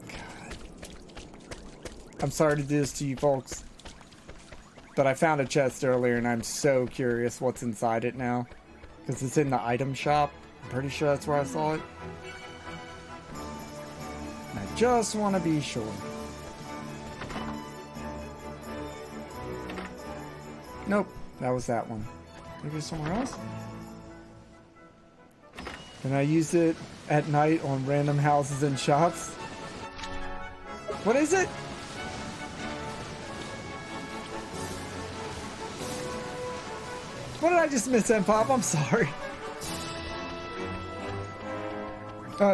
God. I'm sorry to do this to you folks. But I found a chest earlier and I'm so curious what's inside it now. Because it's in the item shop. I'm pretty sure that's where I saw it. And I just want to be sure. Nope, that was that one. Maybe somewhere else? Can I use it at night on random houses and shops? What is it? What did I just miss, M-Pop? I'm sorry.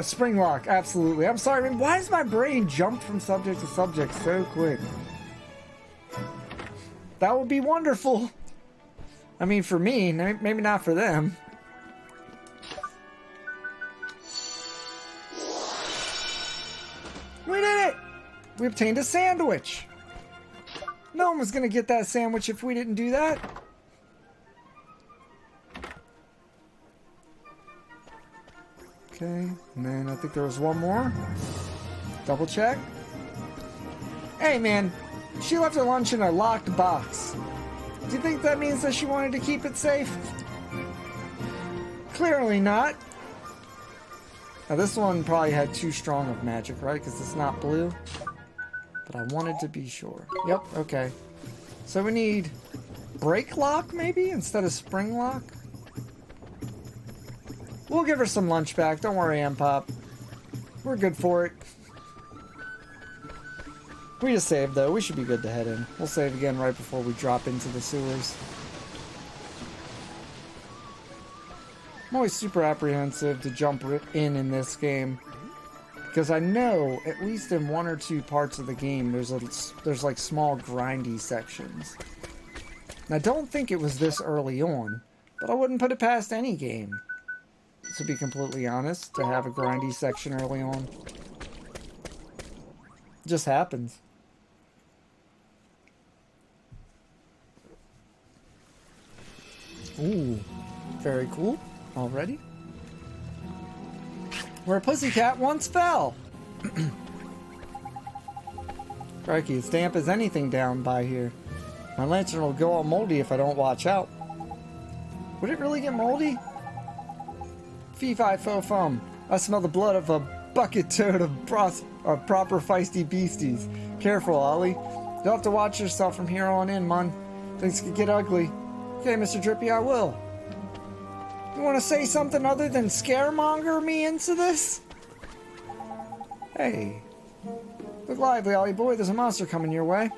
Spring lock, absolutely. I'm sorry, man. Why does my brain jump from subject to subject so quick? That would be wonderful. I mean, for me, maybe not for them. We did it! We obtained a sandwich. No one was gonna get that sandwich if we didn't do that. Okay, and then I think there was one more. Double check. Hey, man. She left her lunch in a locked box. Do you think that means that she wanted to keep it safe? Clearly not. Now this one probably had too strong of magic, right? Because it's not blue. But I wanted to be sure. Yep, okay. So we need break lock, maybe, instead of spring lock? We'll give her some lunch back. Don't worry, M-Pop. We're good for it. We just saved, though. We should be good to head in. We'll save again right before we drop into the sewers. I'm always super apprehensive to jump in this game. Because I know, at least in one or two parts of the game, there's like small grindy sections. And I don't think it was this early on, but I wouldn't put it past any game. To be completely honest, to have a grindy section early on. It just happens. Ooh, very cool. Already? Where a pussycat once fell! Crikey, it's damp as anything down by here. My lantern will go all moldy if I don't watch out. Would it really get moldy? Fee-fi-fo-fum. I smell the blood of a bucket toad of proper feisty beasties. Careful, Ollie. You'll have to watch yourself from here on in, man. Things could get ugly. Okay, Mr. Drippy, I will. You want to say something other than scaremonger me into this? Hey. Look lively, Ollie boy. There's a monster coming your way.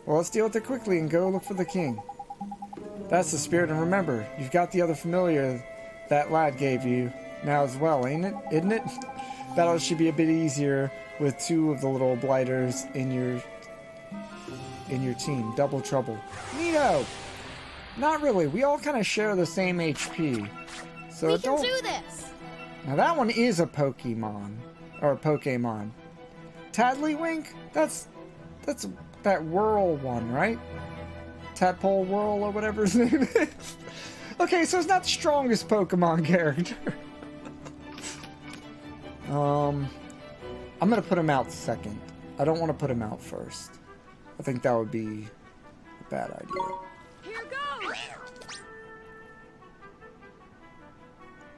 Well, let's deal with it quickly and go look for the king. That's the spirit, and remember, you've got the other familiar that lad gave you now as well, ain't it? Isn't it? Battle should be a bit easier with two of the little blighters in your team. Double trouble. Neato! Not really. We all kind of share the same HP. So we can do this! Now that one is a Pokemon. Or a Pokemon. Tadlywink? That's that Whirl one, right? Tadpole Whirl or whatever his name is. Okay, so it's not the strongest Pokemon character. I'm gonna put him out second. I don't want to put him out first. I think that would be a bad idea. Here goes!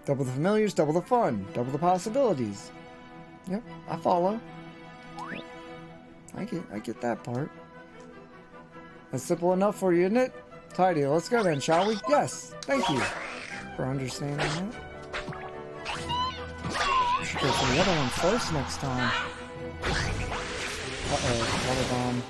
Double the familiars, double the fun, double the possibilities. Yep, I follow. I get that part. That's simple enough for you, isn't it? Tidy, let's go then, shall we? Yes, thank you for understanding that. Should go for the other one first next time. Uh-oh, water bomb.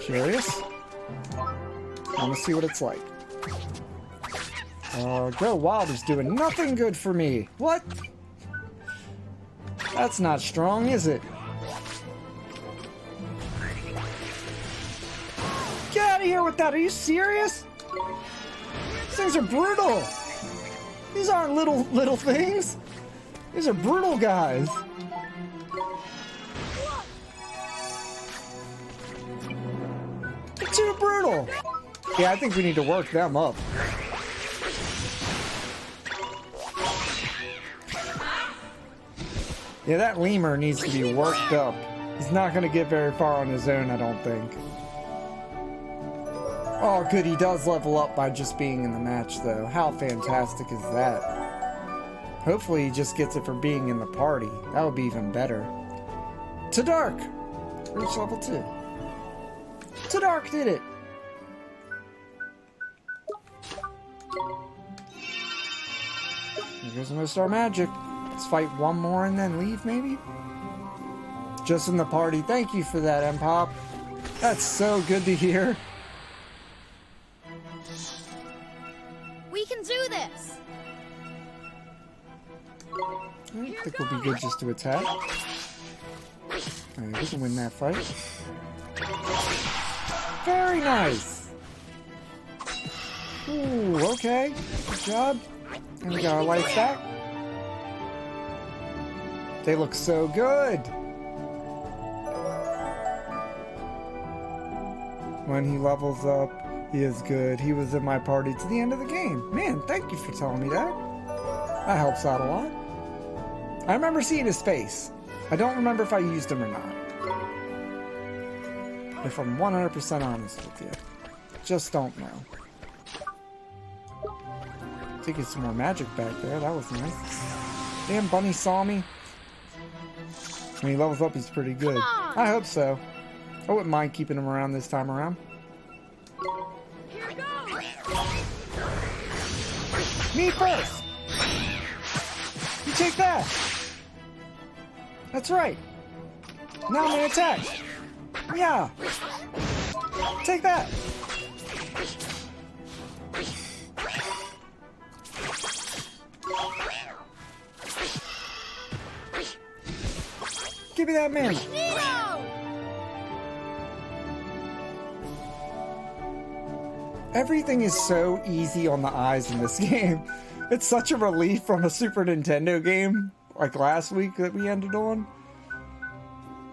Curious? I want to see what it's like. Go Wild is doing nothing good for me. What? That's not strong, is it? Get out of here with that. Are you serious? These things are brutal. These aren't little things. These are brutal guys. They're too brutal. Yeah, I think we need to work them up. Yeah, that lemur needs to be worked up. He's not going to get very far on his own, I don't think. Oh, good, he does level up by just being in the match, though. How fantastic is that? Hopefully he just gets it for being in the party. That would be even better. To Dark! Reach level 2. To Dark did it! Here goes another star magic. Let's fight one more and then leave, maybe? Just in the party. Thank you for that, M-Pop. That's so good to hear. We can do this! I think we'll be good just to attack. Alright, we can win that fight. Very nice! Ooh, okay. Good job. And we got our life back. They look so good! When he levels up, he is good. He was in my party to the end of the game. Man, thank you for telling me that. That helps out a lot. I remember seeing his face. I don't remember if I used him or not. If I'm 100% honest with you. Just don't know. Taking some more magic back there. That was nice. Damn, Bunny saw me. When he levels up, he's pretty good. I hope so. I wouldn't mind keeping him around this time around. Me first! You take that! That's right! Now I'm gonna attack! Yeah! Take that! Give me that man! Everything is so easy on the eyes in this game. It's such a relief from a Super Nintendo game like last week that we ended on.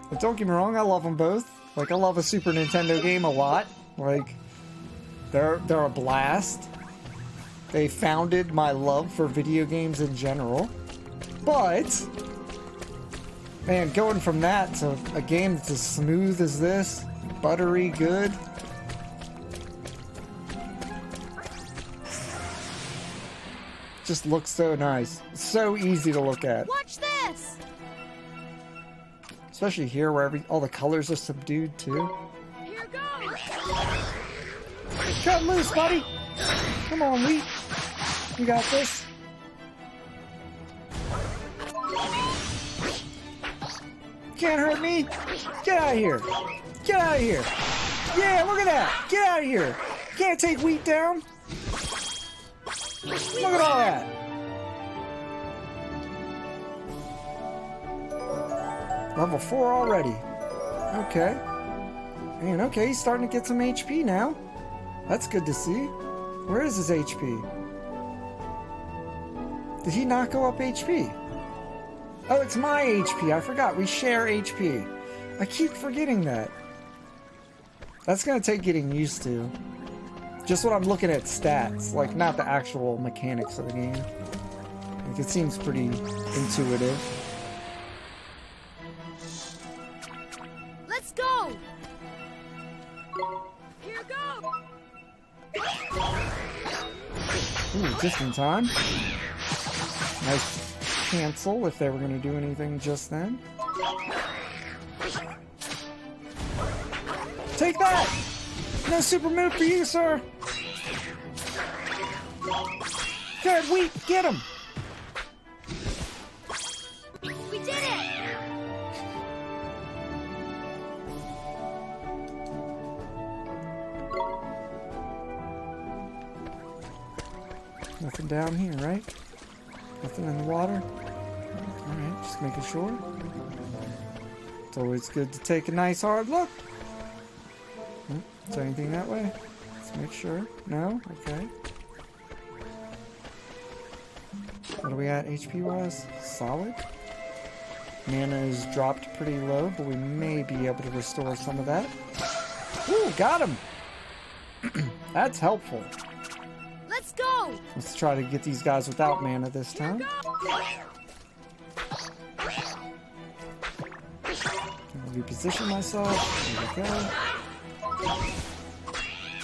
But don't get me wrong, I love them both. Like, I love a Super Nintendo game a lot. Like, they're a blast. They founded my love for video games in general. But, man, going from that to a game that's as smooth as this, buttery good. Just looks so nice. It's so easy to look at. Watch this! Especially here where all the colors are subdued too. Here goes! Cut loose, buddy! Come on, Lee. You got this. Can't hurt me. Get out of here. Get out of here. Yeah, look at that. Get out of here. Can't take wheat down. Look at all that! Level 4 already. Okay. Man, okay, he's starting to get some HP now. That's good to see. Where is his HP? Did he not go up HP? Oh, it's my HP. I forgot. We share HP. I keep forgetting that. That's going to take getting used to. Just when I'm looking at stats, like not the actual mechanics of the game. Like it seems pretty intuitive. Let's go! Here goes! Ooh, just in time. Nice cancel if they were going to do anything just then. Take that! No super move for you, sir! Good, Wheat, get him! We did it! Nothing down here, right? Nothing in the water? Alright, just making sure. It's always good to take a nice hard look. Is there anything that way? Let's make sure. No? Okay. What are we at HP wise? Solid. Mana is dropped pretty low, but we may be able to restore some of that. Ooh, got him! That's helpful. Let's go! Let's try to get these guys without mana this time. Reposition myself. There we go.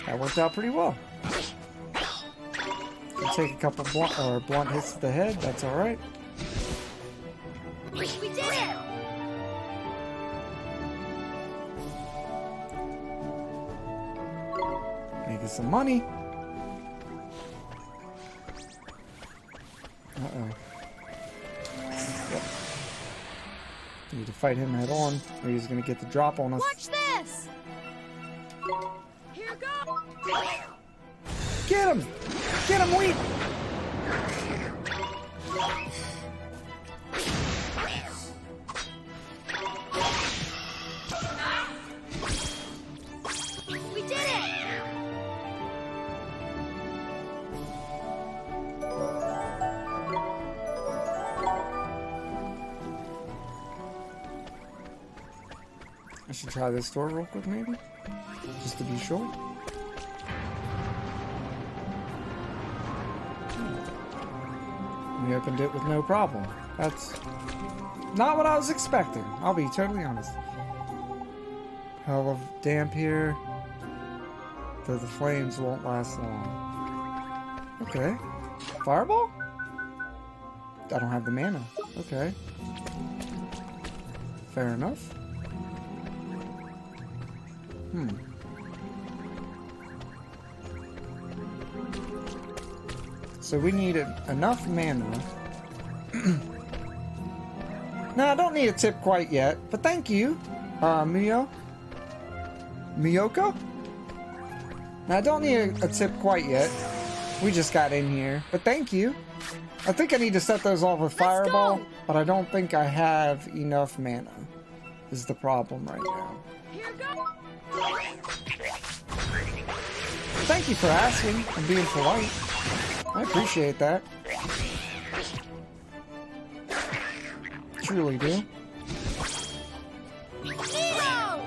That worked out pretty well. I'll take a couple blunt hits to the head. That's all right. We did it! Making some money. Uh-oh. Yep. Need to fight him head on, or he's gonna get the drop on us. Watch this! Here goes! Get him! Get him, Wheat! We did it! I should try this door real quick, maybe? Just to be sure. We opened it with no problem. That's not what I was expecting. I'll be totally honest. Hell of damp here. Though the flames won't last long. Okay. Fireball? I don't have the mana. Okay. Fair enough. So we need enough mana. No, I don't need a tip quite yet, but thank you, Miyoko? Now, I don't need a tip quite yet. We just got in here, but thank you. I think I need to set those off with Fireball, but I don't think I have enough mana. Is the problem right now. Here goes! Thank you for asking and being polite. I appreciate that. Truly do. Nero!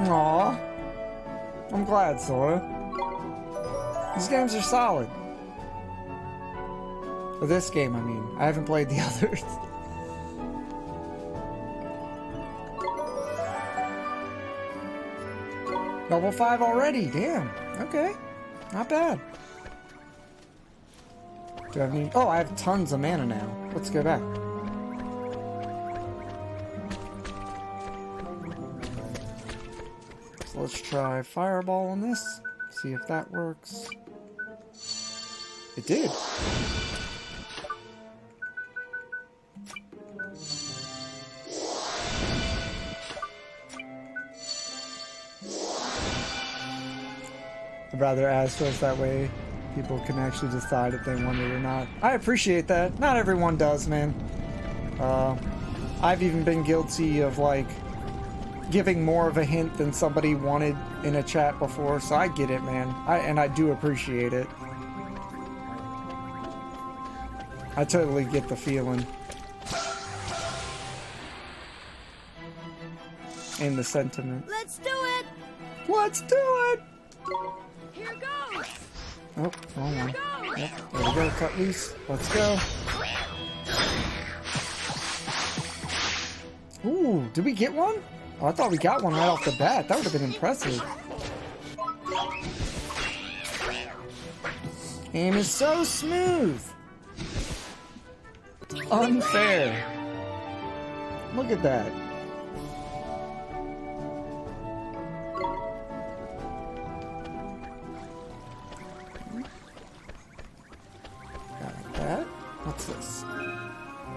Aww. I'm glad, Sora. These games are solid. For this game, I mean. I haven't played the others. Level 5 already, damn. Okay. Not bad. Do I have any... Oh, I have tons of mana now. Let's go back. So let's try Fireball on this. See if that works. It did. I'd rather ask first, that way people can actually decide if they want it or not. I appreciate that. Not everyone does, man. I've even been guilty of, like, giving more of a hint than somebody wanted in a chat before, so I get it, man. And I do appreciate it. I totally get the feeling. And the sentiment. Let's do it! Let's do it! Here goes! Oh, wrong one. Yep, there we go, cut loose. Let's go. Ooh, did we get one? Oh, I thought we got one right off the bat. That would have been impressive. Aim is so smooth. Unfair. Look at that. Got that. What's this?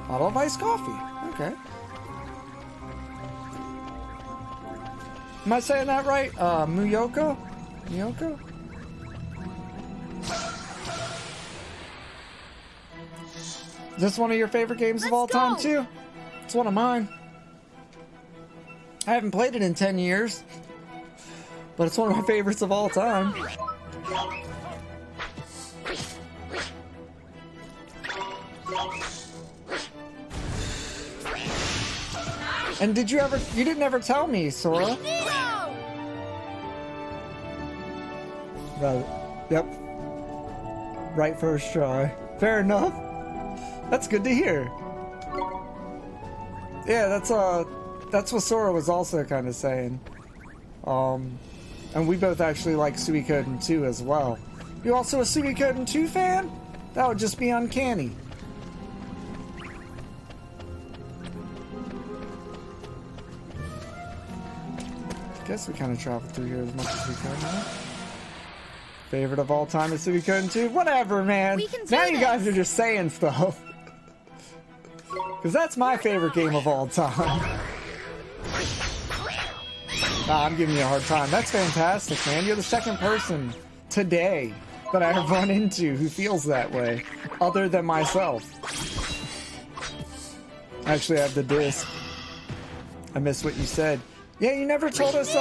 Bottle of iced coffee. Okay. Am I saying that right? Muyoko? Muyoko? Is this one of your favorite games of all time, too? It's one of mine. I haven't played it in 10 years, but it's one of my favorites of all time. And did you ever... You didn't ever tell me, Sora. Right. Yep. Right first try. Fair enough. That's good to hear. Yeah, that's what Sora was also kind of saying. And we both actually like Suikoden 2 as well. You also a Suikoden 2 fan? That would just be uncanny. Guess we kind of traveled through here as much as we could, huh? Favorite of all time is Suikoden 2? Whatever, man. Now you guys are just saying stuff. Because that's my favorite game of all time. Nah, I'm giving you a hard time. That's fantastic, man. You're the second person today that I have run into who feels that way, other than myself. Actually, I have the disc. I missed what you said. Yeah, you never told us,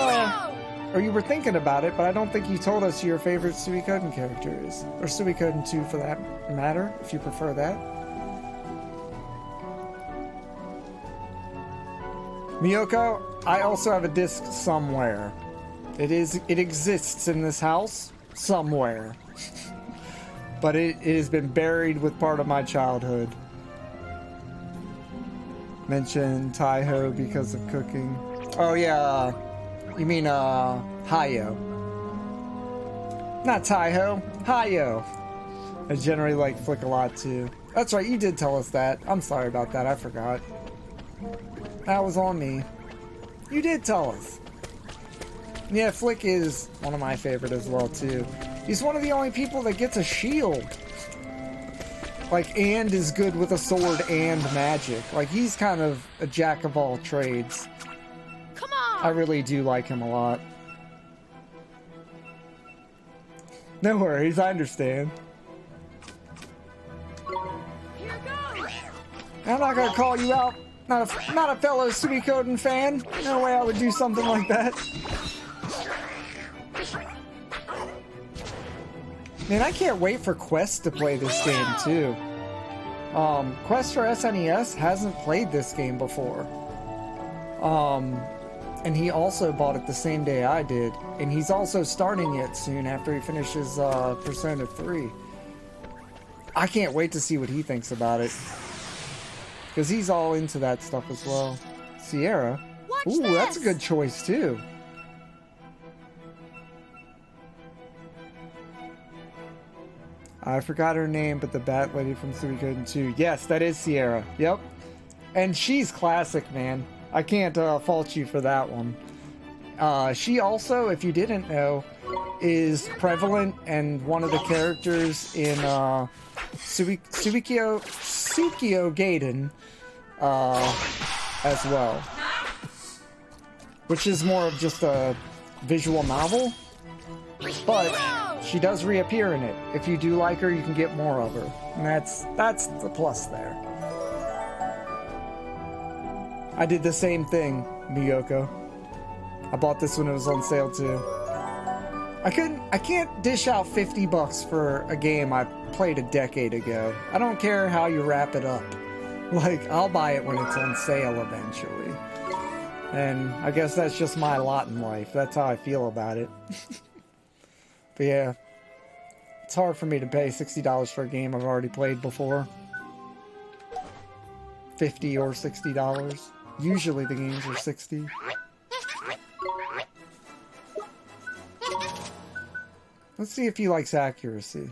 or you were thinking about it, but I don't think you told us who your favorite Suikoden character is. Or Suikoden 2 for that matter, if you prefer that. Miyoko, I also have a disc somewhere. It exists in this house somewhere. But it has been buried with part of my childhood. Mentioned Taiho because of cooking. Oh yeah, you mean Hayo. Not Taiho, Hayo. I generally like Flick a lot too. That's right, you did tell us that. I'm sorry about that, I forgot. That was on me. You did tell us. Yeah, Flick is one of my favorite as well too. He's one of the only people that gets a shield. Like, and is good with a sword and magic. Like, he's kind of a jack of all trades. Come on! I really do like him a lot. No worries, I understand. Here goes! I'm not gonna call you out. Not a fellow Suikoden fan. No way I would do something like that. Man, I can't wait for Quest to play this game too. Quest for SNES hasn't played this game before. And he also bought it the same day I did. And he's also starting it soon after he finishes Persona 3. I can't wait to see what he thinks about it. Because he's all into that stuff as well. Sierra? Ooh, that's a good choice too. I forgot her name, but the bat lady from Suikoden 2. Yes, that is Sierra. Yep. And she's classic, man. I can't fault you for that one. She also, if you didn't know, is prevalent and one of the characters in Tsukio Gaiden as well. Which is more of just a visual novel. But she does reappear in it. If you do like her, you can get more of her. And that's the plus there. I did the same thing, Miyoko. I bought this when it was on sale too. I can't dish out $50 for a game I played a decade ago. I don't care how you wrap it up. Like, I'll buy it when it's on sale eventually. And I guess that's just my lot in life. That's how I feel about it. But yeah, it's hard for me to pay $60 for a game I've already played before. $50 or $60. Usually the games are 60. Let's see if he likes accuracy.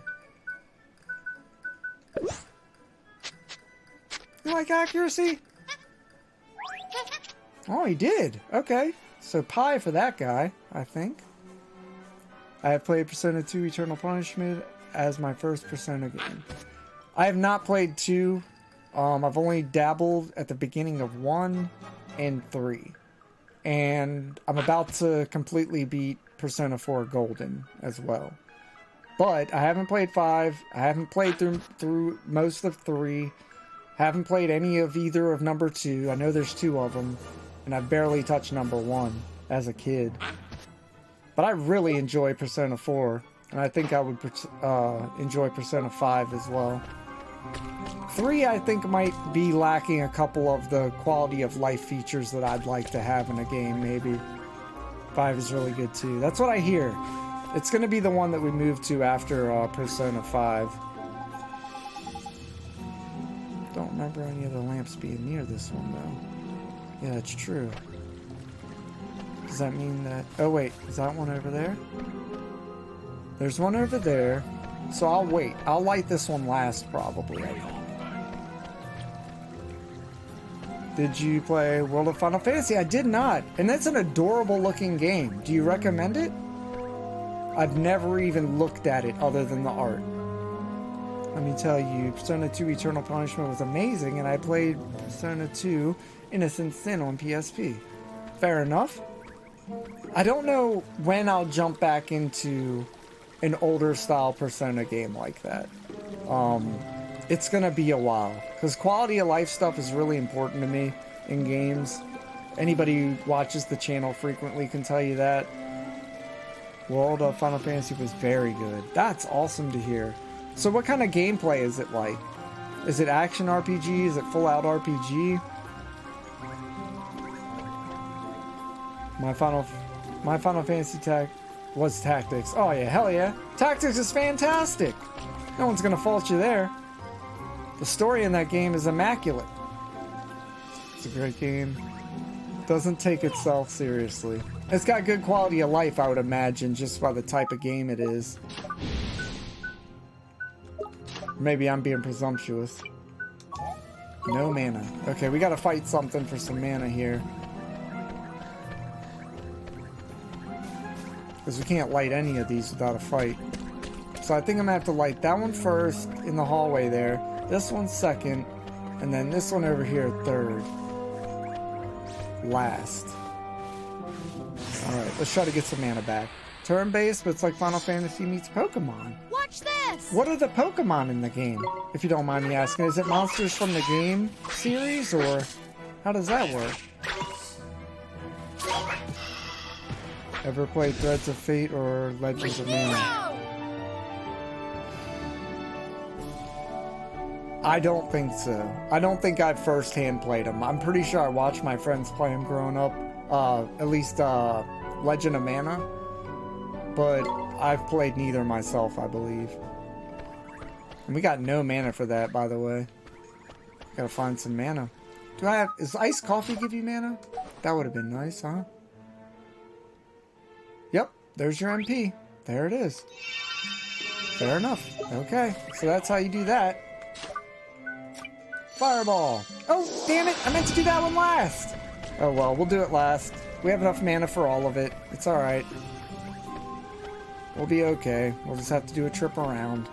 You like accuracy? Oh, he did. Okay. So pi for that guy, I think. I have played Persona 2 Eternal Punishment as my first Persona game. I have not played 2. I've only dabbled at the beginning of 1 and 3. And I'm about to completely beat Persona 4 Golden as well. But I haven't played 5. I haven't played through most of 3. Haven't played any of either of number 2. I know there's 2 of them. And I've barely touched number 1 as a kid. But I really enjoy Persona 4. And I think I would enjoy Persona 5 as well. 3, I think, might be lacking a couple of the quality of life features that I'd like to have in a game, maybe. 5 is really good too. That's what I hear. It's going to be the one that we move to after Persona 5. Don't remember any of the lamps being near this one, though. Yeah, it's true. Does that mean that... Oh, wait. Is that one over there? There's one over there. So I'll wait. I'll light this one last, probably, I think. Did you play World of Final Fantasy? I did not. And that's an adorable looking game. Do you recommend it? I've never even looked at it other than the art. Let me tell you, Persona 2 Eternal Punishment was amazing, and I played Persona 2 Innocent Sin on PSP. Fair enough. I don't know when I'll jump back into an older style Persona game like that. It's gonna be a while, because quality of life stuff is really important to me in games. Anybody who watches the channel frequently can tell you that. World of Final Fantasy was very good. That's awesome to hear. So what kind of gameplay is it like? Is it action RPG? Is it full out RPG? My Final Fantasy was Tactics. Oh yeah, hell yeah. Tactics is fantastic. No one's gonna fault you there. The story in that game is immaculate. It's a great game. Doesn't take itself seriously. It's got good quality of life, I would imagine, just by the type of game it is. Maybe I'm being presumptuous. No mana. Okay, we gotta fight something for some mana here. Because we can't light any of these without a fight. So I think I'm gonna have to light that one first in the hallway there. This one second. And then this one over here third. Last. Alright, let's try to get some mana back. Turn-based, but it's like Final Fantasy meets Pokemon. Watch this! What are the Pokemon in the game? If you don't mind me asking. Is it monsters from the game series, or how does that work? Ever played Threads of Fate or Legends of Mana? I don't think so. I don't think I've first-hand played them. I'm pretty sure I watched my friends play them growing up. At least Legend of Mana. But I've played neither myself, I believe. And we got no mana for that, by the way. Gotta find some mana. Do I have... Does iced coffee give you mana? That would have been nice, huh? Yep, there's your MP. There it is. Fair enough. Okay, so that's how you do that. Fireball. Oh, damn it! I meant to do that one last! Oh well, we'll do it last. We have enough mana for all of it. It's alright. We'll be okay. We'll just have to do a trip around.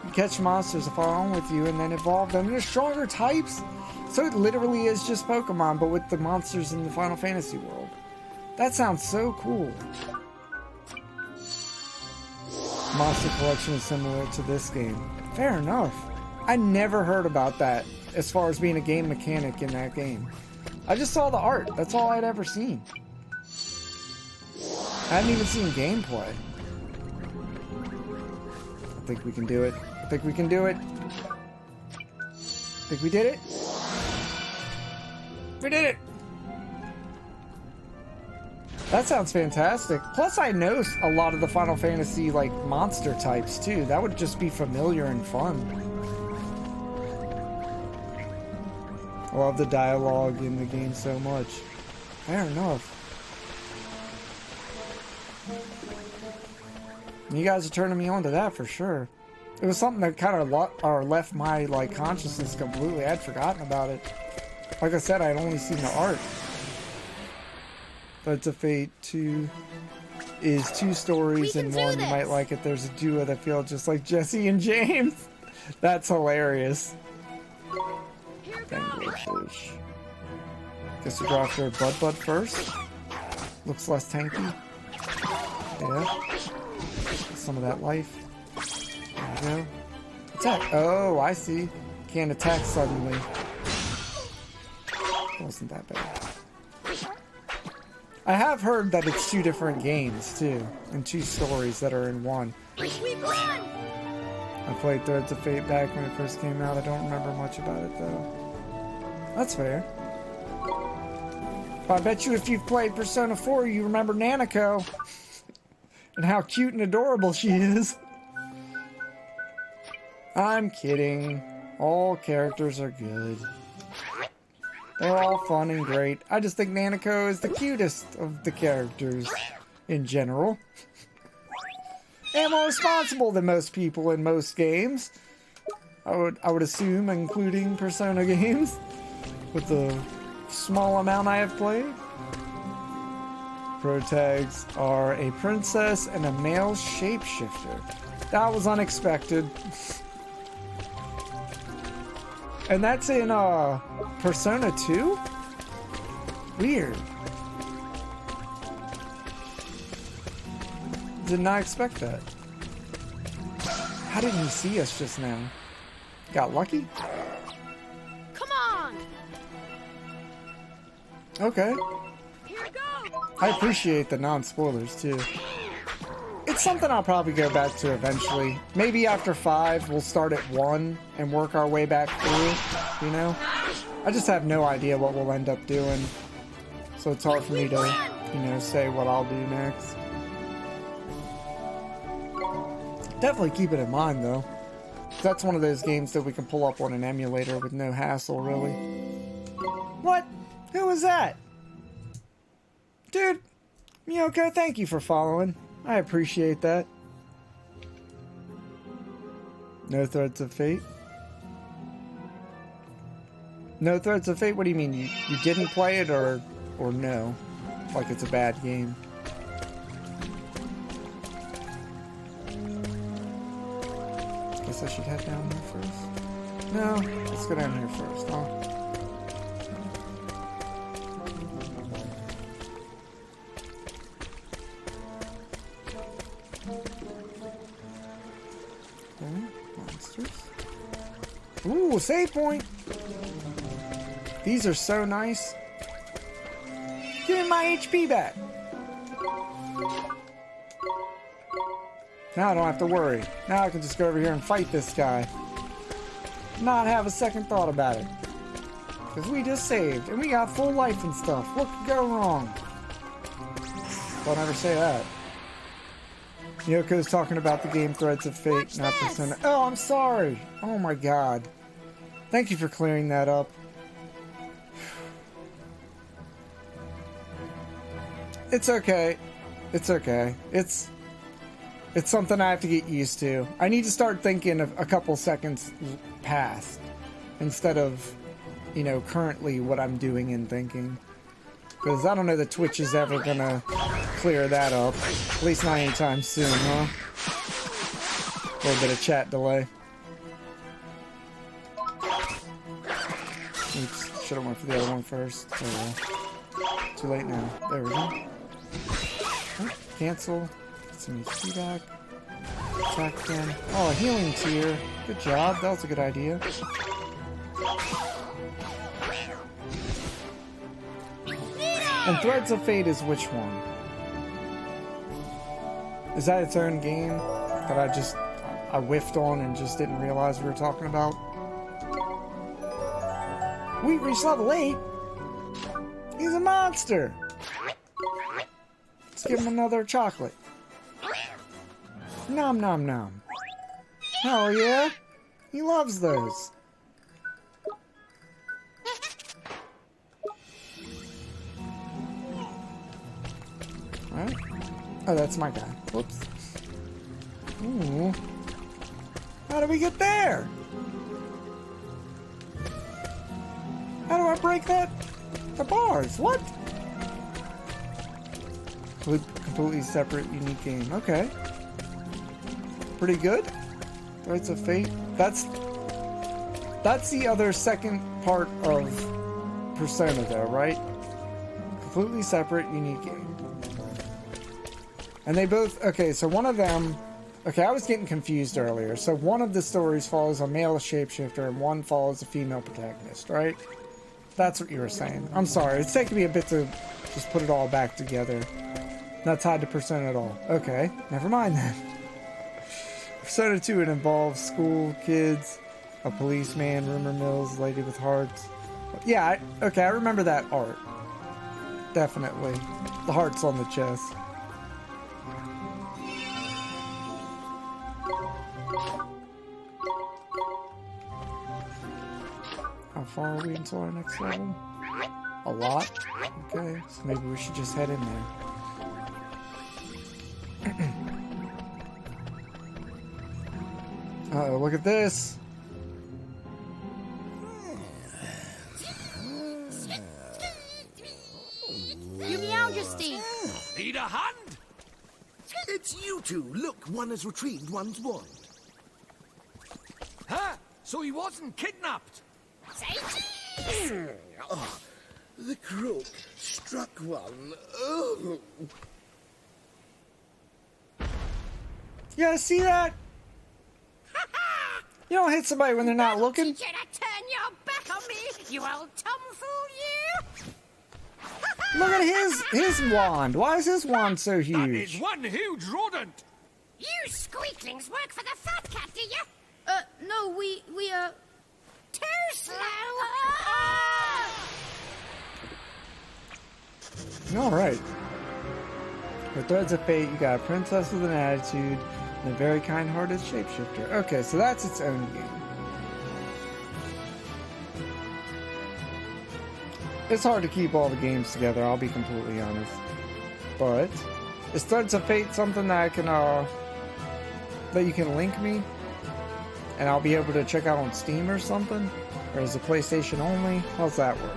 You catch monsters that fall on with you and then evolve them into stronger types. So it literally is just Pokemon, but with the monsters in the Final Fantasy world. That sounds so cool. Monster collection is similar to this game. Fair enough. I never heard about that as far as being a game mechanic in that game. I just saw the art. That's all I'd ever seen. I hadn't even seen gameplay. I think we can do it. I think we can do it. I think we did it. We did it! That sounds fantastic. Plus I know a lot of the Final Fantasy like monster types too. That would just be familiar and fun. I love the dialogue in the game so much. Fair enough. You guys are turning me on to that for sure. It was something that kind of left my like consciousness completely. I'd forgotten about it. Like I said, I'd only seen the art. Threads of Fate 2 is 2 stories in one. You might like it. There's a duo that feel just like Jesse and James. That's hilarious. Fish. Guess we go after Bud first. Looks less tanky. Yeah. Some of that life. There we go. Attack. Oh, I see. Can't attack suddenly. Wasn't that bad. I have heard that it's 2 different games too, and 2 stories that are in one. We've won! I played Threads of Fate back when it first came out. I don't remember much about it though. That's fair. But I bet you if you've played Persona 4, you remember Nanako. And how cute and adorable she is. I'm kidding. All characters are good. They're all fun and great. I just think Nanako is the cutest of the characters in general. And more responsible than most people in most games. I would assume, including Persona games, with the small amount I have played. Protags are a princess and a male shapeshifter. That was unexpected. And that's in Persona 2? Weird. Did not expect that. How didn't he see us just now? Got lucky? Come on! Okay. Here goes! I appreciate the non-spoilers too. It's something I'll probably go back to eventually. Maybe after 5, we'll start at 1 and work our way back through, you know? I just have no idea what we'll end up doing. So it's hard for me to, you know, say what I'll do next. Definitely keep it in mind though. That's one of those games that we can pull up on an emulator with no hassle, really. What? Who was that? Dude, Miyoko, thank you for following. I appreciate that. No Threads of Fate? No Threads of Fate? What do you mean? You didn't play it or no? Like it's a bad game? Guess I should head down here first. No, let's go down here first, huh? Monsters. Ooh, save point! These are so nice. Give me my HP back. Now I don't have to worry. Now I can just go over here and fight this guy. Not have a second thought about it. Because we just saved, and we got full life and stuff. What could go wrong? Don't ever say that. Yoko's talking about the game Threads of Fate, not Persona. Oh, I'm sorry. Oh my god. Thank you for clearing that up. It's okay. It's okay. It's something I have to get used to. I need to start thinking of a couple seconds past instead of, you know, currently what I'm doing and thinking. Because I don't know that Twitch is ever gonna clear that up. At least not anytime soon, huh? A little bit of chat delay. Oops, should have went for the other one first. Too late now. There we go. Oh, cancel. Get some HP back. Attack again. Oh, a healing tier. Good job. That was a good idea. And Threads of Fate is which one? Is that its own game that I whiffed on and just didn't realize we were talking about? We reached level 8? He's a monster! Let's give him another chocolate. Nom nom nom. Hell yeah! He loves those. Oh, that's my guy. Whoops. Ooh. How do we get there? How do I break that? The bars? What? Completely separate, unique game. Okay. Pretty good. Rights of Fate. That's the other second part of Persona though, right? Completely separate, unique game. And they both... Okay, so one of them... Okay, I was getting confused earlier. So one of the stories follows a male shapeshifter and one follows a female protagonist, right? That's what you were saying. I'm sorry. It's taking me a bit to just put it all back together. Not tied to Persona at all. Okay, never mind then. Persona 2, it involves school kids, a policeman, rumor mills, lady with hearts. Yeah, okay, I remember that art. Definitely. The hearts on the chest. How far are we until our next level? A lot? Okay, so maybe we should just head in there. Uh-oh, look at this! Your Majesty! Need a hand? It's you two. Look, one has retrieved one's wand. Huh? So he wasn't kidnapped? Oh, the crook struck one. Oh. You guys see that? You don't hit somebody when they're not looking. Teach you to turn your back on me, you old tomfool, you! Look at his wand. Why is his wand so huge? That is one huge rodent. You squeaklings work for the fat cat, do you? No, we Too slow! Alright. For Threads of Fate, you got a princess with an attitude and a very kind-hearted shapeshifter. Okay, so that's its own game. It's hard to keep all the games together, I'll be completely honest. But, is Threads of Fate something that I can, that you can link me? And I'll be able to check out on Steam or something? Or is it PlayStation only? How's that work?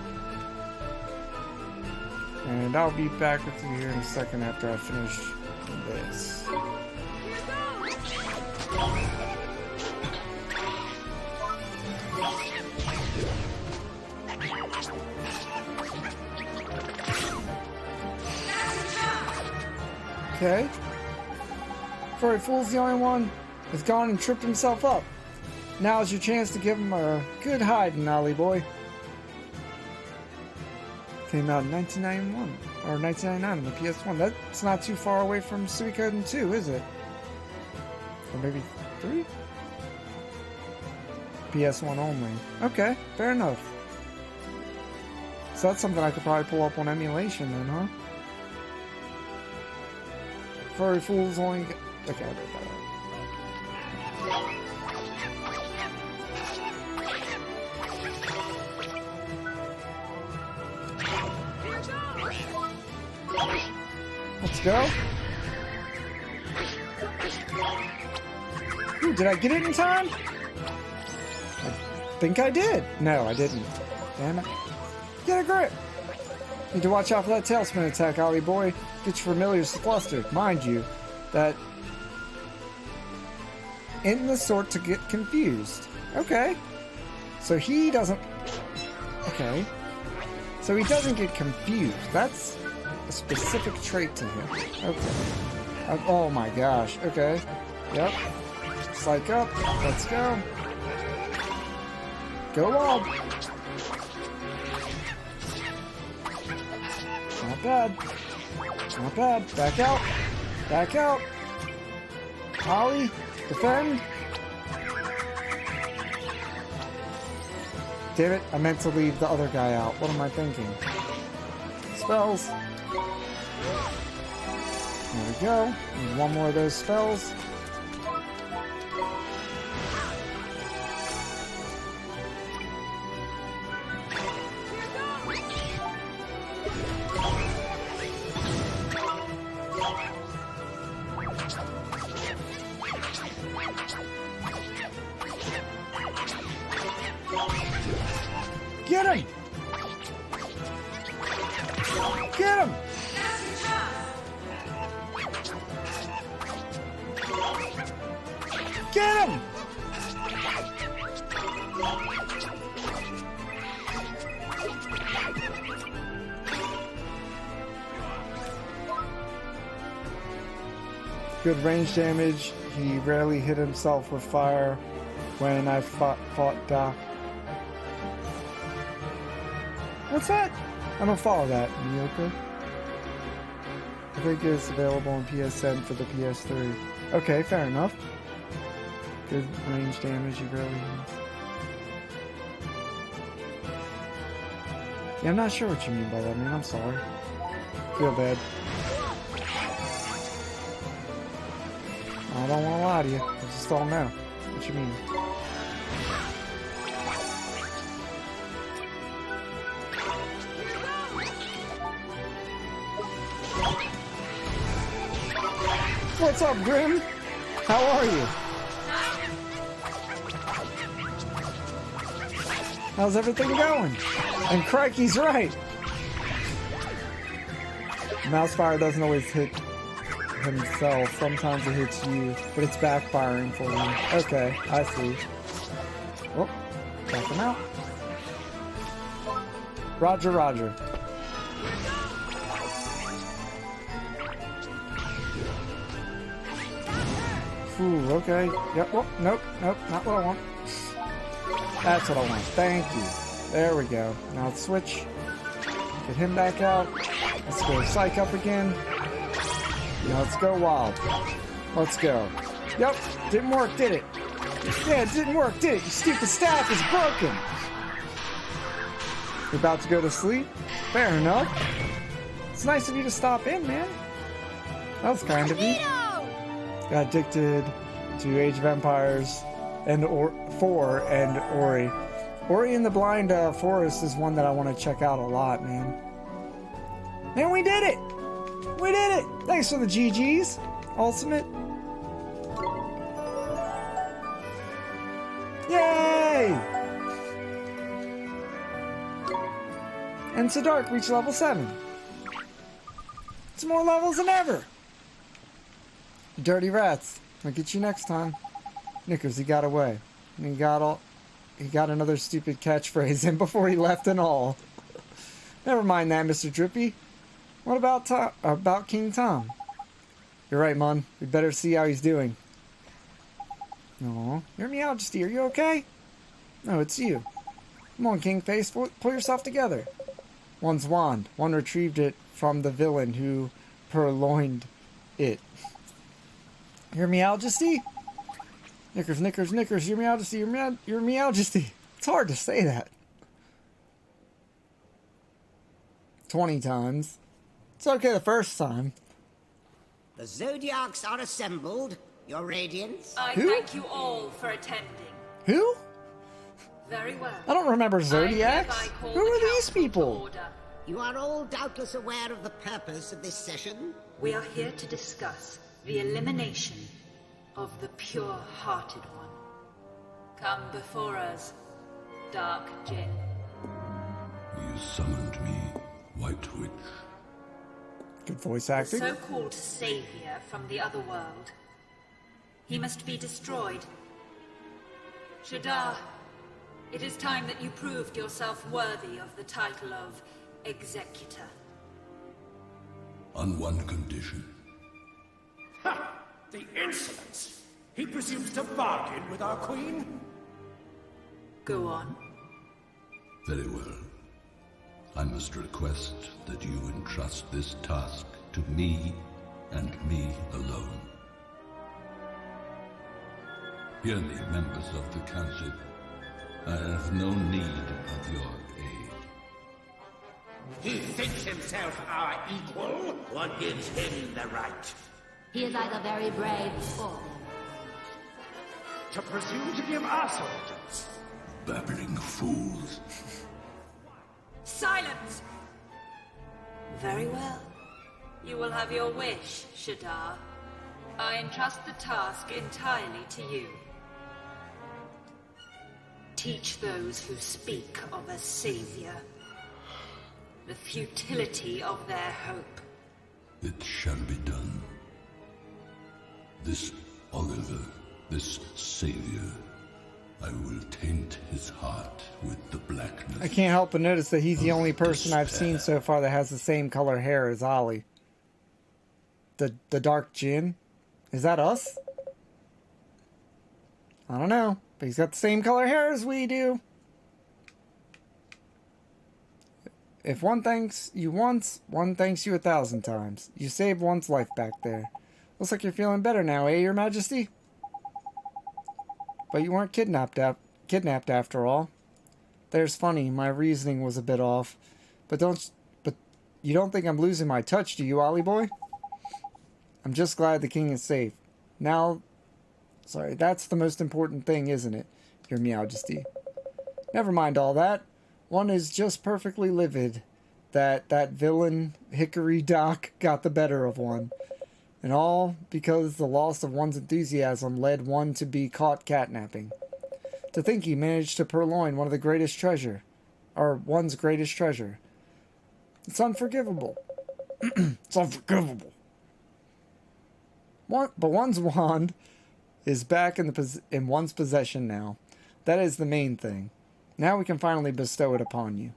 And I'll be back with you here in a second after I finish this. Okay. Furry Fool's the only one that's gone and tripped himself up. Now's your chance to give him a good hiding, Ollie boy. Came out in 1991, or 1999 on the PS1. That's not too far away from Suikoden 2, is it? Or maybe 3? PS1 only. Okay, fair enough. So that's something I could probably pull up on emulation then, huh? Furry Fools only... Okay, I read that out. Let's go. Ooh, did I get it in time? I think I did. No, I didn't. Damn it. Get a grip. Need to watch out for that tailspin attack, Ollie boy. Get your familiars flustered. Mind you, that isn't the sort to get confused. Okay. So he doesn't... Okay. So he doesn't get confused. That's a specific trait to him. Okay. Oh my gosh. Okay. Yep. Psych up. Let's go. Go on. Not bad. Not bad. Back out. Back out. Ollie, defend. Damn it, I meant to leave the other guy out. What am I thinking? Spells. There we go. Need one more of those spells. Get him! Get him! Get him! Good range damage. He rarely hit himself with fire when I fought Doc. What's that? I don't follow that, Miyoko. I think it's available on PSN for the PS3. Okay, fair enough. Good range damage, you rarely hit. Yeah, I'm not sure what you mean by that, man. I'm sorry. Feel bad. I don't want to lie to you. I just don't know what you mean. What's up, Grim? How are you? How's everything going? And Crikey's right. Mouse fire doesn't always hit himself. Sometimes it hits you, but it's backfiring for him. Okay, I see. Oh, check him out. Roger, roger. Ooh, okay. Yep. Oh, nope, nope, not what I want. That's what I want. Thank you. There we go. Now let's switch. Get him back out. Let's go psych up again. Now let's go wild. Let's go. Yep, didn't work, did it? Yeah, it didn't work, did it? Your stupid staff is broken. You're about to go to sleep? Fair enough. It's nice of you to stop in, man. That was kind of you. Got addicted to Age of Empires and 4 and Ori. Ori and the Blind Forest is one that I want to check out a lot, man. Man, we did it! We did it! Thanks for the GGs, Ultimate. Yay! And Sadark reached level 7. It's more levels than ever. Dirty rats. I'll get you next time. Knickers, he got away. And he got another stupid catchphrase in before he left and all. Never mind that, Mr. Drippy. What about King Tom? You're right, Mon. We better see how he's doing. Aw, you're Majesty. Are you okay? No, it's you. Come on, Kingface. Pull yourself together. One's wand. One retrieved it from the villain who purloined it. Your Majesty? Knickers, Knickers, Knickers. Your Majesty. Your Majesty. It's hard to say that. 20 times. It's okay the first time. The Zodiacs are assembled, Your Radiance. I thank you all for attending. Who? Very well. I don't remember Zodiacs. Who are these people? You are all doubtless aware of the purpose of this session. We are here to discuss the elimination of the pure-hearted one. Come before us, Dark Jinn. You summoned me, White Witch. Good voice acting. The so-called savior from the other world. He must be destroyed. Shadar, it is time that you proved yourself worthy of the title of Executor. On one condition. Ha! The insolence! He presumes to bargain with our queen? Go on. Very well. I must request that you entrust this task to me and me alone. Hear me, members of the Council. I have no need of your aid. He thinks himself our equal? What gives him the right? He is either very brave or... to presume to give us orders? Babbling fools. Silence! Very well. You will have your wish, Shadar. I entrust the task entirely to you. Teach those who speak of a savior the futility of their hope. It shall be done. This Oliver, this savior, I will taint his heart with the blackness. I can't help but notice that he's the only person I've seen so far that has the same color hair as Ollie. The dark Jinn? Is that us? I don't know, but he's got the same color hair as we do. If one thanks you once, one thanks you 1,000 times. You saved one's life back there. Looks like you're feeling better now, eh, Your Majesty? But you weren't kidnapped after all. There's funny, my reasoning was a bit off. But you don't think I'm losing my touch, do you, Ollie boy? I'm just glad the king is safe. Now, sorry, that's the most important thing, isn't it, Your Majesty? Never mind all that. One is just perfectly livid that villain Hickory Doc got the better of one. And all because the loss of one's enthusiasm led one to be caught catnapping. To think he managed to purloin one's greatest treasure. It's unforgivable. It's unforgivable. But one's wand is back in one's possession now. That is the main thing. Now we can finally bestow it upon you.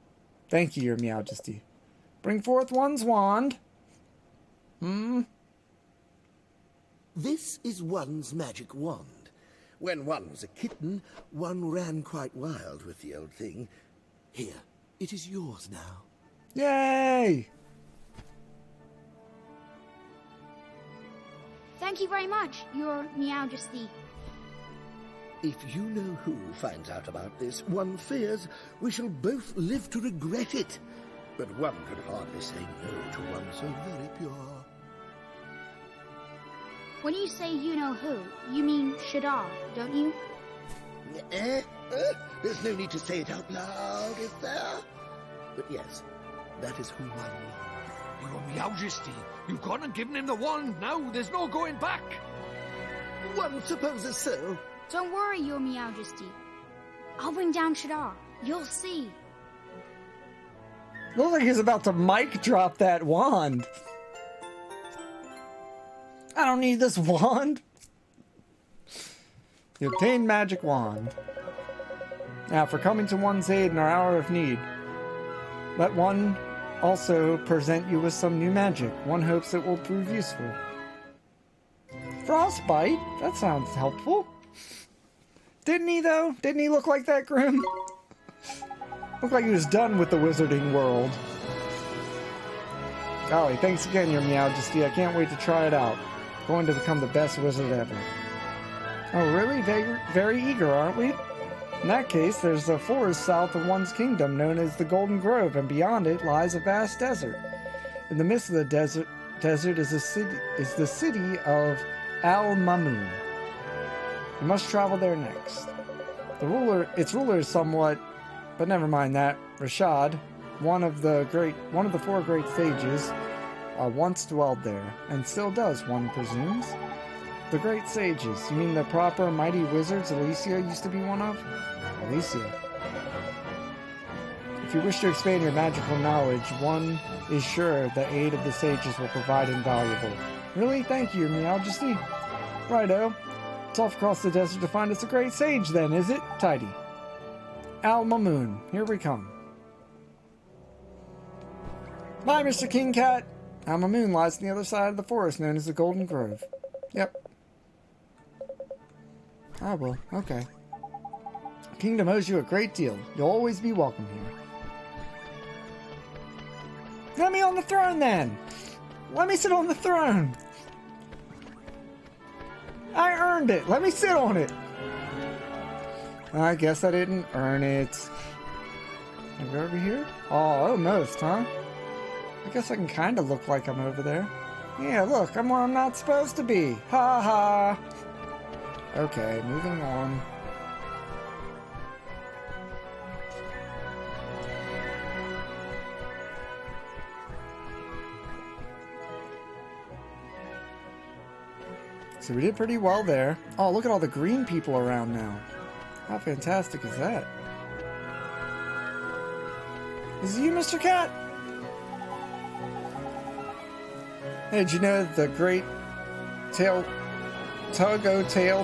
Thank you, Your Majesty. Bring forth one's wand. This is one's magic wand. When one was a kitten, one ran quite wild with the old thing. Here, it is yours now. Yay! Thank you very much, Your Majesty. If you know who finds out about this, one fears we shall both live to regret it. But one could hardly say no to one so very pure. When you say you know who, you mean Shadar, don't you? There's no need to say it out loud, is there? But yes, that is who one Your Majesty, you've gone and given him the wand now. There's no going back. One supposes so. Don't worry, Your Majesty. I'll bring down Shadar. You'll see. Looks like he's about to mic drop that wand. I don't need this wand. You obtained magic wand. Now, for coming to one's aid in our hour of need, let one also present you with some new magic. One hopes it will prove useful. Frostbite? That sounds helpful. Didn't he, though? Didn't he look like that, Grim? Looked like he was done with the wizarding world. Golly, thanks again, Your Majesty. I can't wait to try it out. Going to become the best wizard ever. Oh, really? Very eager, aren't we? In that case, there's a forest south of one's kingdom known as the Golden Grove, and beyond it lies a vast desert. In the midst of the desert is the city of Al-Mamun. You must travel there next. Its ruler is somewhat, but never mind that. Rashad, one of the 4 great sages, once dwelled there, and still does, one presumes. The great sages, you mean the proper mighty wizards Alicia used to be one of? Alicia. If you wish to expand your magical knowledge, one is sure the aid of the sages will provide invaluable. Really? Thank you, Your Majesty. Righto. It's off across the desert to find us a great sage then, is it? Tidy. Al-Mamun, here we come. Bye, Mr. King Cat. Al-Mamun lies on the other side of the forest known as the Golden Grove. Yep. Oh, well, okay. The kingdom owes you a great deal. You'll always be welcome here. Let me on the throne, then! Let me sit on the throne! I earned it! Let me sit on it! I guess I didn't earn it. Can I go over here? Oh, almost, huh? I guess I can kind of look like I'm over there. Yeah, look, I'm where I'm not supposed to be. Ha ha! Okay, moving on. So we did pretty well there. Oh, look at all the green people around now. How fantastic is that? Is it you, Mr. Cat? Hey, did you know the great Tug-O-Tail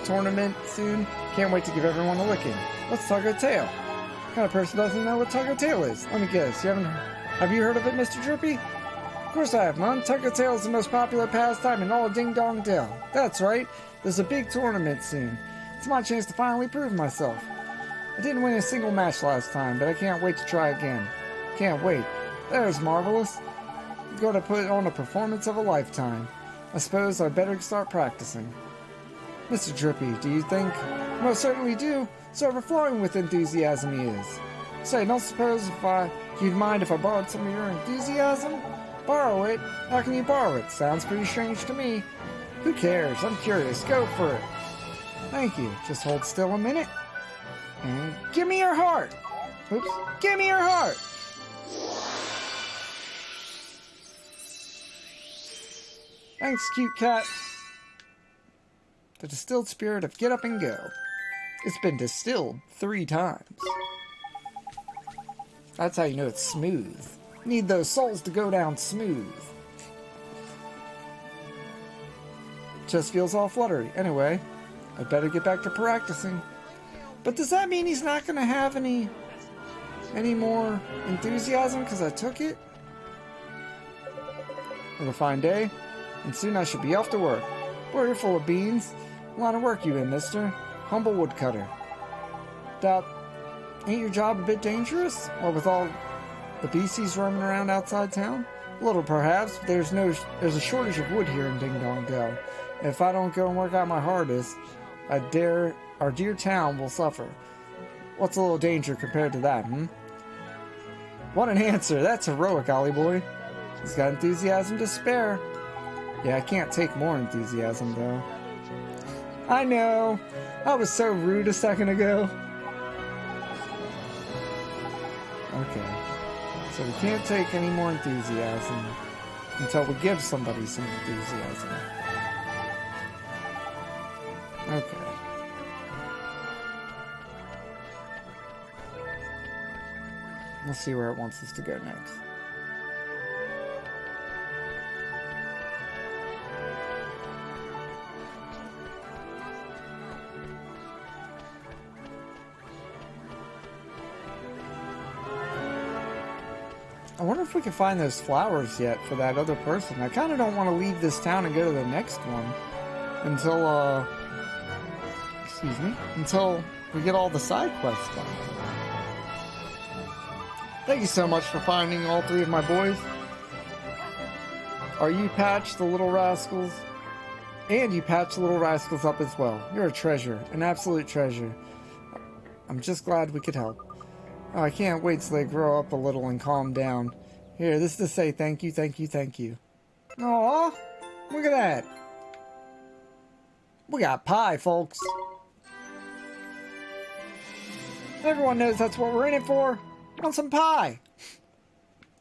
tournament soon? Can't wait to give everyone a licking. What's Tug-O-Tail? What kind of person doesn't know what Tug-O-Tail is? Let me guess. Have you heard of it, Mr. Drippy? Of course I have, Mom. Tug-O-Tail is the most popular pastime in all of Ding Dong Dell. That's right. There's a big tournament soon. It's my chance to finally prove myself. I didn't win a single match last time, but I can't wait to try again. Can't wait. There's marvelous. I'm going to put on a performance of a lifetime. I suppose I better start practicing. Mr. Drippy, do you think? Most certainly do. So overflowing with enthusiasm he is. Say, don't suppose you'd mind if I borrowed some of your enthusiasm? Borrow it? How can you borrow it? Sounds pretty strange to me. Who cares? I'm curious. Go for it. Thank you. Just hold still a minute. And give me your heart. Oops. Give me your heart. Thanks, cute cat. The distilled spirit of Get Up and Go. It's been distilled 3 times. That's how you know it's smooth. Need those souls to go down smooth. Just feels all fluttery. Anyway, I better get back to practicing. But does that mean he's not going to have any more enthusiasm because I took it? Have a fine day, and soon I should be off to work. Boy, you're full of beans. A lot of work you in, mister. Humble woodcutter. Ain't your job a bit dangerous? What with all the beasties roaming around outside town? A little, perhaps, but there's a shortage of wood here in Ding Dong Dell. If I don't go and work out my hardest, our dear town will suffer. What's a little danger compared to that, What an answer! That's heroic, Ollie boy. He's got enthusiasm to spare. Yeah, I can't take more enthusiasm, though. I know! I was so rude a second ago. Okay. So we can't take any more enthusiasm until we give somebody some enthusiasm. Okay. Let's see where it wants us to go next. I wonder if we can find those flowers yet for that other person. I kind of don't want to leave this town and go to the next one until, until we get all the side quests done. Thank you so much for finding all 3 of my boys. Are you Patch the Little Rascals? And you patch the Little Rascals up as well. You're a treasure, an absolute treasure. I'm just glad we could help. Oh, I can't wait till they grow up a little and calm down. Here, this is to say thank you, thank you, thank you. Aww, look at that. We got pie, folks. Everyone knows that's what we're in it for. Want some pie.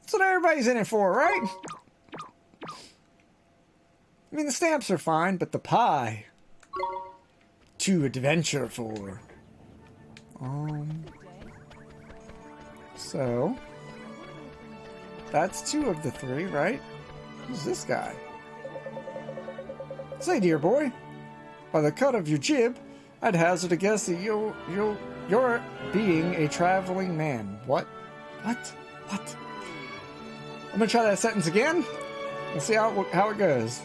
That's what everybody's in it for, right? I mean, the stamps are fine, but the pie. To adventure for. So, that's 2 of the 3, right? Who's this guy? Say, dear boy, by the cut of your jib, I'd hazard a guess that you're being a traveling man. What? What? I'm gonna try that sentence again. We'll see how it goes.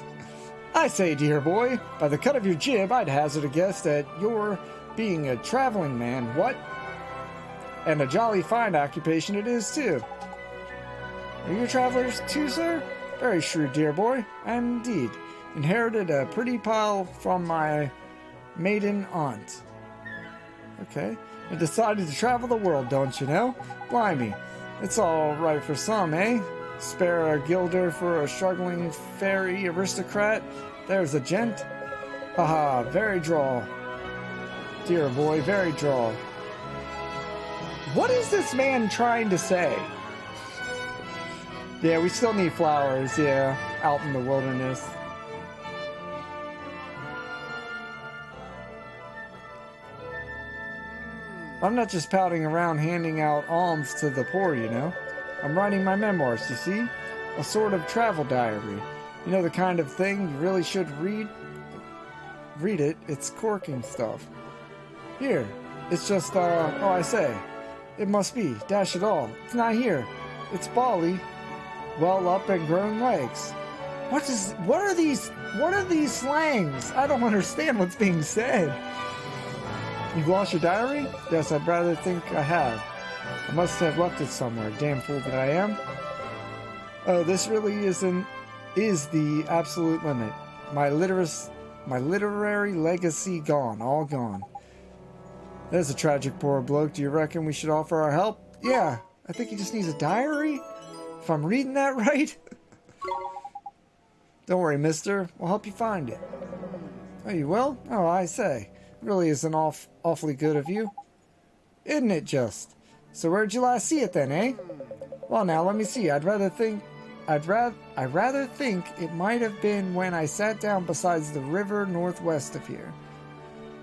I say, dear boy, by the cut of your jib, I'd hazard a guess that you're being a traveling man. What? And a jolly fine occupation it is, too. Are you travelers, too, sir? Very shrewd, dear boy. I am indeed. Inherited a pretty pile from my maiden aunt. Okay. And decided to travel the world, don't you know? Blimey. It's all right for some, eh? Spare a guilder for a struggling fairy aristocrat. There's a gent. Haha, very droll. Dear boy, very droll. What is this man trying to say? Yeah, we still need flowers, yeah, out in the wilderness. I'm not just pouting around handing out alms to the poor, you know. I'm writing my memoirs, you see? A sort of travel diary. You know, the kind of thing you really should read? Read it, it's corking stuff. Here, it's just, oh, I say. It must be, dash it all. It's not here. It's Bali. Well up and grown legs. What are these slangs? I don't understand what's being said. You've lost your diary? Yes, I'd rather think I have. I must have left it somewhere. Damn fool that I am. Oh, this really is the absolute limit. My literary legacy gone, all gone. That's a tragic poor bloke. Do you reckon we should offer our help? Yeah, I think he just needs a diary. If I'm reading that right. Don't worry, mister. We'll help you find it. Oh, you will? Oh, I say. Really isn't awfully good of you. Isn't it just? So where'd you last see it then, eh? Well, now, let me see. I'd rather think it might have been when I sat down beside the river northwest of here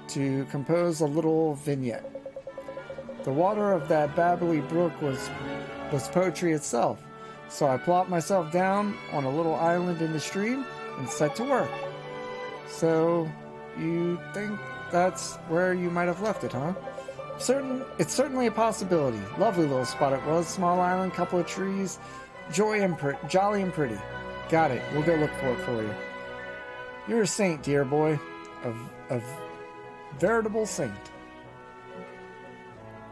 to compose a little vignette. The water of that babbly brook was poetry itself. So I plopped myself down on a little island in the stream and set to work. So, you think that's where you might have left it, huh? It's certainly a possibility. Lovely little spot it was. Small island, couple of trees. Jolly and pretty. Got it. We'll go look for it for you. You're a saint, dear boy. A veritable saint.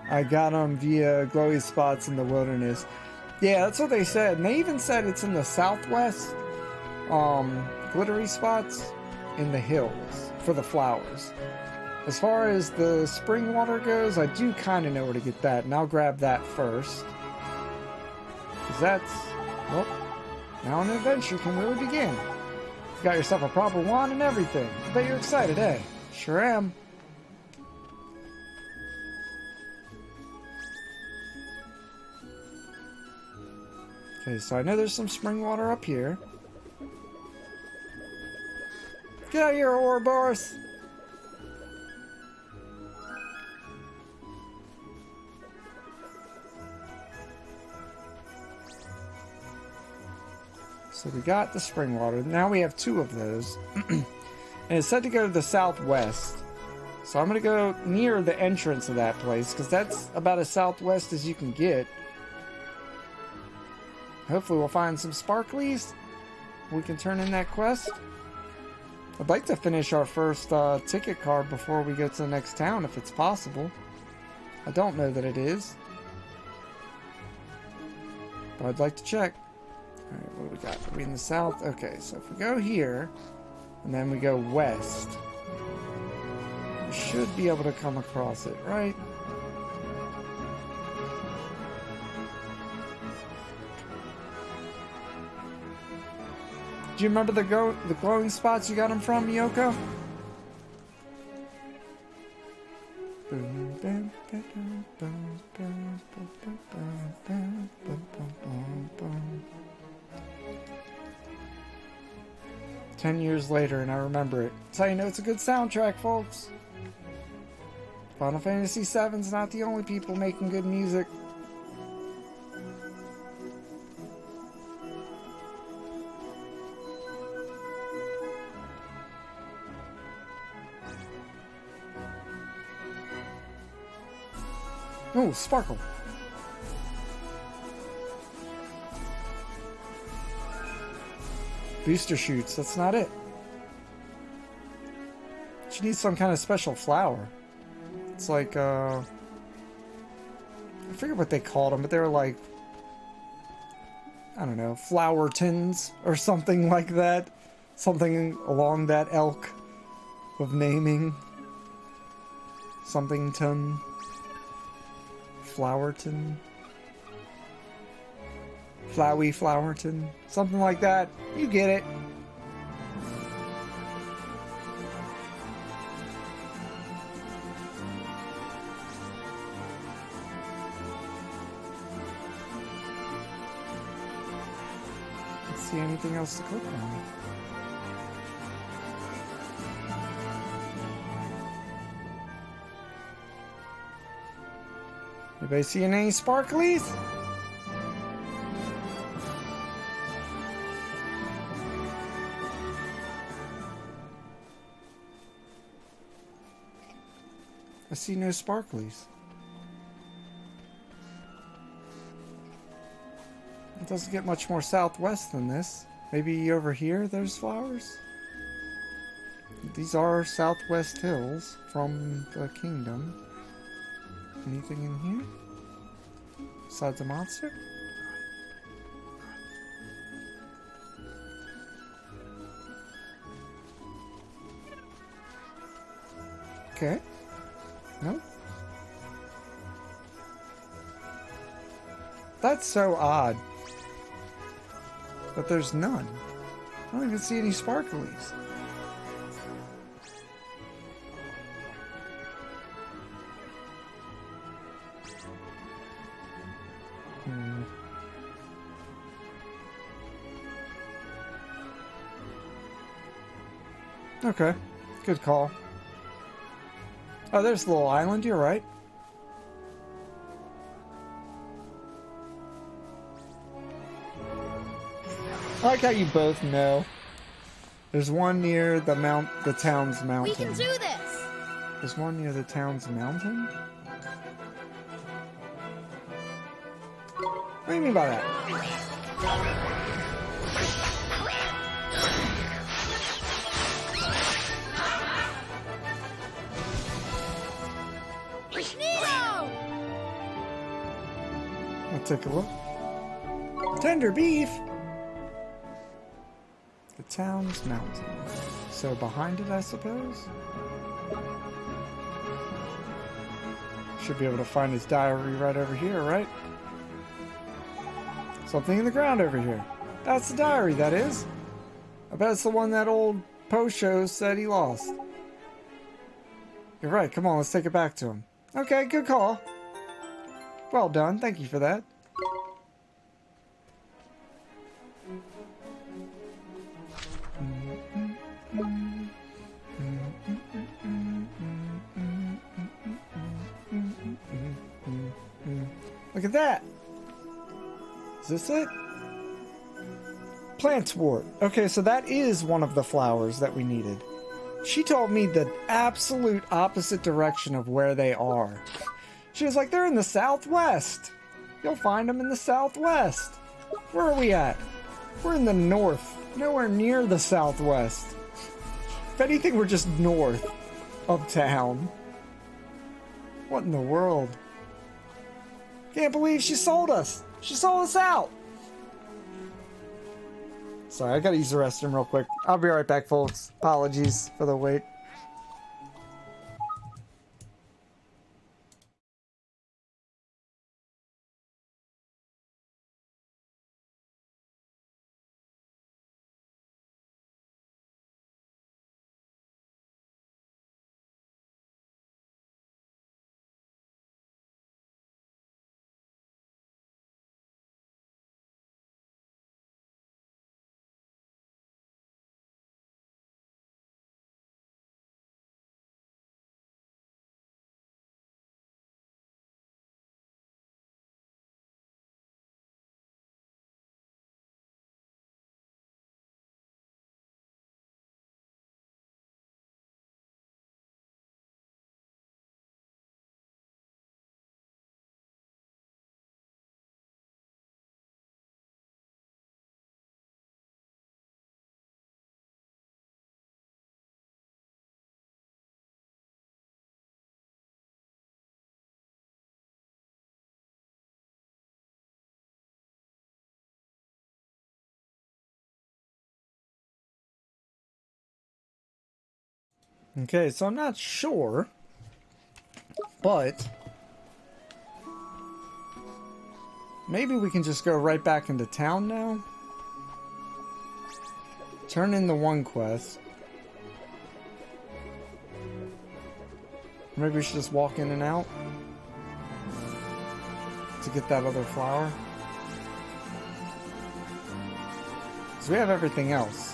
I got them via glowy spots in the wilderness. Yeah, that's what they said. And they even said it's in the southwest. Glittery spots in the hills for the flowers. As far as the spring water goes, I do kind of know where to get that. And I'll grab that first. Because that's, well, now an adventure can really begin. You got yourself a proper wand and everything. I bet you're excited, eh? Sure am. Okay, so I know there's some spring water up here. Get out of here, Ouroboros! So we got the spring water. Now we have 2 of those. And it's said to go to the southwest. So I'm going to go near the entrance of that place, because that's about as southwest as you can get. Hopefully we'll find some sparklies. We can turn in that quest. I'd like to finish our first ticket card before we go to the next town, if it's possible. I don't know that it is. But I'd like to check. Alright, what do we got? Are we in the south? Okay, so if we go here, and then we go west, we should be able to come across it, right? Do you remember the glowing spots you got them from, Miyoko? Boom, 10 years later, and I remember it. That's how you know it's a good soundtrack, folks. Final Fantasy VII's not the only people making good music. Oh, sparkle. Booster shoots, that's not it. She needs some kind of special flower. It's like, I forget what they called them, but they were like, I don't know, flower tins or something like that. Something along that ilk of naming. Something ton. Flowerton. Flowey Flowerton. Something like that. You get it. Let's see anything else to click on. Anybody seeing any sparklies? I see no sparklies. It doesn't get much more southwest than this. Maybe over here there's flowers? These are southwest hills from the kingdom. Anything in here? Besides a monster? Okay. No? That's so odd. But there's none. I don't even see any sparklies. Okay, good call. Oh, there's the little island, you're right. I like how you both know. There's one near the town's mountain. We can do this! There's one near the town's mountain? What do you mean by that? I'll take a look. Tender beef! The town's mountain. So behind it, I suppose? Should be able to find his diary right over here, right? Something in the ground over here. That's the diary, that is. I bet it's the one that old post show said he lost. You're right, come on, let's take it back to him. Okay, good call. Well done, thank you for that. Look at that! Is this it? Plantwort. Okay, so that is one of the flowers that we needed. She told me the absolute opposite direction of where they are. She was like, they're in the southwest. You'll find them in the southwest. Where are we at? We're in the north. Nowhere near the southwest. If anything, we're just north of town. What in the world? Can't believe she sold us. She sold us out. Sorry, I gotta use the restroom real quick. I'll be right back, folks. Apologies for the wait. Okay, so I'm not sure, but maybe we can just go right back into town now. Turn in the one quest. Maybe we should just walk in and out to get that other flower. Because we have everything else.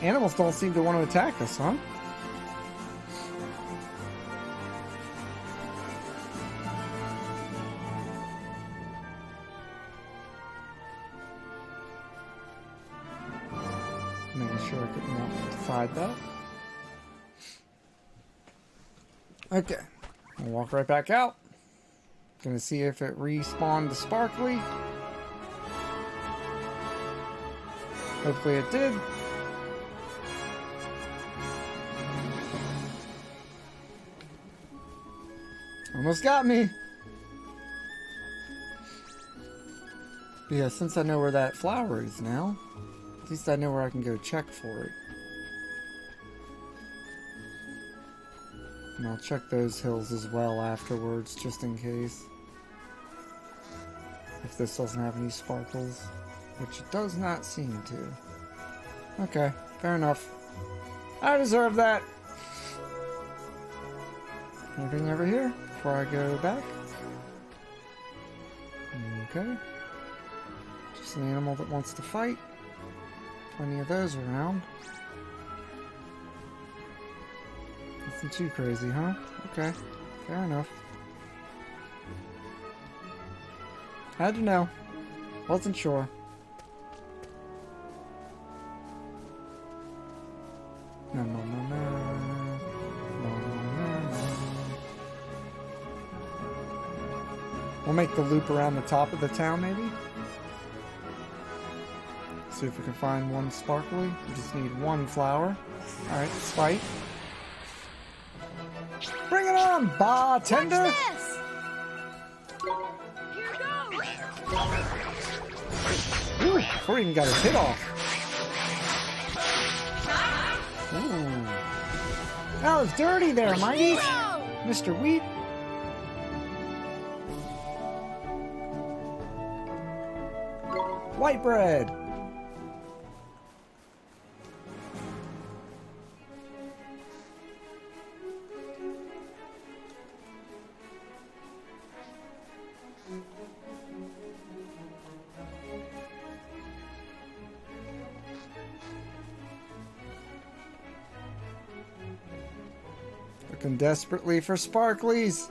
Animals don't seem to want to attack us, huh? making sure I couldn't walk inside that. Okay. I'll walk right back out. Gonna see if it respawned to sparkly. Hopefully it did. Almost got me. But yeah, since I know where that flower is now, at least I know where I can go check for it. And I'll check those hills as well afterwards, just in case. If this doesn't have any sparkles, which it does not seem to. Okay, fair enough. I deserve that. Anything over here before I go back? Okay. Just an animal that wants to fight. Plenty of those around. Nothing too crazy, huh? Okay, fair enough. Had to know. Wasn't sure. No, no, no, no. No, no, no. We'll make the loop around the top of the town, maybe? See if we can find one sparkly. We just need one flower. Alright, let's fight. Bring it on, bartender! Watch this! Here goes! Ooh, before he even got his hit off. Ooh. That was dirty there, Mighty! Mr. Wheat. White bread! Looking desperately for sparklies.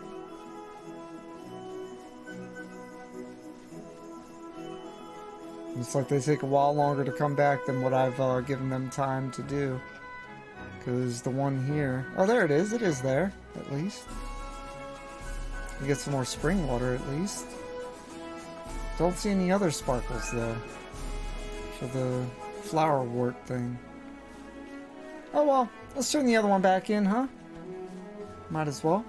Looks like they take a while longer to come back than what I've given them time to do. Because the one here... Oh, there it is. It is there, at least. We get some more spring water, at least. Don't see any other sparkles, though. For the flower wort thing. Oh, well. Let's turn the other one back in, huh? Might as well.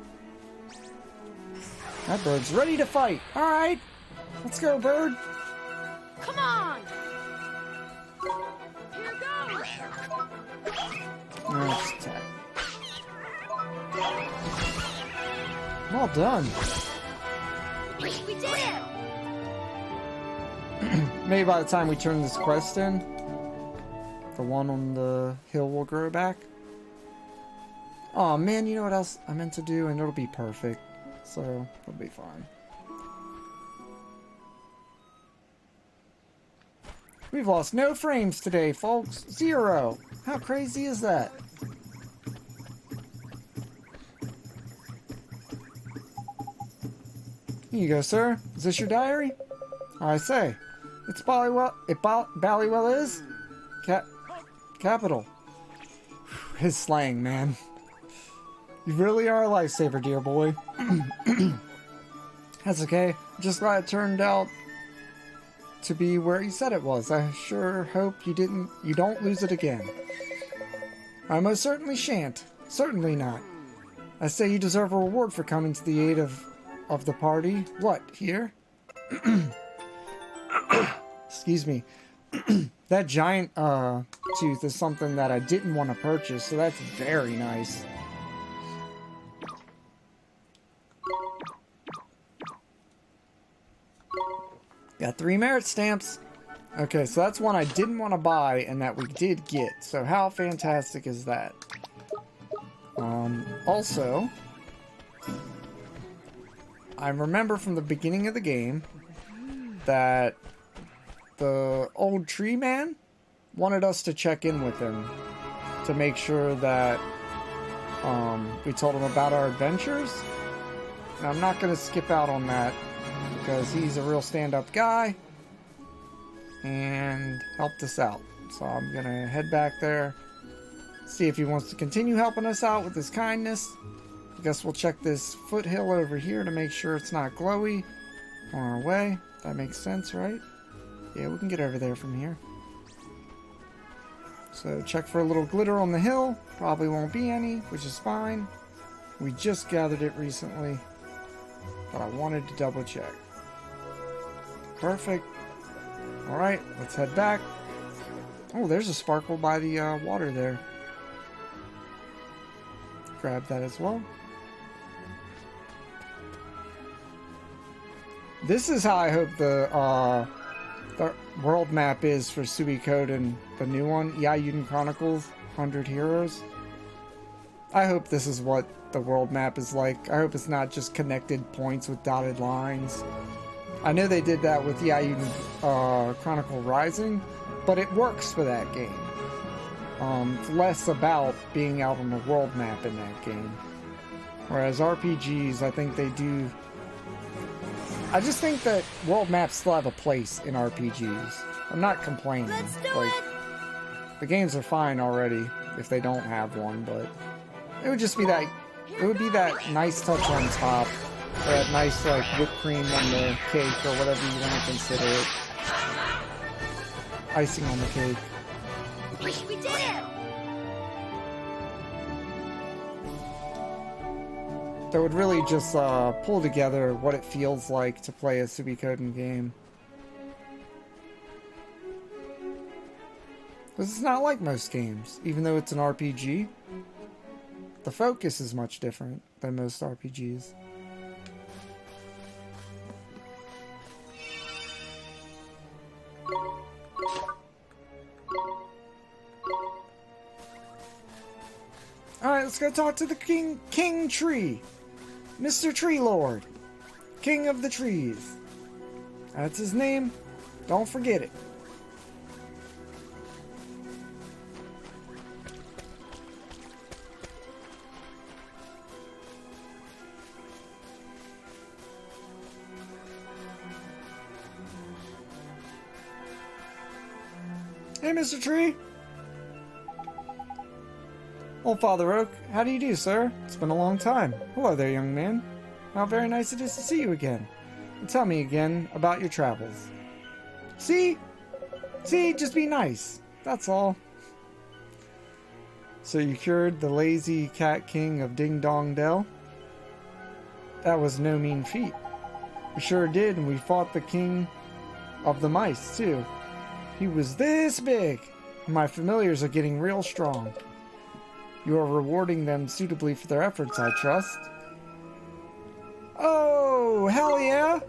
That bird's ready to fight. Alright. Let's go, bird. Come on! Here goes! Let's attack. Well done. We did it! Maybe by the time we turn this quest in, the one on the hill will grow back. Oh man, you know what else I meant to do, and it'll be perfect. So, it'll be fine. We've lost no frames today, folks. 0. How crazy is that? Here you go, sir. Is this your diary? I say. It's Ballywell is? Capital. His slang, man. You really are a lifesaver, dear boy. That's okay. Just glad it turned out to be where you said it was. I sure hope you don't lose it again. I most certainly shan't. Certainly not. I say you deserve a reward for coming to the aid of the party. What, here? Excuse me. That giant tooth is something that I didn't want to purchase, so that's very nice. Got 3 merit stamps. Okay, so that's one I didn't want to buy and that we did get. So how fantastic is that? Also, I remember from the beginning of the game that the old tree man wanted us to check in with him to make sure that we told him about our adventures. And I'm not going to skip out on that because he's a real stand-up guy and helped us out. So I'm gonna head back there, see if he wants to continue helping us out with his kindness. I guess we'll check this foothill over here to make sure it's not glowy on our way. That makes sense, right? Yeah, we can get over there from here. So check for a little glitter on the hill. Probably won't be any, which is fine. We just gathered it recently, but I wanted to double check. Perfect. Alright, let's head back. Oh, there's a sparkle by the water there. Grab that as well. This is how I hope the world map is for Suikoden, the new one, Yaiden Chronicles, 100 Heroes. I hope this is what the world map is like. I hope it's not just connected points with dotted lines. I know they did that with Yaiden Chronicle Rising, but it works for that game. It's less about being out on the world map in that game. Whereas RPGs, I think they do... I just think that world maps still have a place in RPGs. I'm not complaining. Let's do like, it! The games are fine already if they don't have one, but it would just be that... It would be that nice touch on top. Or that nice, like, whipped cream on the cake, or whatever you want to consider it. Icing on the cake. We did it! That would really just pull together what it feels like to play a Suikoden game. Because it's not like most games, even though it's an RPG. The focus is much different than most RPGs. Alright, let's go talk to the King Tree. Mr. Tree Lord. King of the Trees. That's his name. Don't forget it. Hey, Mr. Tree. Old Father Oak, how do you do, sir? It's been a long time. Hello there, young man. How very nice it is to see you again. And tell me again about your travels. See? See? Just be nice. That's all. So you cured the lazy cat king of Ding Dong Dell? That was no mean feat. We sure did, and we fought the king of the mice, too. He was this big. My familiars are getting real strong. You are rewarding them suitably for their efforts, I trust. Oh, hell yeah!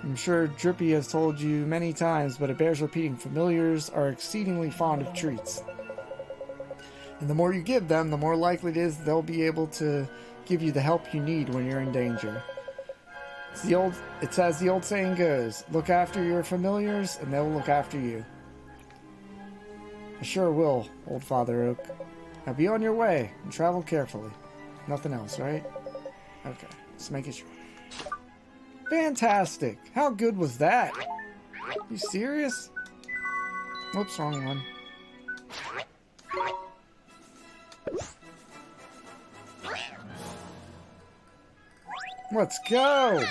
I'm sure Drippy has told you many times, but it bears repeating, familiars are exceedingly fond of treats. And the more you give them, the more likely it is they'll be able to give you the help you need when you're in danger. It's as the old saying goes, look after your familiars and they'll look after you. I sure will, Old Father Oak. Now be on your way and travel carefully. Nothing else, right? Okay, just making sure. Fantastic! How good was that? You serious? Whoops, wrong one. Let's go!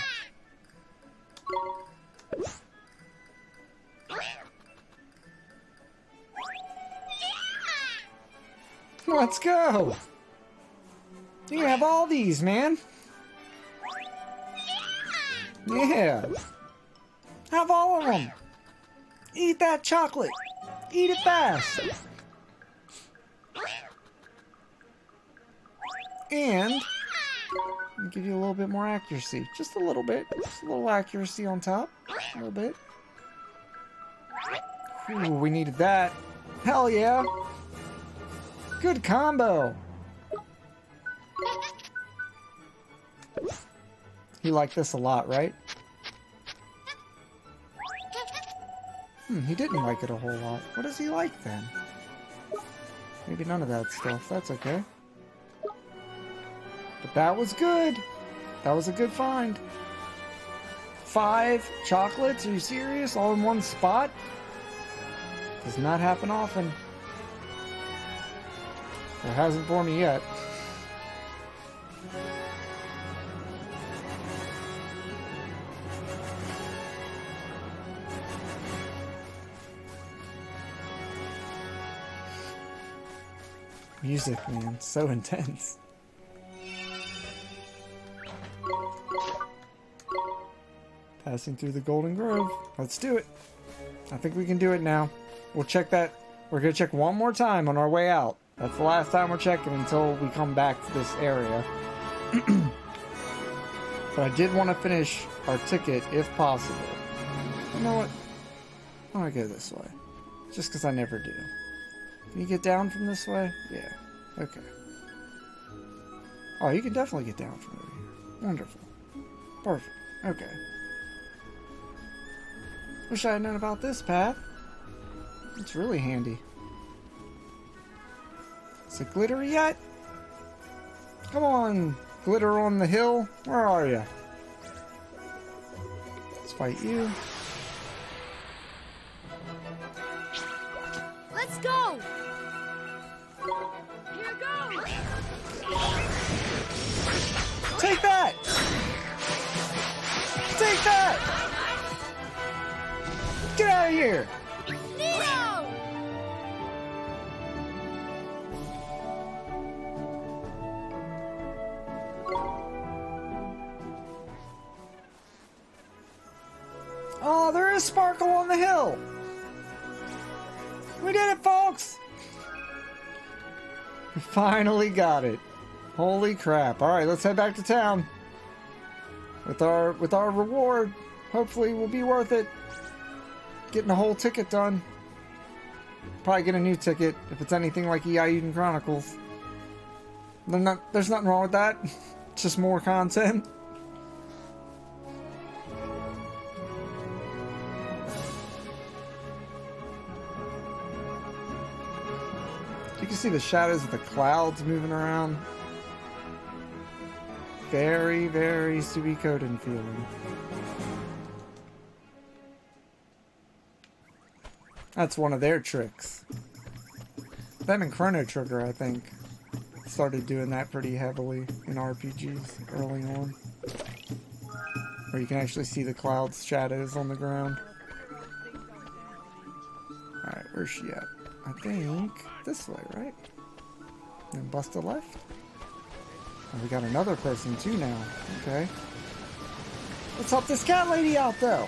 Let's go! You can have all these, man! Yeah! Have all of them! Eat that chocolate! Eat it fast! And I'll give you a little bit more accuracy. Just a little bit. Just a little accuracy on top. A little bit. Ooh, we needed that. Hell yeah! Good combo! He liked this a lot, right? He didn't like it a whole lot. What does he like then? Maybe none of that stuff. That's okay. But that was good. That was a good find. 5 chocolates? Are you serious? All in one spot? Does not happen often. It hasn't for me yet. Music, man, so intense. Passing through the Golden Grove. Let's do it. I think we can do it now. We'll check that. We're going to check one more time on our way out. That's the last time we're checking until we come back to this area. But I did want to finish our ticket if possible. You know what? I want to go this way. Just because I never do. Can you get down from this way? Yeah. Okay. Oh, you can definitely get down from over here. Wonderful. Perfect. Okay. Wish I had known about this path. It's really handy. Is it glittery yet? Come on, glitter on the hill. Where are you? Let's fight you. Let's go! Here goes! Take that! Take that! Get out of here! Nino! Oh, there is sparkle on the hill! We did it, folks! We finally got it. Holy crap. Alright, let's head back to town. With our reward. Hopefully we'll be worth it. Getting the whole ticket done. Probably get a new ticket if it's anything like Eden Chronicles. There's nothing wrong with that. It's just more content. You can see the shadows of the clouds moving around. Very, very Suikoden feeling. That's one of their tricks. Them and Chrono Trigger, I think, started doing that pretty heavily in RPGs early on. Where you can actually see the clouds' shadows on the ground. Alright, where's she at? I think this way, right? And bust a left. And we got another person too now. Okay. Let's help this cat lady out though.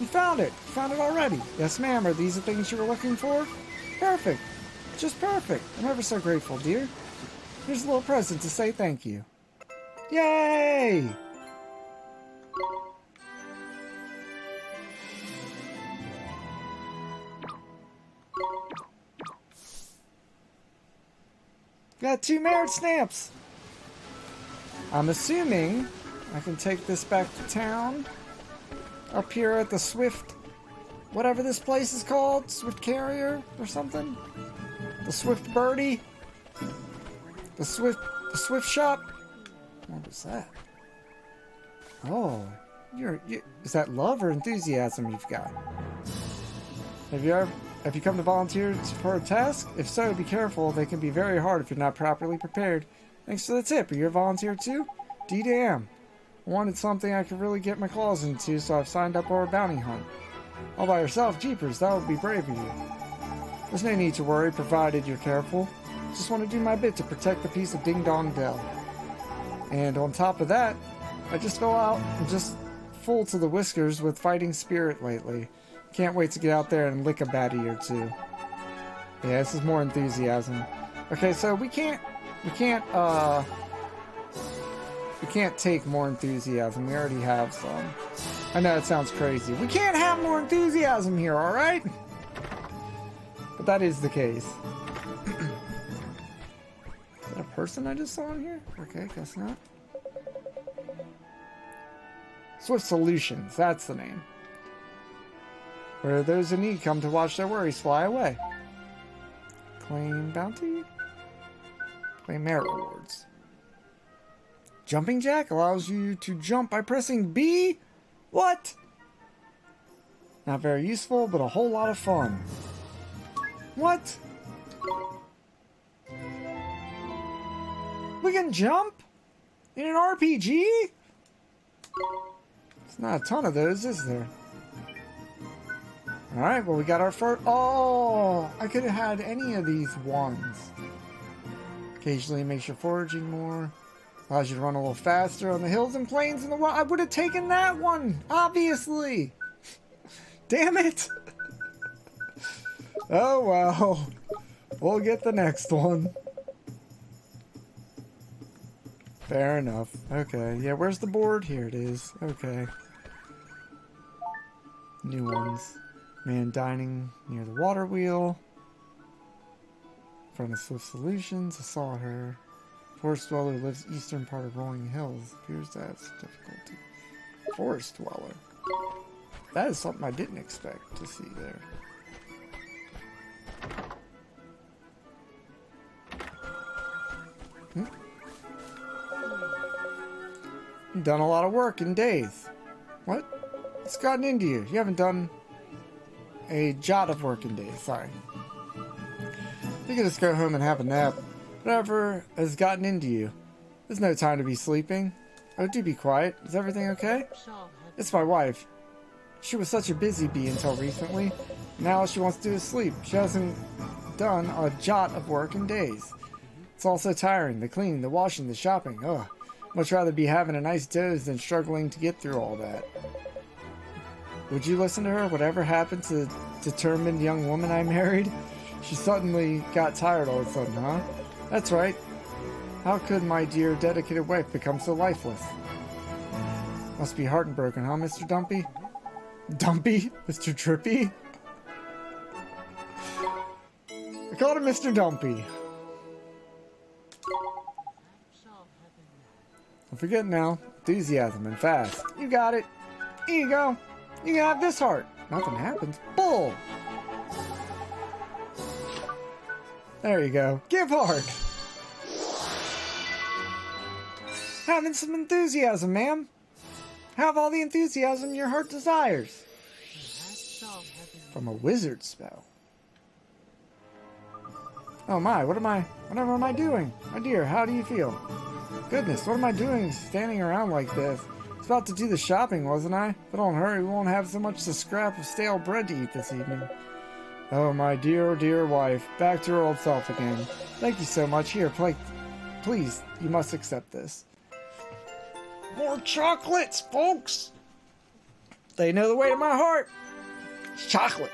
You found it. You found it already. Yes, ma'am. Are these the things you were looking for? Perfect. Just perfect. I'm ever so grateful, dear. Here's a little present to say thank you. Yay! Got 2 merit stamps. I'm assuming I can take this back to town. Up here at the Swift, whatever this place is called, Swift Carrier or something. The Swift Birdie. The Swift Shop. What was that? Oh, is that love or enthusiasm you've got? Have you come to volunteer for a task? If so, be careful. They can be very hard if you're not properly prepared. Thanks for the tip. Are you a volunteer too? D-damn. I wanted something I could really get my claws into, so I've signed up for a bounty hunt. All by yourself? Jeepers, that would be brave of you. There's no need to worry, provided you're careful. Just want to do my bit to protect the piece of Ding Dong Dell. And on top of that, I just fell out and just full to the whiskers with fighting spirit lately. Can't wait to get out there and lick a baddie or two. Yeah, this is more enthusiasm. Okay, so we can't take more enthusiasm. We already have some. I know it sounds crazy. We can't have more enthusiasm here, alright? But that is the case. Is that a person I just saw in here? Okay, guess not. Swift Solutions, that's the name. Where those in need come to watch their worries fly away. Claim bounty? Claim merit rewards. Jumping Jack allows you to jump by pressing B? What? Not very useful, but a whole lot of fun. What? We can jump? In an RPG? There's not a ton of those, is there? Alright, well we got our first... Oh! I could have had any of these ones. Occasionally makes your foraging more. Allows you to run a little faster on the hills and plains in the wild. I would have taken that one! Obviously! Damn it! Oh well. We'll get the next one. Fair enough. Okay. Yeah, where's the board? Here it is. Okay. New ones. Man dining near the water wheel. In front of Swift Solutions. I saw her. Forest dweller lives eastern part of Rolling Hills. Appears to have some difficulty. Forest dweller. That is something I didn't expect to see there. You've done a lot of work in days. What? What's gotten into you? You haven't done a jot of work in days. Sorry. You can just go home and have a nap. Whatever has gotten into you. There's no time to be sleeping. Oh, do be quiet. Is everything okay? It's my wife. She was such a busy bee until recently. Now all she wants to do is sleep. She hasn't done a jot of work in days. It's all so tiring. The cleaning, the washing, the shopping. Ugh. Much rather be having a nice doze than struggling to get through all that. Would you listen to her? Whatever happened to the determined young woman I married? She suddenly got tired all of a sudden, huh? That's right. How could my dear dedicated wife become so lifeless? Must be heartbroken, huh, Mr. Dumpy? Dumpy? Mr. Trippy? I called him Mr. Dumpy. Don't forget now, enthusiasm and fast. You got it. Here you go. You can have this heart. Nothing happens. Bull. There you go. Give heart. Having some enthusiasm, ma'am. Have all the enthusiasm your heart desires. From a wizard spell. Oh my, whatever am I doing? My dear, how do you feel? Goodness, what am I doing standing around like this? I was about to do the shopping, wasn't I? But don't hurry, we won't have so much as a scrap of stale bread to eat this evening. Oh, my dear, dear wife. Back to her old self again. Thank you so much. Here, please, you must accept this. More chocolates, folks! They know the way to my heart. It's chocolate.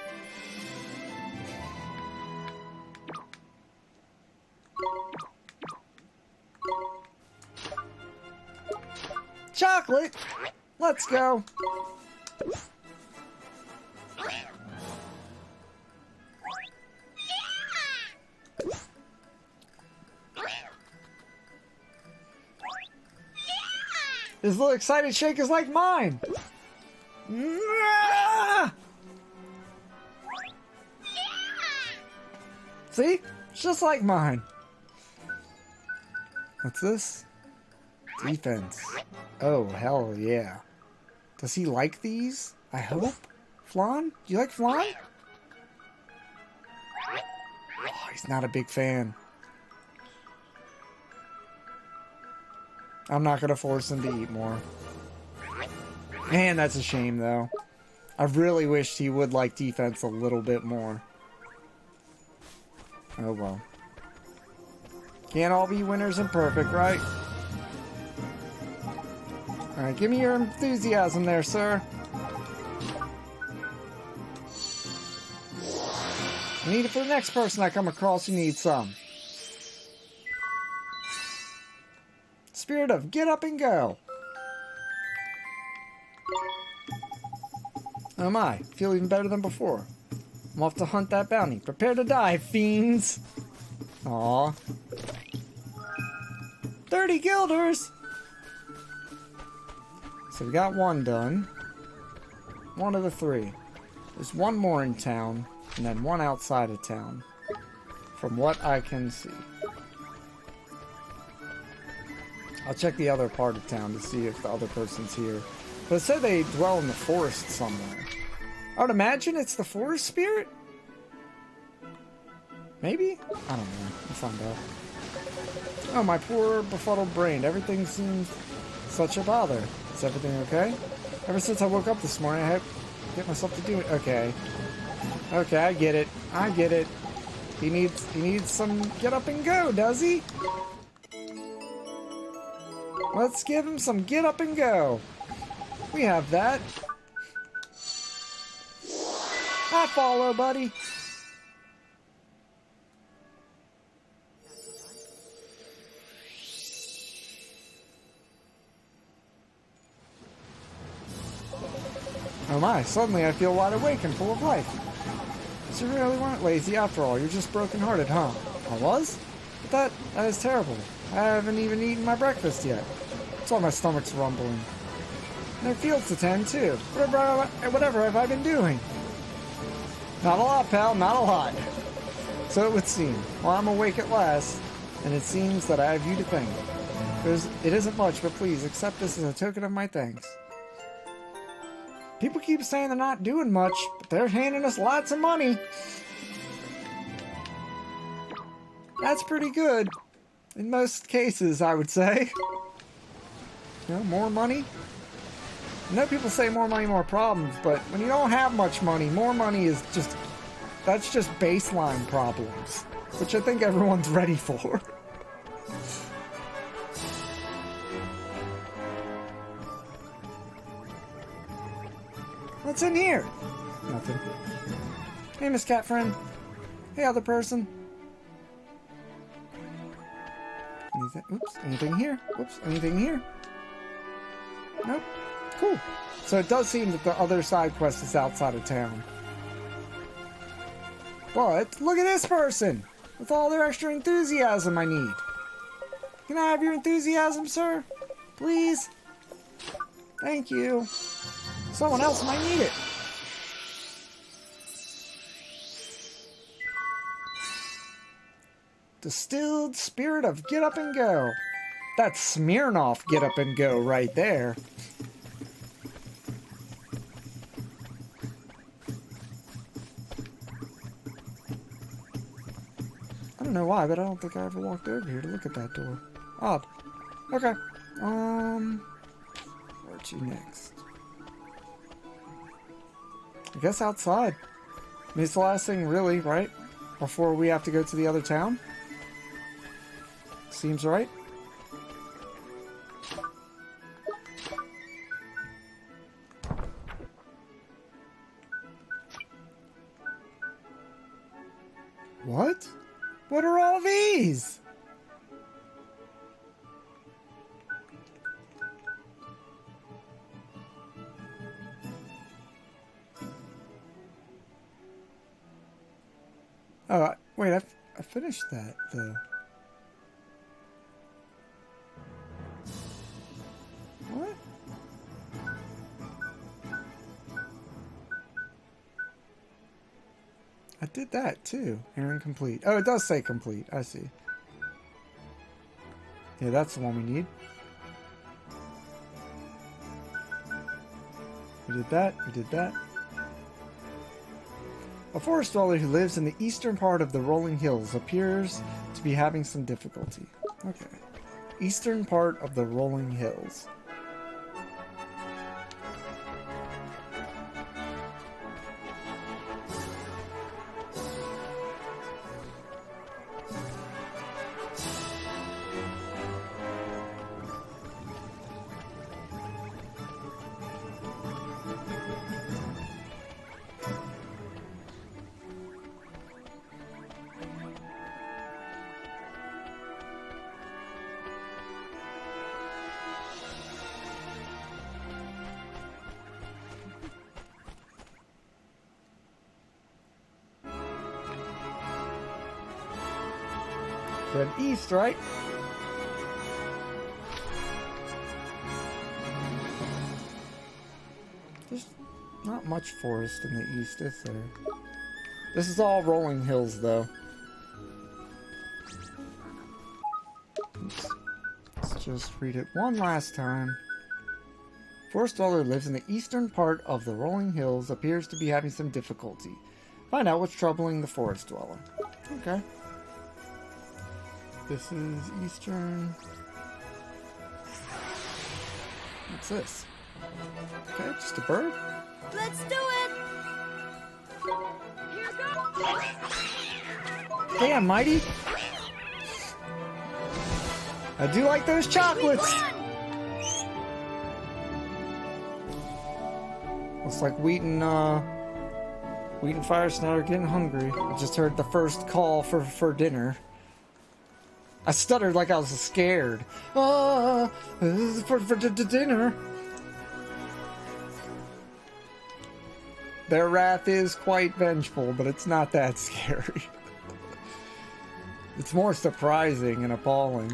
Chocolate! Let's go! His little excited shake is like mine! See? It's just like mine. What's this? Defense. Oh, hell yeah. Does he like these? I hope. Flan? Do you like flan? Oh, he's not a big fan. I'm not going to force him to eat more. Man, that's a shame, though. I really wished he would like defense a little bit more. Oh, well. Can't all be winners and perfect, right? Alright, give me your enthusiasm there, sir. I need it for the next person I come across who needs some. Spirit of get up and go. Oh my, feel even better than before. I'm off to hunt that bounty. Prepare to die, fiends! Aww. 30 guilders! So we got one done. One of the three. There's one more in town, and then one outside of town. From what I can see. I'll check the other part of town to see if the other person's here. But it said they dwell in the forest somewhere. I would imagine it's the forest spirit? Maybe? I don't know. We'll find out. Oh, my poor befuddled brain. Everything seems such a bother. Is everything okay? Ever since I woke up this morning, I had to get myself to do it. Okay. Okay, I get it. I get it. He needs some get up and go, does he? Let's give him some get up and go. We have that. I follow, buddy. Oh my, suddenly I feel wide awake and full of life. So you really weren't lazy after all, you're just broken-hearted, huh? I was? But that is terrible. I haven't even eaten my breakfast yet. That's why my stomach's rumbling. And there are fields to tend, too. Whatever have I been doing? Not a lot, pal, not a lot. So it would seem. Well, I'm awake at last, and it seems that I have you to thank. It isn't much, but please accept this as a token of my thanks. People keep saying they're not doing much, but they're handing us lots of money. That's pretty good. In most cases, I would say. You know, more money. I know people say more money, more problems, but when you don't have much money, more money is just... That's just baseline problems. Which I think everyone's ready for. What's in here? Nothing. Hey, Miss Cat Friend. Hey, other person. Oops, anything here? Oops, anything here? Nope. Cool. So it does seem that the other side quest is outside of town. But, look at this person! With all their extra enthusiasm I need. Can I have your enthusiasm, sir? Please? Thank you. Someone else might need it. Distilled spirit of get up and go. That's Smirnoff get up and go right there. I don't know why, but I don't think I ever walked over here to look at that door. Odd. Okay. Where to next? I guess outside. I mean, it's the last thing, really, right? Before we have to go to the other town? Seems right. What? What are all these? Oh, wait, I finished that, though. What? I did that, too. Errand complete. Oh, it does say complete. I see. Yeah, that's the one we need. We did that. We did that. A forest dweller who lives in the eastern part of the rolling hills appears to be having some difficulty. Okay. Eastern part of the rolling hills. Said east, right? There's not much forest in the east, is there? This is all rolling hills, though. Oops. Let's just read it one last time. Forest dweller lives in the eastern part of the rolling hills, appears to be having some difficulty. Find out what's troubling the forest dweller. Okay. This is eastern. What's this? Okay, just a bird. Let's do it! Here goes! Damn, Mighty! I do like those chocolates! Looks like Wheat and Firesnout are getting hungry. I just heard the first call for dinner. I stuttered like I was scared. For dinner. Their wrath is quite vengeful, but it's not that scary. It's more surprising and appalling.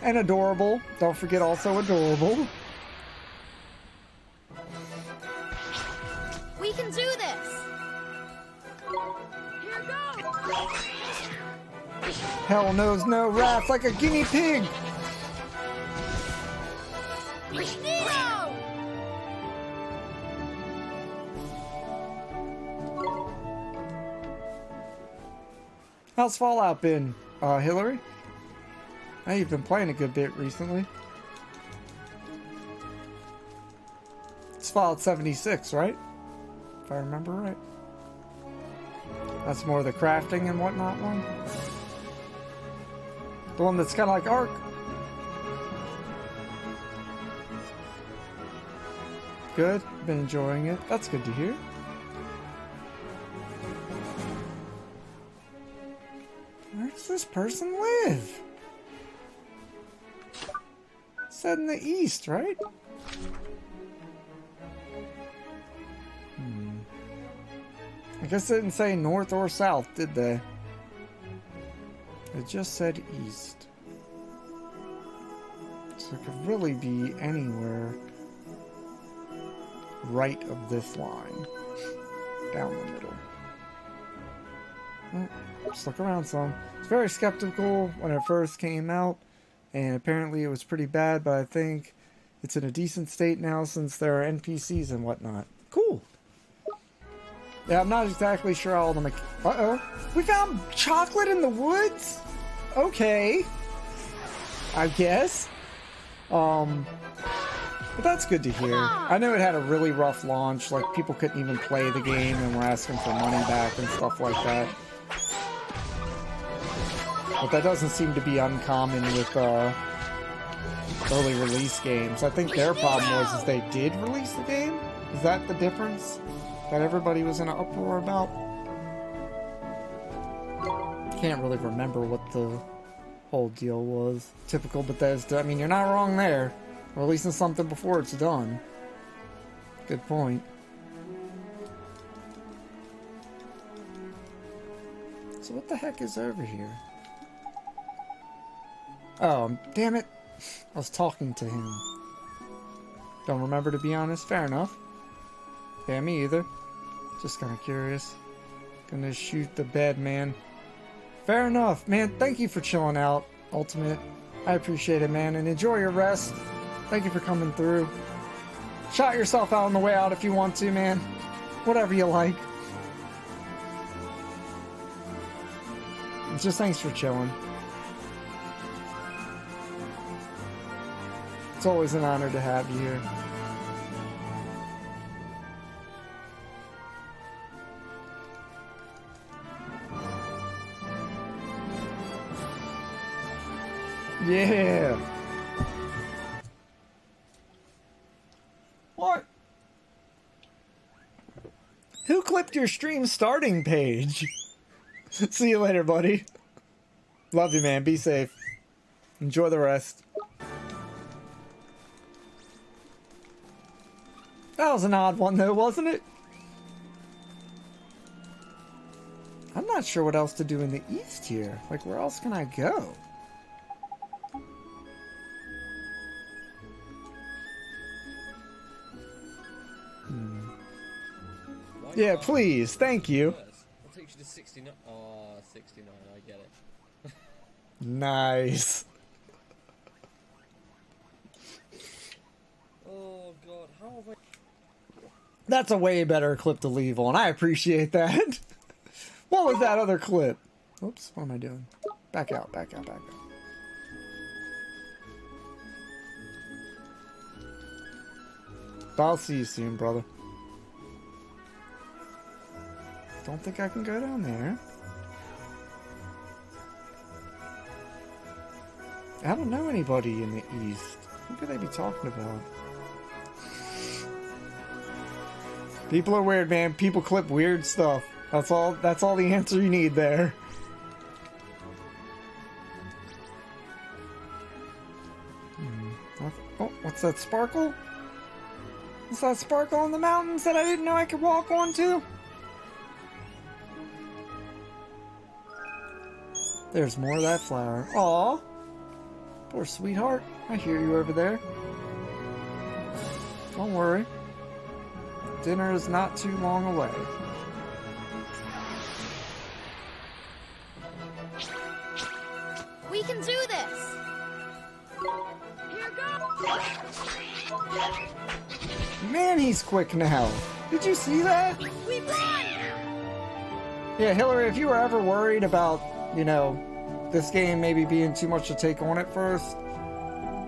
And adorable. Don't forget also adorable. We can do this! Here goes! Hell knows no wrath like a guinea pig! Neo! How's Fallout been, Hillary? Now you've been playing a good bit recently. It's Fallout 76, right? If I remember right. That's more the crafting and whatnot one. The one that's kind of like Ark. Good. Been enjoying it. That's good to hear. Where does this person live? Said in the east, right? I guess they didn't say north or south, did they? It just said east. So it could really be anywhere right of this line. Down the middle. Well, just look around some. It's very skeptical when it first came out, and apparently it was pretty bad, but I think it's in a decent state now since there are NPCs and whatnot. Cool. Yeah, I'm not exactly sure how all the uh-oh. We found chocolate in the woods? Okay. I guess. But that's good to hear. I know it had a really rough launch, like people couldn't even play the game and were asking for money back and stuff like that. But that doesn't seem to be uncommon with early release games. I think their problem was they did release the game. Is that the difference that everybody was in an uproar about? Can't really remember what the whole deal was. Typical Bethesda. I mean, you're not wrong there. Releasing something before it's done. Good point. So what the heck is over here? Oh, damn it. I was talking to him. Don't remember, to be honest. Fair enough. Yeah, me either. Just kind of curious. Gonna shoot the bed, man. Fair enough, man. Thank you for chilling out, Ultimate. I appreciate it, man. And enjoy your rest. Thank you for coming through. Shot yourself out on the way out if you want to, man. Whatever you like. Just thanks for chilling. It's always an honor to have you here. Yeah. What? Who clipped your stream starting page? See you later, buddy. Love you, man. Be safe. Enjoy the rest. That was an odd one, though, wasn't it? I'm not sure what else to do in the east here. Like, where else can I go? Yeah, please. Thank you. I'll take you to 69. Oh, 69. I get it. Nice. Oh, That's a way better clip to leave on. I appreciate that. What was that other clip? Oops, what am I doing? Back out, back out, back out. I'll see you soon, brother. Don't think I can go down there. I don't know anybody in the east. Who could they be talking about? People are weird, man. People clip weird stuff. That's all the answer you need there. Oh, what's that sparkle? What's that sparkle on the mountains that I didn't know I could walk onto? There's more of that flower. Aw. Poor sweetheart. I hear you over there. Don't worry. Dinner is not too long away. We can do this! Here goes! Man, he's quick now. Did you see that? We won! Yeah, Hillary, if you were ever worried about, you know, this game maybe being too much to take on at first,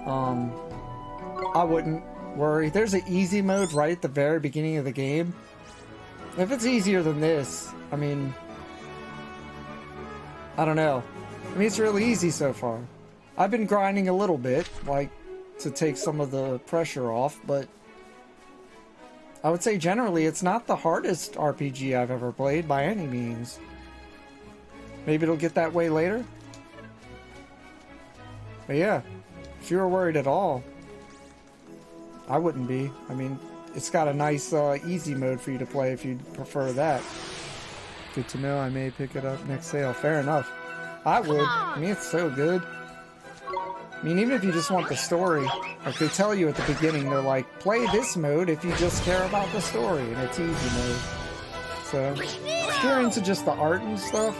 I wouldn't worry. There's an easy mode right at the very beginning of the game. If it's easier than this, I mean, I don't know. I mean, it's really easy so far. I've been grinding a little bit, like, to take some of the pressure off, but I would say generally it's not the hardest RPG I've ever played by any means. Maybe it'll get that way later. But yeah, if you were worried at all, I wouldn't be. I mean, it's got a nice easy mode for you to play if you'd prefer that. Good to know. I may pick it up next sale. Fair enough. I would. I mean, it's so good. I mean, even if you just want the story, like they tell you at the beginning, they're like, play this mode if you just care about the story, and it's easy mode. So, if you're into just the art and stuff,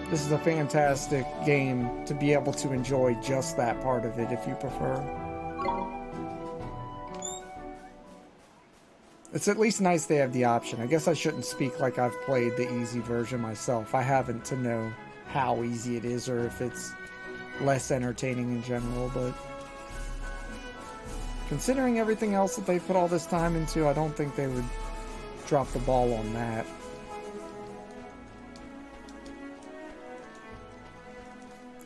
this is a fantastic game to be able to enjoy just that part of it if you prefer. It's at least nice they have the option. I guess I shouldn't speak like I've played the easy version myself. I haven't to know how easy it is or if it's less entertaining in general, but considering everything else that they put all this time into, I don't think they would drop the ball on that.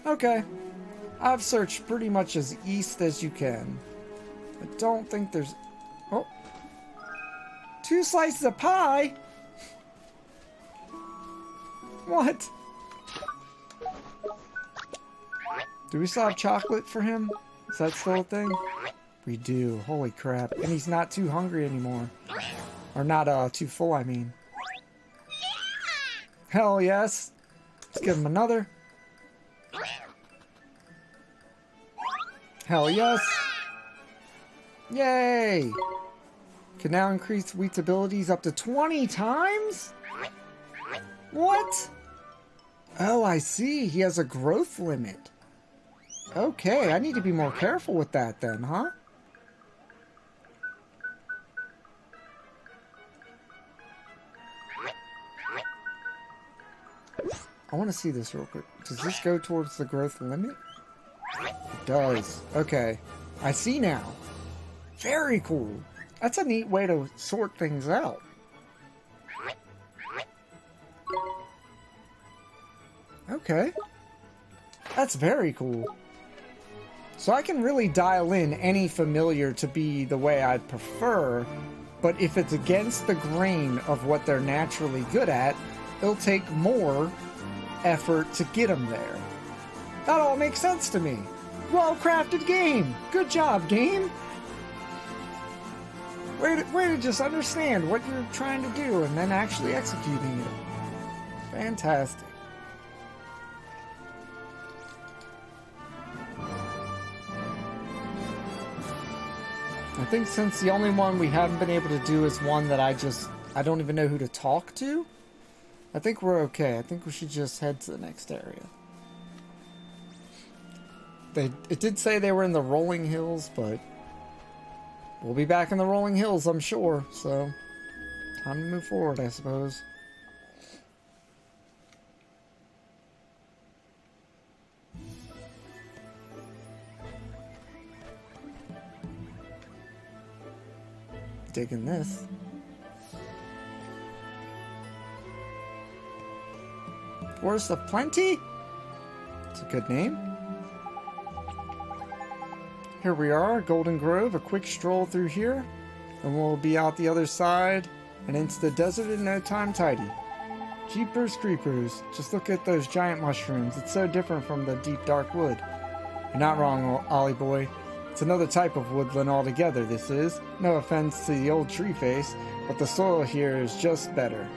Okay, I've searched pretty much as east as you can. I don't think there's... Oh! 2 slices of pie? What? Do we still have chocolate for him? Is that still a thing? We do. Holy crap. And he's not too hungry anymore. Or not too full, I mean. Hell yes. Let's give him another. Hell yes. Yay! Can now increase Wheat's abilities up to 20 times? What? Oh, I see. He has a growth limit. Okay, I need to be more careful with that then, huh? I want to see this real quick. Does this go towards the growth limit? It does. Okay. I see now. Very cool. That's a neat way to sort things out. Okay. That's very cool. So I can really dial in any familiar to be the way I'd prefer, but if it's against the grain of what they're naturally good at, it'll take more effort to get them there. That all makes sense to me. Well-crafted game. Good job, game. Way to just understand what you're trying to do and then actually executing it. Fantastic. I think since the only one we haven't been able to do is one that I don't even know who to talk to, I think we're okay. I think we should just head to the next area. It did say they were in the rolling hills, but we'll be back in the rolling hills, I'm sure. So, time to move forward, I suppose. Digging this. Forest of Plenty? It's a good name. Here we are, Golden Grove, a quick stroll through here, and we'll be out the other side and into the desert in no time tidy. Jeepers creepers, just look at those giant mushrooms. It's so different from the deep dark wood. You're not wrong, Ollie boy. It's another type of woodland altogether, this is. No offense to the old tree face, but the soil here is just better.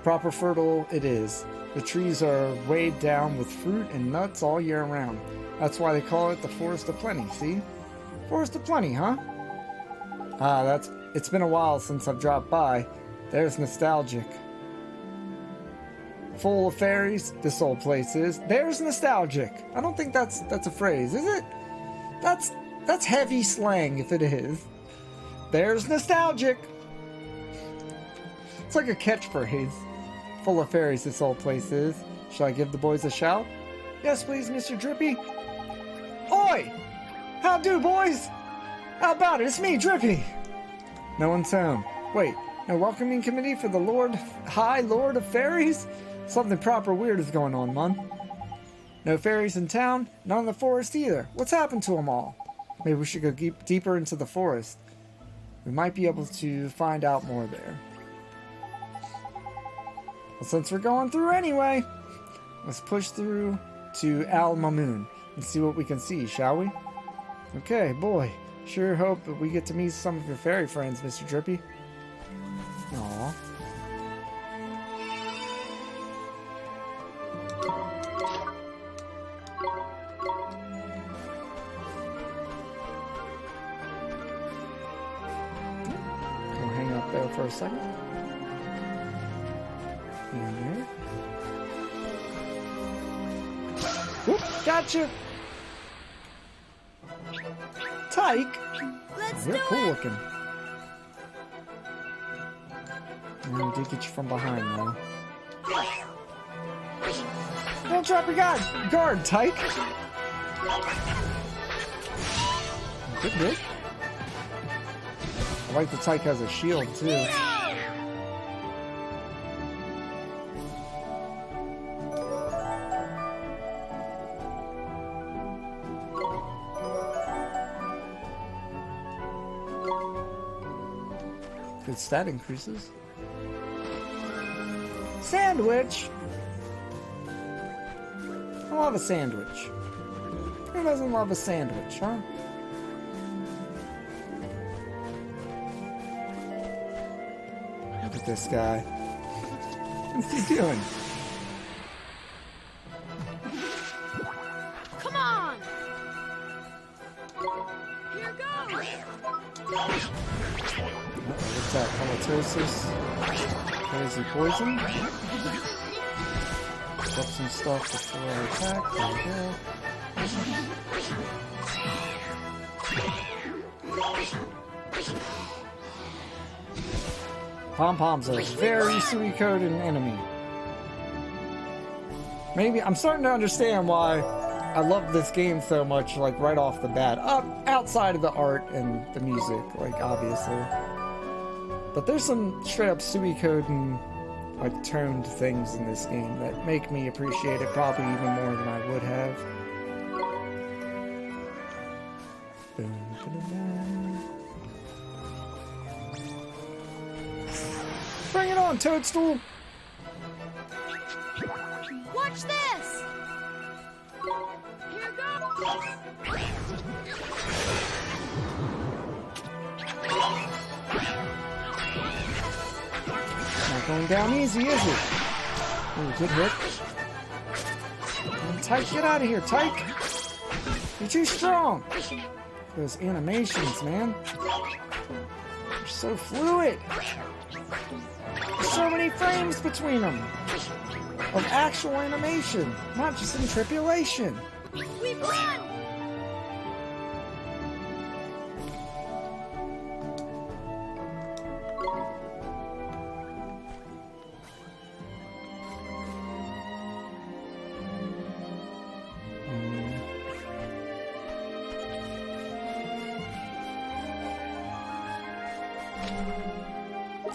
Proper fertile it is. The trees are weighed down with fruit and nuts all year round. That's why they call it the Forest of Plenty, see? Forest of Plenty, huh? It's been a while since I've dropped by. There's nostalgic. Full of fairies, this old place is. There's nostalgic. I don't think that's a phrase, is it? That's heavy slang if it is. There's nostalgic. It's like a catchphrase. Full of fairies, this old place is. Shall I give the boys a shout? Yes, please, Mr. Drippy. Oi! How do, boys? How about it? It's me, Drippy. No one's home. Wait, no welcoming committee for the High Lord of Fairies? Something proper weird is going on, man. No fairies in town, none in the forest either. What's happened to them all? Maybe we should go deeper into the forest. We might be able to find out more there. Well, since we're going through anyway, let's push through to Al Mamoon and see what we can see, shall we? Okay, boy. Sure hope that we get to meet some of your fairy friends, Mr. Drippy. Aww. We'll hang up there for a second. And there. Whoop, gotcha! Tyke? You're cool looking. And we did get you from behind, though. Don't drop your guard, Tyke! Good hit. I like the Tyke has a shield, too. Good stat increases. Sandwich! I love a sandwich. Who doesn't love a sandwich, huh? Look at this guy. What's he doing? Come on! Here goes! What's that? Halitosis? Crazy poison? Drop some stuff before I attack. There we go. Pom-Pom's a very Suikoden enemy. Maybe I'm starting to understand why I love this game so much, like right off the bat. Outside of the art and the music, like obviously. But there's some straight up Suikoden like toned things in this game that make me appreciate it probably even more than I would have. Bring it on, Toadstool! Watch this! Here goes! Not going down easy, is it? Oh, good hit. Tyke, get out of here, Tyke! You're too strong! Those animations, man. They're so fluid! There's so many frames between them! Of actual animation, not just in tribulation. We've won!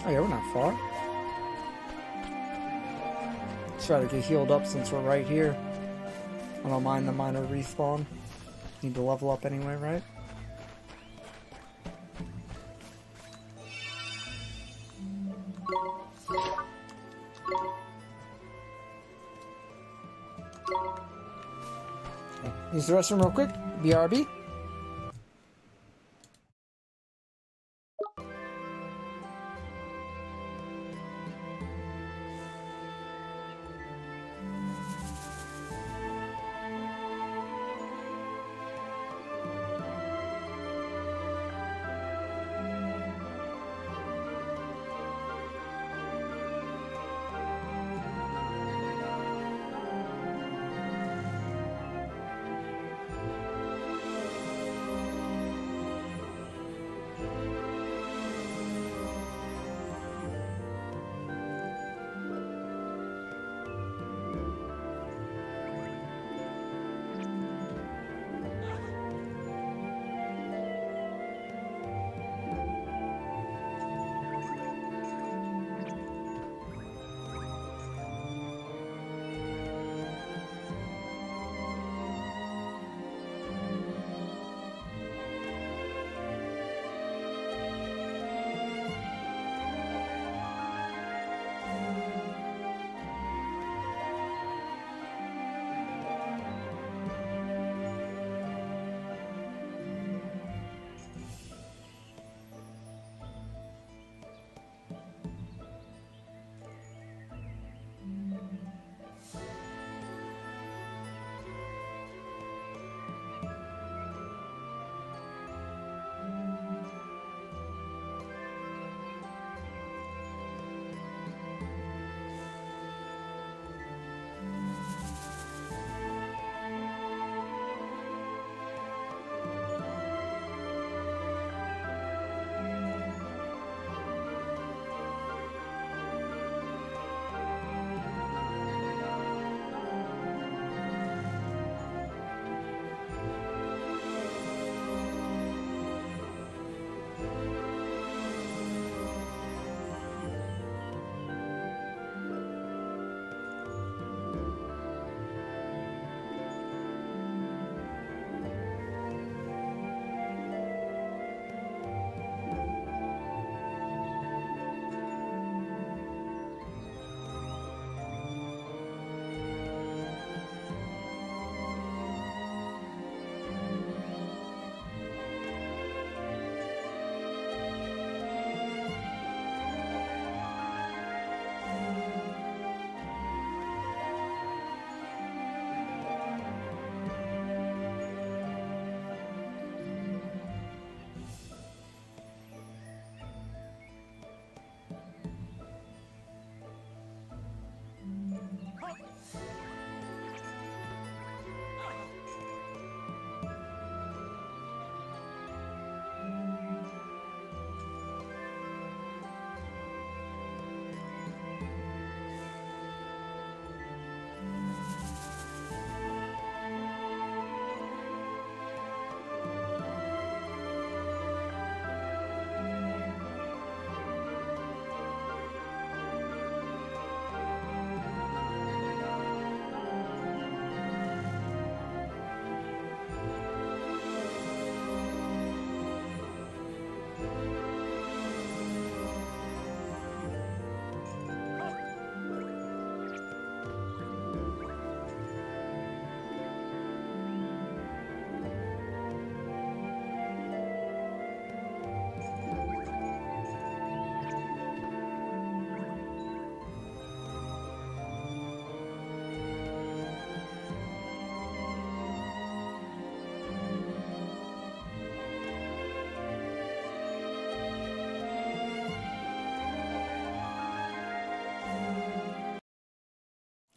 Oh yeah, we're not far. Try to get healed up since we're right here. I don't mind the minor respawn. Need to level up anyway, right? Use the restroom real quick. BRB.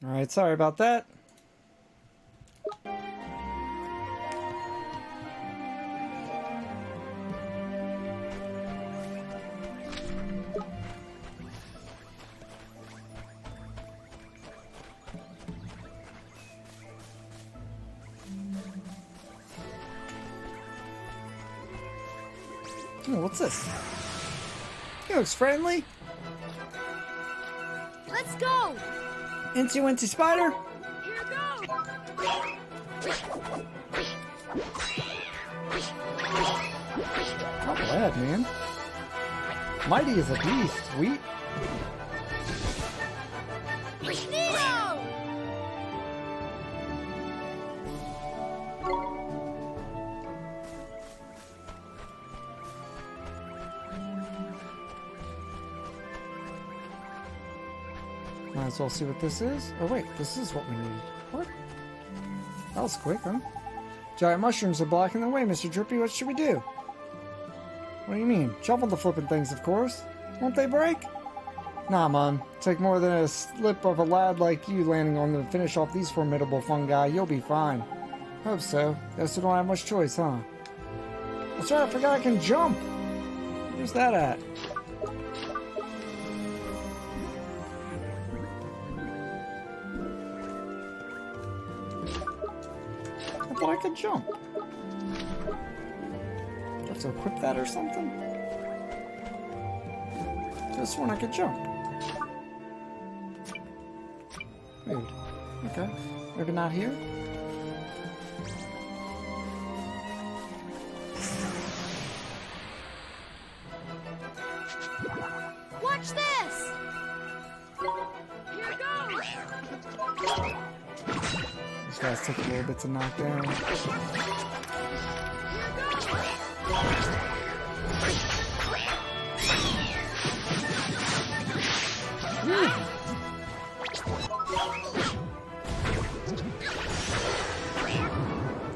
Alright, sorry about that. Oh, what's this? He looks friendly. Let's go! Incy Spider? Here goes! Not bad, man. Mighty is a beast. Sweet. Neo! Might as well see what this is. Oh wait, this is what we need. What? That was quick, huh? Giant mushrooms are blocking the way, Mr. Drippy. What should we do? What do you mean? Shovel the flippin' things, of course. Won't they break? Nah, Mom. Take more than a slip of a lad like you landing on them to finish off these formidable fungi. You'll be fine. Hope so. Guess we don't have much choice, huh? That's right, I forgot I can jump. Where's that at? I thought I could jump. Do I have to equip that or something? Just when I could jump. Weird. Okay. Maybe not here? Watch this! Here goes! These guys take a little bit to knock down.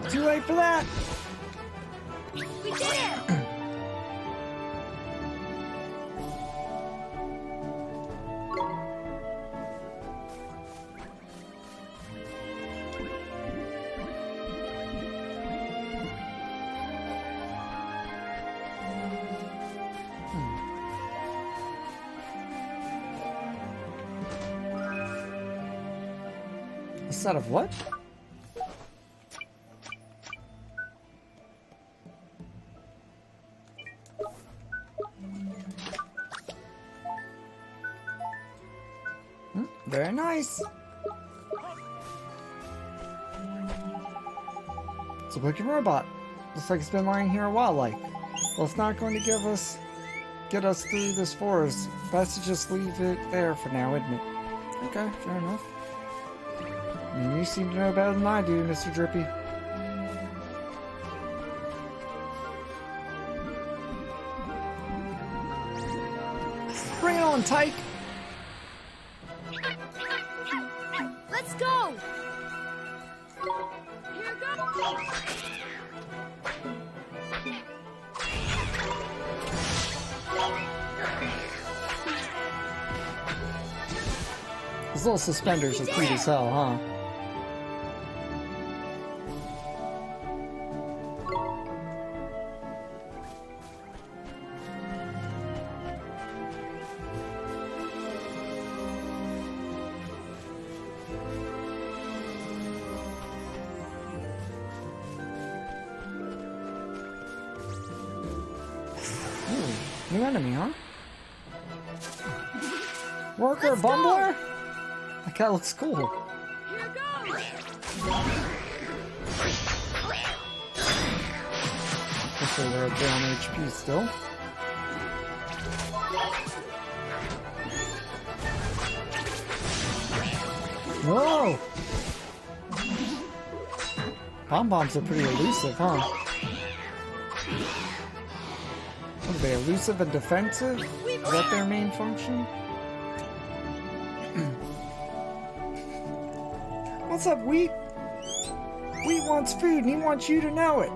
Too late for that! We did it! A set of what? Very nice. It's a looking robot. Looks like it's been lying here a while, like. Well, it's not going to get us through this forest. Best to just leave it there for now, isn't it? Okay, fair enough. I mean, you seem to know better than I do, Mr. Drippy. Bring it on, Tyke! Let's go! Here goes! Those little suspenders are cute as hell, huh? New enemy, huh? Worker Bumbler? That guy looks cool. Here goes! Hopefully they're okay on HP still. Whoa! Bombs are pretty elusive, huh? What are they, elusive and defensive? Is that their main function? What's up, Wheat? Wheat wants food and he wants you to know it.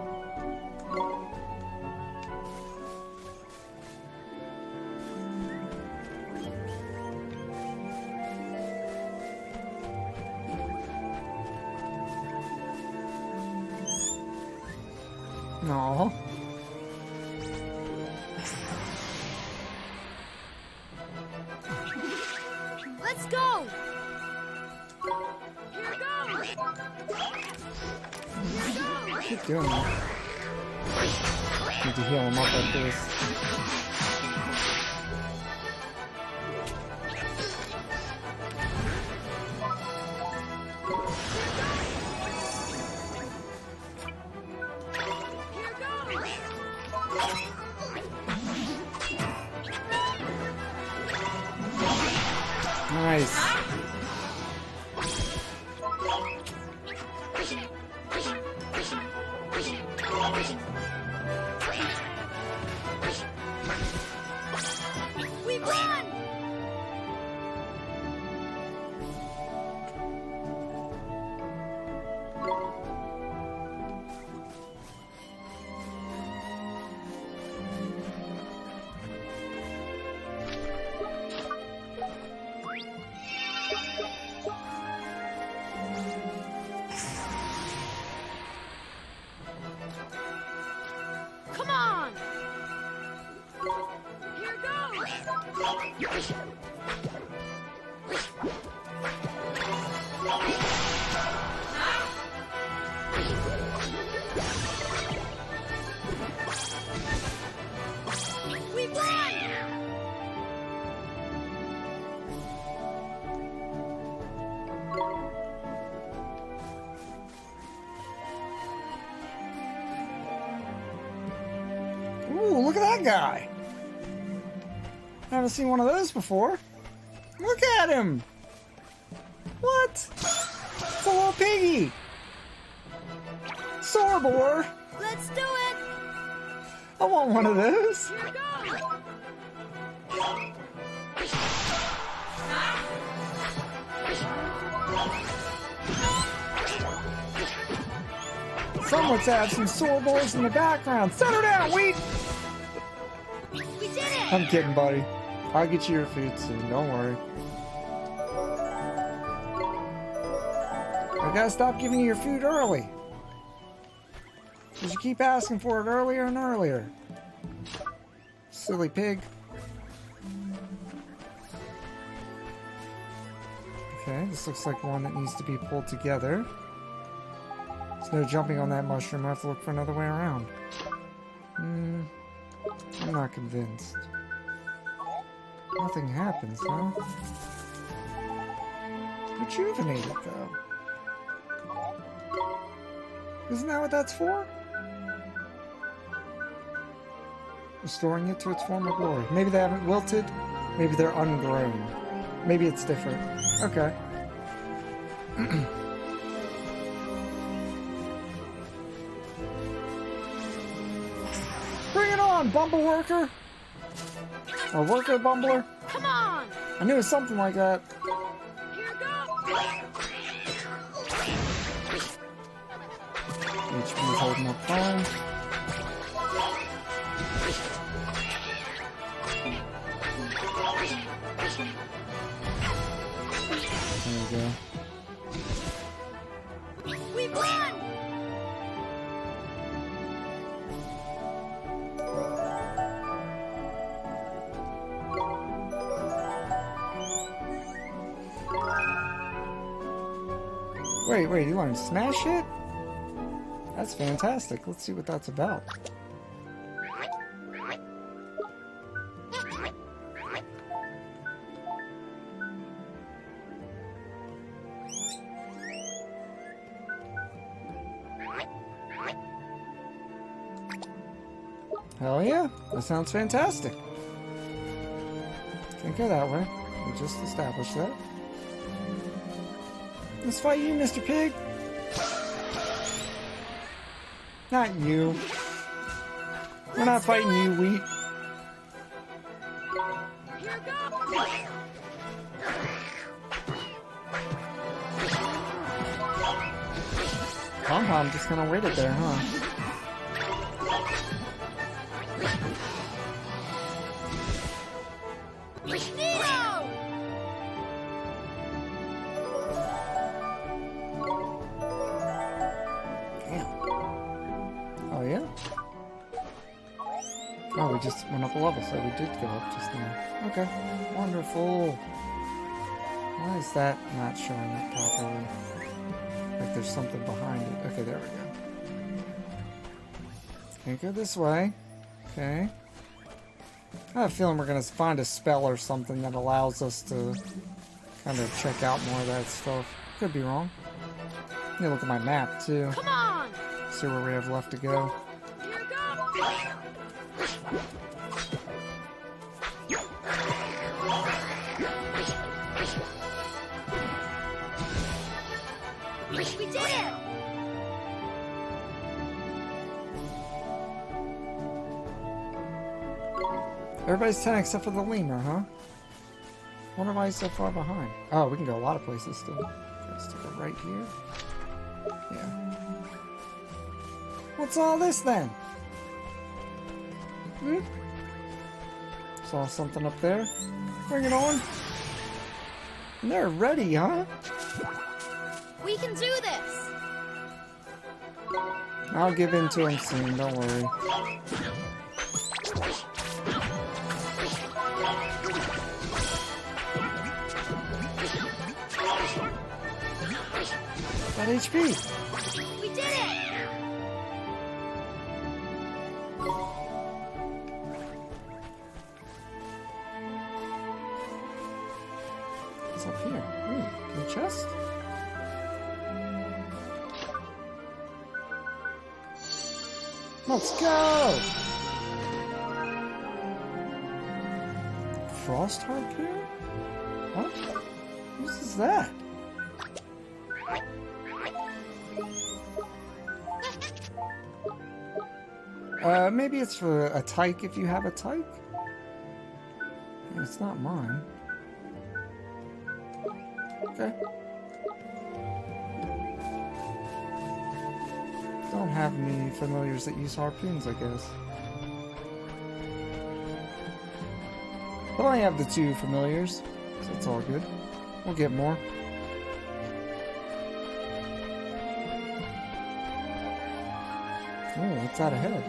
Aww. Let's go! Here goes! Keep doing that. Need to heal him up like this. Nice. We won! Come on! Here goes! We won! Ooh, look at that guy. I haven't seen one of those before. Look at him. What? It's a little piggy. Sorbor. Let's do it! I want one of those. Here goes! Someone's have some Sorbors in the background. Settle down, Wheat. We did it! I'm kidding, buddy. I'll get you your food soon. Don't worry. I gotta stop giving you your food early. Because you keep asking for it earlier and earlier. Silly pig. Okay, this looks like one that needs to be pulled together. There's no jumping on that mushroom. I have to look for another way around. I'm not convinced. Nothing happens, huh? Rejuvenate it, though. Isn't that what that's for? Restoring it to its former glory. Maybe they haven't wilted. Maybe they're ungrown. Maybe it's different. Okay. Bring it on, Bumble Worker! Or Worker Bumbler? Come on! I knew it was something like that. Here goes! HP's holding up fine. There we go. We won! Wait, you want to smash it? That's fantastic. Let's see what that's about. Hell yeah, that sounds fantastic. Can't go that way. We just established that. Let's fight you, Mr. Pig. Not you. We're not fighting you, Wheat. Here goes! Pom-Pom just kind of waited there, huh? Oh, yeah? Oh, we just went up a level, so we did go up just now. Okay, wonderful. Why is that not showing it properly? Like there's something behind it. Okay, there we go. Can't go this way. Okay. I have a feeling we're going to find a spell or something that allows us to kind of check out more of that stuff. Could be wrong. Let me look at my map, too. Come on! See where we have left to go. Here goes! Everybody's 10 except for the lemur, huh? Wonder why he's so far behind. Oh, we can go a lot of places still. Okay, let's take it right here. Yeah. What's all this then? Hmm? Saw something up there. Bring it on. And they're ready, huh? We can do this! I'll give in to him soon, don't worry. Got HP! We did it! What's up here? Ooh, a chest? Let's go! Frost harpoon? What? What is that? Maybe it's for a tyke if you have a tyke? It's not mine. Okay. Don't have any familiars that use harpoons, I guess. But I only have the 2 familiars, so it's all good. We'll get more. Oh, what's that ahead?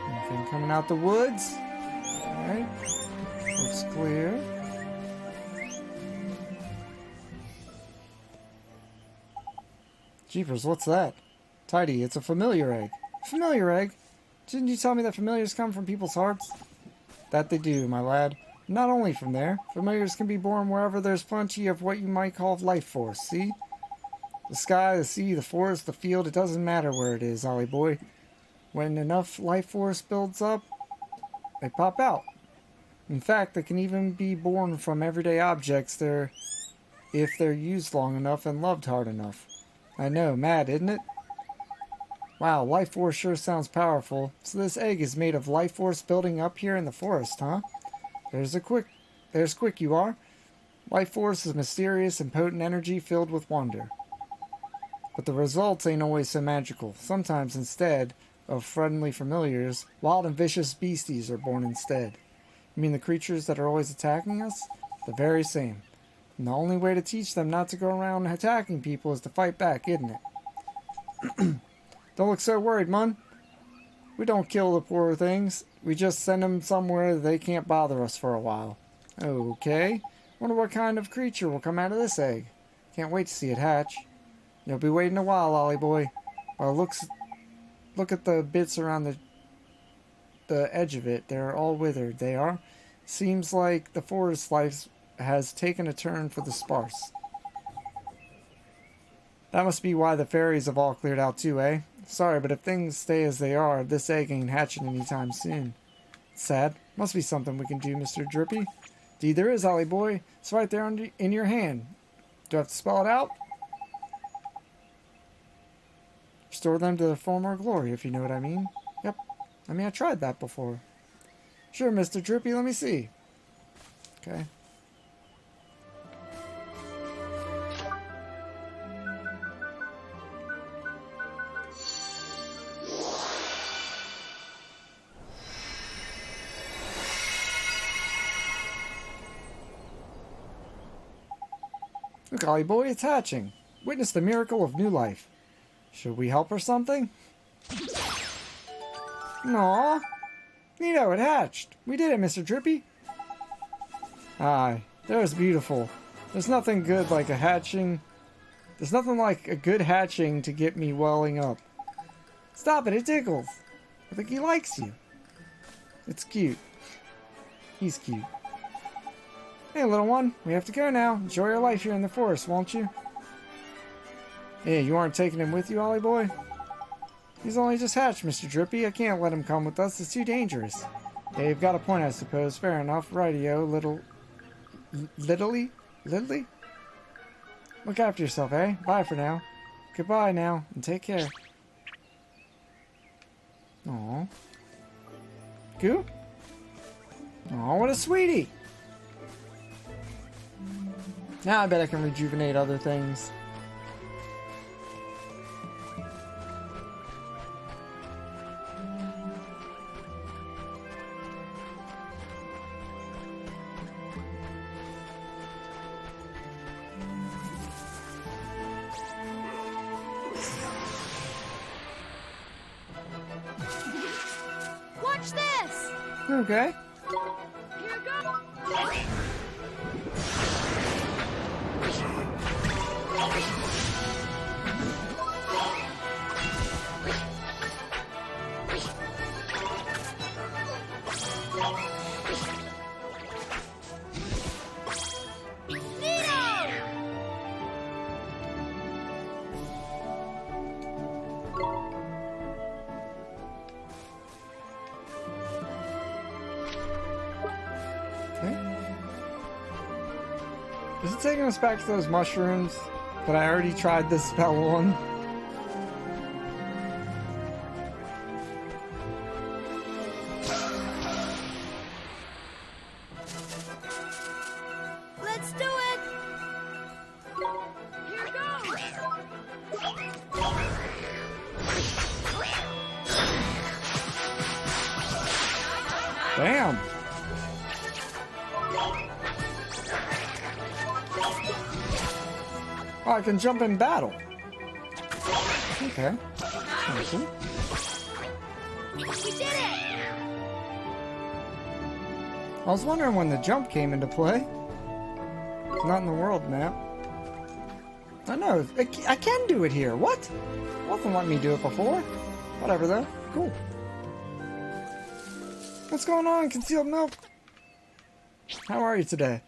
Anything coming out the woods? Alright. Looks clear. Jeepers, what's that? Tidy, it's a familiar egg. Familiar egg? Didn't you tell me that familiars come from people's hearts? That they do, my lad. Not only from there, familiars can be born wherever there's plenty of what you might call life force, see? The sky, the sea, the forest, the field, it doesn't matter where it is, Ollie boy. When enough life force builds up, they pop out. In fact, they can even be born from everyday objects if they're used long enough and loved hard enough. I know, mad, isn't it? Wow, life force sure sounds powerful. So this egg is made of life force building up here in the forest, huh? There's quick you are. Life force is mysterious and potent energy filled with wonder. But the results ain't always so magical. Sometimes instead of friendly familiars, wild and vicious beasties are born instead. You mean the creatures that are always attacking us? The very same. And the only way to teach them not to go around attacking people is to fight back, isn't it? Don't look so worried, Mun. We don't kill the poor things. We just send them somewhere they can't bother us for a while. Okay. Wonder what kind of creature will come out of this egg. Can't wait to see it hatch. You'll be waiting a while, Ollie boy. Look at the bits around the edge of it. They're all withered, they are. Seems like the forest life has taken a turn for the sparse. That must be why the fairies have all cleared out too, eh? Sorry, but if things stay as they are, this egg ain't hatching anytime soon. Sad. Must be something we can do, Mr. Drippy. Indeed there is, Ollie boy. It's right there in your hand. Do I have to spell it out? Restore them to their former glory, if you know what I mean. Yep. I mean, I tried that before. Sure, Mr. Drippy, let me see. Okay. Look, Ollie boy, it's hatching. Witness the miracle of new life. Should we help or something? Aww. Neato, it hatched. We did it, Mr. Drippy. Aye, that was beautiful. There's nothing good like a hatching. There's nothing like a good hatching to get me welling up. Stop it tickles. I think he likes you. It's cute. He's cute. Hey, little one, we have to go now. Enjoy your life here in the forest, won't you? Yeah, you aren't taking him with you, Ollie boy? He's only just hatched, Mr. Drippy. I can't let him come with us. It's too dangerous. Yeah, you've got a point, I suppose. Fair enough. Rightio, Littly? Look after yourself, eh? Bye for now. Goodbye now, and take care. Aww. Goo? Oh, what a sweetie! Now I bet I can rejuvenate other things. Watch this! Okay. Here goes! Is it taking us back to those mushrooms that I already tried this spell on? Let's do it! Here goes! Damn! Oh, I can jump in battle. Okay. That's cool. We did it! I was wondering when the jump came into play. It's not in the world map. I know. I can do it here. What? Wasn't letting me do it before. Whatever though. Cool. What's going on, Concealed Milk? How are you today?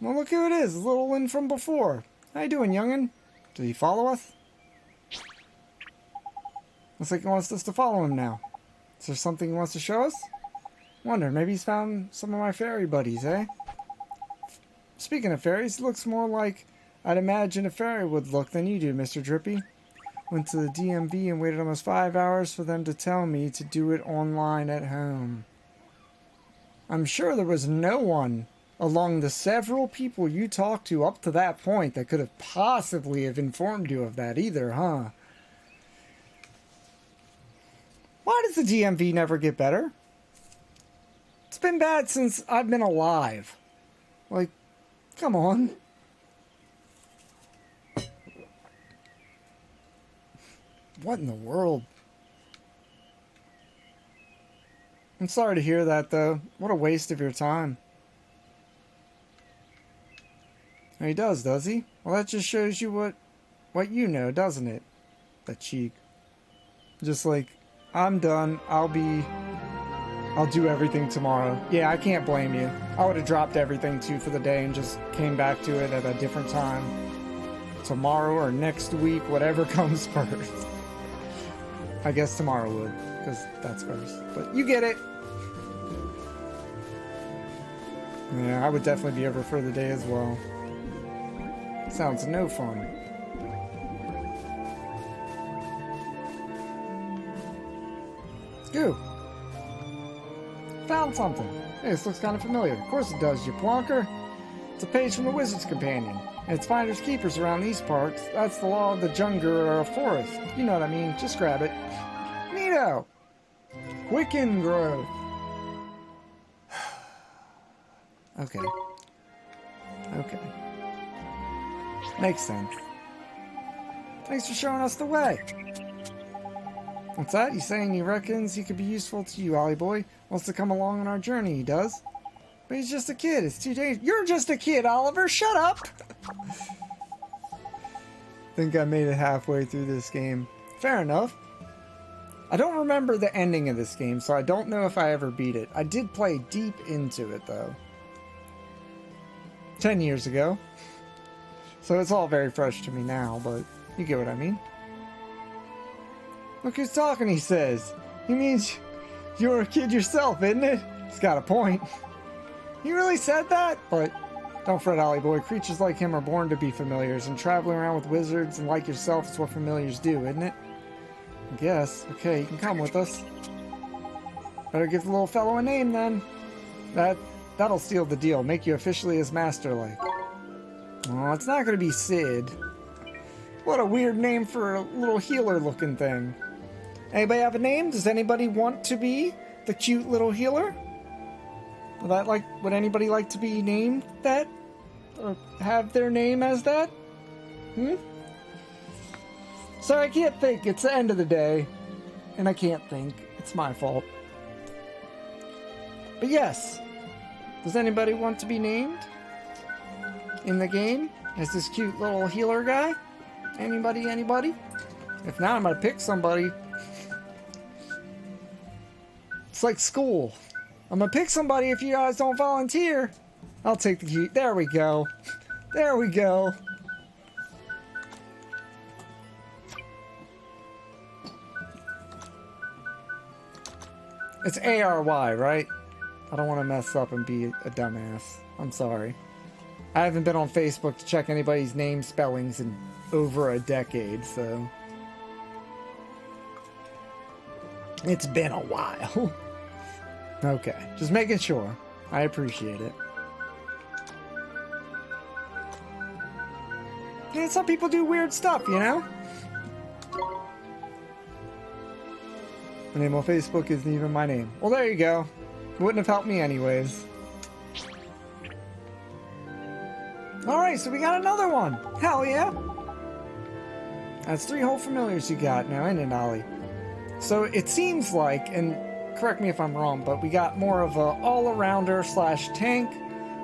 Well, look who it is. The little one from before. How you doing, youngin'? Did he follow us? Looks like he wants us to follow him now. Is there something he wants to show us? Wonder, maybe he's found some of my fairy buddies, eh? Speaking of fairies, he looks more like I'd imagine a fairy would look than you do, Mr. Drippy. Went to the DMV and waited almost 5 hours for them to tell me to do it online at home. I'm sure there was no one along the several people you talked to up to that point that could have possibly have informed you of that either, huh? Why does the DMV never get better? It's been bad since I've been alive. Like, come on. What in the world? I'm sorry to hear that, though. What a waste of your time. He does he? Well, that just shows you what you know, doesn't it? That cheek. Just like, I'm done. I'll do everything tomorrow. Yeah, I can't blame you. I would have dropped everything too for the day and just came back to it at a different time. Tomorrow or next week, whatever comes first. I guess tomorrow would, because that's first. But you get it. Yeah, I would definitely be over for the day as well. Sounds no fun. Ooh. Found something. Hey, this looks kind of familiar. Of course it does, you plonker. It's a page from the Wizard's Companion. And it's finders keepers around these parts. That's the law of the jungle forest. You know what I mean. Just grab it. Neato! Quicken growth. Okay. Okay. Makes sense. Thanks for showing us the way. What's that? You saying he reckons he could be useful to you, Ollie boy? Wants to come along on our journey, he does. But he's just a kid. It's too dangerous. You're just a kid, Oliver. Shut up! Think I made it halfway through this game. Fair enough. I don't remember the ending of this game, so I don't know if I ever beat it. I did play deep into it, though. 10 years ago. So it's all very fresh to me now, but you get what I mean. Look who's talking, he says. He means you're a kid yourself, isn't it? He's got a point. He really said that? But don't fret, Ollie boy. Creatures like him are born to be familiars, and traveling around with wizards and like yourself is what familiars do, isn't it? I guess. Okay, you can come with us. Better give the little fellow a name then. That'll seal the deal. Make you officially his master-like. Oh, it's not gonna be Sid. What a weird name for a little healer-looking thing. Anybody have a name? Does anybody want to be the cute little healer? Would anybody like to be named that? Or have their name as that? Sorry, I can't think. It's the end of the day. And I can't think. It's my fault. But yes. Does anybody want to be named in the game as this cute little healer guy? Anybody? If not, I'm gonna pick somebody. It's like school. I'm gonna pick somebody if you guys don't volunteer. I'll take the cute. There we go. There we go. It's A-R-Y, right? I don't want to mess up and be a dumbass. I'm sorry. I haven't been on Facebook to check anybody's name spellings in over a decade, so... It's been a while. Okay, just making sure. I appreciate it. Yeah, some people do weird stuff, you know? My name on Facebook isn't even my name. Well, there you go. Wouldn't have helped me anyways. Alright, so we got another one. Hell yeah. That's 3 whole familiars you got now, isn't it, Ollie? So it seems like, and correct me if I'm wrong, but we got more of a all-arounder / tank.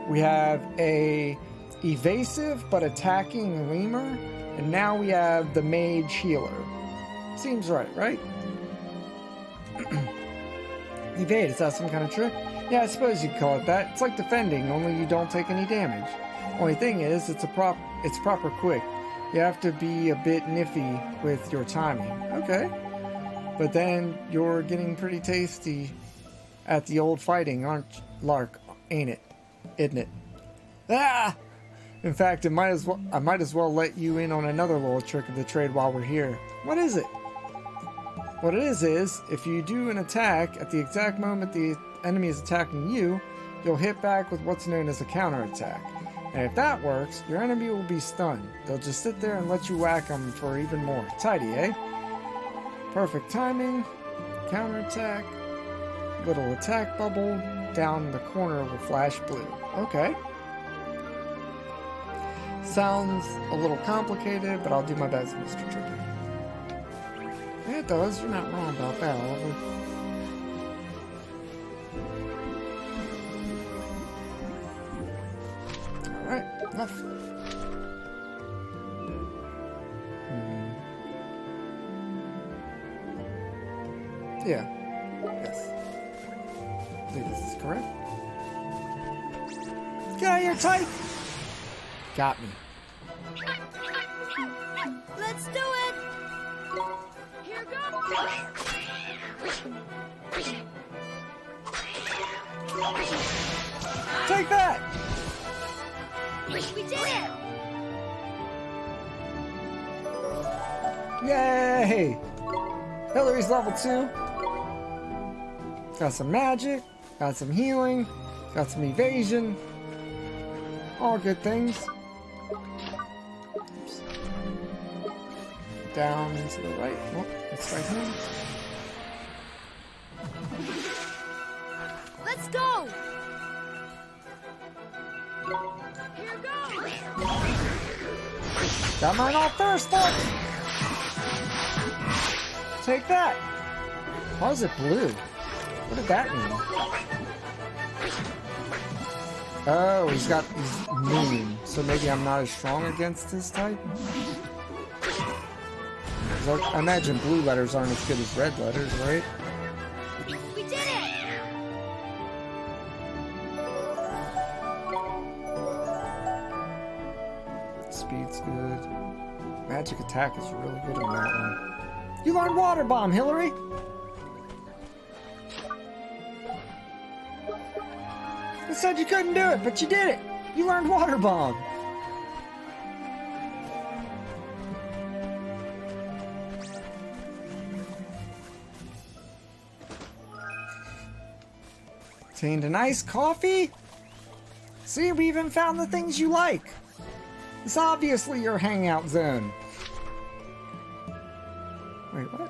We have a evasive but attacking lemur. And now we have the mage healer. Seems right? Evade, is that some kind of trick? Yeah, I suppose you'd call it that. It's like defending, only you don't take any damage. Only thing is, it's proper quick. You have to be a bit niffy with your timing. Okay. But then you're getting pretty tasty at the old fighting, aren't you, Lark? Ain't it? Isn't it? Ah! In fact, I might as well let you in on another little trick of the trade while we're here. What is it? What it is, if you do an attack at the exact moment the enemy is attacking you, you'll hit back with what's known as a counterattack. And if that works, your enemy will be stunned. They'll just sit there and let you whack them for even more. Tidy, eh? Perfect timing. Counterattack. Little attack bubble. Down in the corner will flash blue. Okay. Sounds a little complicated, but I'll do my best, Mr. Tricky. Yeah, it does. You're not wrong about that, Oliver. Alright, left. Yeah. Yes. I think this is correct. Get out of here, tight! Got me. Let's do it! Here goes! Take that! We did it! Yay! Hillary's level 2. Got some magic, got some healing, got some evasion. All good things. Oops. Down into the right. Oh, that's right here. Let's go! Here goes! Got mine off first, look! Take that! Why is it blue? What did that mean? Oh, he's mean. So maybe I'm not as strong against his type? I imagine blue letters aren't as good as red letters, right? We did it! Speed's good. Magic attack is really good on that one. You learned Water Bomb, Hillary! You said you couldn't do it, but you did it! You learned Water Bomb! Obtained an iced coffee? See, we even found the things you like. It's obviously your hangout zone. Wait, what?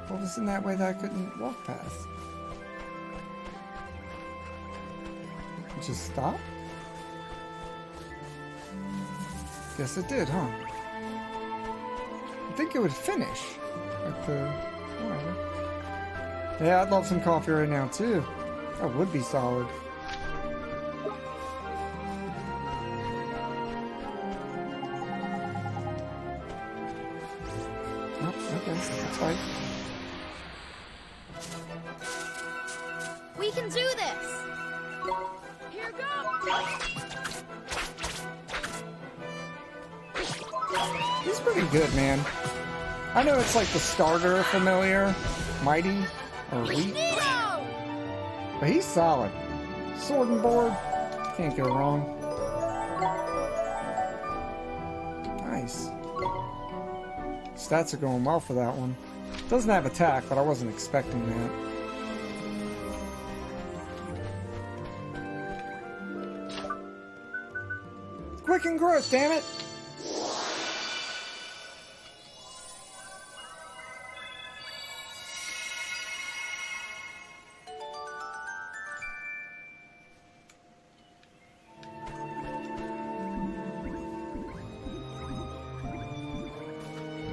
What was in that way that I couldn't walk past? It just stopped? Guess it did, huh? I think it would finish at the... whatever. Yeah, I'd love some coffee right now, too. That would be solid. Oh, okay, that's right. We can do this! Here goes! He's pretty good, man. I know it's like the starter familiar, Mighty, or Weak, but he's solid. Sword and board, can't go wrong. Nice. Stats are going well for that one. Doesn't have attack, but I wasn't expecting that. Quicken growth, damn it!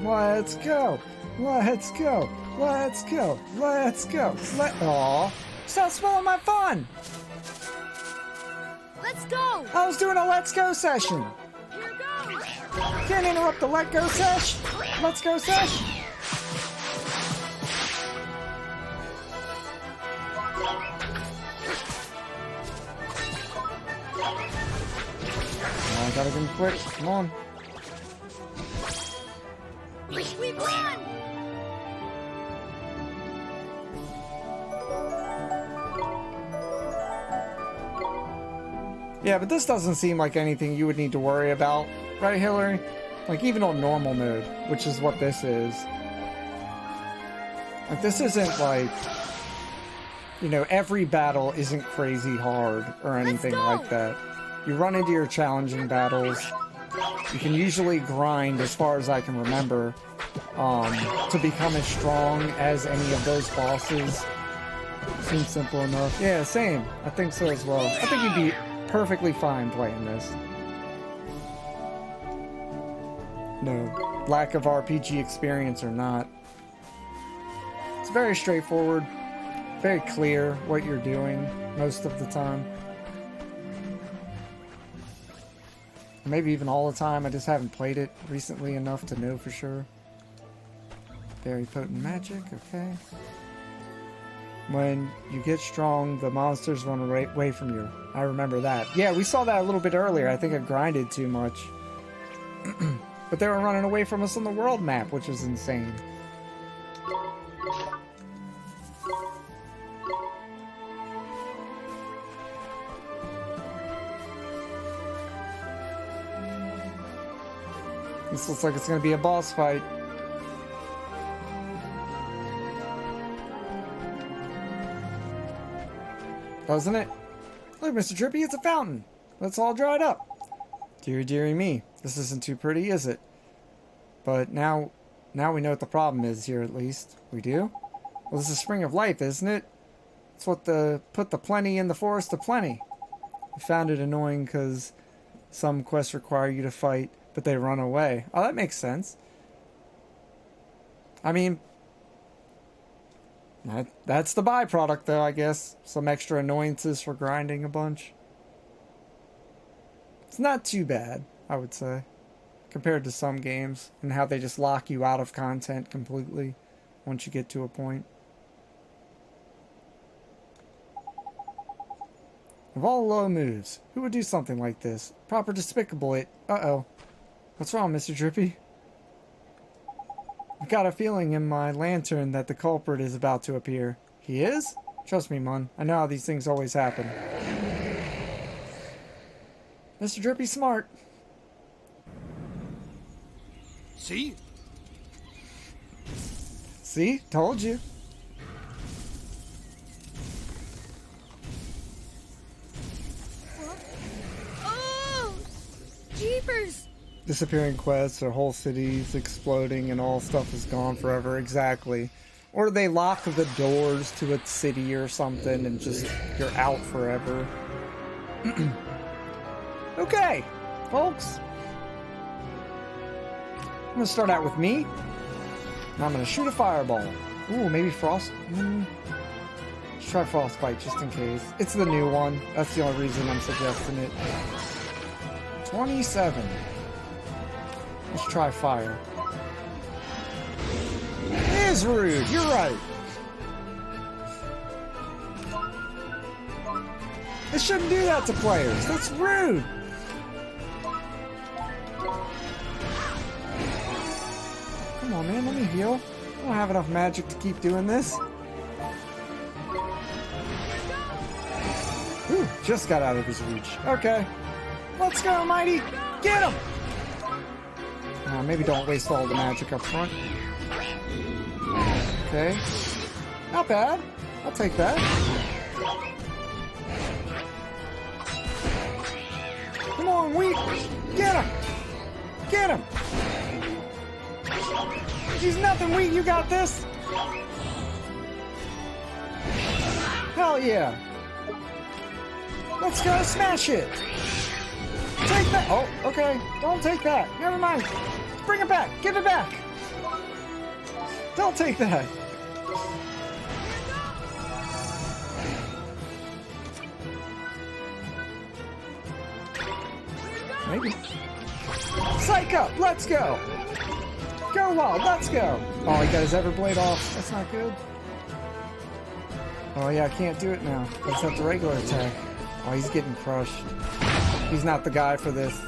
Let's go! Let's go! Let's go! Let's go! Aww! Stop spoiling my fun! Let's go! I was doing a let's go session! Here goes! Can't interrupt the let go sesh! Let's go sesh! I gotta get him quick. Come on. We've won! Yeah, but this doesn't seem like anything you would need to worry about, right, Hillary? Like, even on normal mode, which is what this is. Like, this isn't like, you know, every battle isn't crazy hard or anything like that. You run into your challenging battles. You can usually grind, as far as I can remember, to become as strong as any of those bosses. Seems simple enough. Yeah, same. I think so as well. I think you'd be perfectly fine playing this. No lack of RPG experience or not. It's very straightforward, very clear what you're doing most of the time. Maybe even all the time, I just haven't played it recently enough to know for sure. Very potent magic, okay. When you get strong, the monsters run away from you. I remember that. Yeah, we saw that a little bit earlier. I think I grinded too much. But they were running away from us on the world map, which was insane. This looks like it's going to be a boss fight. Doesn't it? Look, Mr. Drippy, it's a fountain. That's all dried up. Deary, deary me. This isn't too pretty, is it? But now we know what the problem is here, at least. We do? Well, this is a spring of life, isn't it? It's what put the plenty in the forest of plenty. I found it annoying because some quests require you to fight, but they run away. Oh, that makes sense. I mean, that's the byproduct, though, I guess. Some extra annoyances for grinding a bunch. It's not too bad, I would say, compared to some games, and how they just lock you out of content completely once you get to a point. Of all low moves, who would do something like this? Proper despicable it. Uh-oh. What's wrong, Mr. Drippy? I've got a feeling in my lantern that the culprit is about to appear. He is? Trust me, Mun. I know how these things always happen. Mr. Drippy's smart. See? See? Told you. disappearing quests or whole cities exploding and all stuff is gone forever. Exactly. Or they lock the doors to a city or something and just you're out forever. Okay, folks. I'm gonna start out with me. And I'm gonna shoot a fireball. Ooh, maybe frost. Let's try frostbite just in case. It's the new one. That's the only reason I'm suggesting it. 27. Let's try fire. It is rude. You're right. It shouldn't do that to players. That's rude. Come on, man. Let me heal. I don't have enough magic to keep doing this. Ooh, just got out of his reach. Okay. Let's go, Mighty. Get him! Maybe don't waste all the magic up front. Okay. Not bad. I'll take that. Come on, Wheat! Get him! Get him! He's nothing, Wheat. You got this! Hell yeah! Let's go smash it! Take that! Oh, okay. Don't take that. Never mind. Bring it back. Give it back. Don't take that. Maybe. Psych up! Let's go! Go wild! Let's go! Oh, he got his Everblade off. That's not good. Oh yeah, I can't do it now. I just have the regular attack. Oh, he's getting crushed. He's not the guy for this.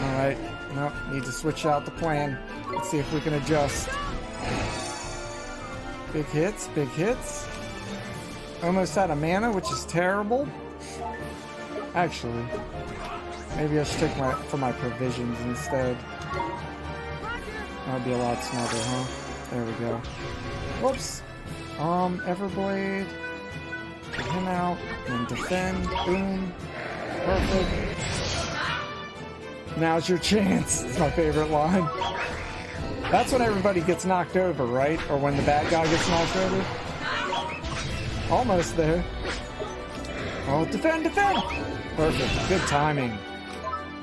Alright. Nope. Need to switch out the plan. Let's see if we can adjust. Big hits. Big hits. Almost out of mana, which is terrible. Actually, maybe I should take for my provisions instead. That would be a lot smarter, huh? There we go. Whoops. Everblade. Get him out. And defend. Boom. Perfect. Now's your chance. It's my favorite line. That's when everybody gets knocked over, right? Or when the bad guy gets knocked over? Almost there. Oh, defend, defend! Perfect. Good timing.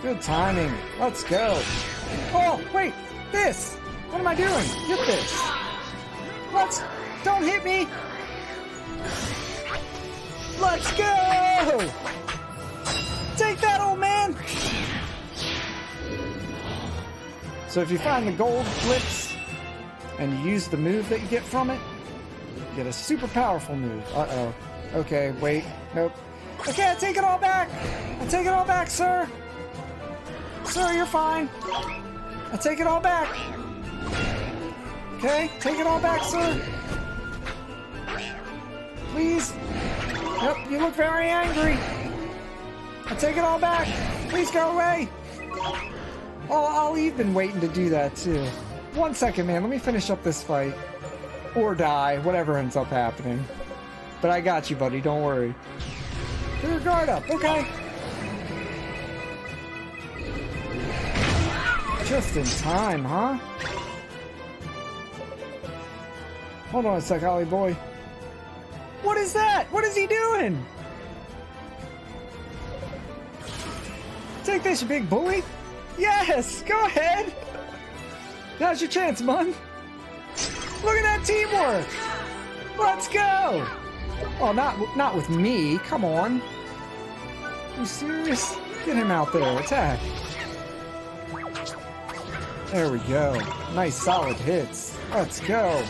Good timing. Let's go. Oh, wait. This. What am I doing? Get this. Let's... Don't hit me. Let's go! Take that, old man! So if you find the gold flips and you use the move that you get from it, you get a super powerful move. Uh-oh. Okay, wait. Nope. Okay, I take it all back! I take it all back, sir! Sir, you're fine. I take it all back. Okay, take it all back, sir. Please. Yep, you look very angry. I take it all back. Please go away. Oh, Ollie's been waiting to do that too. 1 second, man. Let me finish up this fight. Or die, whatever ends up happening. But I got you, buddy. Don't worry. Put your guard up. Okay. Just in time, huh? Hold on a sec, Ollie boy. What is that? What is he doing? Take this, you big bully. Yes, go ahead. Now's your chance, man. Look at that teamwork. Let's go. Oh, not with me. Come on. Are you serious? Get him out there. Attack. There we go. Nice solid hits. Let's go.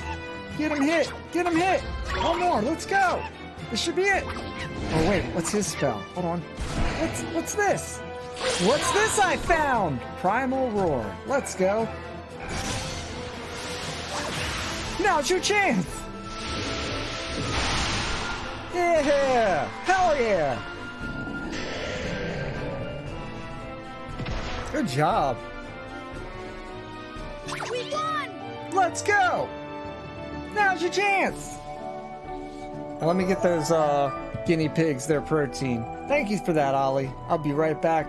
Get him hit. Get him hit. One more. Let's go. This should be it. Oh, wait. What's his spell? Hold on. What's this? What's this I found? Primal Roar. Let's go. Now's your chance. Yeah. Hell yeah. Good job. We won! Let's go. Now's your chance. Now let me get those guinea pigs their protein. Thank you for that, Ollie. I'll be right back.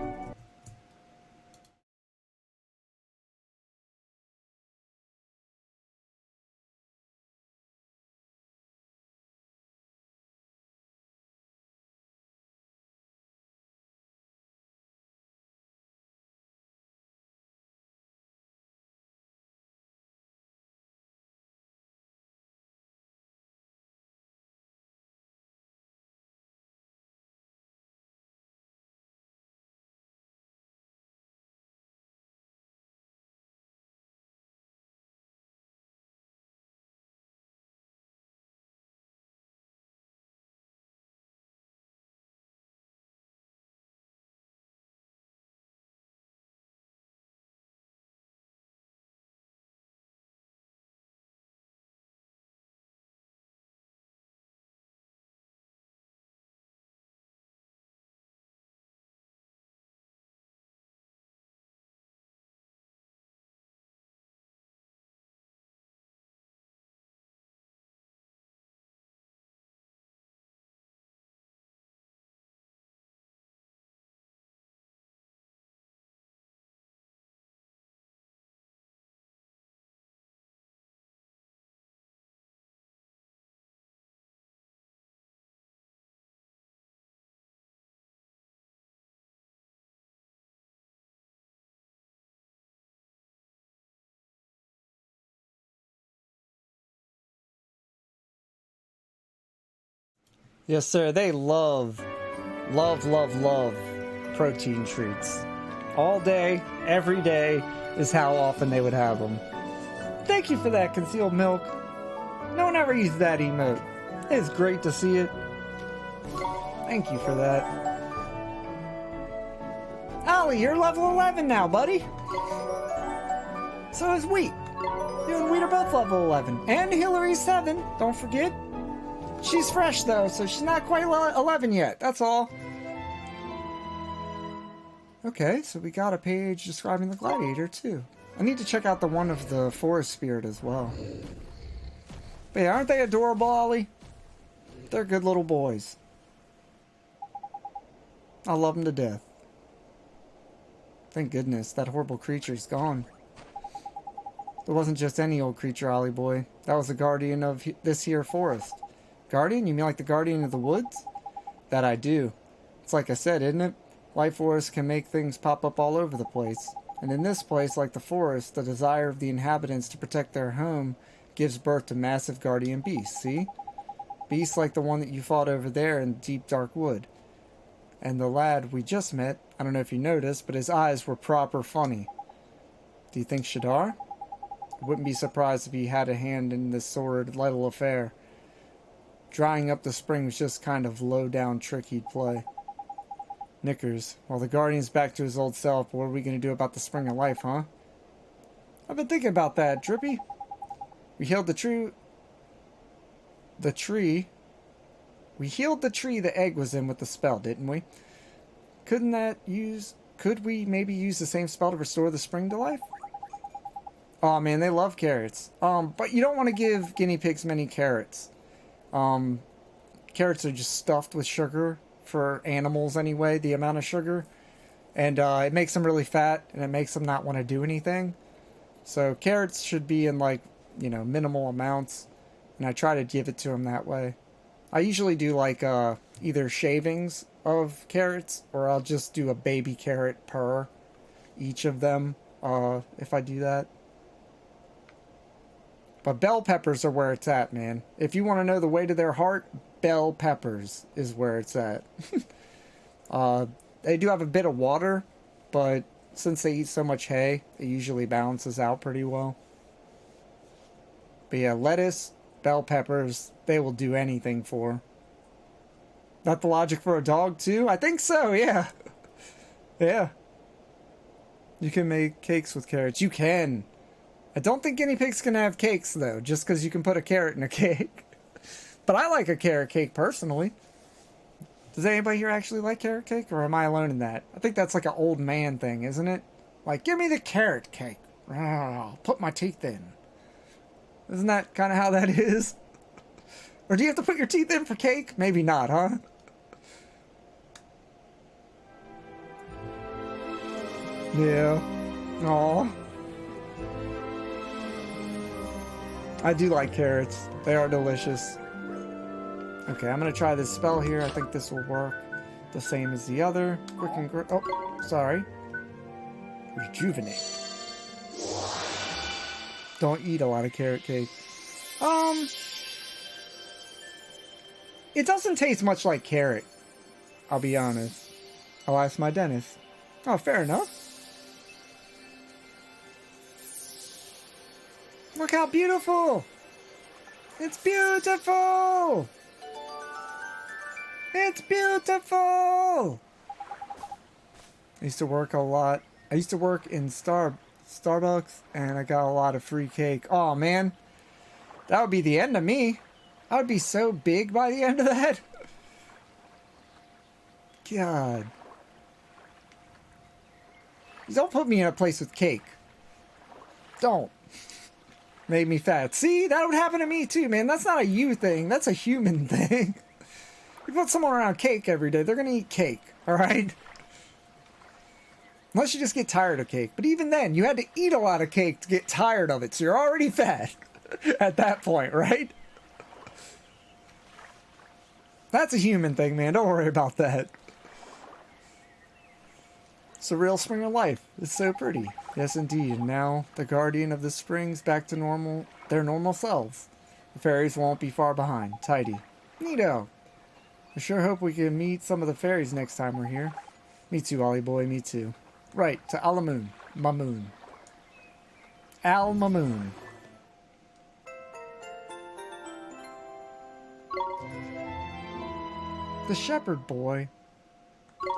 Yes, sir. They love protein treats. All day, every day is how often they would have them. Thank you for that, concealed milk. No one ever used that emote. It's great to see it. Thank you for that. Ollie, you're level 11 now, buddy. So is Wheat. You and Wheat are both level 11. And Hillary's 7, don't forget. She's fresh, though, so she's not quite 11 yet. That's all. Okay, so we got a page describing the gladiator, too. I need to check out the one of the forest spirit as well. But yeah, aren't they adorable, Ollie? They're good little boys. I love them to death. Thank goodness, that horrible creature's gone. It wasn't just any old creature, Ollie boy. That was the guardian of this here forest. Guardian? You mean like the guardian of the woods? That I do. It's like I said, isn't it? Life forest can make things pop up all over the place. And in this place, like the forest, the desire of the inhabitants to protect their home gives birth to massive guardian beasts, see? Beasts like the one that you fought over there in deep dark wood. And the lad we just met, I don't know if you noticed, but his eyes were proper funny. Do you think Shadar? I wouldn't be surprised if he had a hand in this sordid little affair. Drying up the spring was just kind of low-down trick he'd play. Knickers, while the Guardian's back to his old self, what are we going to do about the spring of life, huh? I've been thinking about that, Drippy. We healed the tree the egg was in with the spell, didn't we? Could we maybe use the same spell to restore the spring to life? Oh man, they love carrots. But you don't want to give guinea pigs many carrots. Carrots are just stuffed with sugar for animals anyway, the amount of sugar. And it makes them really fat, and it makes them not want to do anything. So carrots should be in like, you know, minimal amounts. And I try to give it to them that way. I usually do like either shavings of carrots, or I'll just do a baby carrot per each of them if I do that. But bell peppers are where it's at, man. If you want to know the way to their heart, bell peppers is where it's at. They do have a bit of water, but since they eat so much hay, it usually balances out pretty well. But yeah, lettuce, bell peppers, they will do anything for. Not the logic for a dog too? I think so, yeah. Yeah. You can make cakes with carrots. You can. I don't think guinea pigs can have cakes though, just because you can put a carrot in a cake. But I like a carrot cake personally. Does anybody here actually like carrot cake, or am I alone in that? I think that's like an old man thing, isn't it? Like, give me the carrot cake. I'll put my teeth in. Isn't that kind of how that is? Or do you have to put your teeth in for cake? Maybe not, huh? Yeah. Aw. I do like carrots. They are delicious. Okay, I'm gonna try this spell here. I think this will work the same as the other. Quick and oh, sorry. Rejuvenate. Don't eat a lot of carrot cake. It doesn't taste much like carrot. I'll be honest. I'll ask my dentist. Oh, fair enough. Look how beautiful! It's beautiful! It's beautiful! I used to work a lot. I used to work in Starbucks, and I got a lot of free cake. Oh man, that would be the end of me. I would be so big by the end of that. God. Don't put me in a place with cake. Don't. Made me fat. See, that would happen to me too, man. That's not a you thing. That's a human thing. You put someone around cake every day, they're going to eat cake. Alright? Unless you just get tired of cake. But even then, you had to eat a lot of cake to get tired of it. So you're already fat at that point, right? That's a human thing, man. Don't worry about that. It's a real spring of life. It's so pretty. Yes, indeed. And now, the guardian of the springs back to their normal selves. The fairies won't be far behind. Tidy. Neato. I sure hope we can meet some of the fairies next time we're here. Me too, Ollie boy, me too. Right, to Alamoon. Mamoon. Al Mamoon. The Shepherd Boy.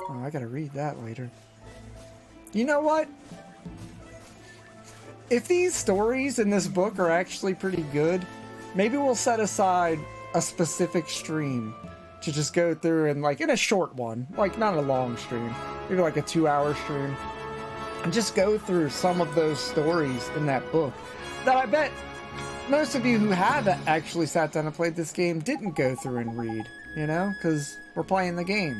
Oh, I gotta read that later. You know what? If these stories in this book are actually pretty good, maybe we'll set aside a specific stream to just go through and, like, in a short one, like not a long stream, maybe like a 2-hour stream, and just go through some of those stories in that book that I bet most of you who have actually sat down and played this game didn't go through and read, you know, because we're playing the game.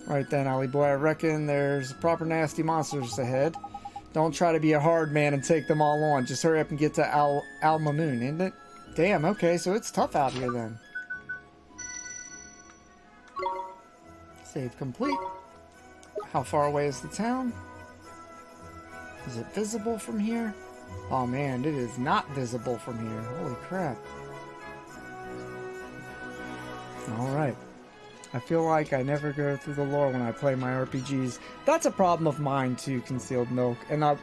Right then, Ollie boy, I reckon there's proper nasty monsters ahead. Don't try to be a hard man and take them all on. Just hurry up and get to Al Mamoon, isn't it? Damn, okay, so it's tough out here then. Save complete. How far away is the town? Is it visible from here? Oh man, it is not visible from here. Holy crap. Alright. I feel like I never go through the lore when I play my RPGs. That's a problem of mine too, Concealed Milk. And I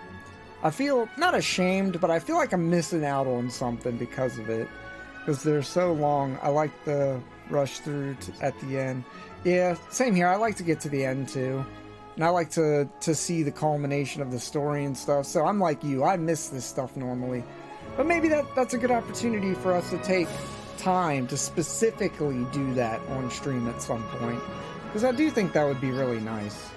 feel, not ashamed, but I feel like I'm missing out on something because of it. Because they're so long. I like the rush through at the end. Yeah, same here. I like to get to the end too. And I like to see the culmination of the story and stuff. So I'm like you. I miss this stuff normally. But maybe that's a good opportunity for us to take time to specifically do that on stream at some point, because I do think that would be really nice.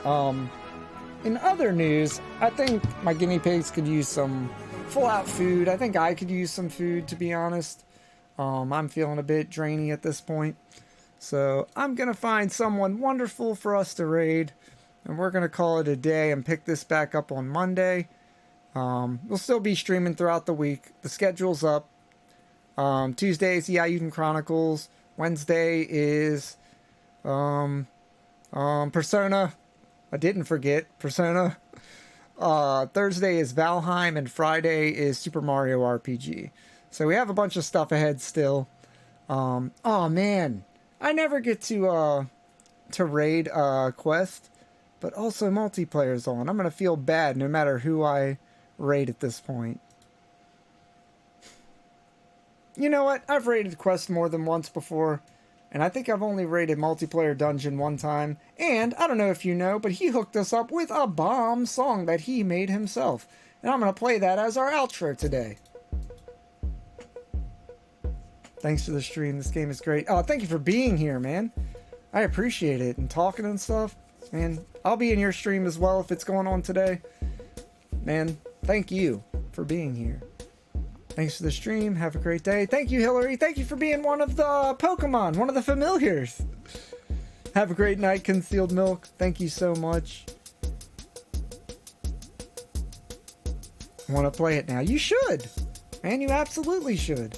In other news, I think my guinea pigs could use some full-out food. I think I could use some food, to be honest. I'm feeling a bit drainy at this point, so I'm gonna find someone wonderful for us to raid, and we're gonna call it a day and pick this back up on Monday. We'll still be streaming throughout the week. The schedule's up. Tuesday is the Ayuden Chronicles. Wednesday is Persona. I didn't forget Persona. Thursday is Valheim, and Friday is Super Mario RPG. So we have a bunch of stuff ahead still. Oh man, I never get to raid Quest, but also multiplayer's on. I'm gonna feel bad no matter who I raid at this point. You know what? I've raided Quest more than once before, and I think I've only raided multiplayer dungeon one time. And I don't know if you know, but he hooked us up with a bomb song that he made himself. And I'm going to play that as our outro today. Thanks for the stream. This game is great. Oh, thank you for being here, man. I appreciate it. And talking and stuff. Man, I'll be in your stream as well if it's going on today. Man, thank you for being here. Thanks for the stream. Have a great day. Thank you, Hillary. Thank you for being one of the Pokemon, one of the familiars. Have a great night, Concealed Milk. Thank you so much. Want to play it now? You should. Man, you absolutely should.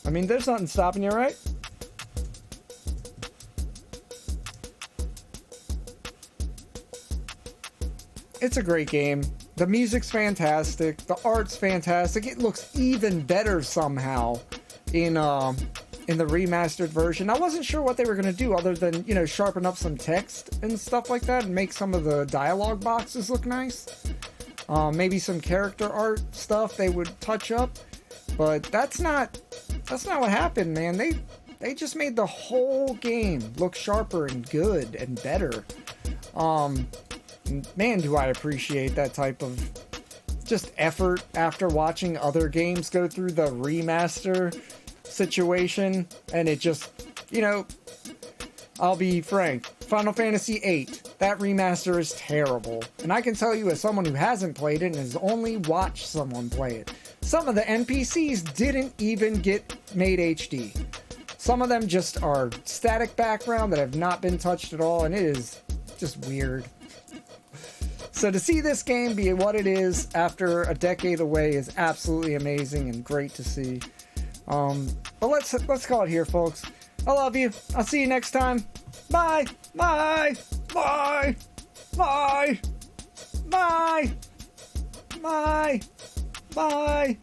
I mean, there's nothing stopping you, right? It's a great game. The music's fantastic. The art's fantastic. It looks even better somehow in the remastered version. I wasn't sure what they were going to do other than, you know, sharpen up some text and stuff like that and make some of the dialogue boxes look nice. Maybe some character art stuff they would touch up. But that's not what happened, man. They just made the whole game look sharper and good and better. Man, do I appreciate that type of just effort after watching other games go through the remaster situation. And it just, you know, I'll be frank, Final Fantasy VIII, that remaster is terrible. And I can tell you as someone who hasn't played it and has only watched someone play it, some of the NPCs didn't even get made HD. Some of them just are static background that have not been touched at all, and it is just weird. So to see this game be what it is after a decade away is absolutely amazing and great to see. But let's call it here, folks. I love you. I'll see you next time. Bye. Bye. Bye. Bye. Bye. Bye. Bye.